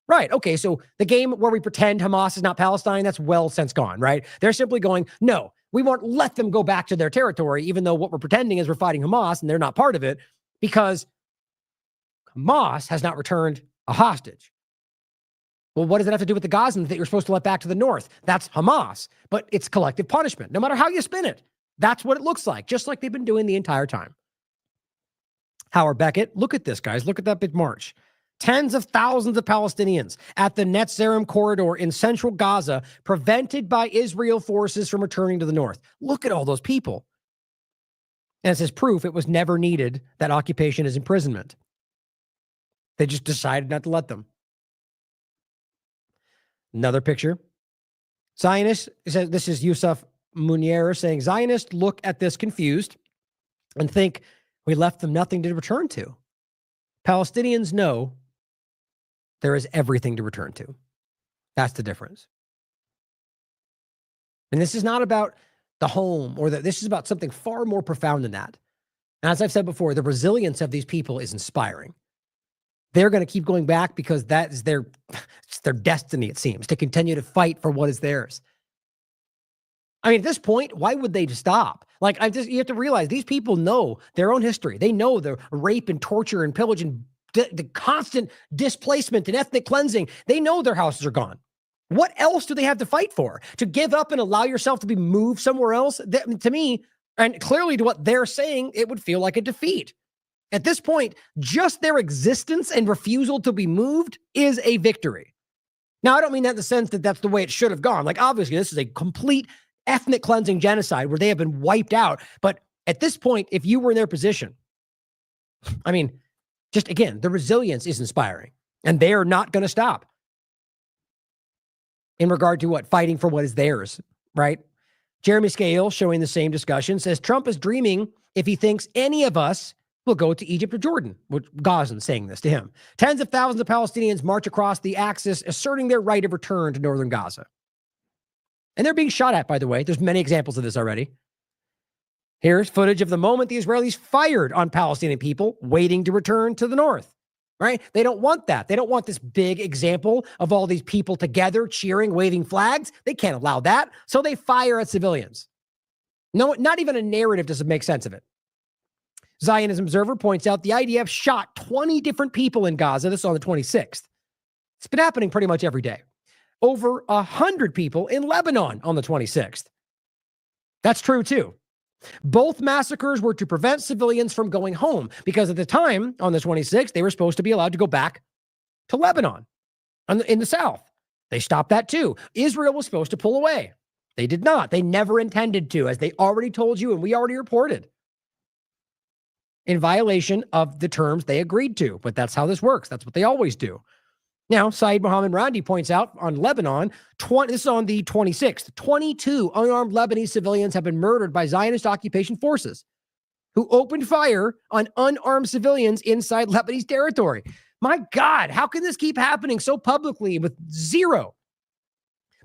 Right. Okay. So the game where we pretend Hamas is not Palestine, that's well since gone, right? They're simply going, no, we won't let them go back to their territory, even though what we're pretending is we're fighting Hamas and they're not part of it, because Hamas has not returned a hostage. Well, what does it have to do with the Gazans that you're supposed to let back to the north? That's Hamas, but it's collective punishment. No matter how you spin it, that's what it looks like, just like they've been doing the entire time. Howard Beckett, look at this, guys. Look at that big march. Tens of thousands of Palestinians at the Netzarim corridor in central Gaza, prevented by Israel forces from returning to the north. Look at all those people. And it says proof it was never needed that occupation is imprisonment. They just decided not to let them. Another picture. Zionists, this is Yusuf Munier saying, Zionists look at this confused and think we left them nothing to return to. Palestinians know there is everything to return to. That's the difference. And this is not about the home or this is about something far more profound than that. And as I've said before, the resilience of these people is inspiring. They're going to keep going back because that is their destiny, it seems, to continue to fight for what is theirs. I mean, at this point, why would they stop? Like, you have to realize these people know their own history. They know the rape and torture and pillage and the constant displacement and ethnic cleansing. They know their houses are gone. What else do they have to fight for? To give up and allow yourself to be moved somewhere else? That, to me, and clearly to what they're saying, it would feel like a defeat. At this point, just their existence and refusal to be moved is a victory. Now, I don't mean that in the sense that that's the way it should have gone. Like, obviously, this is a complete ethnic cleansing genocide where they have been wiped out. But at this point, if you were in their position, I mean, just again, the resilience is inspiring, and they are not going to stop in regard to what? Fighting for what is theirs, right? Jeremy Scale, showing the same discussion, says Trump is dreaming if he thinks any of us will go to Egypt or Jordan, which Gazan saying this to him. Tens of thousands of Palestinians march across the axis, asserting their right of return to northern Gaza. And they're being shot at, by the way. There's many examples of this already. Here's footage of the moment the Israelis fired on Palestinian people waiting to return to the north, right? They don't want that. They don't want this big example of all these people together cheering, waving flags. They can't allow that. So they fire at civilians. No, not even a narrative doesn't make sense of it. Zionism Observer points out the IDF shot 20 different people in Gaza. This is on the 26th. It's been happening pretty much every day. Over 100 people in Lebanon on the 26th. That's true too. Both massacres were to prevent civilians from going home because at the time, on the 26th, they were supposed to be allowed to go back to Lebanon in the south. They stopped that too. Israel was supposed to pull away. They did not. They never intended to, as they already told you and we already reported, in violation of the terms they agreed to. But that's how this works. That's what they always do. Now, Saeed Mohammed Randi points out on Lebanon, this is on the 26th, 22 unarmed Lebanese civilians have been murdered by Zionist occupation forces who opened fire on unarmed civilians inside Lebanese territory. My God, how can this keep happening so publicly with zero?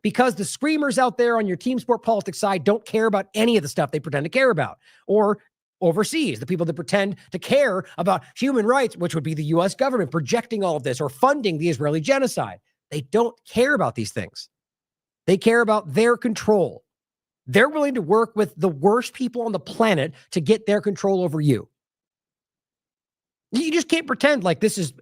Because the screamers out there on your team sport politics side don't care about any of the stuff they pretend to care about. Or overseas, the people that pretend to care about human rights, which would be the U.S. government projecting all of this or funding the Israeli genocide. They don't care about these things. They care about their control. They're willing to work with the worst people on the planet to get their control over you. You just can't pretend like this is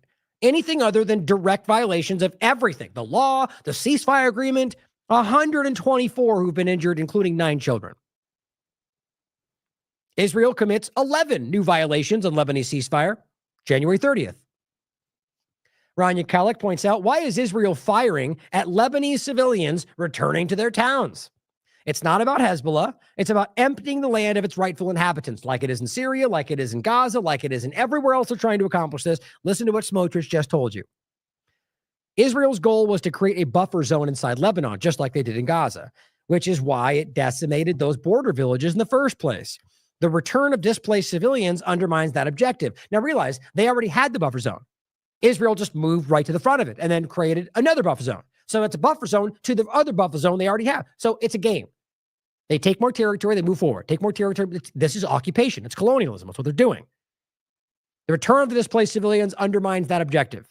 anything other than direct violations of everything. The law, the ceasefire agreement, 124 who've been injured, including 9 children. Israel commits 11 new violations on Lebanese ceasefire, January 30th. Rania Kalik points out, why is Israel firing at Lebanese civilians returning to their towns? It's not about Hezbollah. It's about emptying the land of its rightful inhabitants, like it is in Syria, like it is in Gaza, like it is in everywhere else they're trying to accomplish this. Listen to what Smotrich just told you. Israel's goal was to create a buffer zone inside Lebanon, just like they did in Gaza, which is why it decimated those border villages in the first place. The return of displaced civilians undermines that objective. Now realize they already had the buffer zone. Israel just moved right to the front of it and then created another buffer zone. So it's a buffer zone to the other buffer zone they already have. So it's a game. They take more territory, they move forward. Take more territory. This is occupation. It's colonialism. That's what they're doing. The return of the displaced civilians undermines that objective.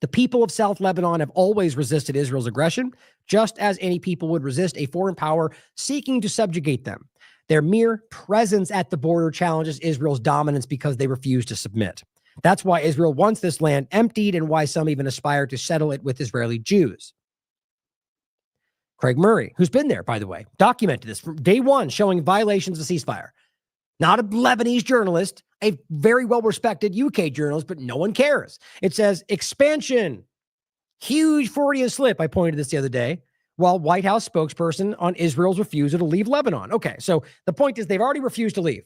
The people of South Lebanon have always resisted Israel's aggression, just as any people would resist a foreign power seeking to subjugate them. Their mere presence at the border challenges Israel's dominance because they refuse to submit. That's why Israel wants this land emptied and why some even aspire to settle it with Israeli Jews. Craig Murray, who's been there, by the way, documented this from day one, showing violations of ceasefire. Not a Lebanese journalist, a very well-respected UK journalist, but no one cares. It says, expansion, huge Freudian slip. I pointed this the other day, while White House spokesperson on Israel's refusal to leave Lebanon. Okay, so the point is they've already refused to leave.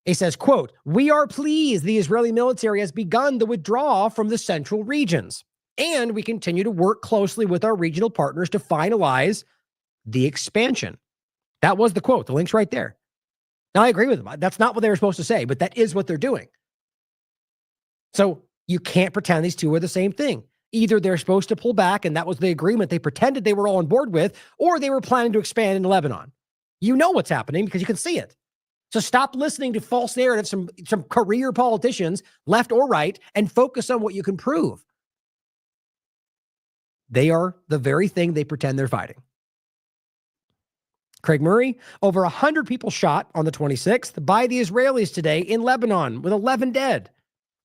It says, quote, we are pleased the Israeli military has begun the withdrawal from the central regions, and we continue to work closely with our regional partners to finalize the expansion. That was the quote. The link's right there. Now, I agree with them. That's not what they were supposed to say, but that is what they're doing. So you can't pretend these two are the same thing. Either they're supposed to pull back, and that was the agreement they pretended they were all on board with, or they were planning to expand into Lebanon. You know what's happening because you can see it. So stop listening to false narratives from some career politicians, left or right, and focus on what you can prove. They are the very thing they pretend they're fighting. Craig Murray, over 100 people shot on the 26th by the Israelis today in Lebanon, with 11 dead.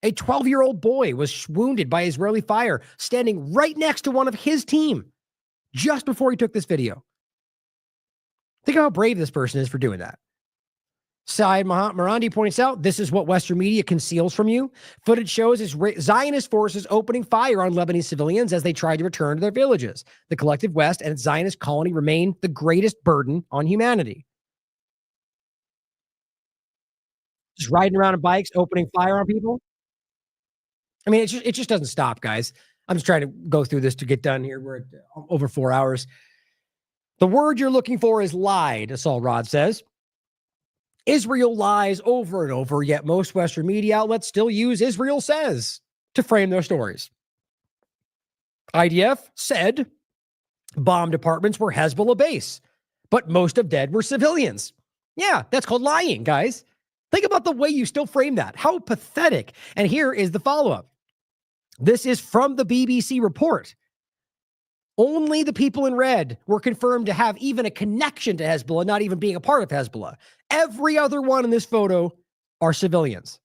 A 12-year-old boy was wounded by Israeli fire, standing right next to one of his team just before he took this video. Think of how brave this person is for doing that. Saeed Marandi points out, this is what Western media conceals from you. Footage shows Zionist forces opening fire on Lebanese civilians as they tried to return to their villages. The collective West and its Zionist colony remain the greatest burden on humanity. Just riding around on bikes, opening fire on people. I mean, it just doesn't stop, guys. I'm just trying to go through this to get done here. We're at over 4 hours. The word you're looking for is lied, Assault Rod says. Israel lies over and over, yet most Western media outlets still use Israel says to frame their stories. IDF said bombed apartments were Hezbollah base, but most of dead were civilians. Yeah, that's called lying, guys. Think about the way you still frame that. How pathetic. And here is the follow-up. This is from the BBC report. Only the people in red were confirmed to have even a connection to Hezbollah, not even being a part of Hezbollah. Every other one in this photo are civilians.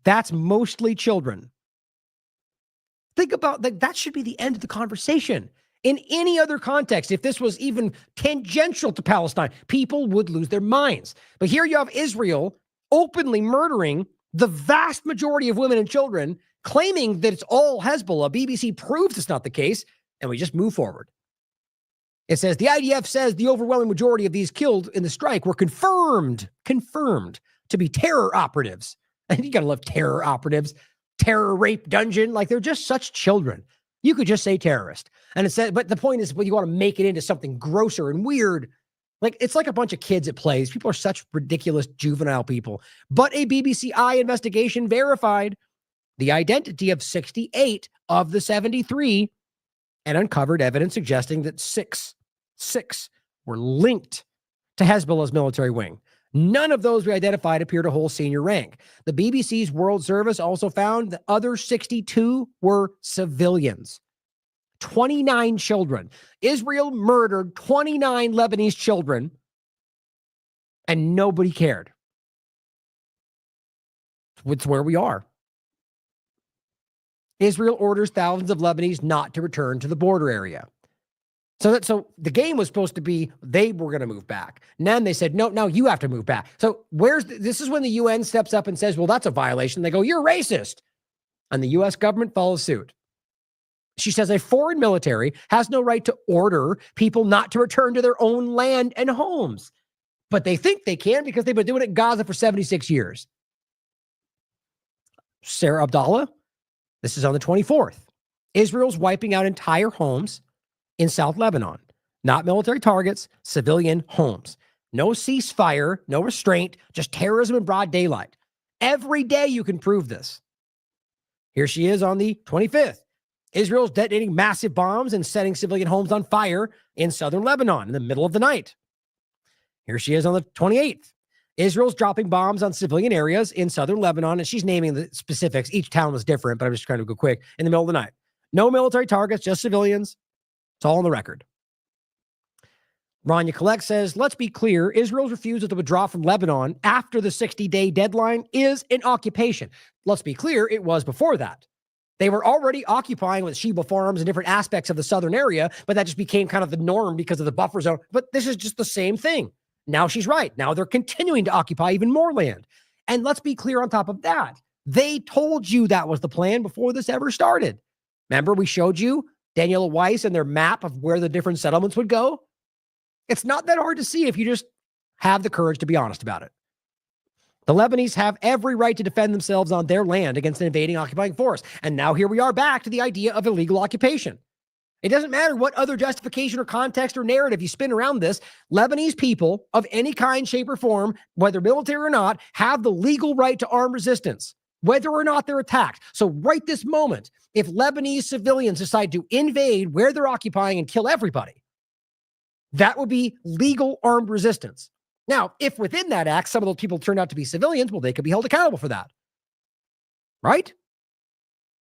That's mostly children. Think about that. That should be the end of the conversation. In any other context, if this was even tangential to Palestine, people would lose their minds. But here you have Israel openly murdering the vast majority of women and children, claiming that it's all Hezbollah. BBC proves it's not the case, and we just move forward. It says the IDF says the overwhelming majority of these killed in the strike were confirmed to be terror operatives. And you gotta love terror operatives, terror rape dungeon. Like they're just such children. You could just say terrorist. And it says, but the point is, well, you want to make it into something grosser and weird. Like it's like a bunch of kids at plays. People are such ridiculous juvenile people. But a BBC Eye investigation verified the identity of 68 of the 73 and uncovered evidence suggesting that six were linked to Hezbollah's military wing. None of those we identified appear to hold senior rank. The BBC's World Service also found the other 62 were civilians. 29 children. Israel murdered 29 Lebanese children, and nobody cared. It's where we are. Israel orders thousands of Lebanese not to return to the border area. So the game was supposed to be they were going to move back. And then they said, no, you have to move back. So this is when the UN steps up and says, well, that's a violation. They go, you're racist. and the U.S. government follows suit. She says a foreign military has no right to order people not to return to their own land and homes. But they think they can because they've been doing it in Gaza for 76 years. Sarah Abdallah, this is on the 24th. Israel's wiping out entire homes in South Lebanon. Not military targets, civilian homes. No ceasefire, no restraint, just terrorism in broad daylight. Every day you can prove this. Here she is on the 25th. Israel's detonating massive bombs and setting civilian homes on fire in southern Lebanon in the middle of the night. Here she is on the 28th. Israel's dropping bombs on civilian areas in southern Lebanon, and she's naming the specifics. Each town was different, but I'm just trying to go quick. In the middle of the night. No military targets, just civilians. It's all on the record. Rania Collect says, let's be clear, Israel's refusal to withdraw from Lebanon after the 60-day deadline is an occupation. Let's be clear, it was before that. They were already occupying with Sheba farms and different aspects of the southern area, but that just became kind of the norm because of the buffer zone. But this is just the same thing. Now she's right. Now they're continuing to occupy even more land. And let's be clear on top of that. They told you that was the plan before this ever started. Remember, we showed you Daniela Weiss and their map of where the different settlements would go? It's not that hard to see if you just have the courage to be honest about it. The Lebanese have every right to defend themselves on their land against an invading occupying force. And now here we are back to the idea of illegal occupation. It doesn't matter what other justification or context or narrative you spin around this. Lebanese people of any kind, shape, or form, whether military or not, have the legal right to armed resistance, whether or not they're attacked. So right this moment, if Lebanese civilians decide to invade where they're occupying and kill everybody, that would be legal armed resistance. Now, if within that act, some of those people turned out to be civilians, well, they could be held accountable for that. Right?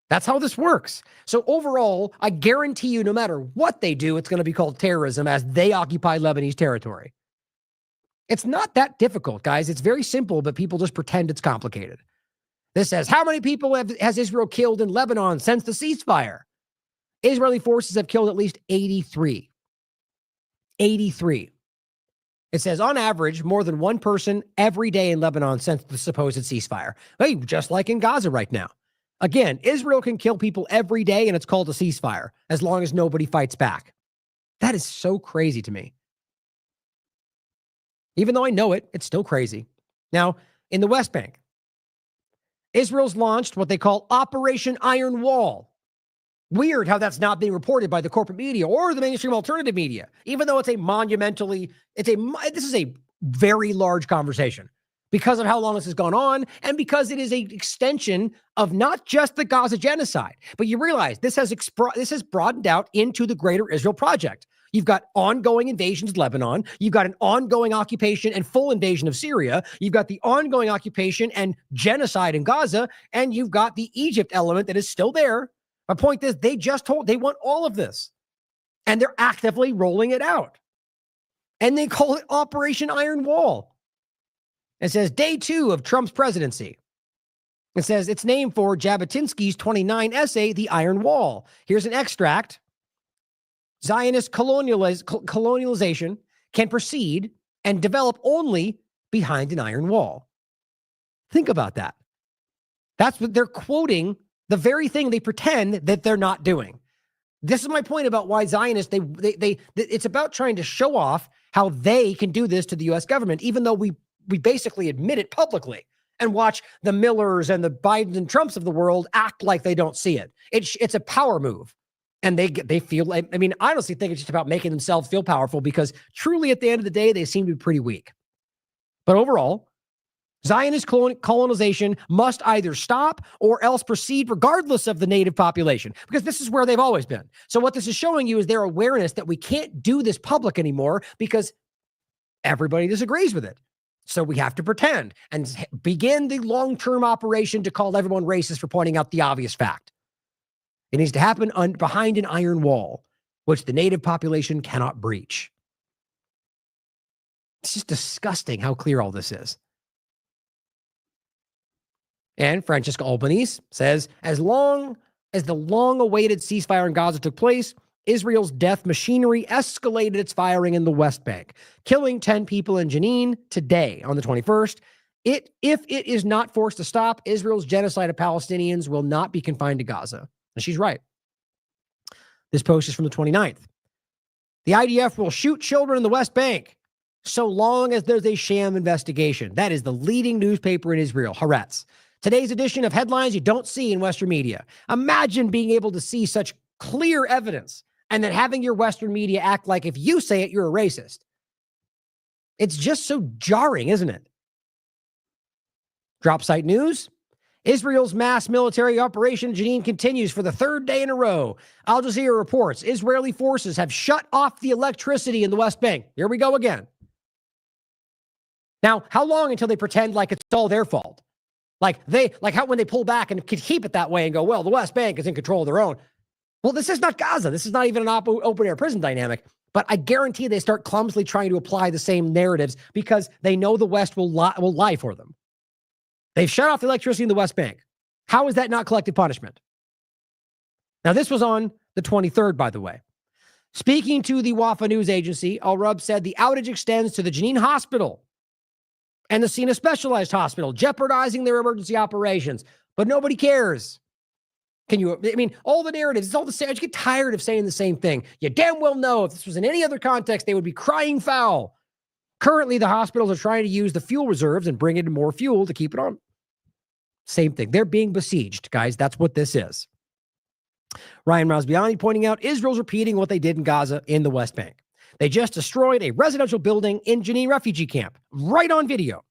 That's how this works. So overall, I guarantee you, no matter what they do, it's going to be called terrorism as they occupy Lebanese territory. It's not that difficult, guys. It's very simple, but people just pretend it's complicated. This says, how many people has Israel killed in Lebanon since the ceasefire? Israeli forces have killed at least 83. 83. It says, on average, more than one person every day in Lebanon since the supposed ceasefire. Hey, just like in Gaza right now. Again, Israel can kill people every day, and it's called a ceasefire, as long as nobody fights back. That is so crazy to me. Even though I know it, it's still crazy. Now, in the West Bank, Israel's launched what they call Operation Iron Wall. Weird how that's not being reported by the corporate media or the mainstream alternative media, even though it's this is a very large conversation because of how long this has gone on and because it is an extension of not just the Gaza genocide, but you realize this has broadened out into the greater Israel project. You've got ongoing invasions of Lebanon. You've got an ongoing occupation and full invasion of Syria. You've got the ongoing occupation and genocide in Gaza, and you've got the Egypt element that is still there. My point is, they want all of this, and they're actively rolling it out. And they call it Operation Iron Wall. It says day 2 of Trump's presidency. It says it's named for Jabotinsky's 29 essay, The Iron Wall. Here's an extract. Zionist colonialization can proceed and develop only behind an iron wall. Think about that. That's what they're quoting, the very thing they pretend that they're not doing. This is my point about why Zionists, it's about trying to show off how they can do this to the U.S. government, even though we basically admit it publicly and watch the Millers and the Bidens and Trumps of the world act like they don't see it. It's a power move. And they feel like, I mean, I honestly think it's just about making themselves feel powerful because truly at the end of the day, they seem to be pretty weak. But overall, Zionist colonization must either stop or else proceed regardless of the native population, because this is where they've always been. So what this is showing you is their awareness that we can't do this public anymore because everybody disagrees with it. So we have to pretend and begin the long-term operation to call everyone racist for pointing out the obvious fact. It needs to happen behind an iron wall, which the native population cannot breach. It's just disgusting how clear all this is. And Francesca Albanese says, as long as the long-awaited ceasefire in Gaza took place, Israel's death machinery escalated its firing in the West Bank, killing 10 people in Jenin today on the 21st, If it is not forced to stop, Israel's genocide of Palestinians will not be confined to Gaza. And she's right. This post is from the 29th. The IDF will shoot children in the West Bank so long as there's a sham investigation. That is the leading newspaper in Israel, Haaretz. Today's edition of headlines you don't see in Western media. Imagine being able to see such clear evidence and then having your Western media act like if you say it, you're a racist. It's just so jarring, isn't it? Drop site news. Israel's mass military operation Jenin continues for the third day in a row. Al Jazeera reports Israeli forces have shut off the electricity in the West Bank. Here we go again. Now, how long until they pretend like it's all their fault? Like how when they pull back and could keep it that way and go, well, the West Bank is in control of their own. Well, this is not Gaza. This is not even an open air prison dynamic. But I guarantee they start clumsily trying to apply the same narratives because they know the West will lie for them. They've shut off the electricity in the West Bank. How is that not collective punishment? Now, this was on the 23rd, by the way. Speaking to the Wafa news agency, Al-Rub said the outage extends to the Jenin hospital and the Sina Specialized Hospital, jeopardizing their emergency operations. But nobody cares. All the narratives, it's all the same. I just get tired of saying the same thing. You damn well know if this was in any other context, they would be crying foul. Currently, the hospitals are trying to use the fuel reserves and bring in more fuel to keep it on. Same thing. They're being besieged, guys. That's what this is. Ryan Razbiani pointing out Israel's repeating what they did in Gaza in the West Bank. They just destroyed a residential building in Jenin refugee camp, right on video.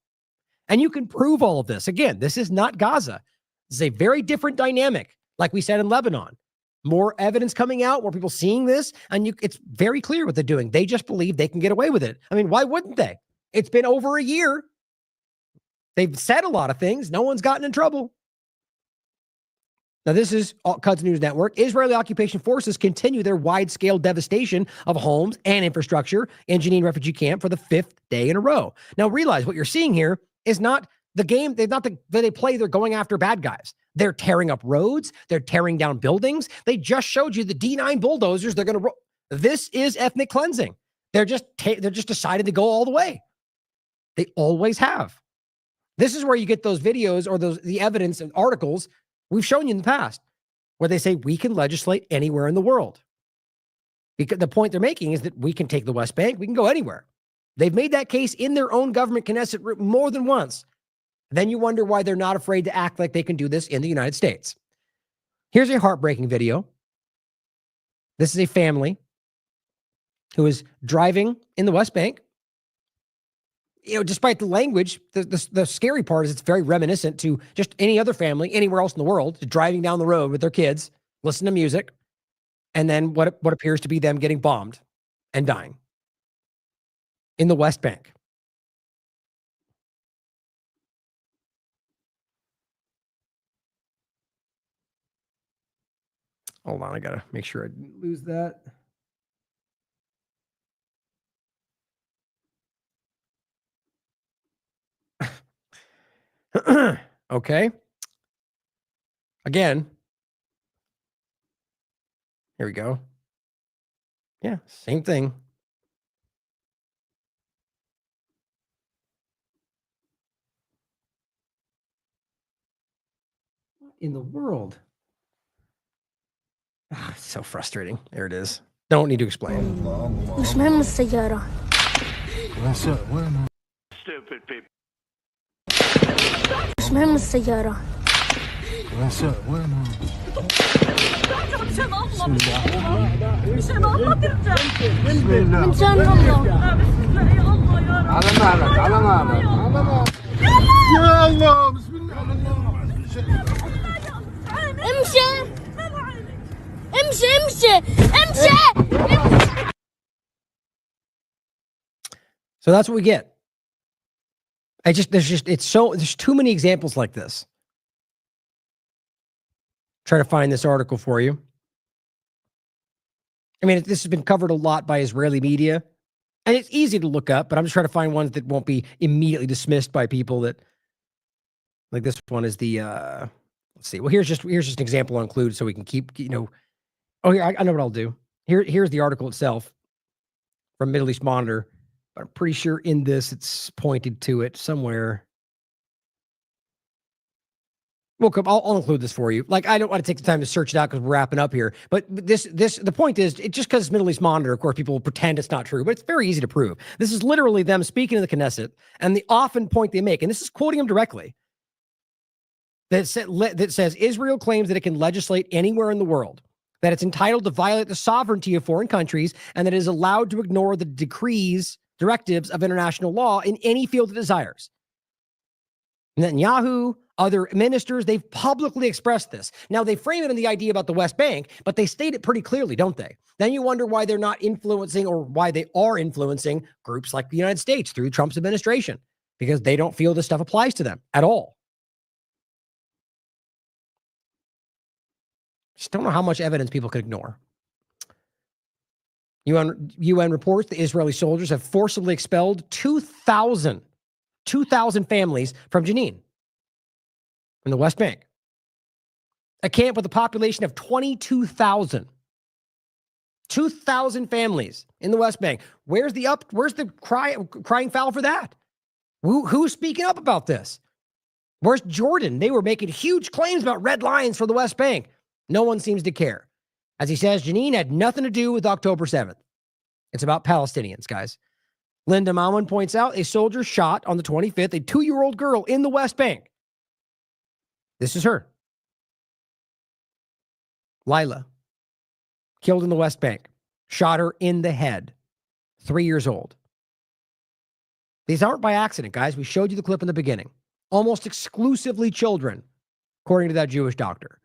And you can prove all of this. Again, this is not Gaza. This is a very different dynamic, like we said in Lebanon. More evidence coming out, more people seeing this, and it's very clear what they're doing. They just believe they can get away with it. Why wouldn't they? It's been over a year. They've said a lot of things. No one's gotten in trouble. Now, this is Quds News Network. Israeli occupation forces continue their wide-scale devastation of homes and infrastructure in Jenin refugee camp for the 5th day in a row. Now, realize what you're seeing here is not the game. They're not they play. They're going after bad guys. They're tearing up roads. They're tearing down buildings. They just showed you the D9 bulldozers. They're going to. This is ethnic cleansing. They're just decided to go all the way. They always have. This is where you get those videos or the evidence and articles we've shown you in the past, where they say we can legislate anywhere in the world. Because the point they're making is that we can take the West Bank. We can go anywhere. They've made that case in their own government Knesset more than once. Then you wonder why they're not afraid to act like they can do this in the United States. Here's a heartbreaking video. This is a family who is driving in the West Bank. Despite the language, the scary part is it's very reminiscent to just any other family anywhere else in the world, just driving down the road with their kids, listening to music, and then what appears to be them getting bombed and dying in the West Bank. Hold on, I gotta make sure I didn't lose that. Okay. Again. Here we go. Yeah, same thing. What in the world? It's so frustrating. There it is. Don't need to explain.
Stupid people.
مش مهم السيارة.
على مالك على مالك يا الله بسم الله
امشي امشي امشي امشي.
So that's what we get. There's too many examples like this. Try to find this article for you. This has been covered a lot by Israeli media, and it's easy to look up, but I'm just trying to find ones that won't be immediately dismissed by people that, like this one is the, let's see. Well, here's just an example I'll include so we can keep, oh, here, I know what I'll do. Here's the article itself from Middle East Monitor. I'm pretty sure in this it's pointed to it somewhere. Well, I'll include this for you. Like, I don't want to take the time to search it out because we're wrapping up here. But the point is, just because it's Middle East Monitor, of course, people will pretend it's not true, but it's very easy to prove. This is literally them speaking to the Knesset, and the often point they make, and this is quoting them directly, that says Israel claims that it can legislate anywhere in the world, that it's entitled to violate the sovereignty of foreign countries, and that it is allowed to ignore the directives of international law in any field it desires. Netanyahu, other ministers, they've publicly expressed this. Now, they frame it in the idea about the West Bank, but they state it pretty clearly, don't they? Then you wonder why they're not influencing, or why they are influencing groups like the United States through Trump's administration, because they don't feel this stuff applies to them at all. Just don't know how much evidence people could ignore. UN reports the Israeli soldiers have forcibly expelled 2,000 families from Jenin in the West Bank. A camp with a population of 22,000. 2,000 families in the West Bank. Where's the crying foul for that? Who's speaking up about this? Where's Jordan? They were making huge claims about red lines for the West Bank. No one seems to care. As he says, Jenin had nothing to do with October 7th. It's about Palestinians, guys. Linda Mawan points out a soldier shot on the 25th, a 2-year-old girl in the West Bank. This is her. Lila, killed in the West Bank, shot her in the head, 3 years old. These aren't by accident, guys. We showed you the clip in the beginning. Almost exclusively children, according to that Jewish doctor.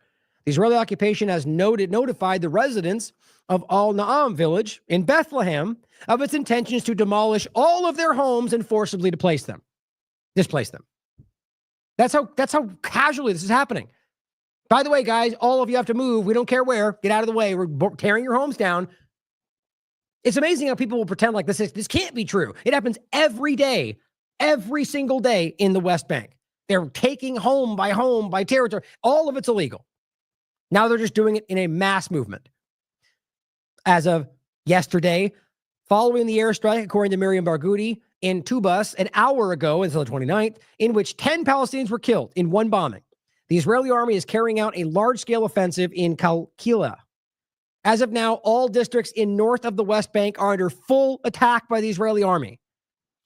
The Israeli occupation has notified the residents of Al-Na'am village in Bethlehem of its intentions to demolish all of their homes and forcibly displace them. That's how casually this is happening. By the way, guys, all of you have to move. We don't care where. Get out of the way. We're tearing your homes down. It's amazing how people will pretend like this can't be true. It happens every day, every single day in the West Bank. They're taking home by territory. All of it's illegal. Now they're just doing it in a mass movement. As of yesterday, following the airstrike, according to Miriam Barghouti, in Tubas an hour ago, until the 29th, in which 10 Palestinians were killed in one bombing. The Israeli army is carrying out a large-scale offensive in Kalkila. As of now, all districts in north of the West Bank are under full attack by the Israeli army.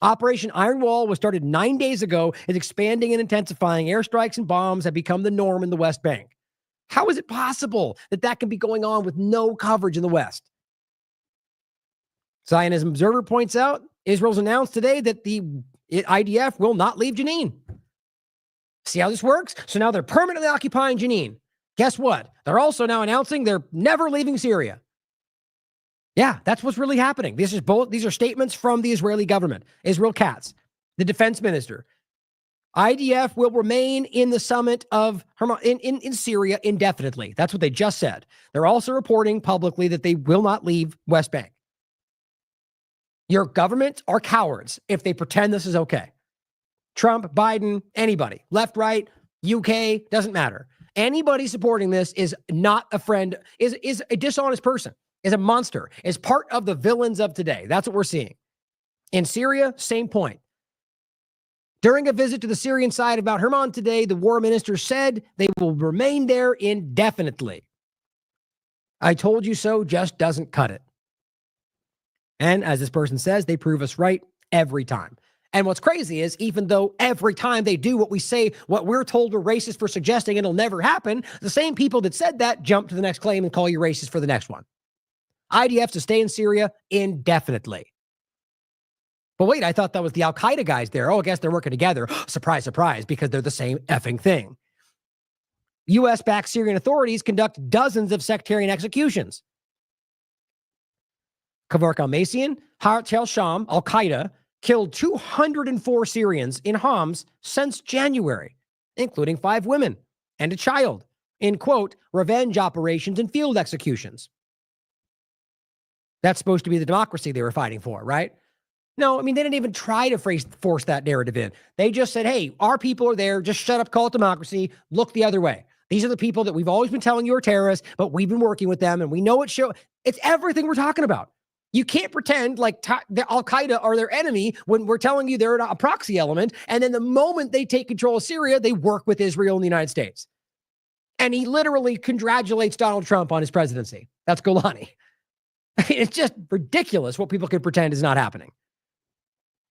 Operation Iron Wall was started 9 days ago, is expanding and intensifying. Airstrikes and bombs have become the norm in the West Bank. How is it possible that can be going on with no coverage in the West? Zionism Observer points out, Israel's announced today that the IDF will not leave Jenin. See how this works? So now they're permanently occupying Jenin. Guess what? They're also now announcing they're never leaving Syria. Yeah, that's what's really happening. These are statements from the Israeli government. Israel Katz, the defense minister. IDF will remain in the summit of in Syria indefinitely. That's what they just said. They're also reporting publicly that they will not leave West Bank. Your governments are cowards if they pretend this is okay. Trump, Biden, anybody, left, right, UK, doesn't matter. Anybody supporting this is not a friend, is a dishonest person, is a monster, is part of the villains of today. That's what we're seeing. In Syria, same point. During a visit to the Syrian side of Mount Hermon today, the war minister said they will remain there indefinitely. I told you so just doesn't cut it. And as this person says, they prove us right every time. And what's crazy is, even though every time they do what we say, what we're told we're racist for suggesting it'll never happen, the same people that said that jump to the next claim and call you racist for the next one. IDF to stay in Syria indefinitely. But wait, I thought that was the Al-Qaeda guys there. Oh, I guess they're working together. Surprise, surprise, because they're the same effing thing. U.S.-backed Syrian authorities conduct dozens of sectarian executions. Kavark al-Massian, Hayat al-Sham, Al-Qaeda, killed 204 Syrians in Homs since January, including 5 women and a child, in, quote, revenge operations and field executions. That's supposed to be the democracy they were fighting for, right? No, I mean, they didn't even try to force that narrative in. They just said, hey, our people are there. Just shut up, call it democracy. Look the other way. These are the people that we've always been telling you are terrorists, but we've been working with them, and we know it's everything we're talking about. You can't pretend like Al-Qaeda are their enemy when we're telling you they're a proxy element, and then the moment they take control of Syria, they work with Israel and the United States. And he literally congratulates Donald Trump on his presidency. That's Golani. It's just ridiculous what people can pretend is not happening.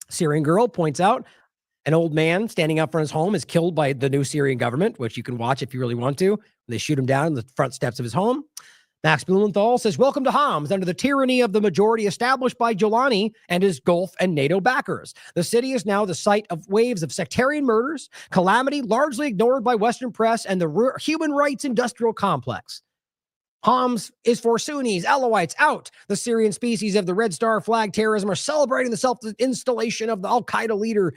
Syrian girl points out an old man standing up front of his home is killed by the new Syrian government, which you can watch if you really want to. They shoot him down in the front steps of his home. Max Blumenthal says, welcome to Homs, under the tyranny of the majority established by Giuliani and his Gulf and NATO backers. The city is now the site of waves of sectarian murders, calamity largely ignored by Western press, and the human rights industrial complex. Homs is for Sunnis, Alawites out. The Syrian species of the Red Star flag terrorism are celebrating the self-installation of the al-Qaeda leader.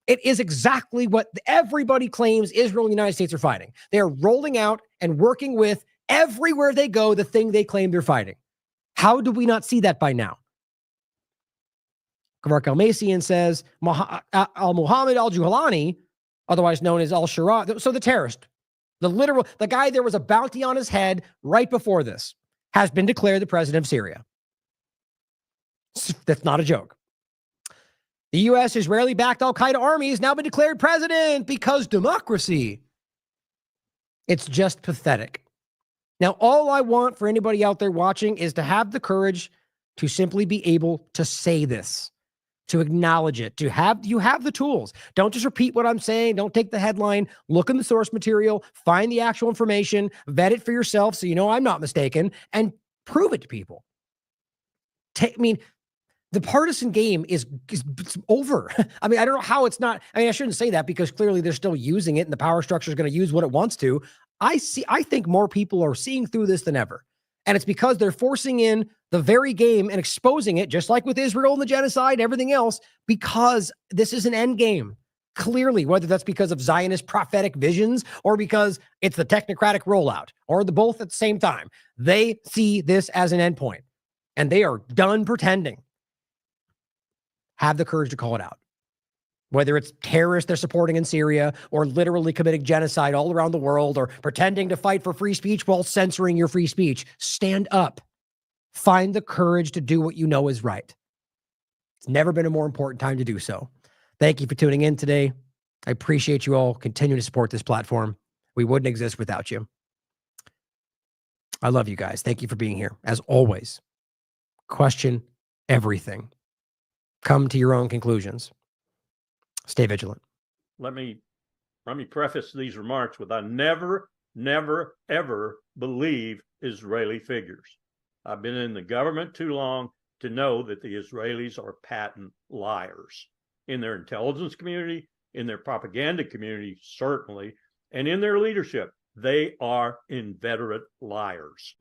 It is exactly what everybody claims Israel and the United States are fighting. They are rolling out and working with everywhere they go the thing they claim they're fighting. How do we not see that by now? Kavark Al-Masian says, Al-Muhammad al-Juhani, otherwise known as al-Shara, so the terrorist, the guy there was a bounty on his head right before this, has been declared the president of Syria. That's not a joke. The U.S. Israeli-backed al-Qaeda army has now been declared president because democracy. It's just pathetic. Now, all I want for anybody out there watching is to have the courage to simply be able to say this, to acknowledge it, you have the tools. Don't just repeat what I'm saying. Don't take the headline. Look in the source material, find the actual information, vet it for yourself so you know I'm not mistaken, and prove it to people. The partisan game is over. I don't know how it's not. I shouldn't say that because clearly they're still using it and the power structure is going to use what it wants to. I think more people are seeing through this than ever. And it's because they're forcing in the very game and exposing it, just like with Israel and the genocide and everything else, because this is an end game. Clearly, whether that's because of Zionist prophetic visions or because it's the technocratic rollout or the both at the same time, they see this as an endpoint and they are done pretending. Have the courage to call it out. Whether it's terrorists they're supporting in Syria or literally committing genocide all around the world or pretending to fight for free speech while censoring your free speech, stand up. Find the courage to do what you know is right. It's never been a more important time to do so. Thank you for tuning in today. I appreciate you all continuing to support this platform. We wouldn't exist without you. I love you guys. Thank you for being here. As always, question everything. Come to your own conclusions. Stay vigilant.
Let me preface these remarks with I never, ever believe Israeli figures. I've been in the government too long to know that the Israelis are patent liars. In their intelligence community, in their propaganda community, certainly, and in their leadership, they are inveterate liars.